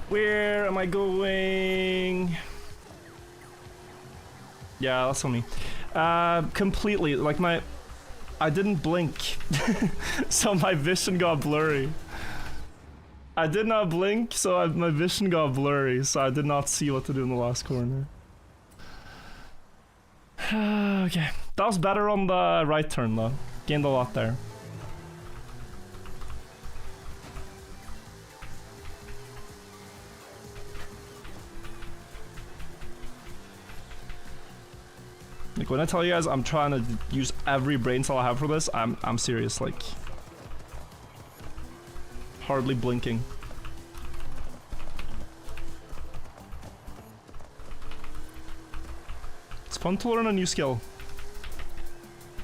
Where am I going? Yeah, that's on me. Completely, like I didn't blink, so my vision got blurry. I did not blink, so my vision got blurry, so I did not see what to do in the last corner. Okay, that was better on the right turn though. Gained a lot there. Like when I tell you guys I'm trying to use every brain cell I have for this, I'm serious, like hardly blinking. It's fun to learn a new skill.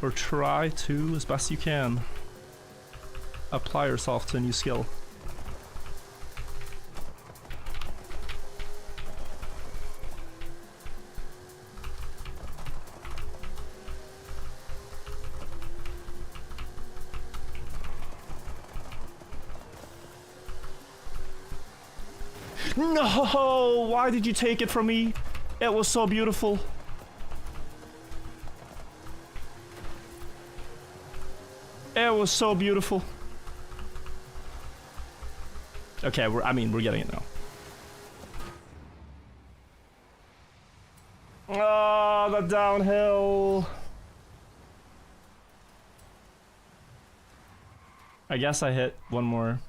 Or try to, as best you can, apply yourself to a new skill. No! Why did you take it from me? It was so beautiful. It was so beautiful. Okay, we're getting it now. Oh, the downhill. I guess I hit one more,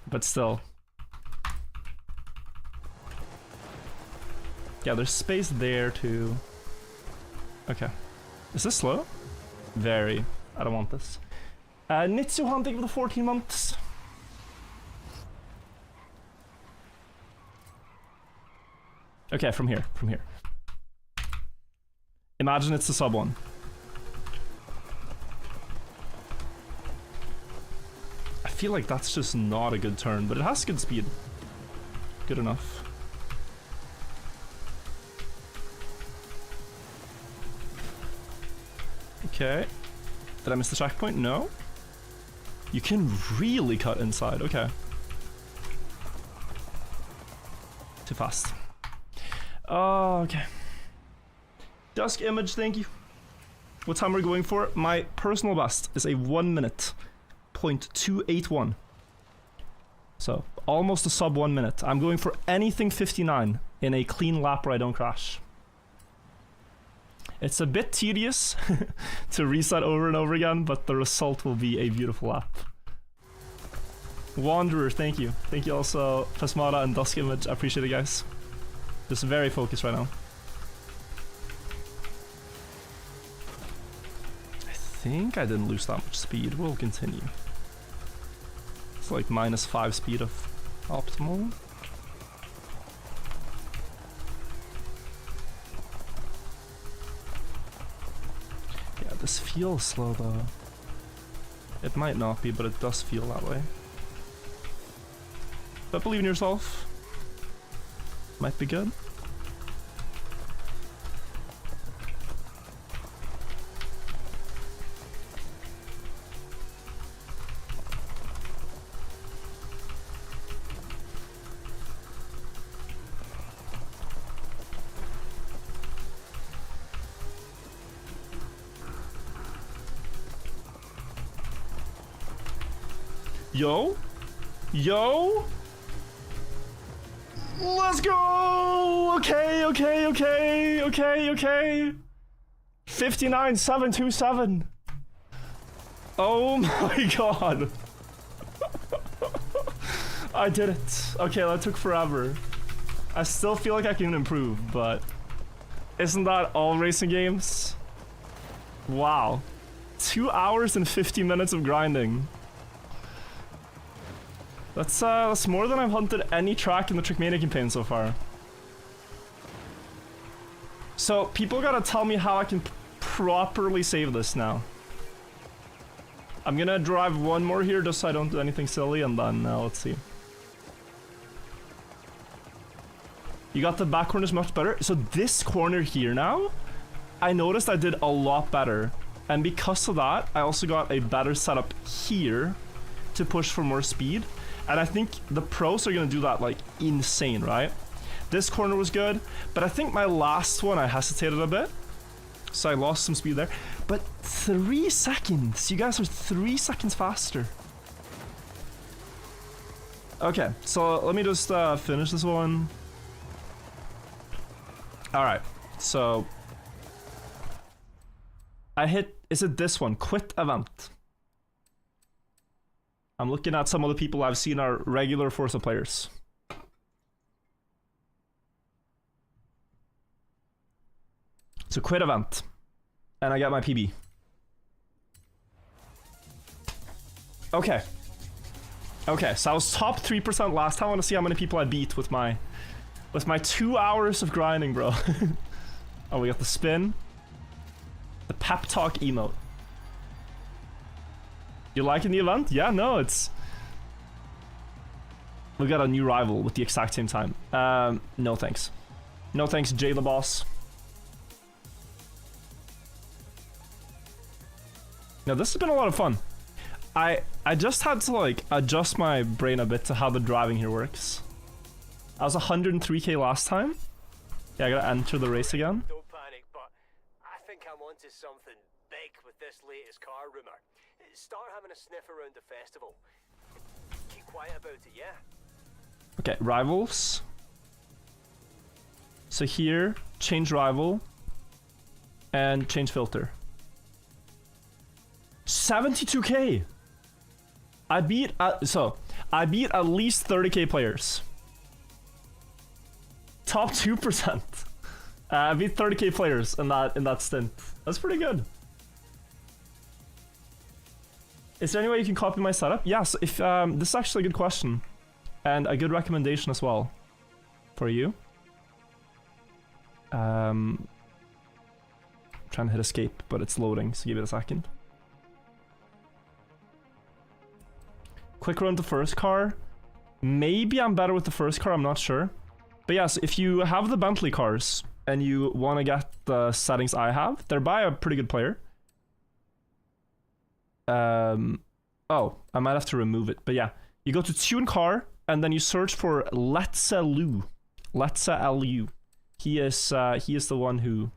but still. Yeah, there's space there too. Okay. Is this slow? Very. I don't want this. Nitsu hunting for the 14 months. Okay, from here. Imagine it's the sub one. I feel like that's just not a good turn, but it has good speed. Good enough. Okay. Did I miss the checkpoint? No. You can really cut inside. Okay. Too fast. Oh, okay. Dusk image, thank you. What time are we going for? My personal best is a 1 minute, .281. So, almost a sub 1 minute. I'm going for anything 59 in a clean lap where I don't crash. It's a bit tedious to reset over and over again, but the result will be a beautiful lap. Wanderer, thank you. Thank you also, Pasmata and Dusk Image. I appreciate it, guys. Just very focused right now. I think I didn't lose that much speed. We'll continue. It's like -5 speed of optimal. Yeah, this feels slow though. It might not be, but it does feel that way. But believe in yourself. Might be good. Yo? Yo? Let's go! Okay. 59727. Oh my god. I did it. Okay, that took forever. I still feel like I can improve, but isn't that all racing games? Wow. 2 hours and 50 minutes of grinding. That's more than I've hunted any track in the Trackmania campaign so far. So people gotta tell me how I can properly save this now. I'm gonna drive one more here just so I don't do anything silly, and then let's see. You got the back corners much better. So this corner here now, I noticed I did a lot better. And because of that, I also got a better setup here to push for more speed. And I think the pros are gonna do that like insane, right? This corner was good, but I think my last one I hesitated a bit. So I lost some speed there. But 3 seconds, you guys are 3 seconds faster. Okay, so let me just finish this one. Alright, so I hit, is it this one? Quit event. I'm looking at some of the people I've seen are regular Forza players. So quit event. And I got my PB. Okay. Okay, so I was top 3% last time. I want to see how many people I beat with my 2 hours of grinding, bro. Oh, we got the spin. The pep talk emote. You liking the event? Yeah, no, it's... We got a new rival with the exact same time. No thanks. No thanks, Jay the boss. Now, this has been a lot of fun. I just had to, like, adjust my brain a bit to how the driving here works. I was 103k last time. Yeah, I gotta enter the race again.
Don't panic, but I think I'm onto something big with this latest car rumor. Start having a sniff around the festival. Keep quiet about it, yeah?
Okay, rivals. So here, change rival. And change filter. 72k! I beat, I beat at least 30k players. Top 2%. I beat 30k players in that stint. That's pretty good. Is there any way you can copy my setup? Yes, if this is actually a good question. And a good recommendation as well. For you. Trying to hit escape, but it's loading, so give it a second. Quick run to first car. Maybe I'm better with the first car, I'm not sure. But yes, if you have the Bentley cars and you want to get the settings I have, they're by a pretty good player. Oh, I might have to remove it, but yeah. You go to tune car and then you search for Letza LU. He is the one who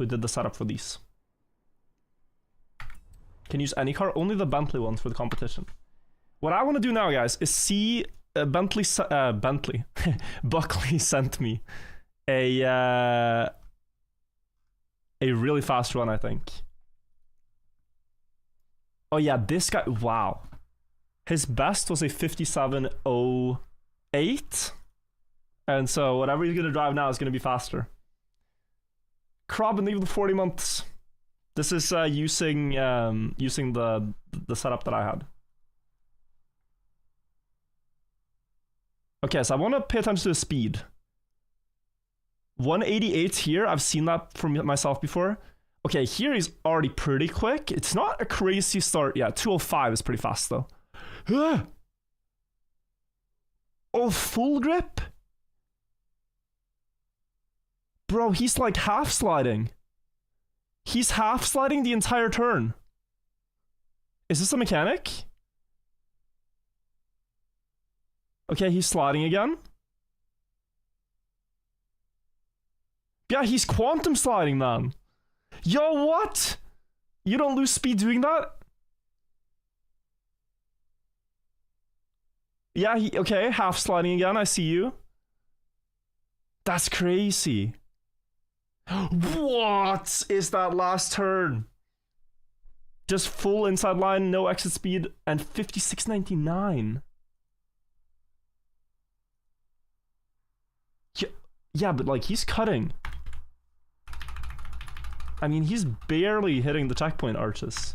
did the setup for these. Can use any car, only the Bentley ones for the competition. What I want to do now, guys, is see Buckley sent me a a really fast run, I think. Oh yeah, this guy, wow. His best was a 57.08. And so whatever he's gonna drive now is gonna be faster. Crab and leave the 40 months. This is using the setup that I had. Okay, so I want to pay attention to the speed. 188 here, I've seen that from myself before. Okay, here he's already pretty quick. It's not a crazy start. Yeah, 205 is pretty fast though. Oh, full grip? Bro, he's like half sliding. He's half sliding the entire turn. Is this a mechanic? Okay, he's sliding again. Yeah, he's quantum sliding, man. Yo, what? You don't lose speed doing that? Yeah, okay, half sliding again, I see you. That's crazy. What is that last turn? Just full inside line, no exit speed, and 56.99. Yeah, but like he's cutting. I mean, he's barely hitting the checkpoint arches.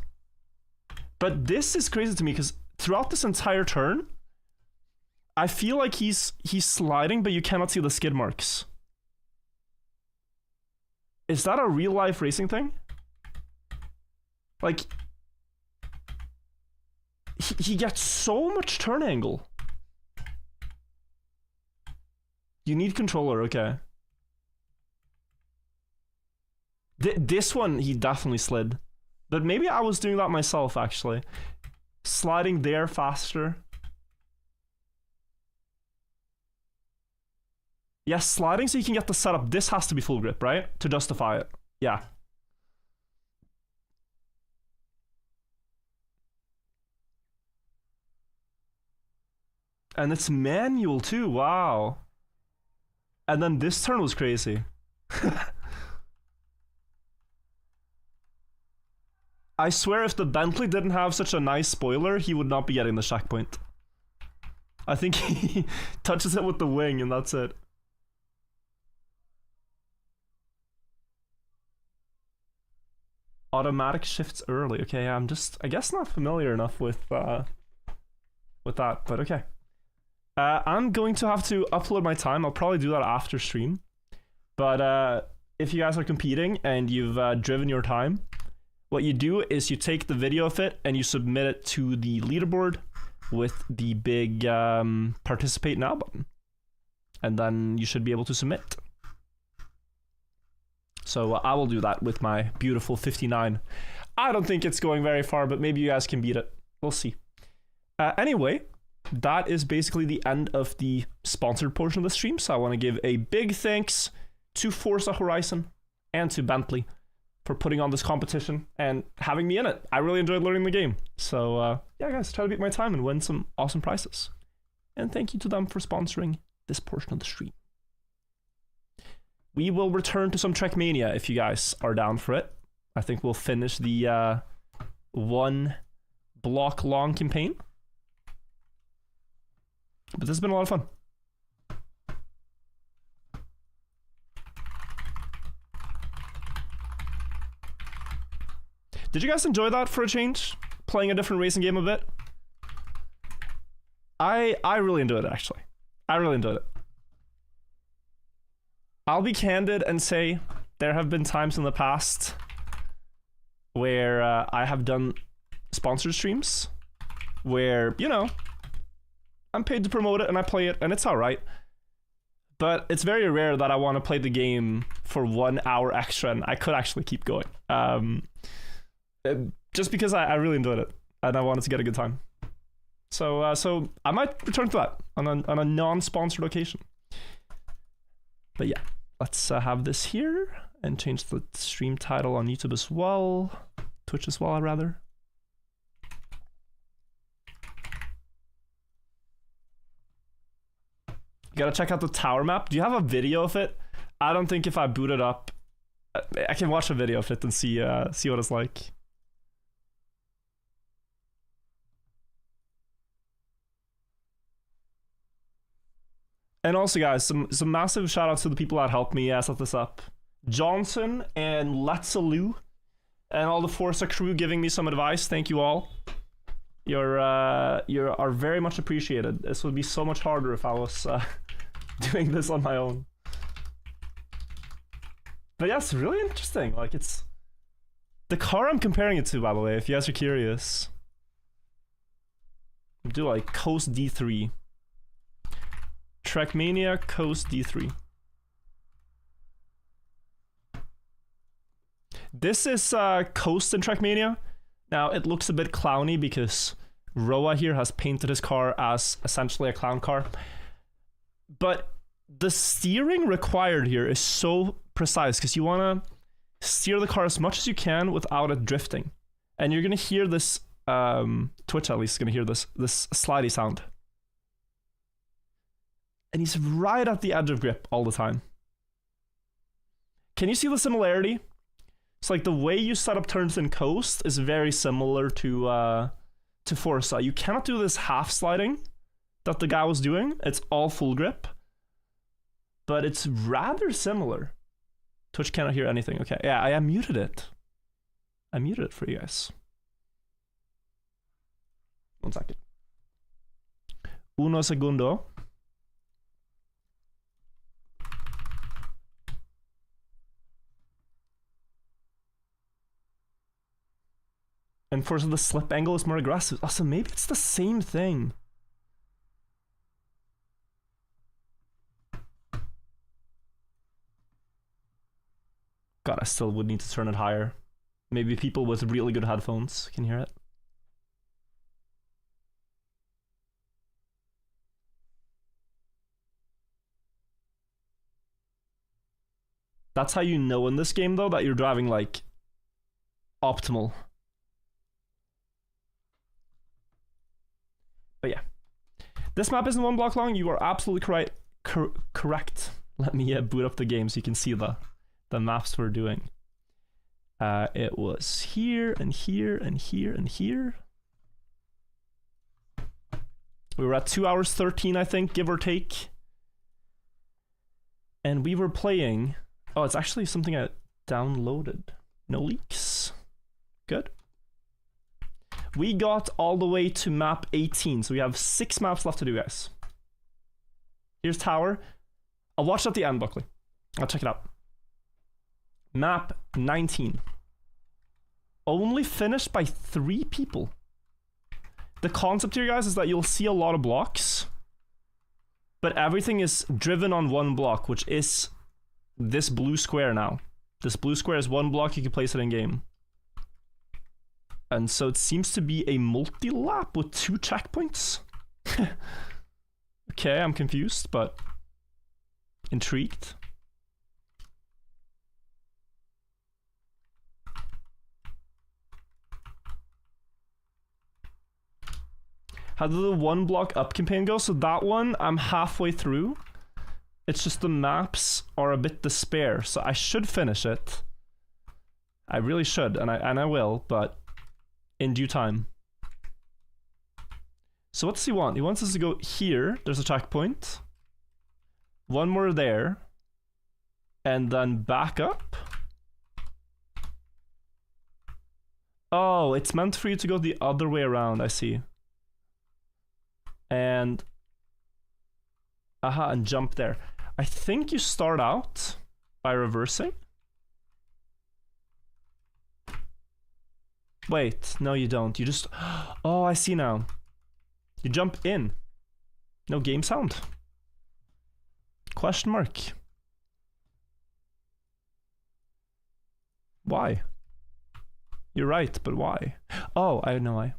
But this is crazy to me because throughout this entire turn, I feel like he's sliding, but you cannot see the skid marks. Is that a real life racing thing? Like, he gets so much turn angle. You need controller, okay. This one, he definitely slid. But maybe I was doing that myself, actually. Sliding there faster. Yeah, sliding so you can get the setup. This has to be full grip, right? To justify it. Yeah. And it's manual too, wow. And then this turn was crazy. I swear if the Bentley didn't have such a nice spoiler, he would not be getting the checkpoint. I think he touches it with the wing and that's it. Automatic shifts early. Okay, I'm just, I guess, not familiar enough with that, but okay. I'm going to have to upload my time. I'll probably do that after stream. But if you guys are competing and you've driven your time, what you do is you take the video of it and you submit it to the leaderboard with the big participate now button. And then you should be able to submit. So I will do that with my beautiful 59. I don't think it's going very far, but maybe you guys can beat it. We'll see. Anyway, that is basically the end of the sponsored portion of the stream. So I want to give a big thanks to Forza Horizon and to Bentley for putting on this competition and having me in it. I really enjoyed learning the game. So yeah, guys, try to beat my time and win some awesome prizes. And thank you to them for sponsoring this portion of the stream. We will return to some Trackmania if you guys are down for it. I think we'll finish the 1 block long campaign. But this has been a lot of fun. Did you guys enjoy that for a change? Playing a different racing game a bit? I really enjoyed it, actually. I really enjoyed it. I'll be candid and say there have been times in the past where I have done sponsored streams where, you know, I'm paid to promote it and I play it and it's alright. But it's very rare that I want to play the game for 1 hour extra and I could actually keep going. Just because I really enjoyed it and I wanted to get a good time. So so I might return to that on a non-sponsored occasion. But yeah, let's have this here and change the stream title on YouTube as well. Twitch as well, rather. You gotta check out the tower map. Do you have a video of it? I don't think if I boot it up I can watch a video of it and see what it's like. And also, guys, some massive shout outs to the people that helped me set this up. Johnson and Letsaloo and all the Forza crew giving me some advice. Thank you all. You are very much appreciated. This would be so much harder if I was doing this on my own. But yeah, it's really interesting. Like, it's the car I'm comparing it to, by the way, if you guys are curious. Do like Coast D3. Trackmania Coast D3. This is Coast in Trackmania. Now, it looks a bit clowny because Roa here has painted his car as essentially a clown car. But the steering required here is so precise because you want to steer the car as much as you can without it drifting. And you're going to hear this, Twitch at least is going to hear this slidey sound. And he's right at the edge of grip all the time. Can you see the similarity? It's like the way you set up turns in Coast is very similar to Forza. You cannot do this half sliding that the guy was doing. It's all full grip. But it's rather similar. Twitch cannot hear anything. Okay, yeah, I muted it. I muted it for you guys. 1 second. Uno segundo. And for the slip angle is more aggressive. Also, maybe it's the same thing. God, I still would need to turn it higher. Maybe people with really good headphones can hear it. That's how you know in this game, though, that you're driving, like, optimal. But yeah. This map isn't 1 block long. You are absolutely correct. Let me boot up the game so you can see the maps we're doing. It was here and here and here and here. We were at 2 hours 13, I think, give or take. And we were playing... Oh, it's actually something I downloaded. No leaks. Good. We got all the way to map 18, so we have 6 maps left to do, guys. Here's Tower. I'll watch at the end, Buckley. I'll check it out. Map 19. Only finished by 3 people. The concept here, guys, is that you'll see a lot of blocks, but everything is driven on 1 block, which is this blue square now. This blue square is 1 block, you can place it in game. And so it seems to be a multi-lap with 2 checkpoints. Okay, I'm confused, but intrigued. How did the 1 block up campaign go? So that one, I'm halfway through. It's just the maps are a bit despair, so I should finish it. I really should, and I will, but in due time. So what's he want? He wants us to go here. There's a checkpoint. 1 more there. And then back up. Oh, it's meant for you to go the other way around, I see. And... Aha, and jump there. I think you start out by reversing. Wait, no you don't. You just... Oh, I see now. You jump in. No game sound. Question mark. Why? You're right, but why? Oh, I know why.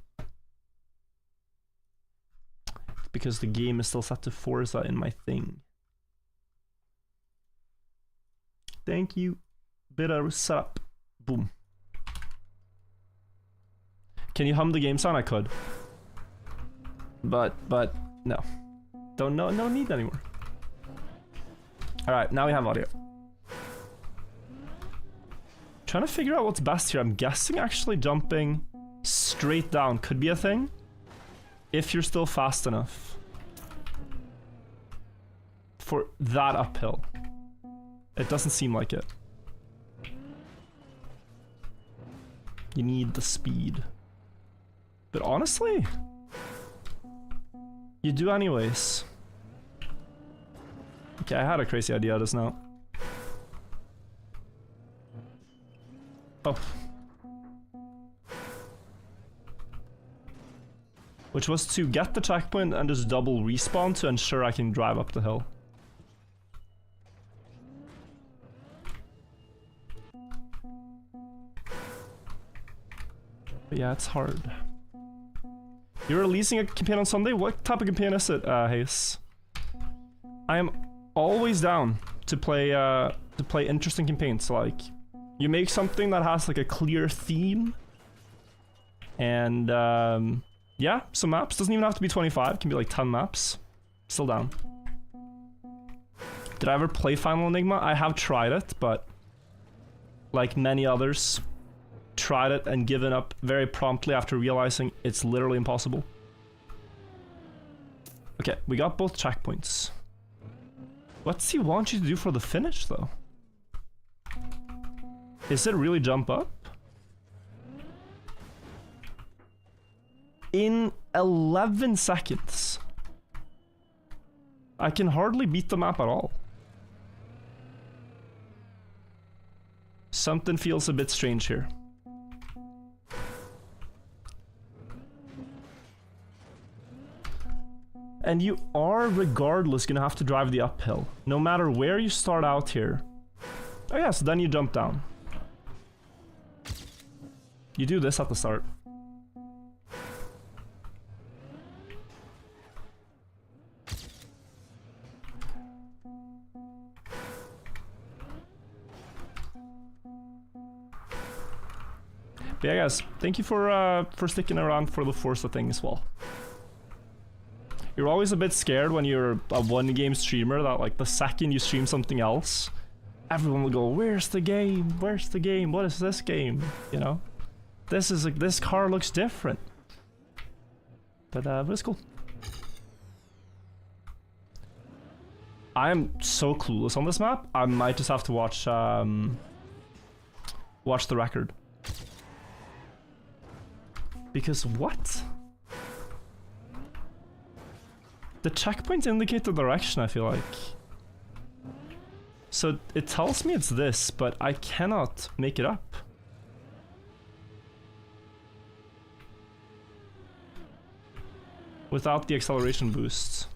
It's because the game is still set to Forza in my thing. Thank you. Bit of setup. Boom. Can you hum the game sound? I could. But no. No need anymore. Alright, now we have audio. Trying to figure out what's best here. I'm guessing actually jumping straight down could be a thing. If you're still fast enough. For that uphill. It doesn't seem like it. You need the speed. But honestly, you do anyways. Okay, I had a crazy idea just now. Oh. Which was to get the checkpoint and just double respawn to ensure I can drive up the hill. But yeah, it's hard. You're releasing a campaign on Sunday? What type of campaign is it, Hayes? I am always down to play interesting campaigns. Like, you make something that has like a clear theme, and yeah, some maps. Doesn't even have to be 25. It can be like 10 maps. Still down. Did I ever play Final Enigma? I have tried it, but like many others, tried it and given up very promptly after realizing it's literally impossible. Okay, we got both checkpoints. What's he want you to do for the finish, though? Is it really jump up? In 11 seconds. I can hardly beat the map at all. Something feels a bit strange here. And you are, regardless, gonna have to drive the uphill. No matter where you start out here. Oh yeah, so then you jump down. You do this at the start. But yeah, guys, thank you for sticking around for the Forza thing as well. You're always a bit scared when you're a one-game streamer that, like, the second you stream something else, everyone will go, "Where's the game? Where's the game? What is this game?" You know, this is like, this car looks different. But it's cool. I am so clueless on this map. I might just have to watch watch the record. Because what? The checkpoints indicate the direction, I feel like. So it tells me it's this, but I cannot make it up. Without the acceleration boosts.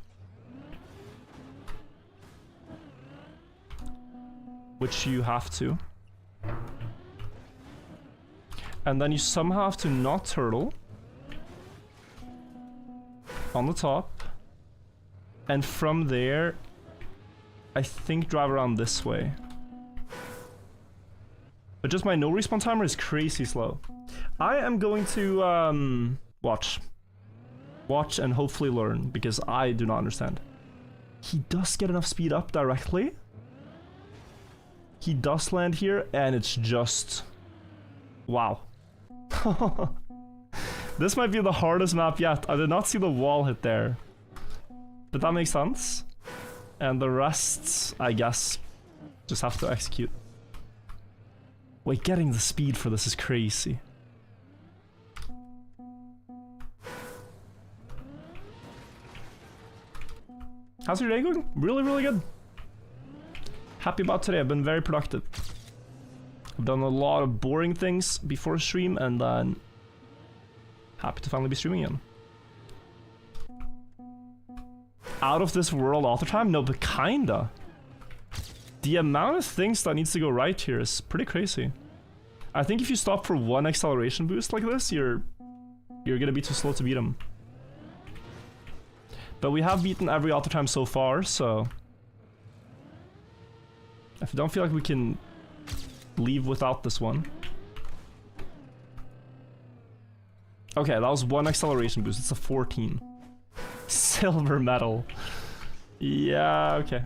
Which you have to. And then you somehow have to not turtle. On the top. And from there, I think drive around this way. But just my no respawn timer is crazy slow. I am going to watch. Watch and hopefully learn, because I do not understand. He does get enough speed up directly. He does land here, and it's just... wow. This might be the hardest map yet. I did not see the wall hit there. But that makes sense. And the rest, I guess, just have to execute. Wait, getting the speed for this is crazy. How's your day going? Really, really good. Happy about today. I've been very productive. I've done a lot of boring things before stream, and then happy to finally be streaming again. Out of this world auto time? No, but kinda. The amount of things that needs to go right here is pretty crazy. I think if you stop for one acceleration boost like this, you're gonna be too slow to beat him. But we have beaten every auto time so far, so I don't feel like we can leave without this one. Okay, that was one acceleration boost. It's a 14. Silver medal. Yeah, okay.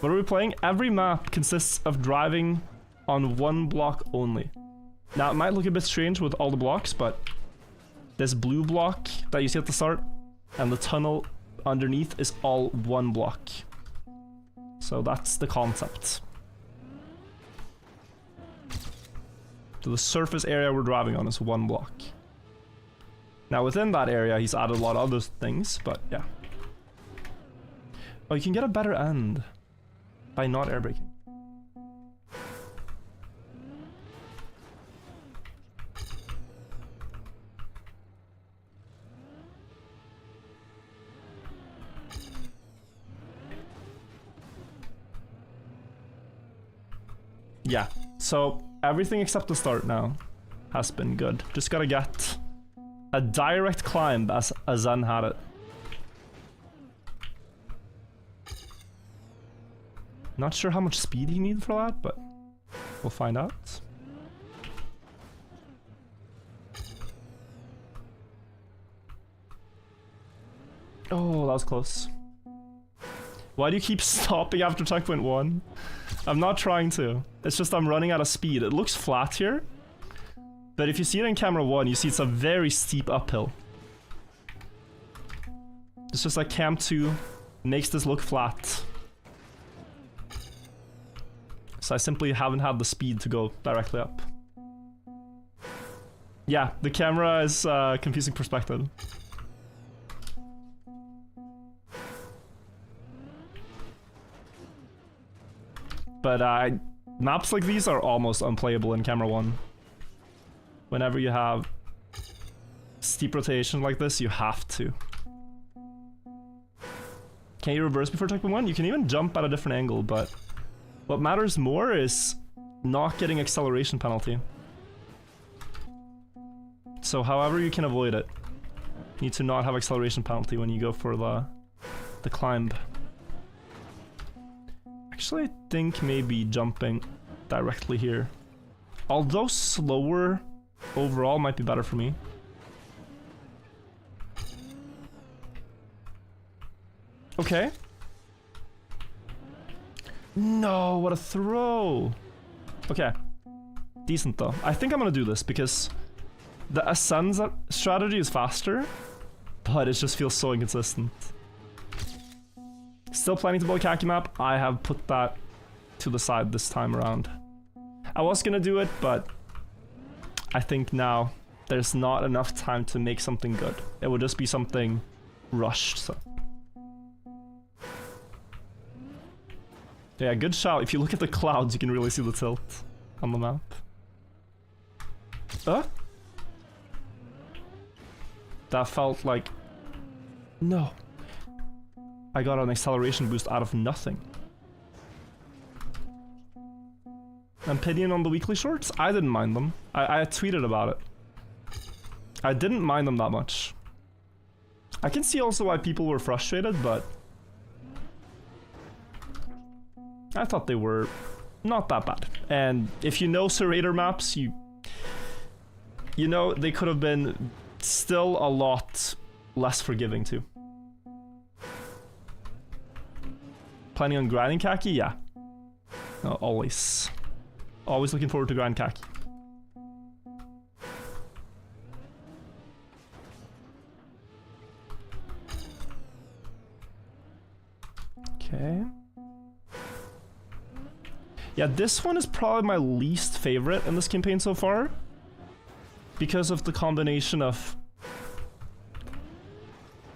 What are we playing? Every map consists of driving on one block only. Now, it might look a bit strange with all the blocks, but this blue block that you see at the start and the tunnel underneath is all one block. So that's the concept. So the surface area we're driving on is one block. Now within that area he's added a lot of other things, but yeah. Oh, you can get a better end by not air braking. Yeah, so everything except the start now has been good. Just gotta get a direct climb as Zen had it. Not sure how much speed he needs for that, but we'll find out. Oh, that was close. Why do you keep stopping after checkpoint 1? I'm not trying to. It's just I'm running out of speed. It looks flat here, but if you see it in camera 1, you see it's a very steep uphill. It's just like cam 2 makes this look flat. So I simply haven't had the speed to go directly up. Yeah, the camera is confusing perspective. But maps like these are almost unplayable in camera 1. Whenever you have steep rotation like this, you have to. Can you reverse before checkpoint 1? You can even jump at a different angle, but what matters more is not getting acceleration penalty. So however you can avoid it, you need to not have acceleration penalty when you go for the climb. Actually, I think maybe jumping directly here, although slower overall, might be better for me. Okay. No, what a throw. Okay. Decent though. I think I'm gonna do this because the ascend strategy is faster, but it just feels so inconsistent. Still planning to build a khaki map. I have put that to the side this time around. I was gonna do it, but I think now there's not enough time to make something good. It would just be something rushed, so. Yeah, good shot. If you look at the clouds, you can really see the tilt on the map. That felt like... No. I got an acceleration boost out of nothing. Opinion on the weekly shorts? I didn't mind them. I tweeted about it. I didn't mind them that much. I can see also why people were frustrated, but I thought they were not that bad. And if you know Serrator maps, you know they could have been still a lot less forgiving too. Planning on grinding khaki? Yeah. Always. Always looking forward to grind khaki. Okay. Yeah, this one is probably my least favorite in this campaign so far, because of the combination of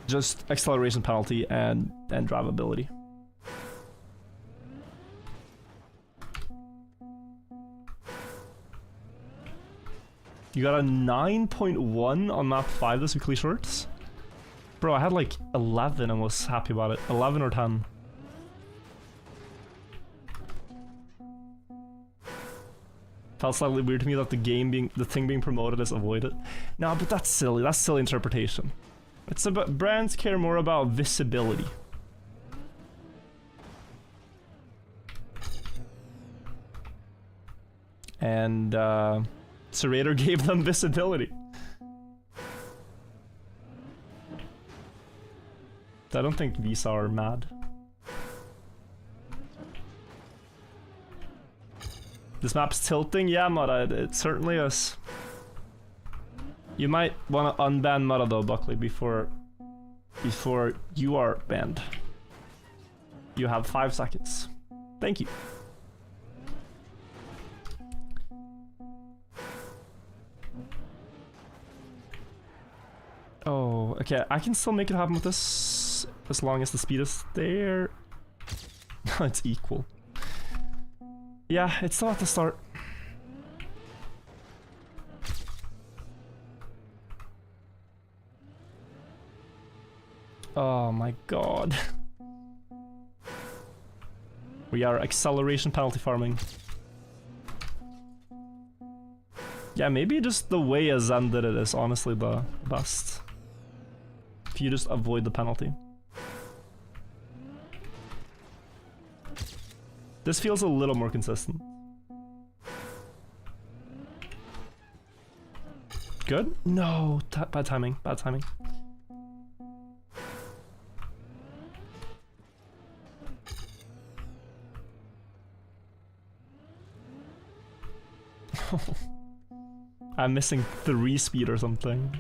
just acceleration penalty and drivability. You got a 9.1 on map 5 this weekly shorts? Bro, I had like 11 and was happy about it. 11 or 10. Felt slightly weird to me that the thing being promoted is avoided. No, but that's silly. That's silly interpretation. It's about brands care more about visibility. And Serrator gave them visibility. I don't think Visa are mad. This map's tilting? Yeah, Mudda, it certainly is. You might want to unban Mudda though, Buckley, before you are banned. You have 5 seconds. Thank you. Oh, okay, I can still make it happen with this as long as the speed is there. It's equal. Yeah, it's still at the start. Oh my god. We are acceleration penalty farming. Yeah, maybe just the way Azen did it is honestly the best. If you just avoid the penalty. This feels a little more consistent. Good? No, bad timing, bad timing. I'm missing 3 speed or something.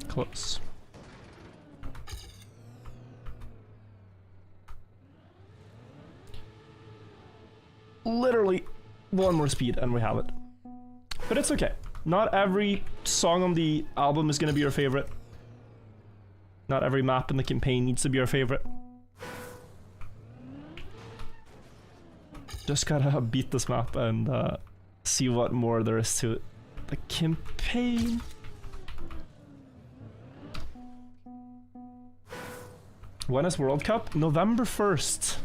Close. Literally 1 more speed and we have it. But it's okay. Not every song on the album is gonna be your favorite. Not every map in the campaign needs to be your favorite. Just gotta beat this map and see what more there is to it. The campaign. When is World Cup? November 1st.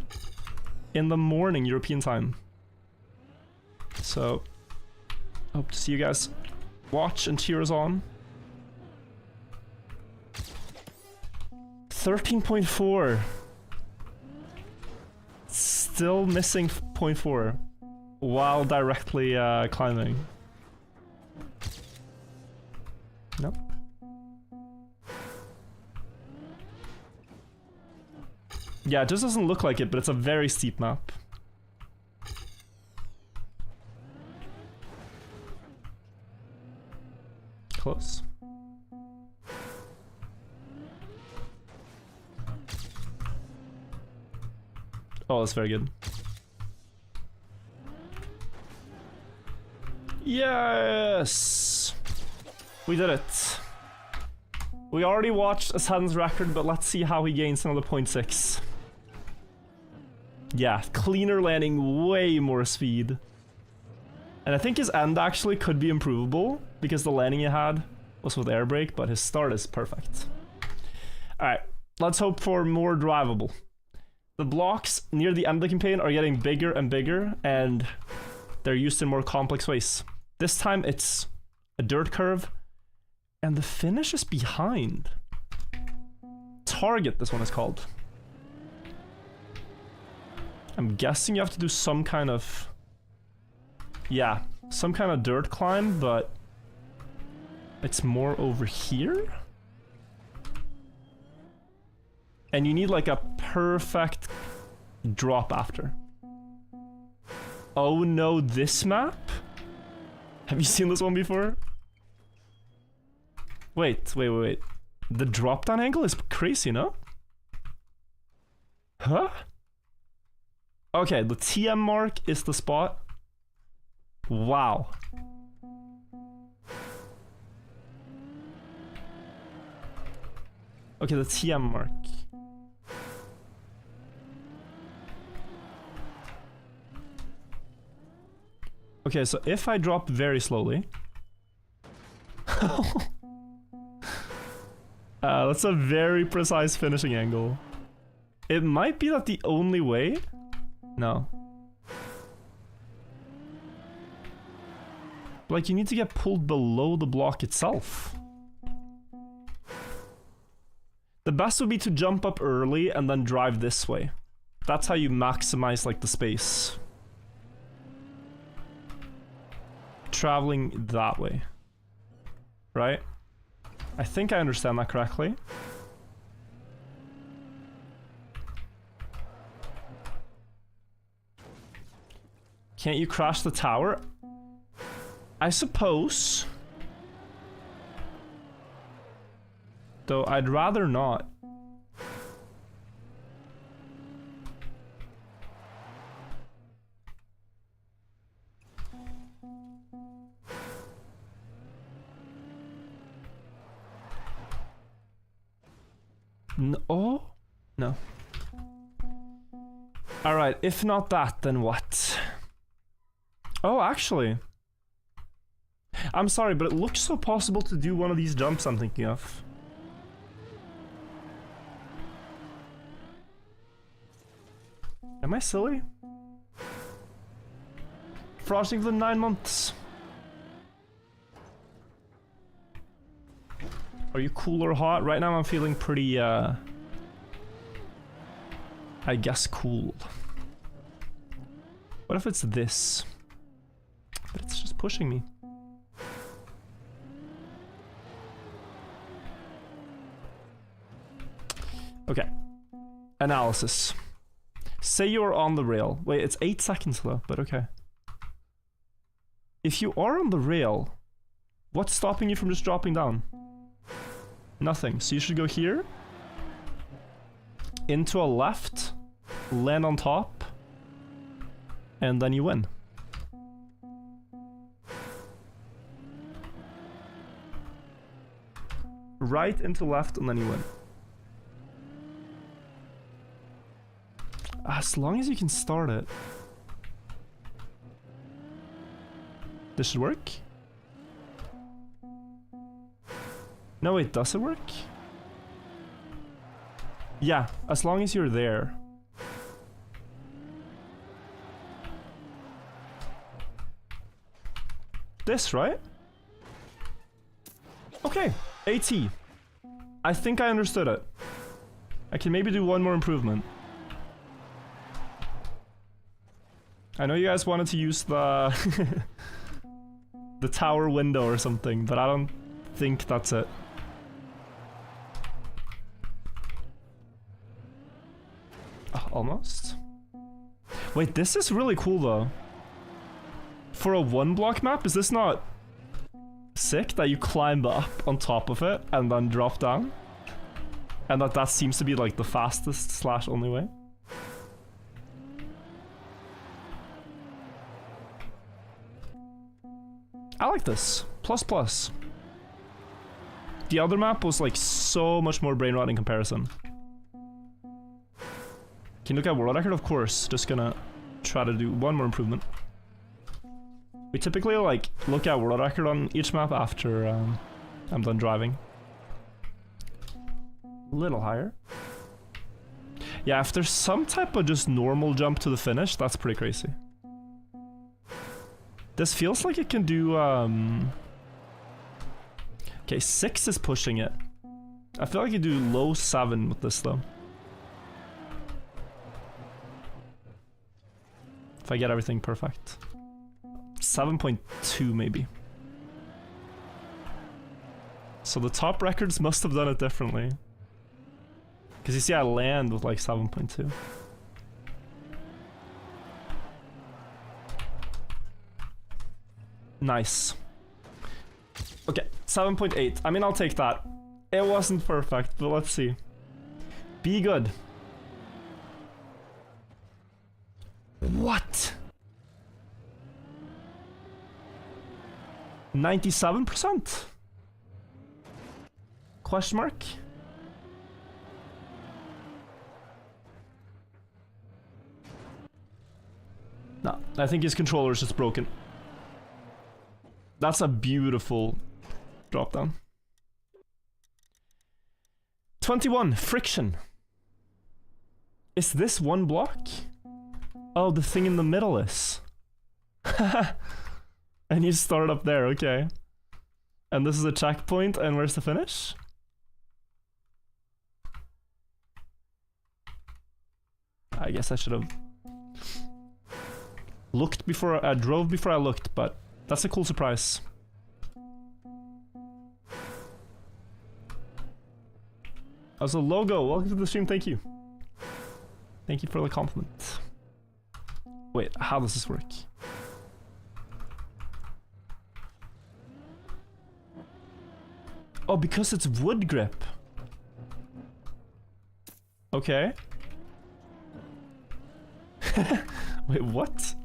In the morning, European time. So, hope to see you guys watch and cheer us on. 13.4. Still missing 0.4 while directly climbing. Nope. Yeah, it just doesn't look like it, but it's a very steep map. Close. Oh, that's very good. Yes! We did it. We already watched Asad's record, but let's see how he gains another 0.6. Yeah, cleaner landing, way more speed. And I think his end actually could be improvable, because the landing he had was with air brake, but his start is perfect. Alright, let's hope for more drivable. The blocks near the end of the campaign are getting bigger and bigger, and they're used in more complex ways. This time it's a dirt curve, and the finish is behind. Target, this one is called. I'm guessing you have to do some kind of... yeah, some kind of dirt climb, but it's more over here? And you need like a perfect drop after. Oh no, this map? Have you seen this one before? Wait. The drop down angle is crazy, no? Huh? Okay, the TM mark is the spot. Wow. Okay, the TM mark. Okay, so if I drop very slowly... that's a very precise finishing angle. It might be that the only way... No. Like, you need to get pulled below the block itself. The best would be to jump up early and then drive this way. That's how you maximize, like, the space. Traveling that way. Right? I think I understand that correctly. Can't you crash the tower? I suppose. Though I'd rather not. No. Oh? No. Alright, if not that, then what? Oh, actually. I'm sorry, but it looks so possible to do one of these jumps I'm thinking of. Am I silly? Frosting for the 9 months. Are you cool or hot? Right now I'm feeling pretty, I guess cool. What if it's this? But it's just pushing me. Okay. Analysis. Say you're on the rail. Wait, it's 8 seconds though, but okay. If you are on the rail, what's stopping you from just dropping down? Nothing. So you should go here. Into a left. Land on top. And then you win. Right into left and then you win. As long as you can start it. This should work? No, wait, does it work? Yeah, as long as you're there. This, right? Okay, AT. I think I understood it. I can maybe do one more improvement. I know you guys wanted to use the the tower window or something, but I don't think that's it. Oh, almost. Wait, this is really cool though. For a 1-block map, is this not sick that you climb up on top of it and then drop down? And that seems to be like the fastest / only way? I like this. Plus plus. The other map was like so much more brain rot in comparison. Can you look at world record? Of course. Just gonna try to do one more improvement. We typically like look at world record on each map after I'm done driving. A little higher. Yeah, if there's some type of just normal jump to the finish, that's pretty crazy. This feels like it can do okay, 6 is pushing it. I feel like you do low 7 with this though. If I get everything perfect. 7.2 maybe. So the top records must have done it differently. Because you see I land with like 7.2. Nice. Okay, 7.8. I mean, I'll take that. It wasn't perfect, but let's see. Be good. What? 97%? Question mark? No, I think his controller is just broken. That's a beautiful drop down. 21, friction. Is this 1 block? Oh, the thing in the middle is. And you start up there, okay. And this is a checkpoint, and where's the finish? I guess I should have looked before I drove before I looked, but that's a cool surprise. As a logo, welcome to the stream, thank you. Thank you for the compliment. Wait, how does this work? Oh, because it's wood grip. Okay. Wait, what?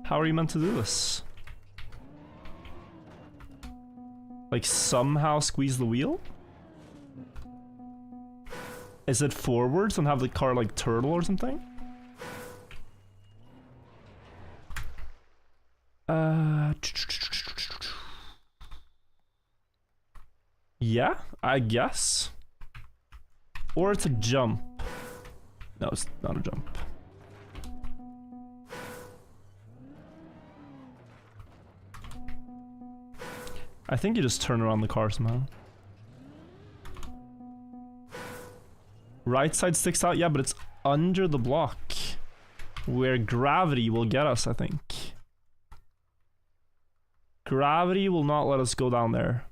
How are you meant to do this? Like somehow squeeze the wheel? Is it forwards and have the car like turtle or something? Yeah, I guess. Or it's a jump. No, it's not a jump. I think you just turn around the car somehow. Right side sticks out, yeah, but it's under the block. Where gravity will get us, I think. Gravity will not let us go down there.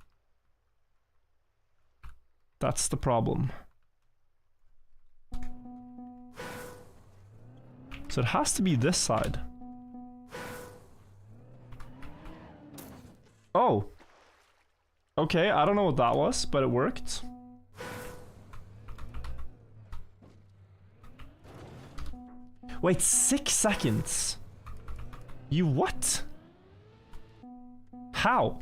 That's the problem. So it has to be this side. Oh. Okay, I don't know what that was, but it worked. Wait, 6 seconds? You what? How?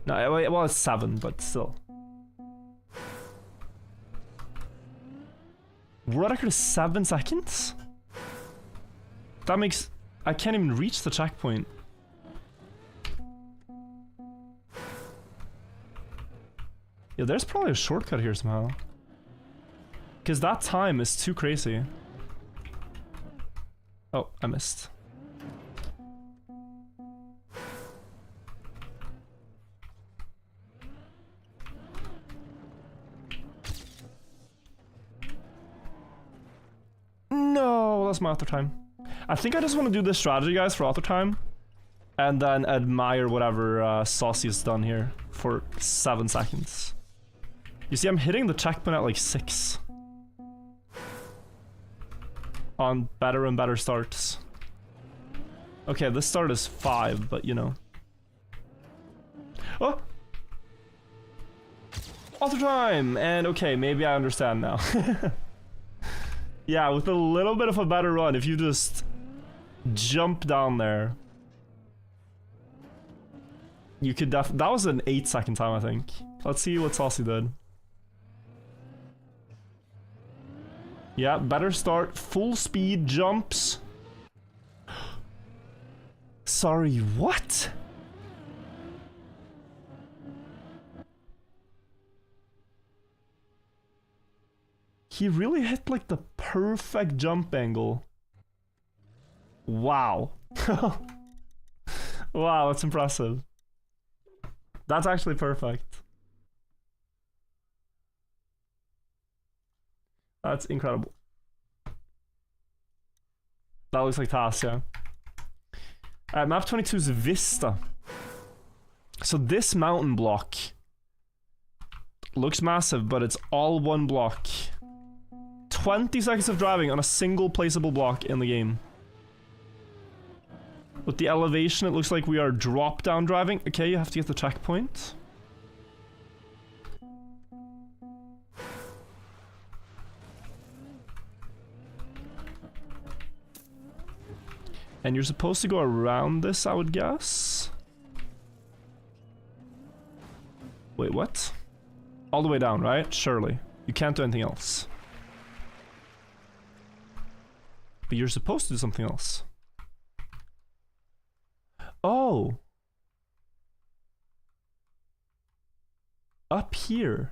No, wait, well, it's 7, but still. World record is 7 seconds? That makes... I can't even reach the checkpoint. Yeah, there's probably a shortcut here somehow. Because that time is too crazy. Oh, I missed. No, that's my auto time. I think I just want to do this strategy, guys, for auto time. And then admire whatever Saucy's done here for 7 seconds. You see, I'm hitting the checkpoint at like 6. On better and better starts. Okay, this start is 5, but you know. Oh! Auto time! And okay, maybe I understand now. Yeah, with a little bit of a better run, if you just jump down there. You could that was an 8-second time, I think. Let's see what Saucy did. Yeah, better start. Full speed jumps. Sorry, what? He really hit like the perfect jump angle. Wow. Wow, that's impressive. That's actually perfect. That's incredible. That looks like Task, yeah. Alright, map 22 is Vista. So this mountain block looks massive, but it's all one block. 20 seconds of driving on a single placeable block in the game. With the elevation, it looks like we are drop-down driving. Okay, you have to get the checkpoint. And you're supposed to go around this, I would guess. Wait, what? All the way down, right? Surely. You can't do anything else. But you're supposed to do something else. Oh. Up here.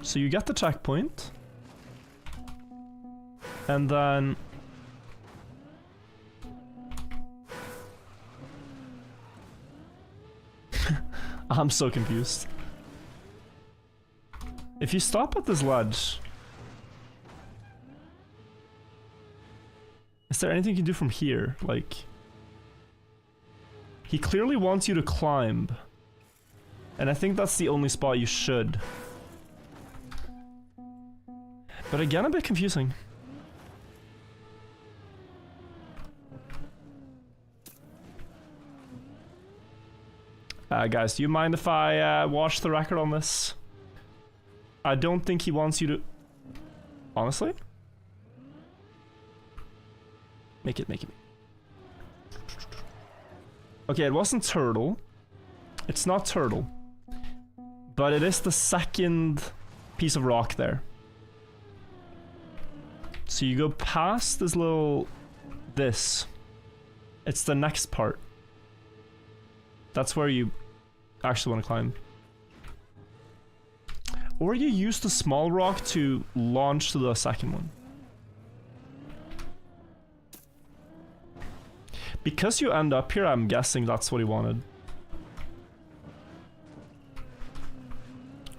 So you get the checkpoint. And then... I'm so confused. If you stop at this ledge... Is there anything you can do from here? Like... He clearly wants you to climb. And I think that's the only spot you should. But again, a bit confusing. Guys, do you mind if I watch the record on this? I don't think he wants you to... Honestly? Make it. Okay, it wasn't turtle. It's not turtle. But it is the second piece of rock there. So you go past this little... This. It's the next part. That's where you actually want to climb. Or you use the small rock to launch to the second one. Because you end up here, I'm guessing that's what he wanted.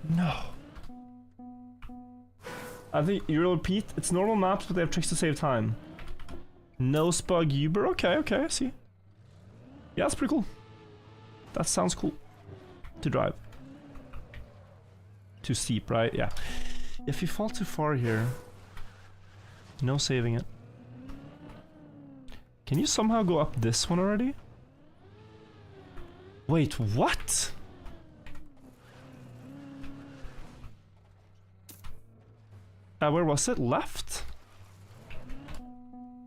No. I think you'll repeat. It's normal maps, but they have tricks to save time. No spug Uber. Okay, I see. Yeah, that's pretty cool. That sounds cool. To drive. Too steep, right? Yeah. If you fall too far here, no saving it. Can you somehow go up this one already? Wait, what? Where was it? Left?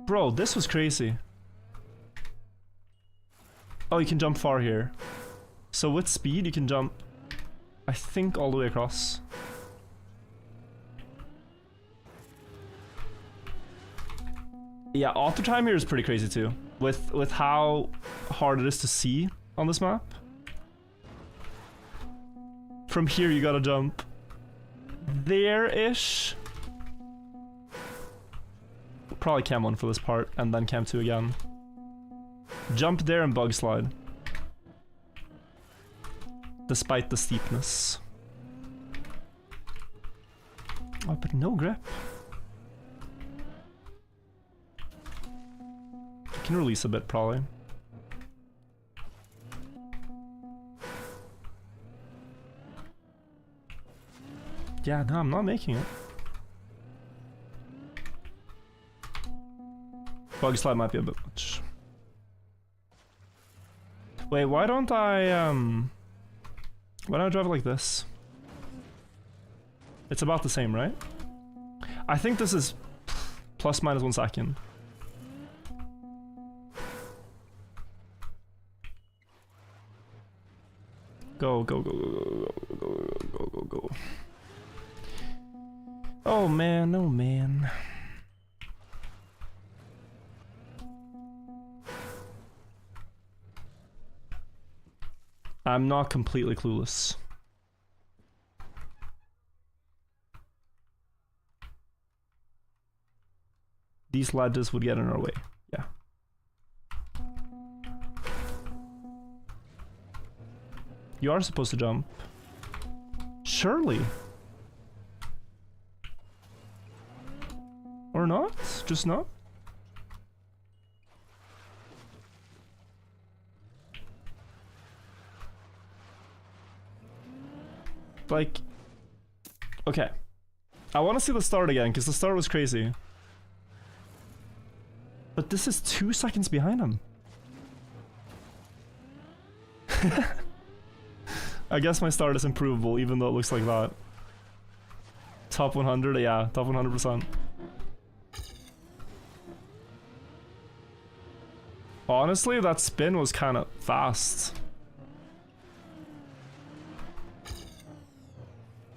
Bro, this was crazy. Oh, you can jump far here. So with speed, you can jump, I think, all the way across. Yeah, auto time here is pretty crazy too. With how hard it is to see on this map. From here, you gotta jump there-ish. Probably cam 1 for this part, and then cam 2 again. Jump there and bug slide. Despite the steepness. Oh, but no grip. I can release a bit, probably. Yeah, no, I'm not making it. Bug slide might be a bit much. Wait, why don't I drive it like this? It's about the same, right? I think this is plus minus 1 second. Go. Oh man, oh man. I'm not completely clueless. These ledges would get in our way. Yeah. You are supposed to jump. Surely. Or not? Just not? Like, okay. I want to see the start again, because the start was crazy. But this is 2 seconds behind him. I guess my start is improvable, even though it looks like that. Top 100, yeah, top 100%. Honestly, that spin was kind of fast.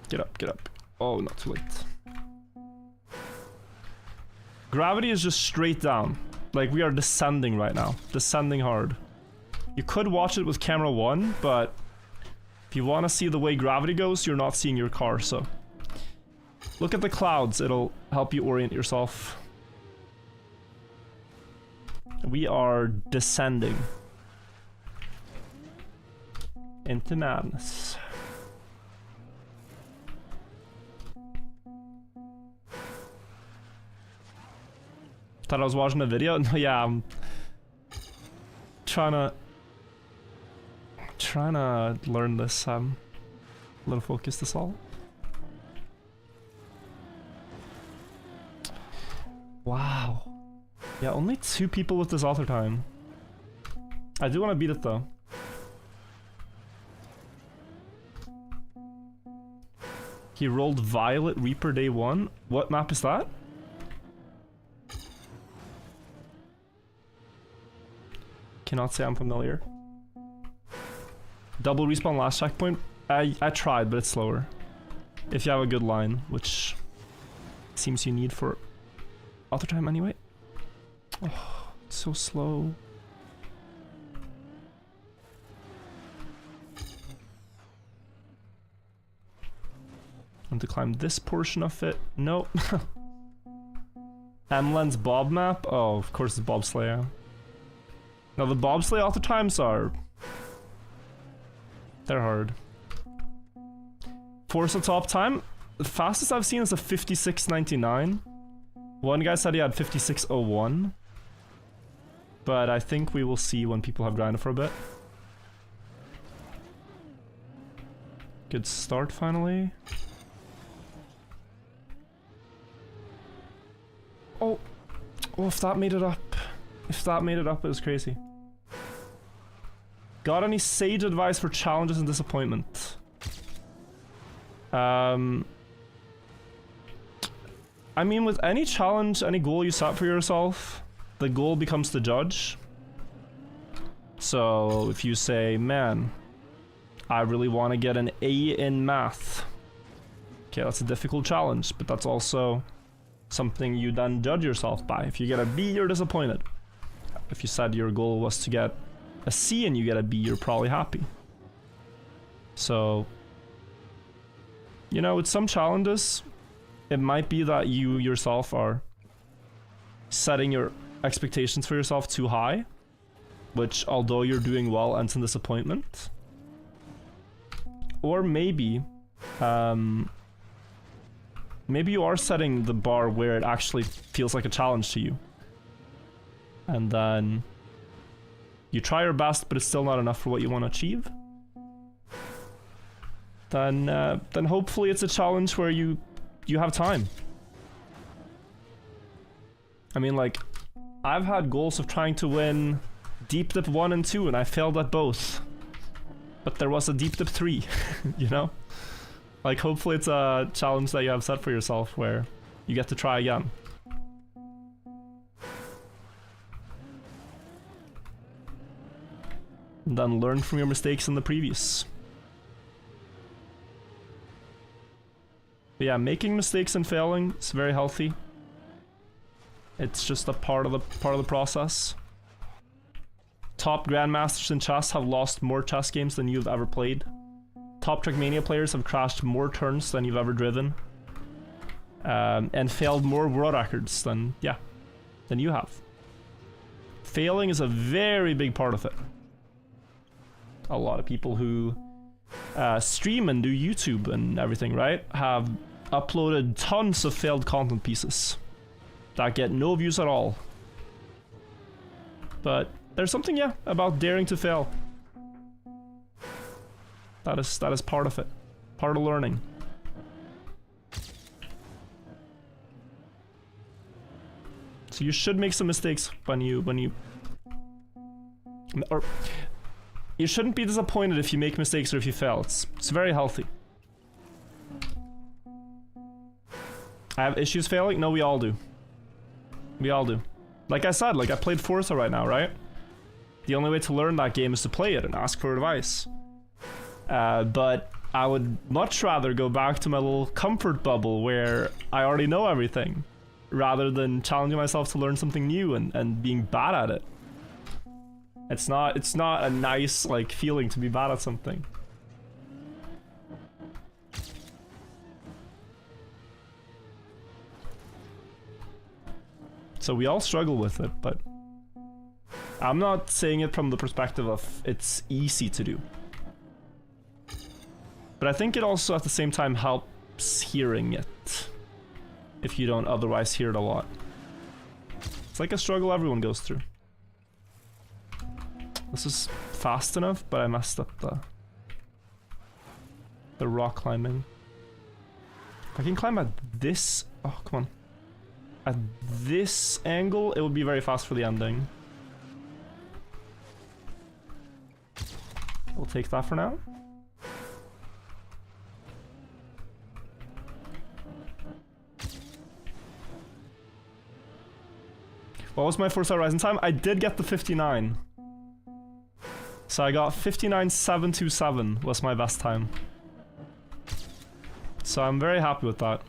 Get up, get up. Oh, not too late. Gravity is just straight down. Like, we are descending right now. Descending hard. You could watch it with camera 1, but if you want to see the way gravity goes, you're not seeing your car, so look at the clouds. It'll help you orient yourself. We are descending into madness. Thought I was watching a video? No, yeah, I'm trying to learn this, a little focused this all. Wow. Yeah, only 2 people with this author time. I do want to beat it though. He rolled Violet Reaper day 1. What map is that? Cannot say I'm familiar. Double respawn last checkpoint. I tried, but it's slower. If you have a good line, which seems you need for author time anyway. Oh, it's so slow. Want to climb this portion of it? Nope. Emlen's Bob map? Oh, of course it's bobsleigh. Now the bobsleigh author times are... they're hard. Forza top time? The fastest I've seen is a 56.99. One guy said he had 56.01. But I think we will see when people have grinded for a bit. Good start finally. Oh, if that made it up. If that made it up, it was crazy. Got any sage advice for challenges and disappointment? I mean, with any challenge, any goal you set for yourself, the goal becomes the judge. So if you say, man, I really want to get an A in math. Okay, that's a difficult challenge, but that's also something you then judge yourself by. If you get a B, you're disappointed. If you said your goal was to get a C and you get a B, you're probably happy. So, you know, with some challenges, it might be that you yourself are setting your expectations for yourself too high, which, although you're doing well, ends in disappointment. Or maybe, maybe you are setting the bar where it actually feels like a challenge to you. And then you try your best, but it's still not enough for what you want to achieve. Then hopefully it's a challenge where you have time. I mean, like, I've had goals of trying to win Deep Dip 1 and 2, and I failed at both. But there was a Deep Dip 3, you know? Like, hopefully it's a challenge that you have set for yourself where you get to try again. And then learn from your mistakes in the previous. But yeah, making mistakes and failing is very healthy. It's just a part of the process. Top grandmasters in chess have lost more chess games than you've ever played. Top Trackmania players have crashed more turns than you've ever driven. And failed more world records than you have. Failing is a very big part of it. A lot of people who stream and do YouTube and everything, right, have uploaded tons of failed content pieces that get no views at all. But there's something, about daring to fail. That is part of it. Part of learning. So you should make some mistakes when you or you shouldn't be disappointed if you make mistakes or if you fail. It's very healthy. I have issues failing? No, we all do. We all do. Like I said, like I played Forza right now, right? The only way to learn that game is to play it and ask for advice. But I would much rather go back to my little comfort bubble where I already know everything, rather than challenging myself to learn something new and being bad at it. It's not a nice, like, feeling to be bad at something. So we all struggle with it, but I'm not saying it from the perspective of it's easy to do. But I think it also at the same time helps hearing it, if you don't otherwise hear it a lot. It's like a struggle everyone goes through. This is fast enough, but I messed up the rock climbing. If I can climb at this... Oh, come on. At this angle, it would be very fast for the ending. We'll take that for now. What was my Forza Horizon time? I did get the 59. So I got 59.727 was my best time. So I'm very happy with that.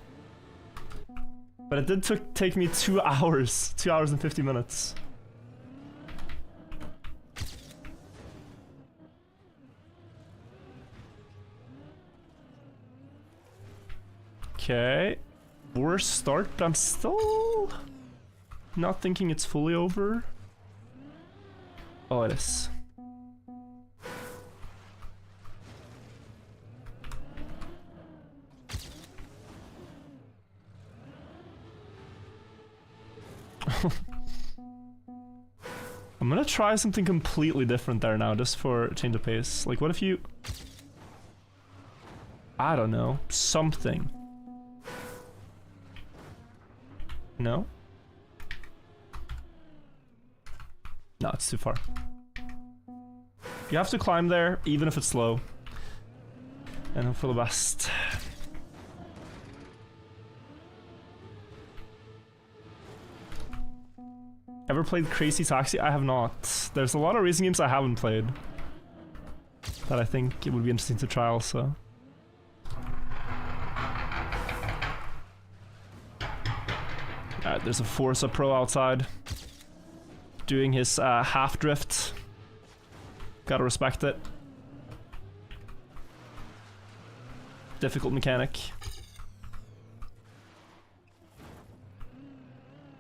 But it did take me 2 hours. 2 hours and 50 minutes. Okay. Worst start, but I'm still not thinking it's fully over. Oh, it is. I'm gonna try something completely different there now, just for change of pace. Like, what if you... I don't know. Something. No? No, it's too far. You have to climb there, even if it's slow. And hope for the best. Ever played Crazy Taxi? I have not. There's a lot of racing games I haven't played that I think it would be interesting to try also. Alright, there's a Forza Pro outside doing his half drift. Gotta respect it. Difficult mechanic.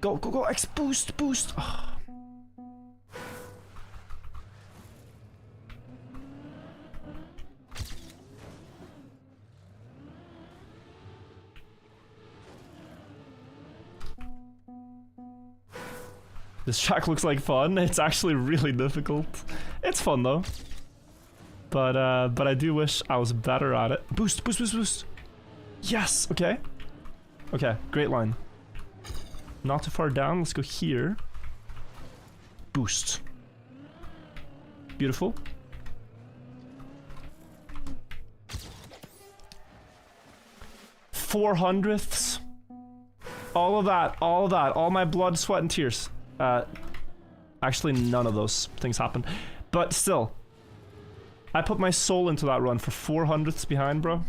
Go, go, go, X boost, boost. Oh. This track looks like fun. It's actually really difficult. It's fun though. But I do wish I was better at it. Boost, boost, boost, boost. Yes, okay. Okay, great line. Not too far down, let's go here. Boost. Beautiful. Four hundredths. All of that, all of that, all my blood, sweat, and tears. Actually, none of those things happened. But still, I put my soul into that run for 400ths behind, bro.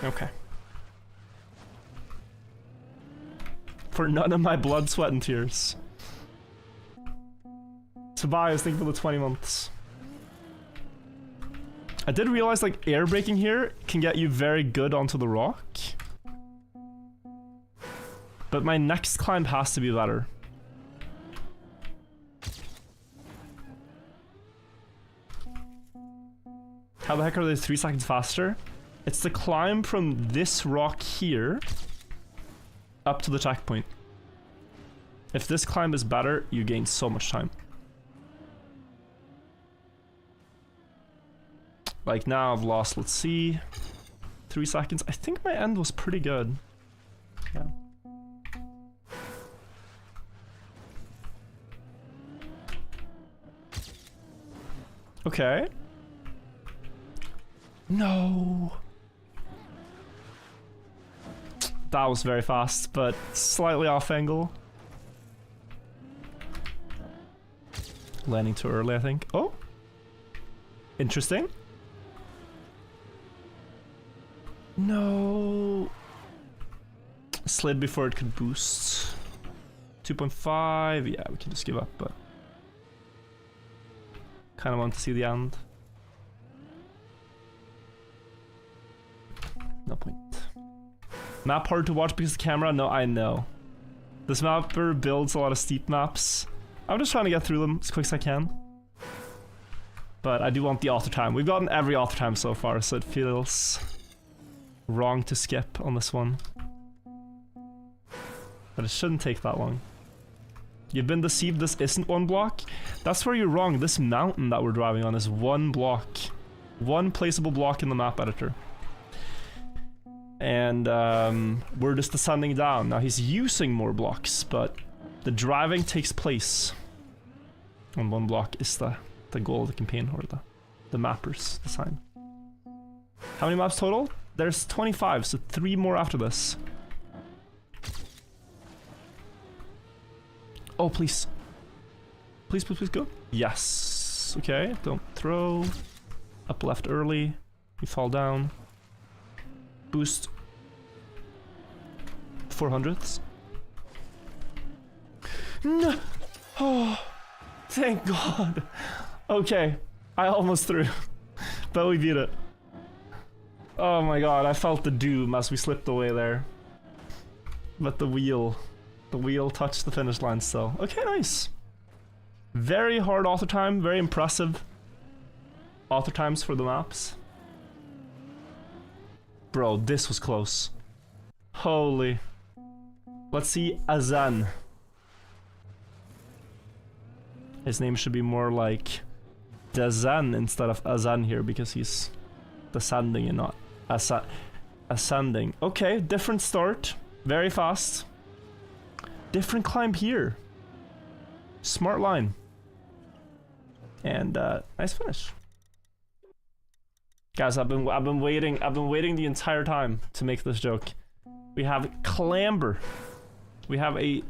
Okay. For none of my blood, sweat, and tears. Tobias, thank you for the 20 months. I did realize, like, air braking here can get you very good onto the rock. But my next climb has to be better. How the heck are they 3 seconds faster? It's the climb from this rock here up to the checkpoint. If this climb is better, you gain so much time. Like now I've lost, let's see, 3 seconds. I think my end was pretty good. Yeah. Okay. No. That was very fast, but slightly off angle. Landing too early, I think. Oh. Interesting. No. Slid before it could boost. 2.5. Yeah, we can just give up, but kind of want to see the end. No point. Map hard to watch because of the camera? No, I know. This mapper builds a lot of steep maps. I'm just trying to get through them as quick as I can. But I do want the author time. We've gotten every author time so far, so it feels wrong to skip on this one. But it shouldn't take that long. You've been deceived, this isn't one block. That's where you're wrong. This mountain that we're driving on is one block. One placeable block in the map editor. And we're just descending down. Now he's using more blocks, but the driving takes place on one block is the goal of the campaign, or the mappers design. How many maps total? There's 25, so 3 more after this. Oh, please. Please, please, please go. Yes. Okay, don't throw. Up left early. You fall down. Boost. 400ths. No. Oh, thank God. Okay, I almost threw. But we beat it. Oh my God, I felt the doom as we slipped away there. But the wheel touched the finish line still. Okay, nice. Very hard author time, very impressive author times for the maps. Bro, this was close. Holy. Let's see Azan. His name should be more like Dazan instead of Azan here, because he's descending and not ascending. Okay, different start. Very fast. Different climb here. Smart line. And nice finish. Guys, I've been waiting the entire time to make this joke. We have clamber. We have a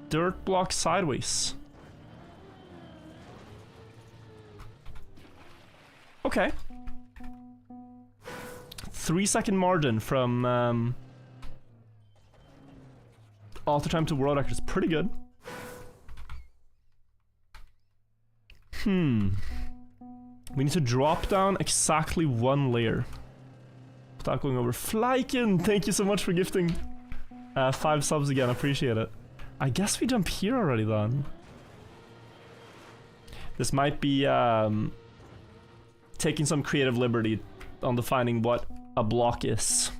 dirt block sideways. Okay. 3-second margin from author time to world record is pretty good. We need to drop down exactly 1 layer without going over. Flykin, thank you so much for gifting 5 subs again, appreciate it. I guess we jump here already then. This might be taking some creative liberty on defining what a block is.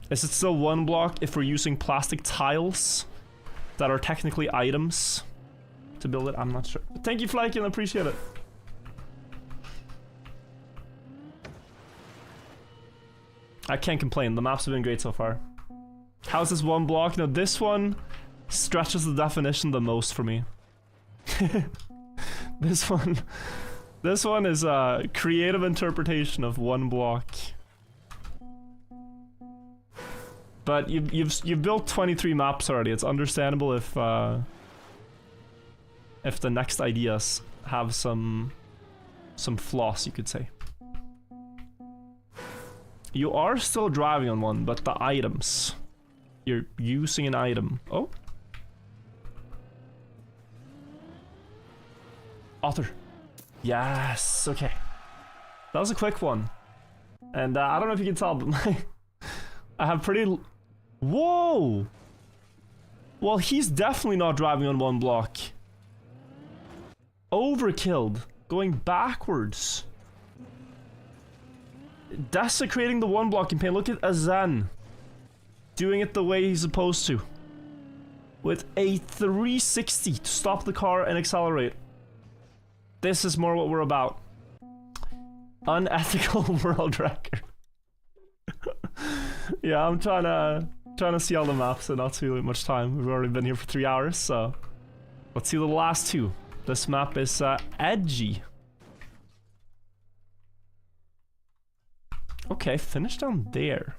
Is it still 1 block if we're using plastic tiles that are technically items to build it? I'm not sure. Thank you, Flykin, appreciate it. I can't complain, the maps have been great so far. How's this 1 block? No, this one stretches the definition the most for me. This one is a creative interpretation of 1 block. But you've built 23 maps already. It's understandable if the next ideas have some flaws, you could say. You are still driving on 1, but the items. You're using an item. Oh. Author. Yes, okay. That was a quick one. And I don't know if you can tell, but I have pretty... Whoa! Well, he's definitely not driving on 1 block. Overkilled. Going backwards. Desecrating the 1 block campaign. Look at Azan. Doing it the way he's supposed to. With a 360 to stop the car and accelerate. This is more what we're about. Unethical world record. Yeah, I'm trying to see all the maps and not too much time. We've already been here for 3 hours, so let's see the last 2. This map is edgy. Okay, finish down there.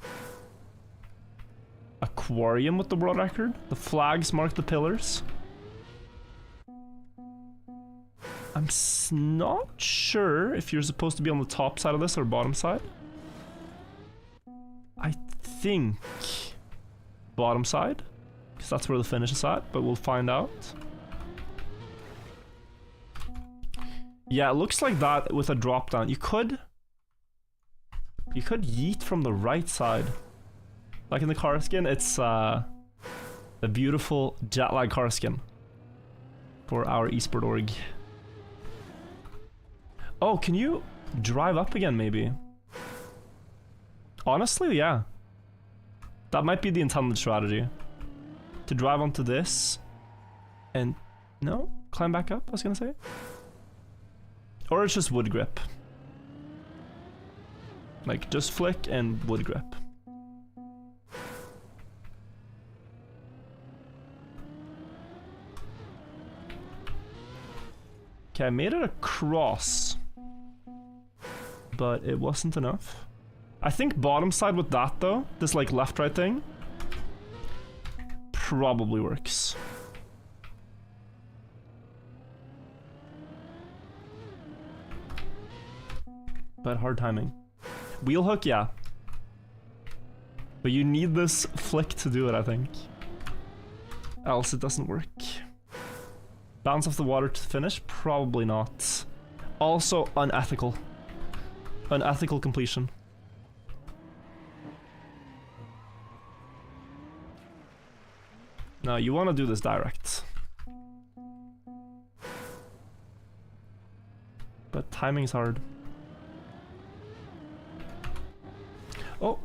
Aquarium with the world record. The flags mark the pillars. I'm not sure if you're supposed to be on the top side of this or bottom side. I think bottom side, because that's where the finish is at, but we'll find out. Yeah, it looks like that with a drop down. You could yeet from the right side. Like in the car skin, it's the beautiful jet lag car skin for our esport org. Oh, can you drive up again maybe? Honestly, yeah. That might be the intended strategy. To drive onto this and No? Climb back up, I was gonna say. Or it's just wood grip. Like, just flick and wood grip. Okay, I made it across. But it wasn't enough. I think bottom side with that though, this like left-right thing, probably works. But hard timing. Wheel hook, yeah. But you need this flick to do it, I think. Else it doesn't work. Bounce off the water to finish? Probably not. Also unethical. Unethical completion. No, you want to do this direct. But timing's hard. Oh.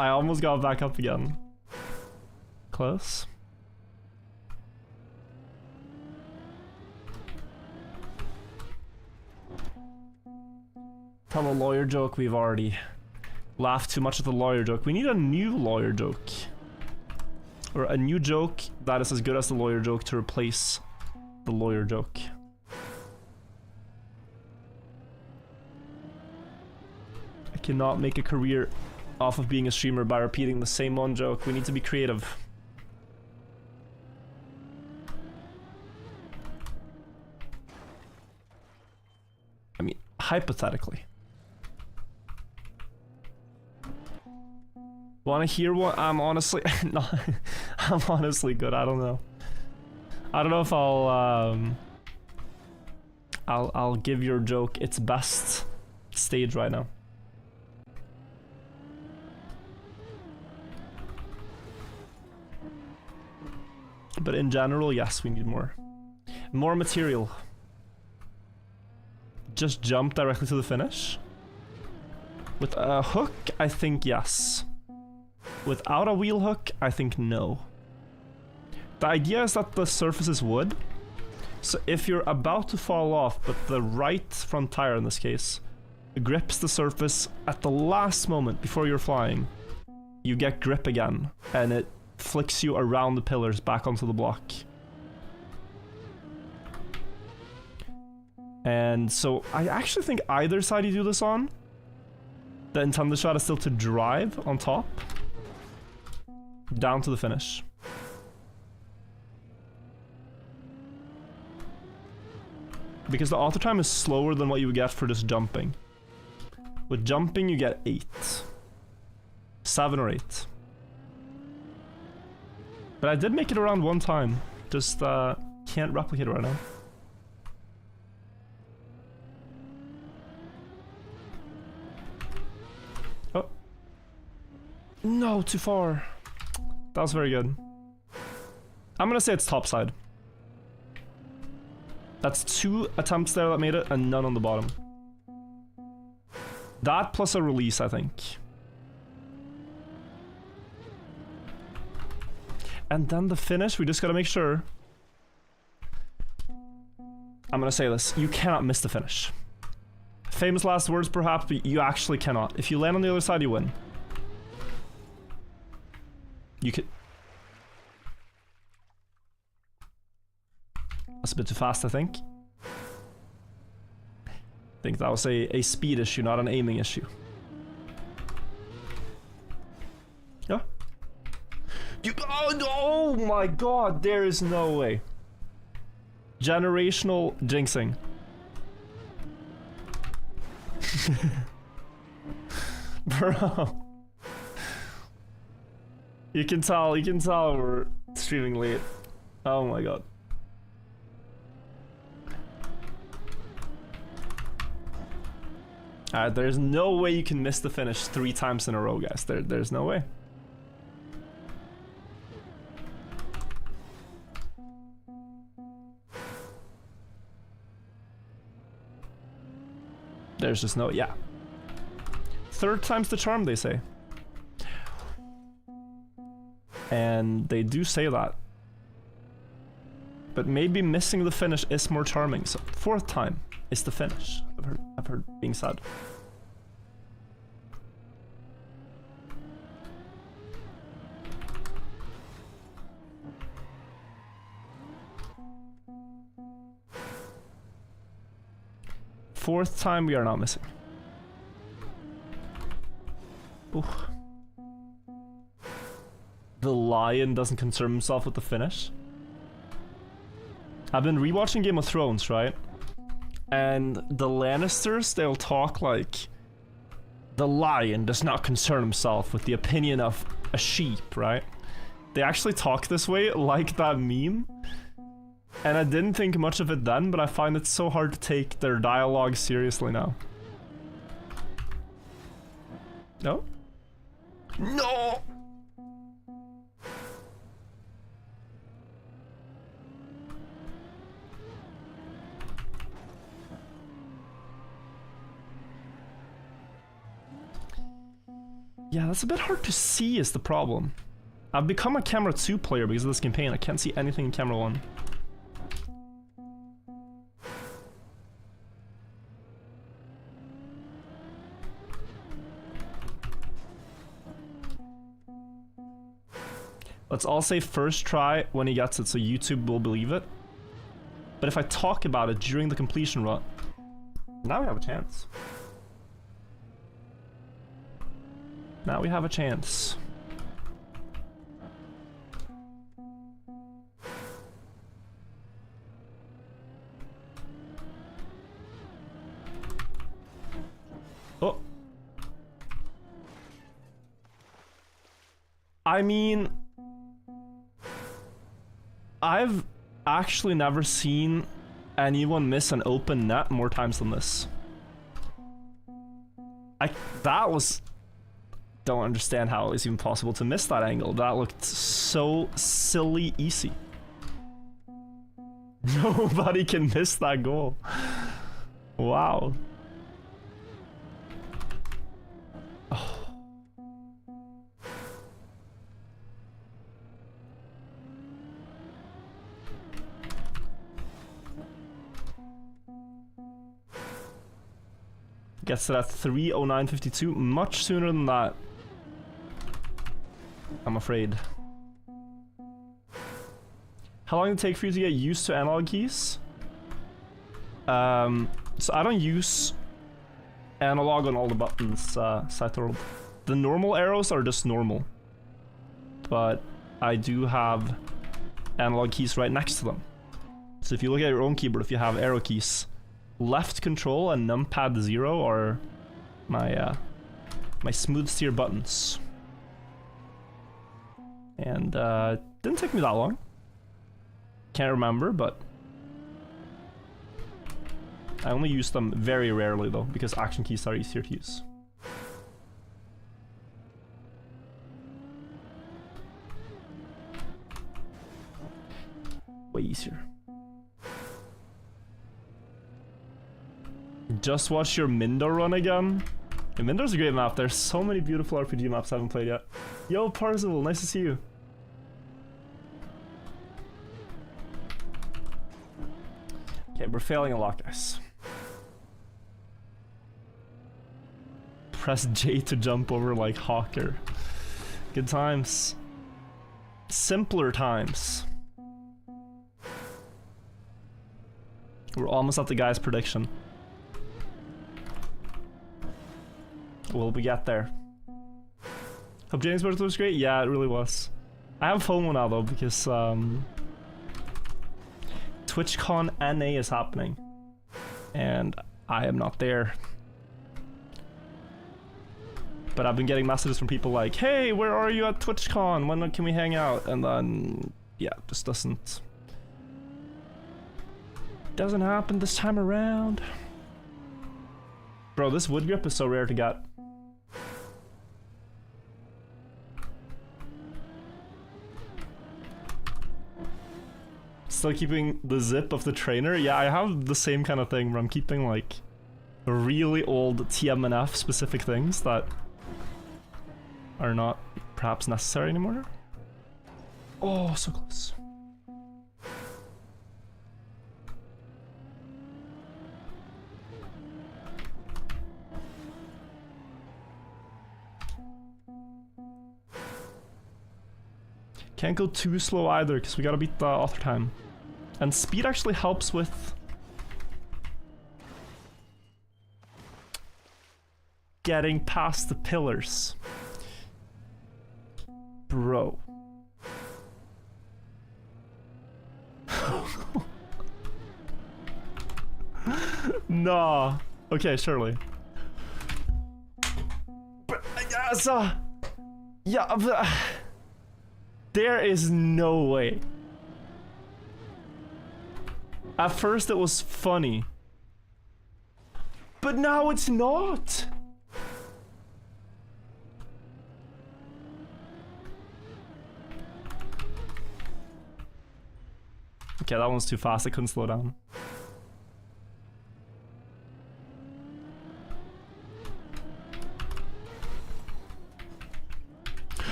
I almost got back up again. Close. Tell a lawyer joke, we've already laughed too much at the lawyer joke. We need a new lawyer joke. Or a new joke that is as good as the lawyer joke to replace the lawyer joke. I cannot make a career off of being a streamer by repeating the same one joke. We need to be creative. I mean, hypothetically. Want to hear what I'm honestly not? I'm honestly good. I don't know. I don't know if I'll give your joke its best stage right now. But in general, yes, we need more material. Just jump directly to the finish. With a hook, I think yes. Without a wheel hook, I think no. The idea is that the surface is wood. So if you're about to fall off, but the right front tire in this case grips the surface at the last moment before you're flying, you get grip again, and it flicks you around the pillars back onto the block. And so I actually think either side you do this on, the intended shot is still to drive on top down to the finish. Because the auto time is slower than what you would get for just jumping. With jumping you get 8. 7 or 8. But I did make it around one time. Just can't replicate it right now. Oh. No, too far. That was very good. I'm gonna say it's topside. That's 2 attempts there that made it, and none on the bottom. That plus a release, I think. And then the finish, we just gotta make sure. I'm gonna say this, you cannot miss the finish. Famous last words perhaps, but you actually cannot. If you land on the other side, you win. You could... That's a bit too fast, I think. I think that was a speed issue, not an aiming issue. Yeah. Oh my god, there is no way. Generational jinxing. Bro. You can tell we're streaming late. Oh my god. Alright, there's no way you can miss the finish 3 times in a row, guys. There's no way. There's just no... yeah. 3rd time's the charm, they say. And they do say that. But maybe missing the finish is more charming, so 4th time is the finish, I've heard being said. Fourth time we are not missing. Oof. The lion doesn't concern himself with the finish. I've been rewatching Game of Thrones, right? And the Lannisters, they'll talk like, the lion does not concern himself with the opinion of a sheep, right? They actually talk this way, like that meme. And I didn't think much of it then, but I find it so hard to take their dialogue seriously now. No? No! Yeah, that's a bit hard to see is the problem. I've become a camera 2 player because of this campaign. I can't see anything in camera 1. Let's all say first try when he gets it so YouTube will believe it. But if I talk about it during the completion run, now we have a chance. Now we have a chance. Oh. I mean, I've actually never seen anyone miss an open net more times than this. That was... Don't understand how it's even possible to miss that angle. That looked so silly easy. Nobody can miss that goal. Wow. Oh. Gets to that 3:09:52 much sooner than that. I'm afraid. How long did it take for you to get used to analog keys? So I don't use analog on all the buttons, Scythe. The normal arrows are just normal. But I do have analog keys right next to them. So if you look at your own keyboard, if you have arrow keys, left control and numpad 0 are my my smooth steer buttons. And didn't take me that long. Can't remember, but I only use them very rarely though, because action keys are easier to use. Way easier. Just watch your Mindo run again. Yeah, Mindo's a great map. There's so many beautiful RPG maps I haven't played yet. Yo, Parzival, nice to see you. Okay, we're failing a lot, guys. Press J to jump over like Hawker. Good times. Simpler times. We're almost at the guy's prediction. Will we get there? Hope James' birthday was great? Yeah, it really was. I have FOMO now though, because TwitchCon NA is happening. And I am not there. But I've been getting messages from people like, hey, where are you at TwitchCon? When can we hang out? And then, yeah, just doesn't happen this time around. Bro, this wood grip is so rare to get. Still keeping the zip of the trainer? Yeah, I have the same kind of thing where I'm keeping like really old TMNF specific things that are not perhaps necessary anymore. Oh, so close. Can't go too slow either, because we gotta beat the author time. And speed actually helps with getting past the pillars. Bro. Nah. Okay, surely. But, yeah, there is no way. At first it was funny. But now it's not. Okay, that one's too fast. I couldn't slow down.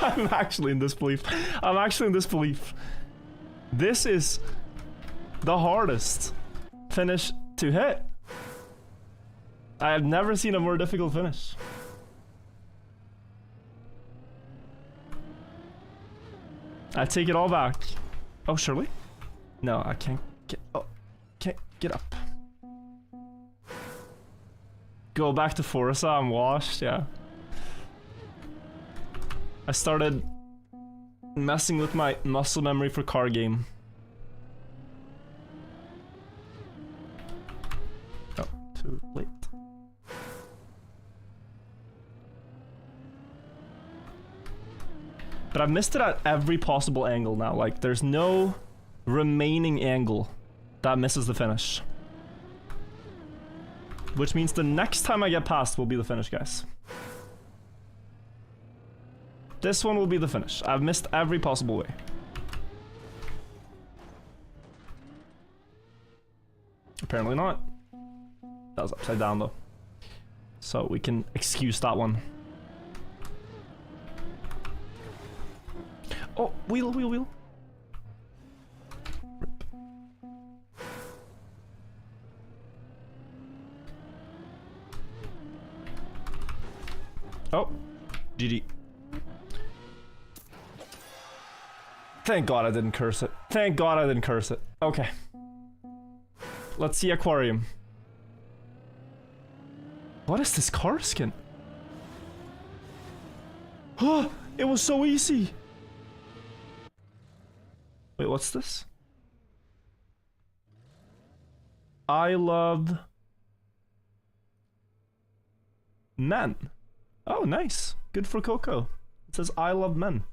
I'm actually in disbelief. I'm actually in disbelief. This is the hardest finish to hit. I have never seen a more difficult finish. I take it all back. Oh, surely? No, I can't get... Oh, can't get up. Go back to Forza, I'm washed, yeah. I started messing with my muscle memory for car game. Oh, too late. But I've missed it at every possible angle now. Like, there's no remaining angle that misses the finish. Which means the next time I get past will be the finish, guys. This one will be the finish. I've missed every possible way. Apparently not. That was upside down though. So we can excuse that one. Oh, wheel. Rip. Oh, GG. Thank God I didn't curse it. Thank God I didn't curse it. Okay. Let's see aquarium. What is this car skin? Oh, it was so easy. Wait, what's this? I love men. Oh, nice. Good for Coco. It says I love men.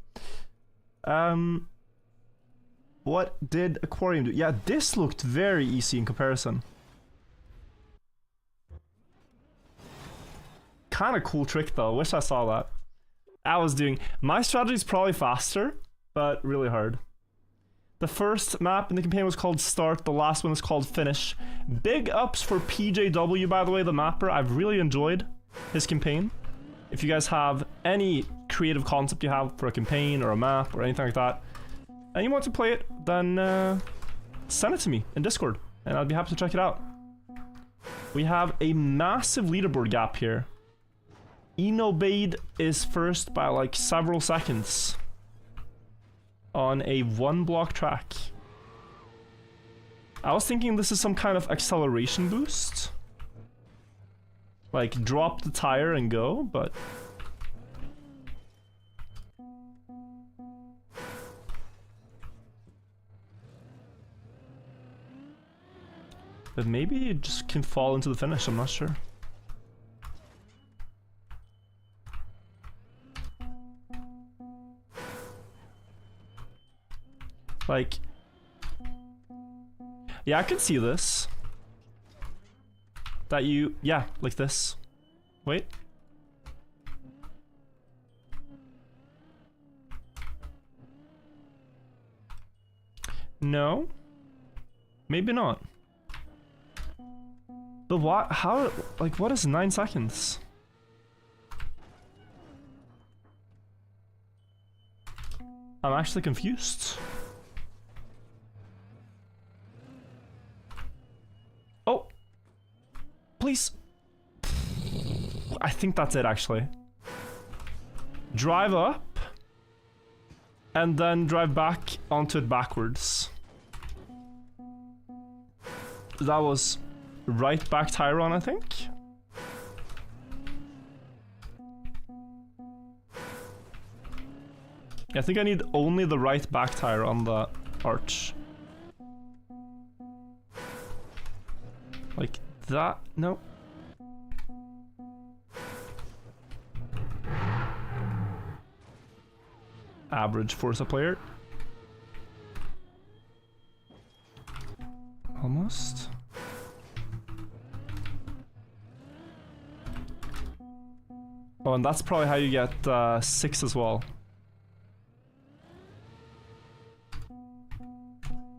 What did aquarium do? Yeah, this looked very easy in comparison. Kind of cool trick though. Wish I saw that. I was doing... My strategy is probably faster, but really hard. The first map in the campaign was called Start. The last one is called Finish. Big ups for PJW, by the way, the mapper. I've really enjoyed his campaign. If you guys have any creative concept you have for a campaign or a map or anything like that, and you want to play it, then send it to me in Discord, and I'd be happy to check it out. We have a massive leaderboard gap here. Enobade is first by like several seconds on a 1-block track. I was thinking this is some kind of acceleration boost. Like, drop the tire and go, but... But maybe you just can fall into the finish, I'm not sure. Like... Yeah, I can see this. That you... Yeah, like this. Wait. No. Maybe not. But what? How? Like, what is 9 seconds? I'm actually confused. Oh! Please! I think that's it, actually. Drive up, and then drive back onto it backwards. That was right back tire on, I think. I think I need only the right back tire on the arch. Like that? No. Average Forza player. Almost. Oh, and that's probably how you get 6 as well.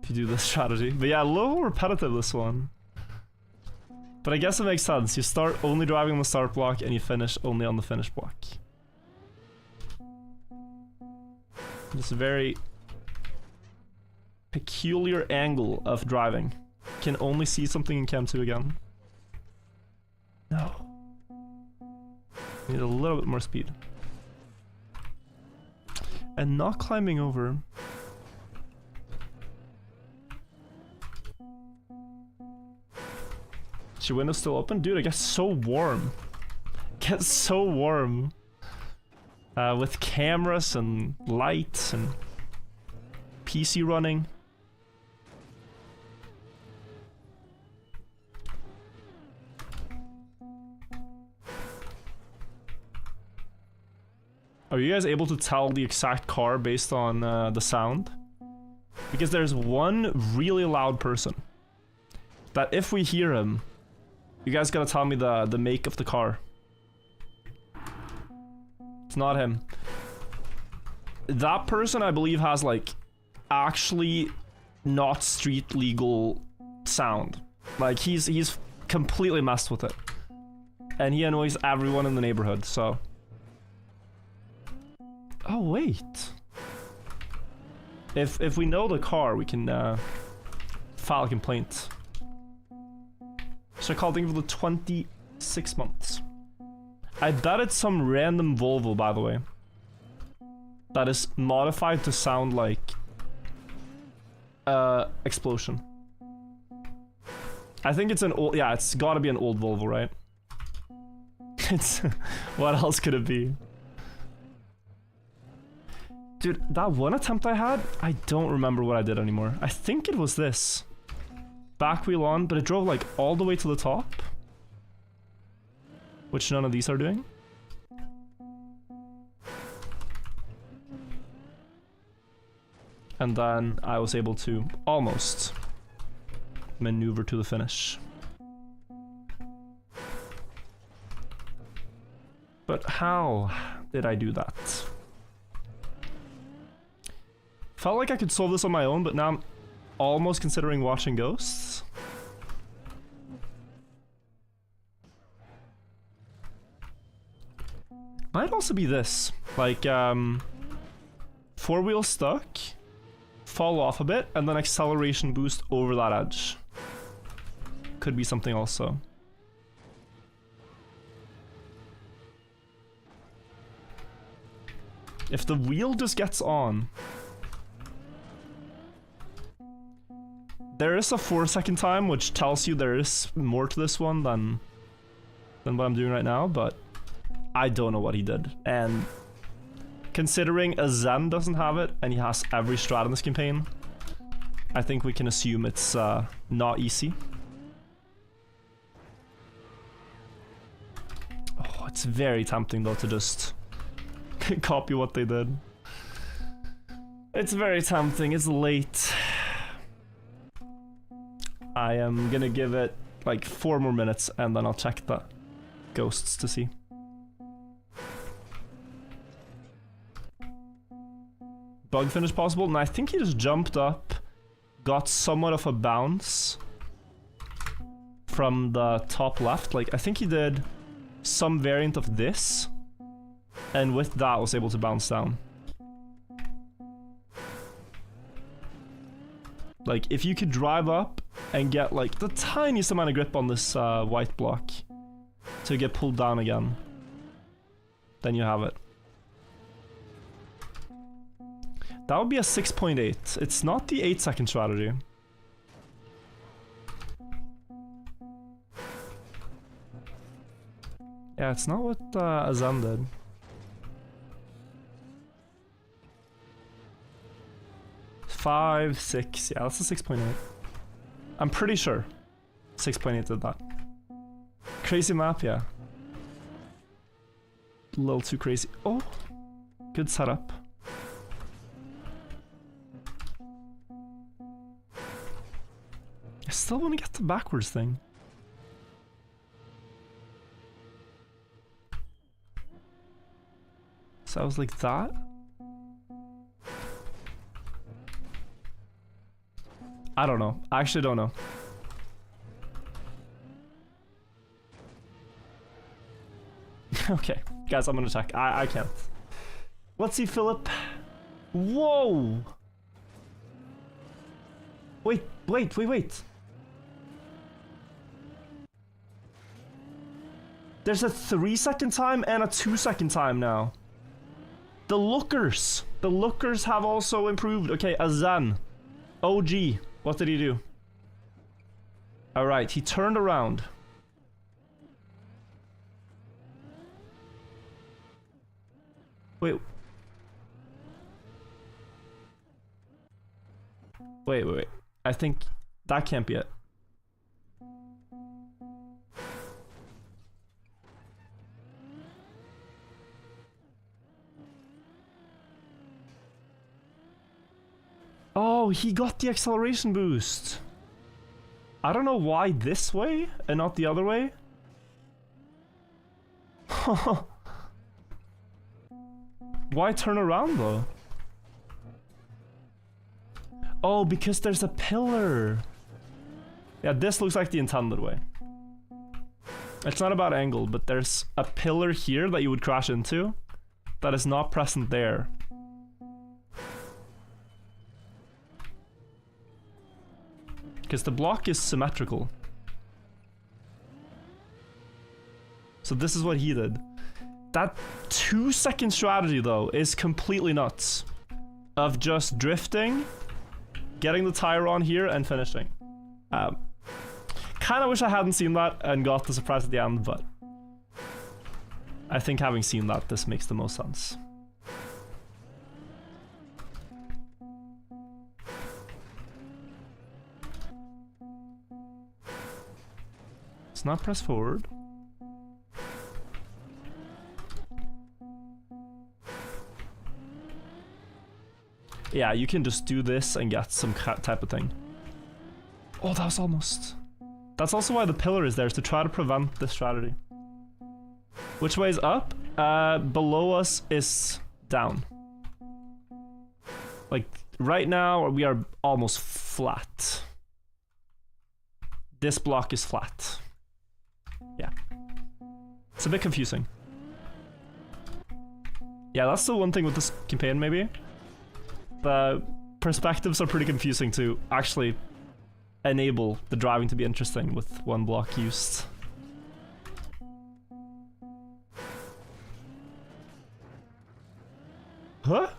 If you do this strategy. But yeah, a little repetitive, this one. But I guess it makes sense. You start only driving on the start block and you finish only on the finish block. This very peculiar angle of driving. Can only see something in Cam 2 again. No. Need a little bit more speed. And not climbing over. Is your window still open? Dude, it gets so warm. It gets so warm. With cameras and lights and PC running. Are you guys able to tell the exact car based on the sound? Because there's one really loud person that if we hear him, you guys gotta tell me the make of the car. It's not him. That person, I believe, has like actually not street legal sound. Like he's completely messed with it. And he annoys everyone in the neighborhood, so. Oh wait. If we know the car, we can file a complaint. So I call thing for the 26 months. I bet it's some random Volvo, by the way. That is modified to sound like explosion. I think it's an old, yeah, it's gotta be an old Volvo, right? It's, what else could it be? Dude, that one attempt I had, I don't remember what I did anymore. I think it was this. Back wheel on, but it drove like all the way to the top. Which none of these are doing. And then I was able to almost maneuver to the finish. But how did I do that? Felt like I could solve this on my own, but now I'm almost considering watching Ghosts. Might also be this. Like, 4-wheel stuck, fall off a bit, and then acceleration boost over that edge. Could be something also. If the wheel just gets on. There is a 4-second time, which tells you there is more to this one than what I'm doing right now, but I don't know what he did. And considering a Zen doesn't have it, and he has every strat in this campaign, I think we can assume it's not easy. Oh, it's very tempting though to just copy what they did. It's very tempting, it's late. I am gonna give it like 4 more minutes and then I'll check the ghosts to see. Bug finish possible? And I think he just jumped up, got somewhat of a bounce from the top left. Like, I think he did some variant of this, and with that was able to bounce down. Like, if you could drive up and get like the tiniest amount of grip on this white block to get pulled down again, then you have it. That would be a 6.8. It's not the 8-second strategy. Yeah, it's not what Azam did. Five, 6. Yeah, that's a 6.8. I'm pretty sure 6.8 did that. Crazy map, yeah. A little too crazy. Oh, good setup. I still want to get the backwards thing. So I was like that. I don't know. I actually don't know. Okay, guys, I'm gonna check. I can't. Let's see, Philip. Whoa! Wait. There's a 3-second time and a 2-second time now. The lookers have also improved. Okay, Azan. OG. What did he do? Alright, he turned around. Wait. I think that can't be it. Oh, he got the acceleration boost. I don't know why this way and not the other way. Why turn around though? Oh, because there's a pillar. Yeah, this looks like the intended way. It's not about angle, but there's a pillar here that you would crash into that is not present there. Because the block is symmetrical. So this is what he did. That 2-second strategy though is completely nuts. Of just drifting, getting the tire on here and finishing. Kinda wish I hadn't seen that and got the surprise at the end, but I think having seen that, this makes the most sense. Let's not press forward. Yeah, you can just do this and get some type of thing. Oh, that was almost... That's also why the pillar is there, is to try to prevent this strategy. Which way is up? Below us is down. Like, right now, we are almost flat. This block is flat. Yeah. It's a bit confusing. Yeah, that's the one thing with this campaign, maybe. The perspectives are pretty confusing to actually enable the driving to be interesting with one block used. Huh?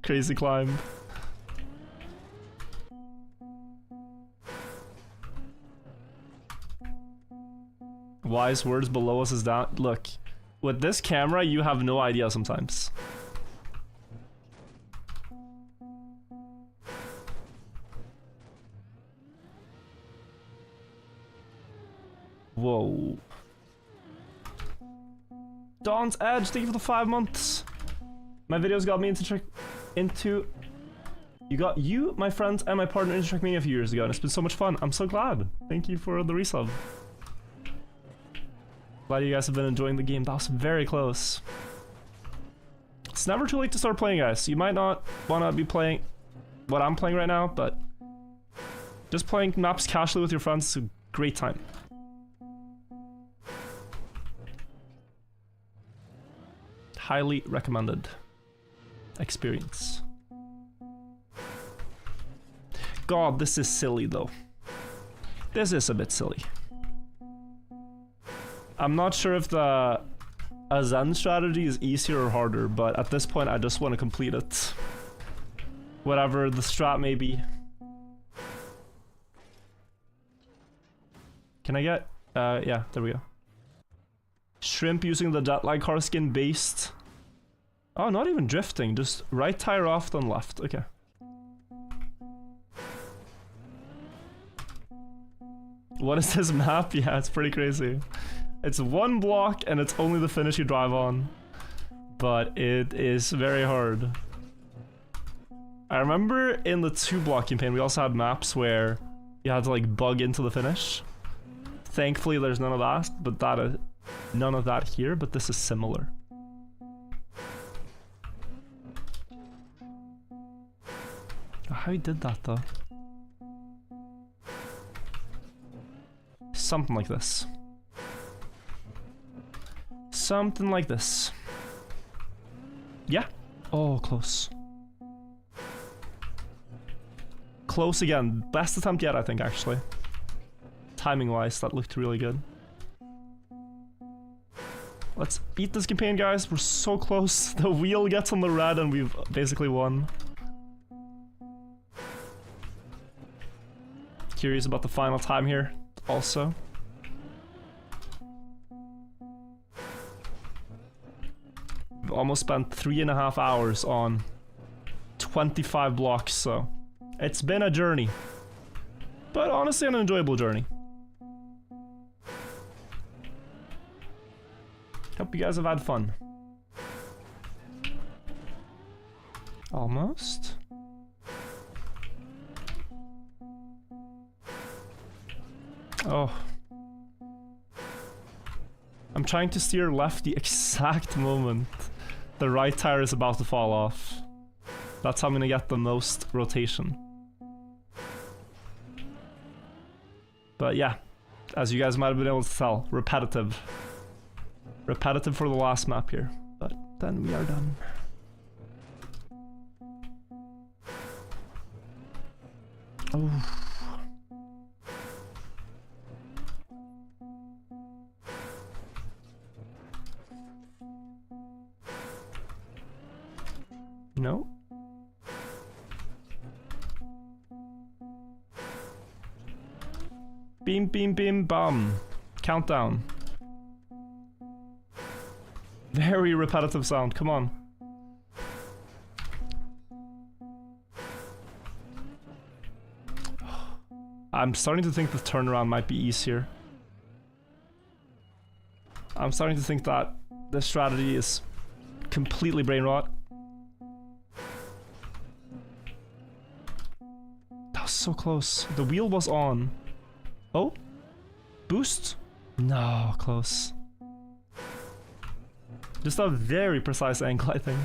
Crazy climb. Wise words below us is down. Look, with this camera, you have no idea sometimes. Whoa. Dawn's Edge, thank you for the 5 months. My videos got me into you got you, my friends, and my partner into Trackmania a few years ago, and it's been so much fun. I'm so glad. Thank you for the resub. Glad you guys have been enjoying the game. That was very close. It's never too late to start playing, guys. You might not want to be playing what I'm playing right now, but just playing maps casually with your friends is a great time. Highly recommended experience. God, this is silly though. This is a bit silly. I'm not sure if the a Zen strategy is easier or harder, but at this point I just want to complete it. Whatever the strat may be. Can I get... yeah, there we go. Shrimp using the jet-lag car skin based. Oh, not even drifting, just right tire off, then left. Okay. What is this map? Yeah, it's pretty crazy. It's one block and it's only the finish you drive on. But it is very hard. I remember in the 2-block campaign we also had maps where you had to like bug into the finish. Thankfully there's none of that, but none of that here, but this is similar. How he did that though? Something like this. Something like this. Yeah. Oh, close. Close again. Best attempt yet, I think, actually. Timing-wise, that looked really good. Let's beat this campaign, guys. We're so close. The wheel gets on the red and we've basically won. Curious about the final time here, also. We've almost spent 3.5 hours on 25 blocks, so it's been a journey. But honestly, an enjoyable journey. Hope you guys have had fun. Almost. Oh. I'm trying to steer left the exact moment the right tire is about to fall off. That's how I'm gonna get the most rotation. But yeah, as you guys might have been able to tell, repetitive. Repetitive for the last map here, but then we are done. Oh. No? Beam, beam, beam, bum. Countdown. Very repetitive sound, come on. I'm starting to think the turnaround might be easier. I'm starting to think that this strategy is completely brain rot. That was so close. The wheel was on. Oh? Boost? No, close. Just a very precise angle, I think.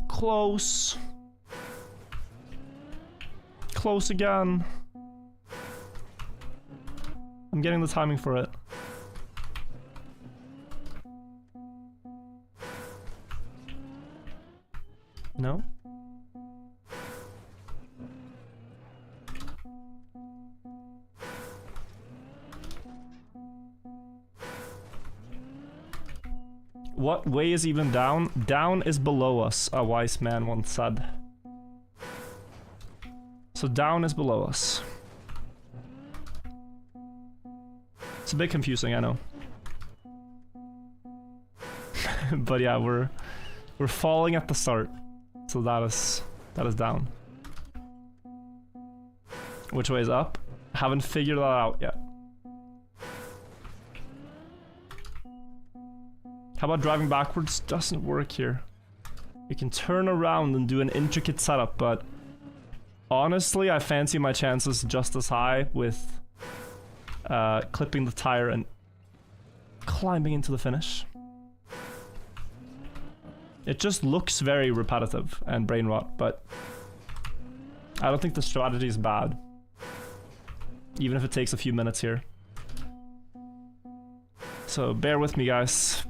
Close. Close again. I'm getting the timing for it. No? What way is even down? Down is below us, a wise man once said. So down is below us. It's a bit confusing, I know. But yeah, we're falling at the start. So that is down. Which way is up? Haven't figured that out yet. How about driving backwards? Doesn't work here. You can turn around and do an intricate setup, but honestly, I fancy my chances just as high with clipping the tire and climbing into the finish. It just looks very repetitive and brain rot, but I don't think the strategy is bad. Even if it takes a few minutes here. So bear with me, guys.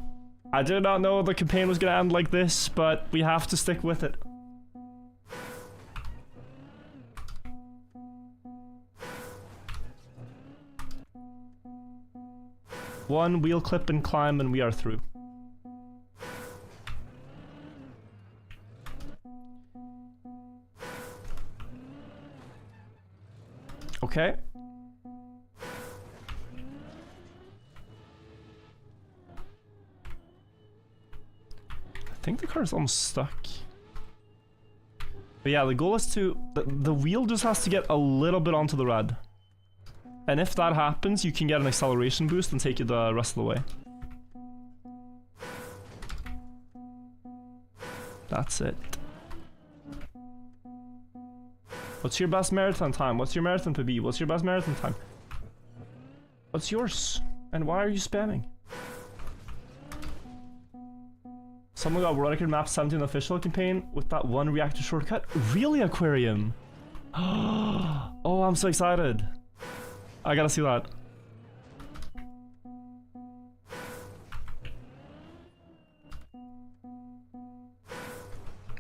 I did not know the campaign was gonna end like this, but we have to stick with it. One wheel clip and climb and we are through. Okay. I think the car is almost stuck. But yeah, the goal is to... The wheel just has to get a little bit onto the red. And if that happens, you can get an acceleration boost and take it the rest of the way. That's it. What's your best marathon time? What's your marathon PB? What's your best marathon time? What's yours? And why are you spamming? Someone got World Record Map 17 official campaign with that one reactor shortcut. Really, Aquarium? Oh, I'm so excited. I gotta see that.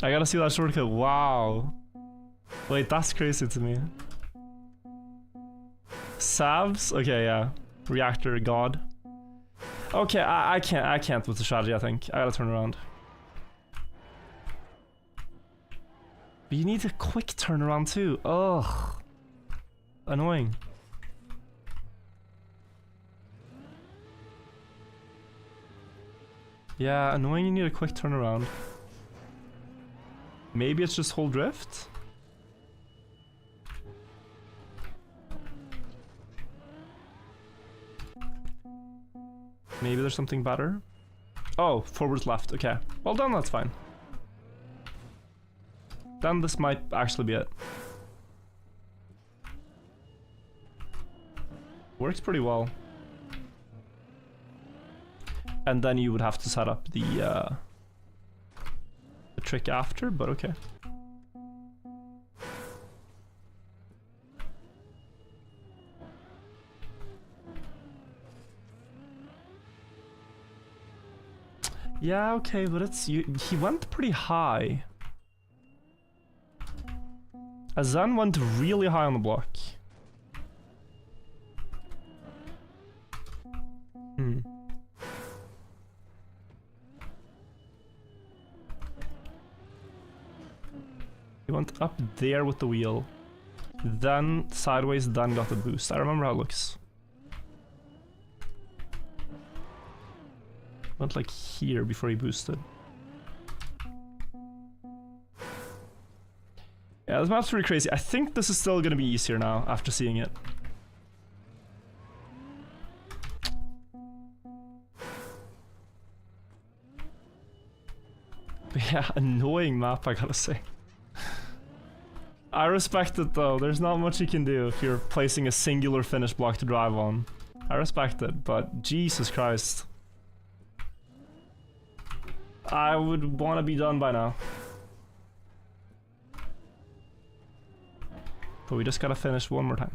I gotta see that shortcut. Wow. Wait, that's crazy to me. Savs? Okay, yeah. Reactor God. Okay, I can't with the strategy, I think. I gotta turn around. But you need a quick turnaround too. Ugh. Annoying. Yeah, annoying you need a quick turnaround. Maybe it's just hold drift? Maybe there's something better? Oh, forward left, okay. Well done, that's fine. Then this might actually be it. Works pretty well. And then you would have to set up the trick after, but okay. Yeah, okay, but it's he went pretty high. Azan went really high on the block. He went up there with the wheel, then sideways, then got the boost. I remember how it looks. Went like here before he boosted. Yeah, this map's pretty crazy. I think this is still gonna be easier now after seeing it. But yeah, annoying map, I gotta say. I respect it though, there's not much you can do if you're placing a singular finish block to drive on. I respect it, but Jesus Christ. I would want to be done by now. But we just gotta finish one more time.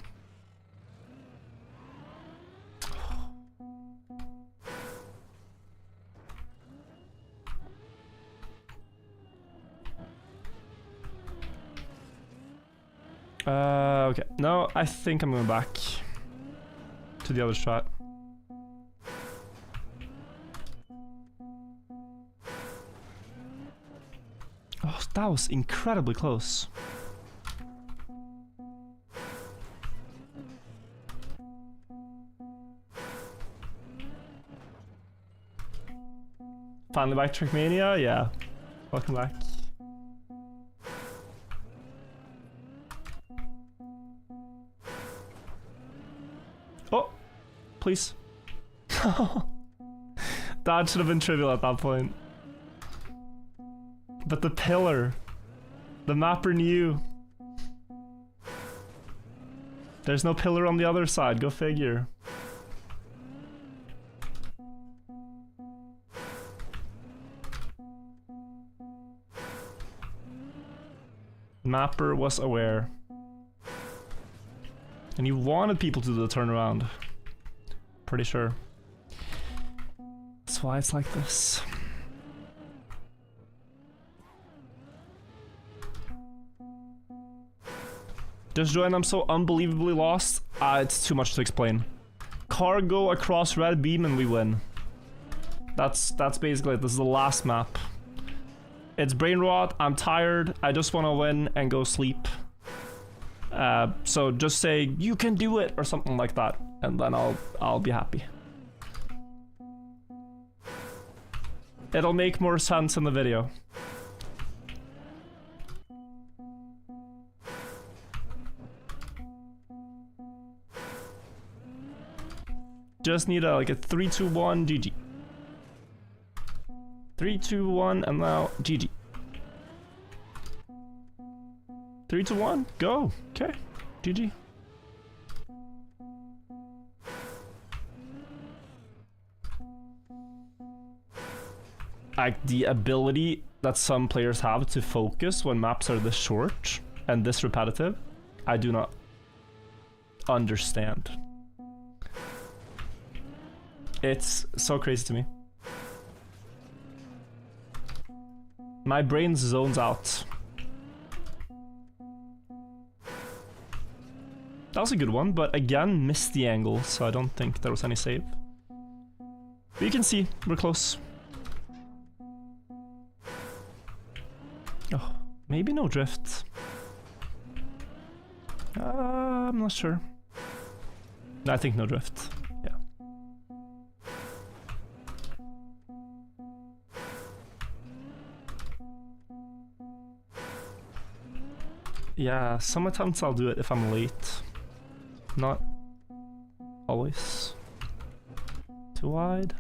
Okay. No, I think I'm going back to the other strat. Oh, that was incredibly close. Finally back to Trackmania? Yeah. Welcome back. Oh! Please. That should have been trivial at that point. But the pillar. The mapper knew. There's no pillar on the other side, go figure. Mapper was aware. And he wanted people to do the turnaround. Pretty sure. That's why it's like this. Just join, I'm so unbelievably lost. It's too much to explain. car go across red beam and we win. That's basically it. This is the last map. It's brain rot. I'm tired. I just want to win and go sleep. So just say you can do it or something like that, and then I'll be happy. It'll make more sense in the video. Just need like a 3, 2, 1, GG. 3, 2, 1, and now GG. 3, 2, 1, go. Okay, GG. Like the ability that some players have to focus when maps are this short and this repetitive, I do not understand. It's so crazy to me. My brain zones out. That was a good one, but again, missed the angle, so I don't think there was any save. But you can see, we're close. Oh, maybe no drift. I'm not sure. I think no drift. Yeah. Yeah, some attempts I'll do it if I'm late. Not always. Too wide.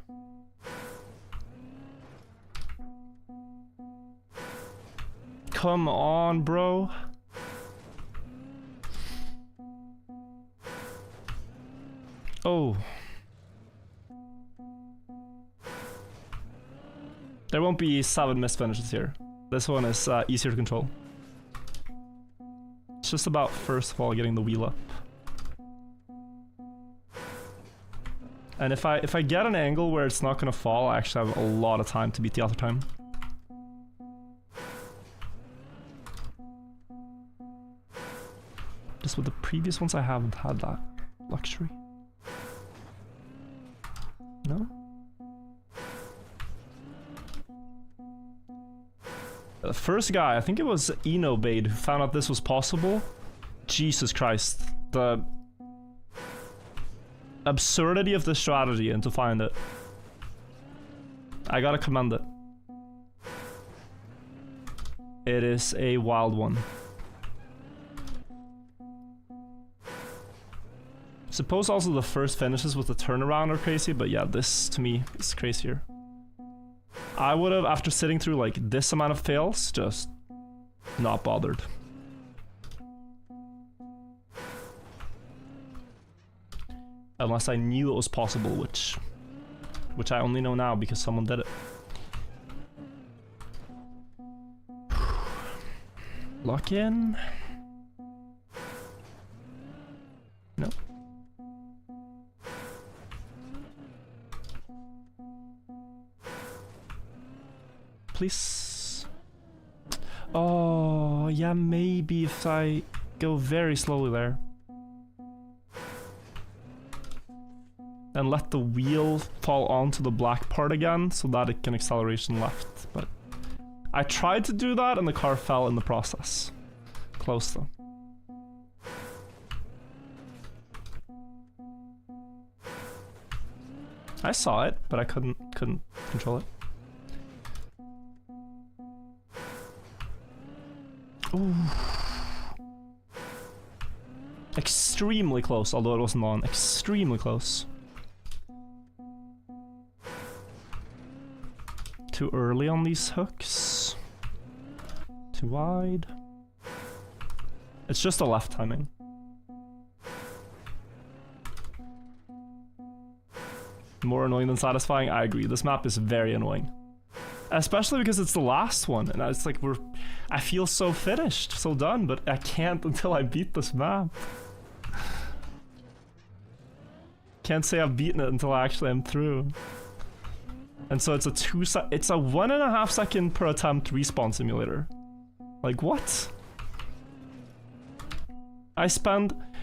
Come on, bro. Oh. There won't be 7 missed finishes here. This one is easier to control. It's just about, first of all, getting the wheel up. And if I get an angle where it's not gonna fall, I actually have a lot of time to beat the other time. Just with the previous ones, I haven't had that luxury. No? The first guy, I think it was Enobade, who found out this was possible. Jesus Christ. The absurdity of this strategy and to find it. I gotta commend it. It is a wild one. Suppose also the first finishes with the turnaround are crazy, but yeah, this to me is crazier. I would have, after sitting through like this amount of fails, just not bothered. Unless I knew it was possible, which I only know now because someone did it. Lock in. No. Please. Oh, yeah, maybe if I go very slowly there. And let the wheel fall onto the black part again so that it can acceleration left. But I tried to do that and the car fell in the process. Close though. I saw it, but I couldn't control it. Ooh. Extremely close, although it wasn't on. Extremely close. Too early on these hooks. Too wide. It's just a left timing. More annoying than satisfying? I agree. This map is very annoying. Especially because it's the last one, and it's like I feel so finished, so done, but I can't until I beat this map. Can't say I've beaten it until I actually am through. And so it's a 1.5 second per attempt respawn simulator. Like what?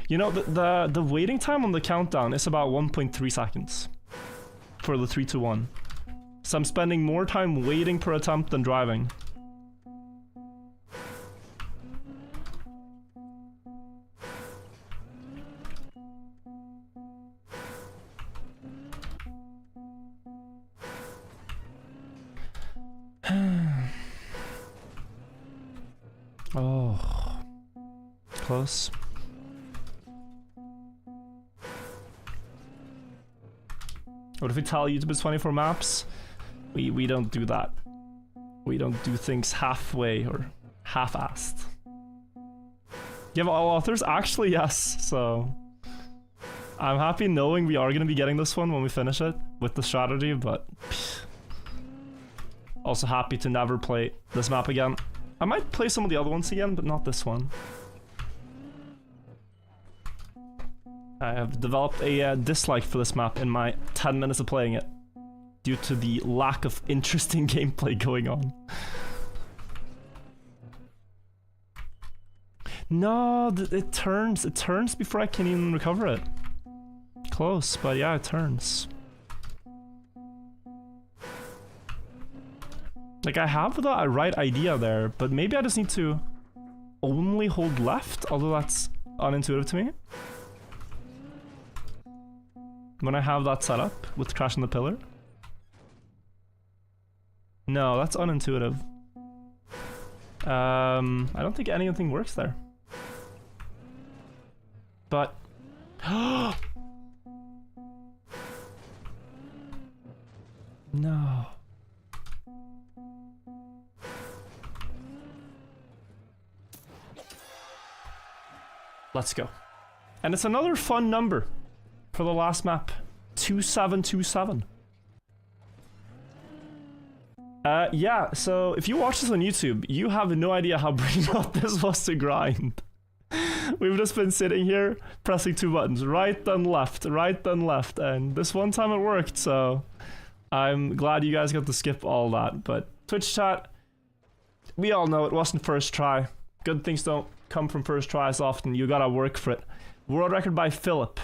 You know, the waiting time on the countdown is about 1.3 seconds for the 3, 2, 1. So I'm spending more time waiting per attempt than driving. Oh, close. What if we tell YouTube it's 24 maps? We don't do that. We don't do things halfway or half-assed. You have all authors? Actually, yes. So I'm happy knowing we are gonna be getting this one when we finish it with the strategy, but also happy to never play this map again. I might play some of the other ones again, but not this one. I have developed a dislike for this map in my 10 minutes of playing it, due to the lack of interesting gameplay going on. No, it turns before I can even recover it. Close, but yeah, it turns. Like, I have the right idea there, but maybe I just need to only hold left, although that's unintuitive to me. When I have that set up with crashing the pillar. No, that's unintuitive. I don't think anything works there. But... No. Let's go. And it's another fun number for the last map. 2727. Yeah, so if you watch this on YouTube, you have no idea how brilliant this was to grind. We've just been sitting here pressing 2 buttons, right then left, and this one time it worked, so I'm glad you guys got to skip all that. But Twitch chat, we all know it wasn't first try. Good things don't come from first tries often, you gotta work for it. World record by Philip,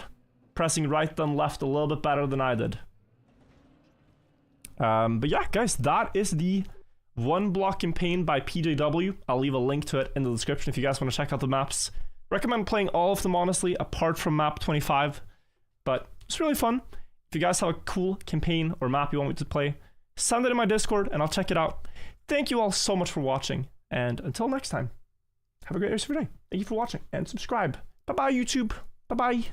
pressing right then left a little bit better than I did. But yeah, guys, that is the one block campaign by PJW. I'll leave a link to it in the description if you guys want to check out the maps. Recommend playing all of them, honestly, apart from map 25. But it's really fun. If you guys have a cool campaign or map you want me to play, send it in my Discord and I'll check it out. Thank you all so much for watching, and until next time, have a great rest of your day. Thank you for watching, and subscribe. Bye-bye, YouTube. Bye-bye.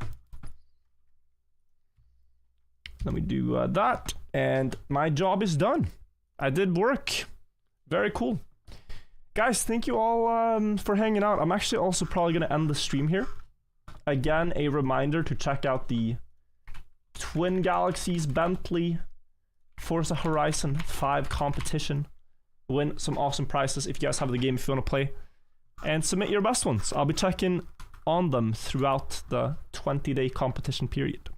Let me do that, and my job is done. I did work. Very cool. Guys, thank you all for hanging out. I'm actually also probably going to end the stream here. Again, a reminder to check out the Twin Galaxies Bentley Forza Horizon 5 competition. Win some awesome prizes if you guys have the game if you want to play. And submit your best ones. I'll be checking on them throughout the 20-day competition period.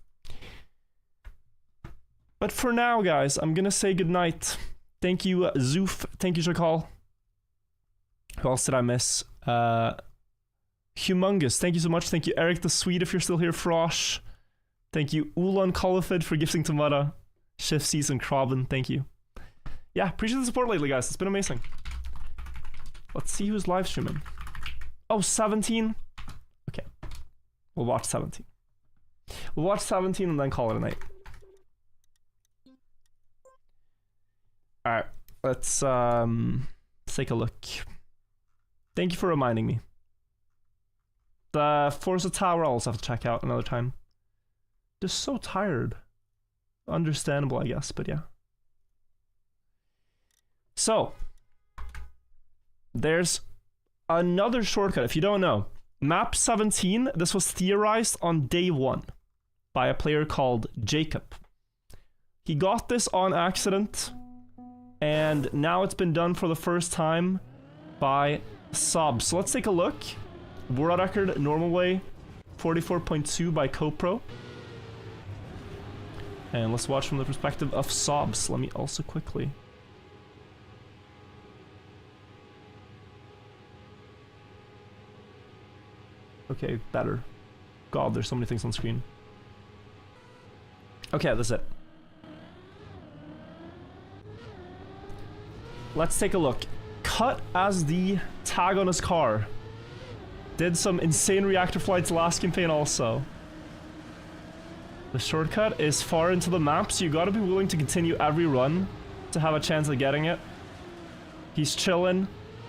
But for now, guys, I'm gonna say goodnight. Thank you, Zoof. Thank you, Shakal. Who else did I miss? Humongous. Thank you so much. Thank you, Eric the Swede, if you're still here. Frosh. Thank you, Ulan Kolifid, for gifting to Mudda. Shift Season Krabben. Thank you. Yeah, appreciate the support lately, guys. It's been amazing. Let's see who's live streaming. Oh, 17. Okay. We'll watch 17. We'll watch 17 and then call it a night. Alright, let's take a look. Thank you for reminding me. The Forza Tower I'll also have to check out another time. Just so tired. Understandable, I guess, but yeah. So, there's another shortcut. If you don't know, map 17, this was theorized on day 1 by a player called Jacob. He got this on accident, and now it's been done for the first time by Sob. So let's take a look. World record, normal way, 44.2 by CoPro. And let's watch from the perspective of Sobs. Let me also quickly... Okay, better. God, there's so many things on screen. Okay, that's it. Let's take a look. Cut as the tag on his car. Did some insane reactor flights last campaign also. The shortcut is far into the map, so you gotta be willing to continue every run to have a chance of getting it. He's chilling.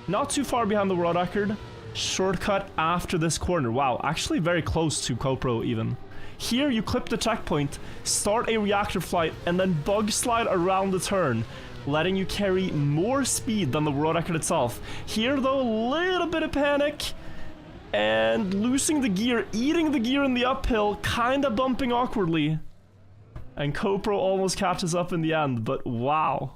Not too far behind the world record. Shortcut after this corner. Wow, actually very close to Copro even. Here you clip the checkpoint, start a reactor flight, and then bug slide around the turn, letting you carry more speed than the world record itself. Here though, a little bit of panic, and losing the gear, eating the gear in the uphill, kinda bumping awkwardly. And Copro almost catches up in the end, but wow.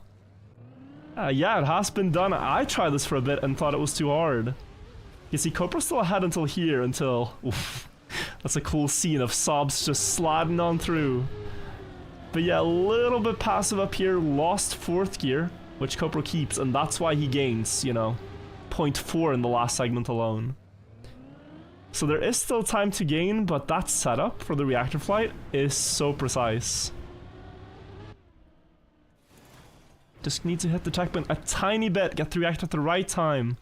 Yeah, it has been done. I tried this for a bit and thought it was too hard. You see, Copra's still ahead until here, until... Oof, that's a cool scene of Sobs just sliding on through. But yeah, a little bit passive up here, lost 4th gear, which Copro keeps, and that's why he gains, you know, 0.4 in the last segment alone. So there is still time to gain, but that setup for the reactor flight is so precise. Just need to hit the checkpoint a tiny bit, get the reactor at the right time.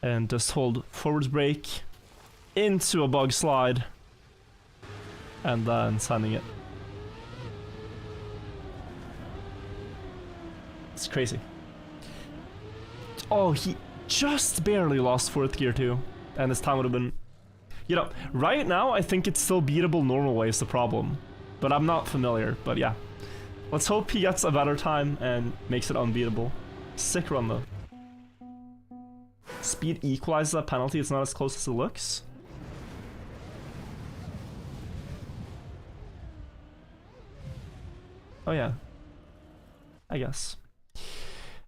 And just hold forwards brake into a bug slide. And then sending it. It's crazy. Oh, he just barely lost 4th gear too. And his time would have been... You know, right now I think it's still beatable normal way is the problem. But I'm not familiar, but yeah. Let's hope he gets a better time and makes it unbeatable. Sick run though. Speed equalizes that penalty, it's not as close as it looks. Oh yeah. I guess.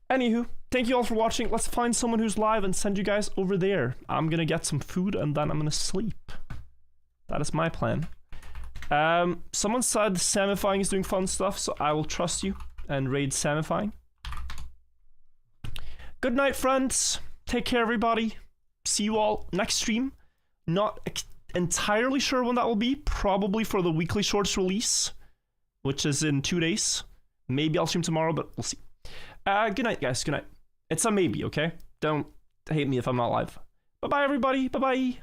Anywho, thank you all for watching. Let's find someone who's live and send you guys over there. I'm gonna get some food and then I'm gonna sleep. That is my plan. Someone said Samifying is doing fun stuff, so I will trust you and raid Samifying. Good night, friends. Take care, everybody. See you all next stream. Not entirely sure when that will be. Probably for the weekly shorts release, which is in 2 days. Maybe I'll stream tomorrow, but we'll see. Good night, guys. Good night. It's a maybe, okay? Don't hate me if I'm not live. Bye-bye, everybody. Bye-bye.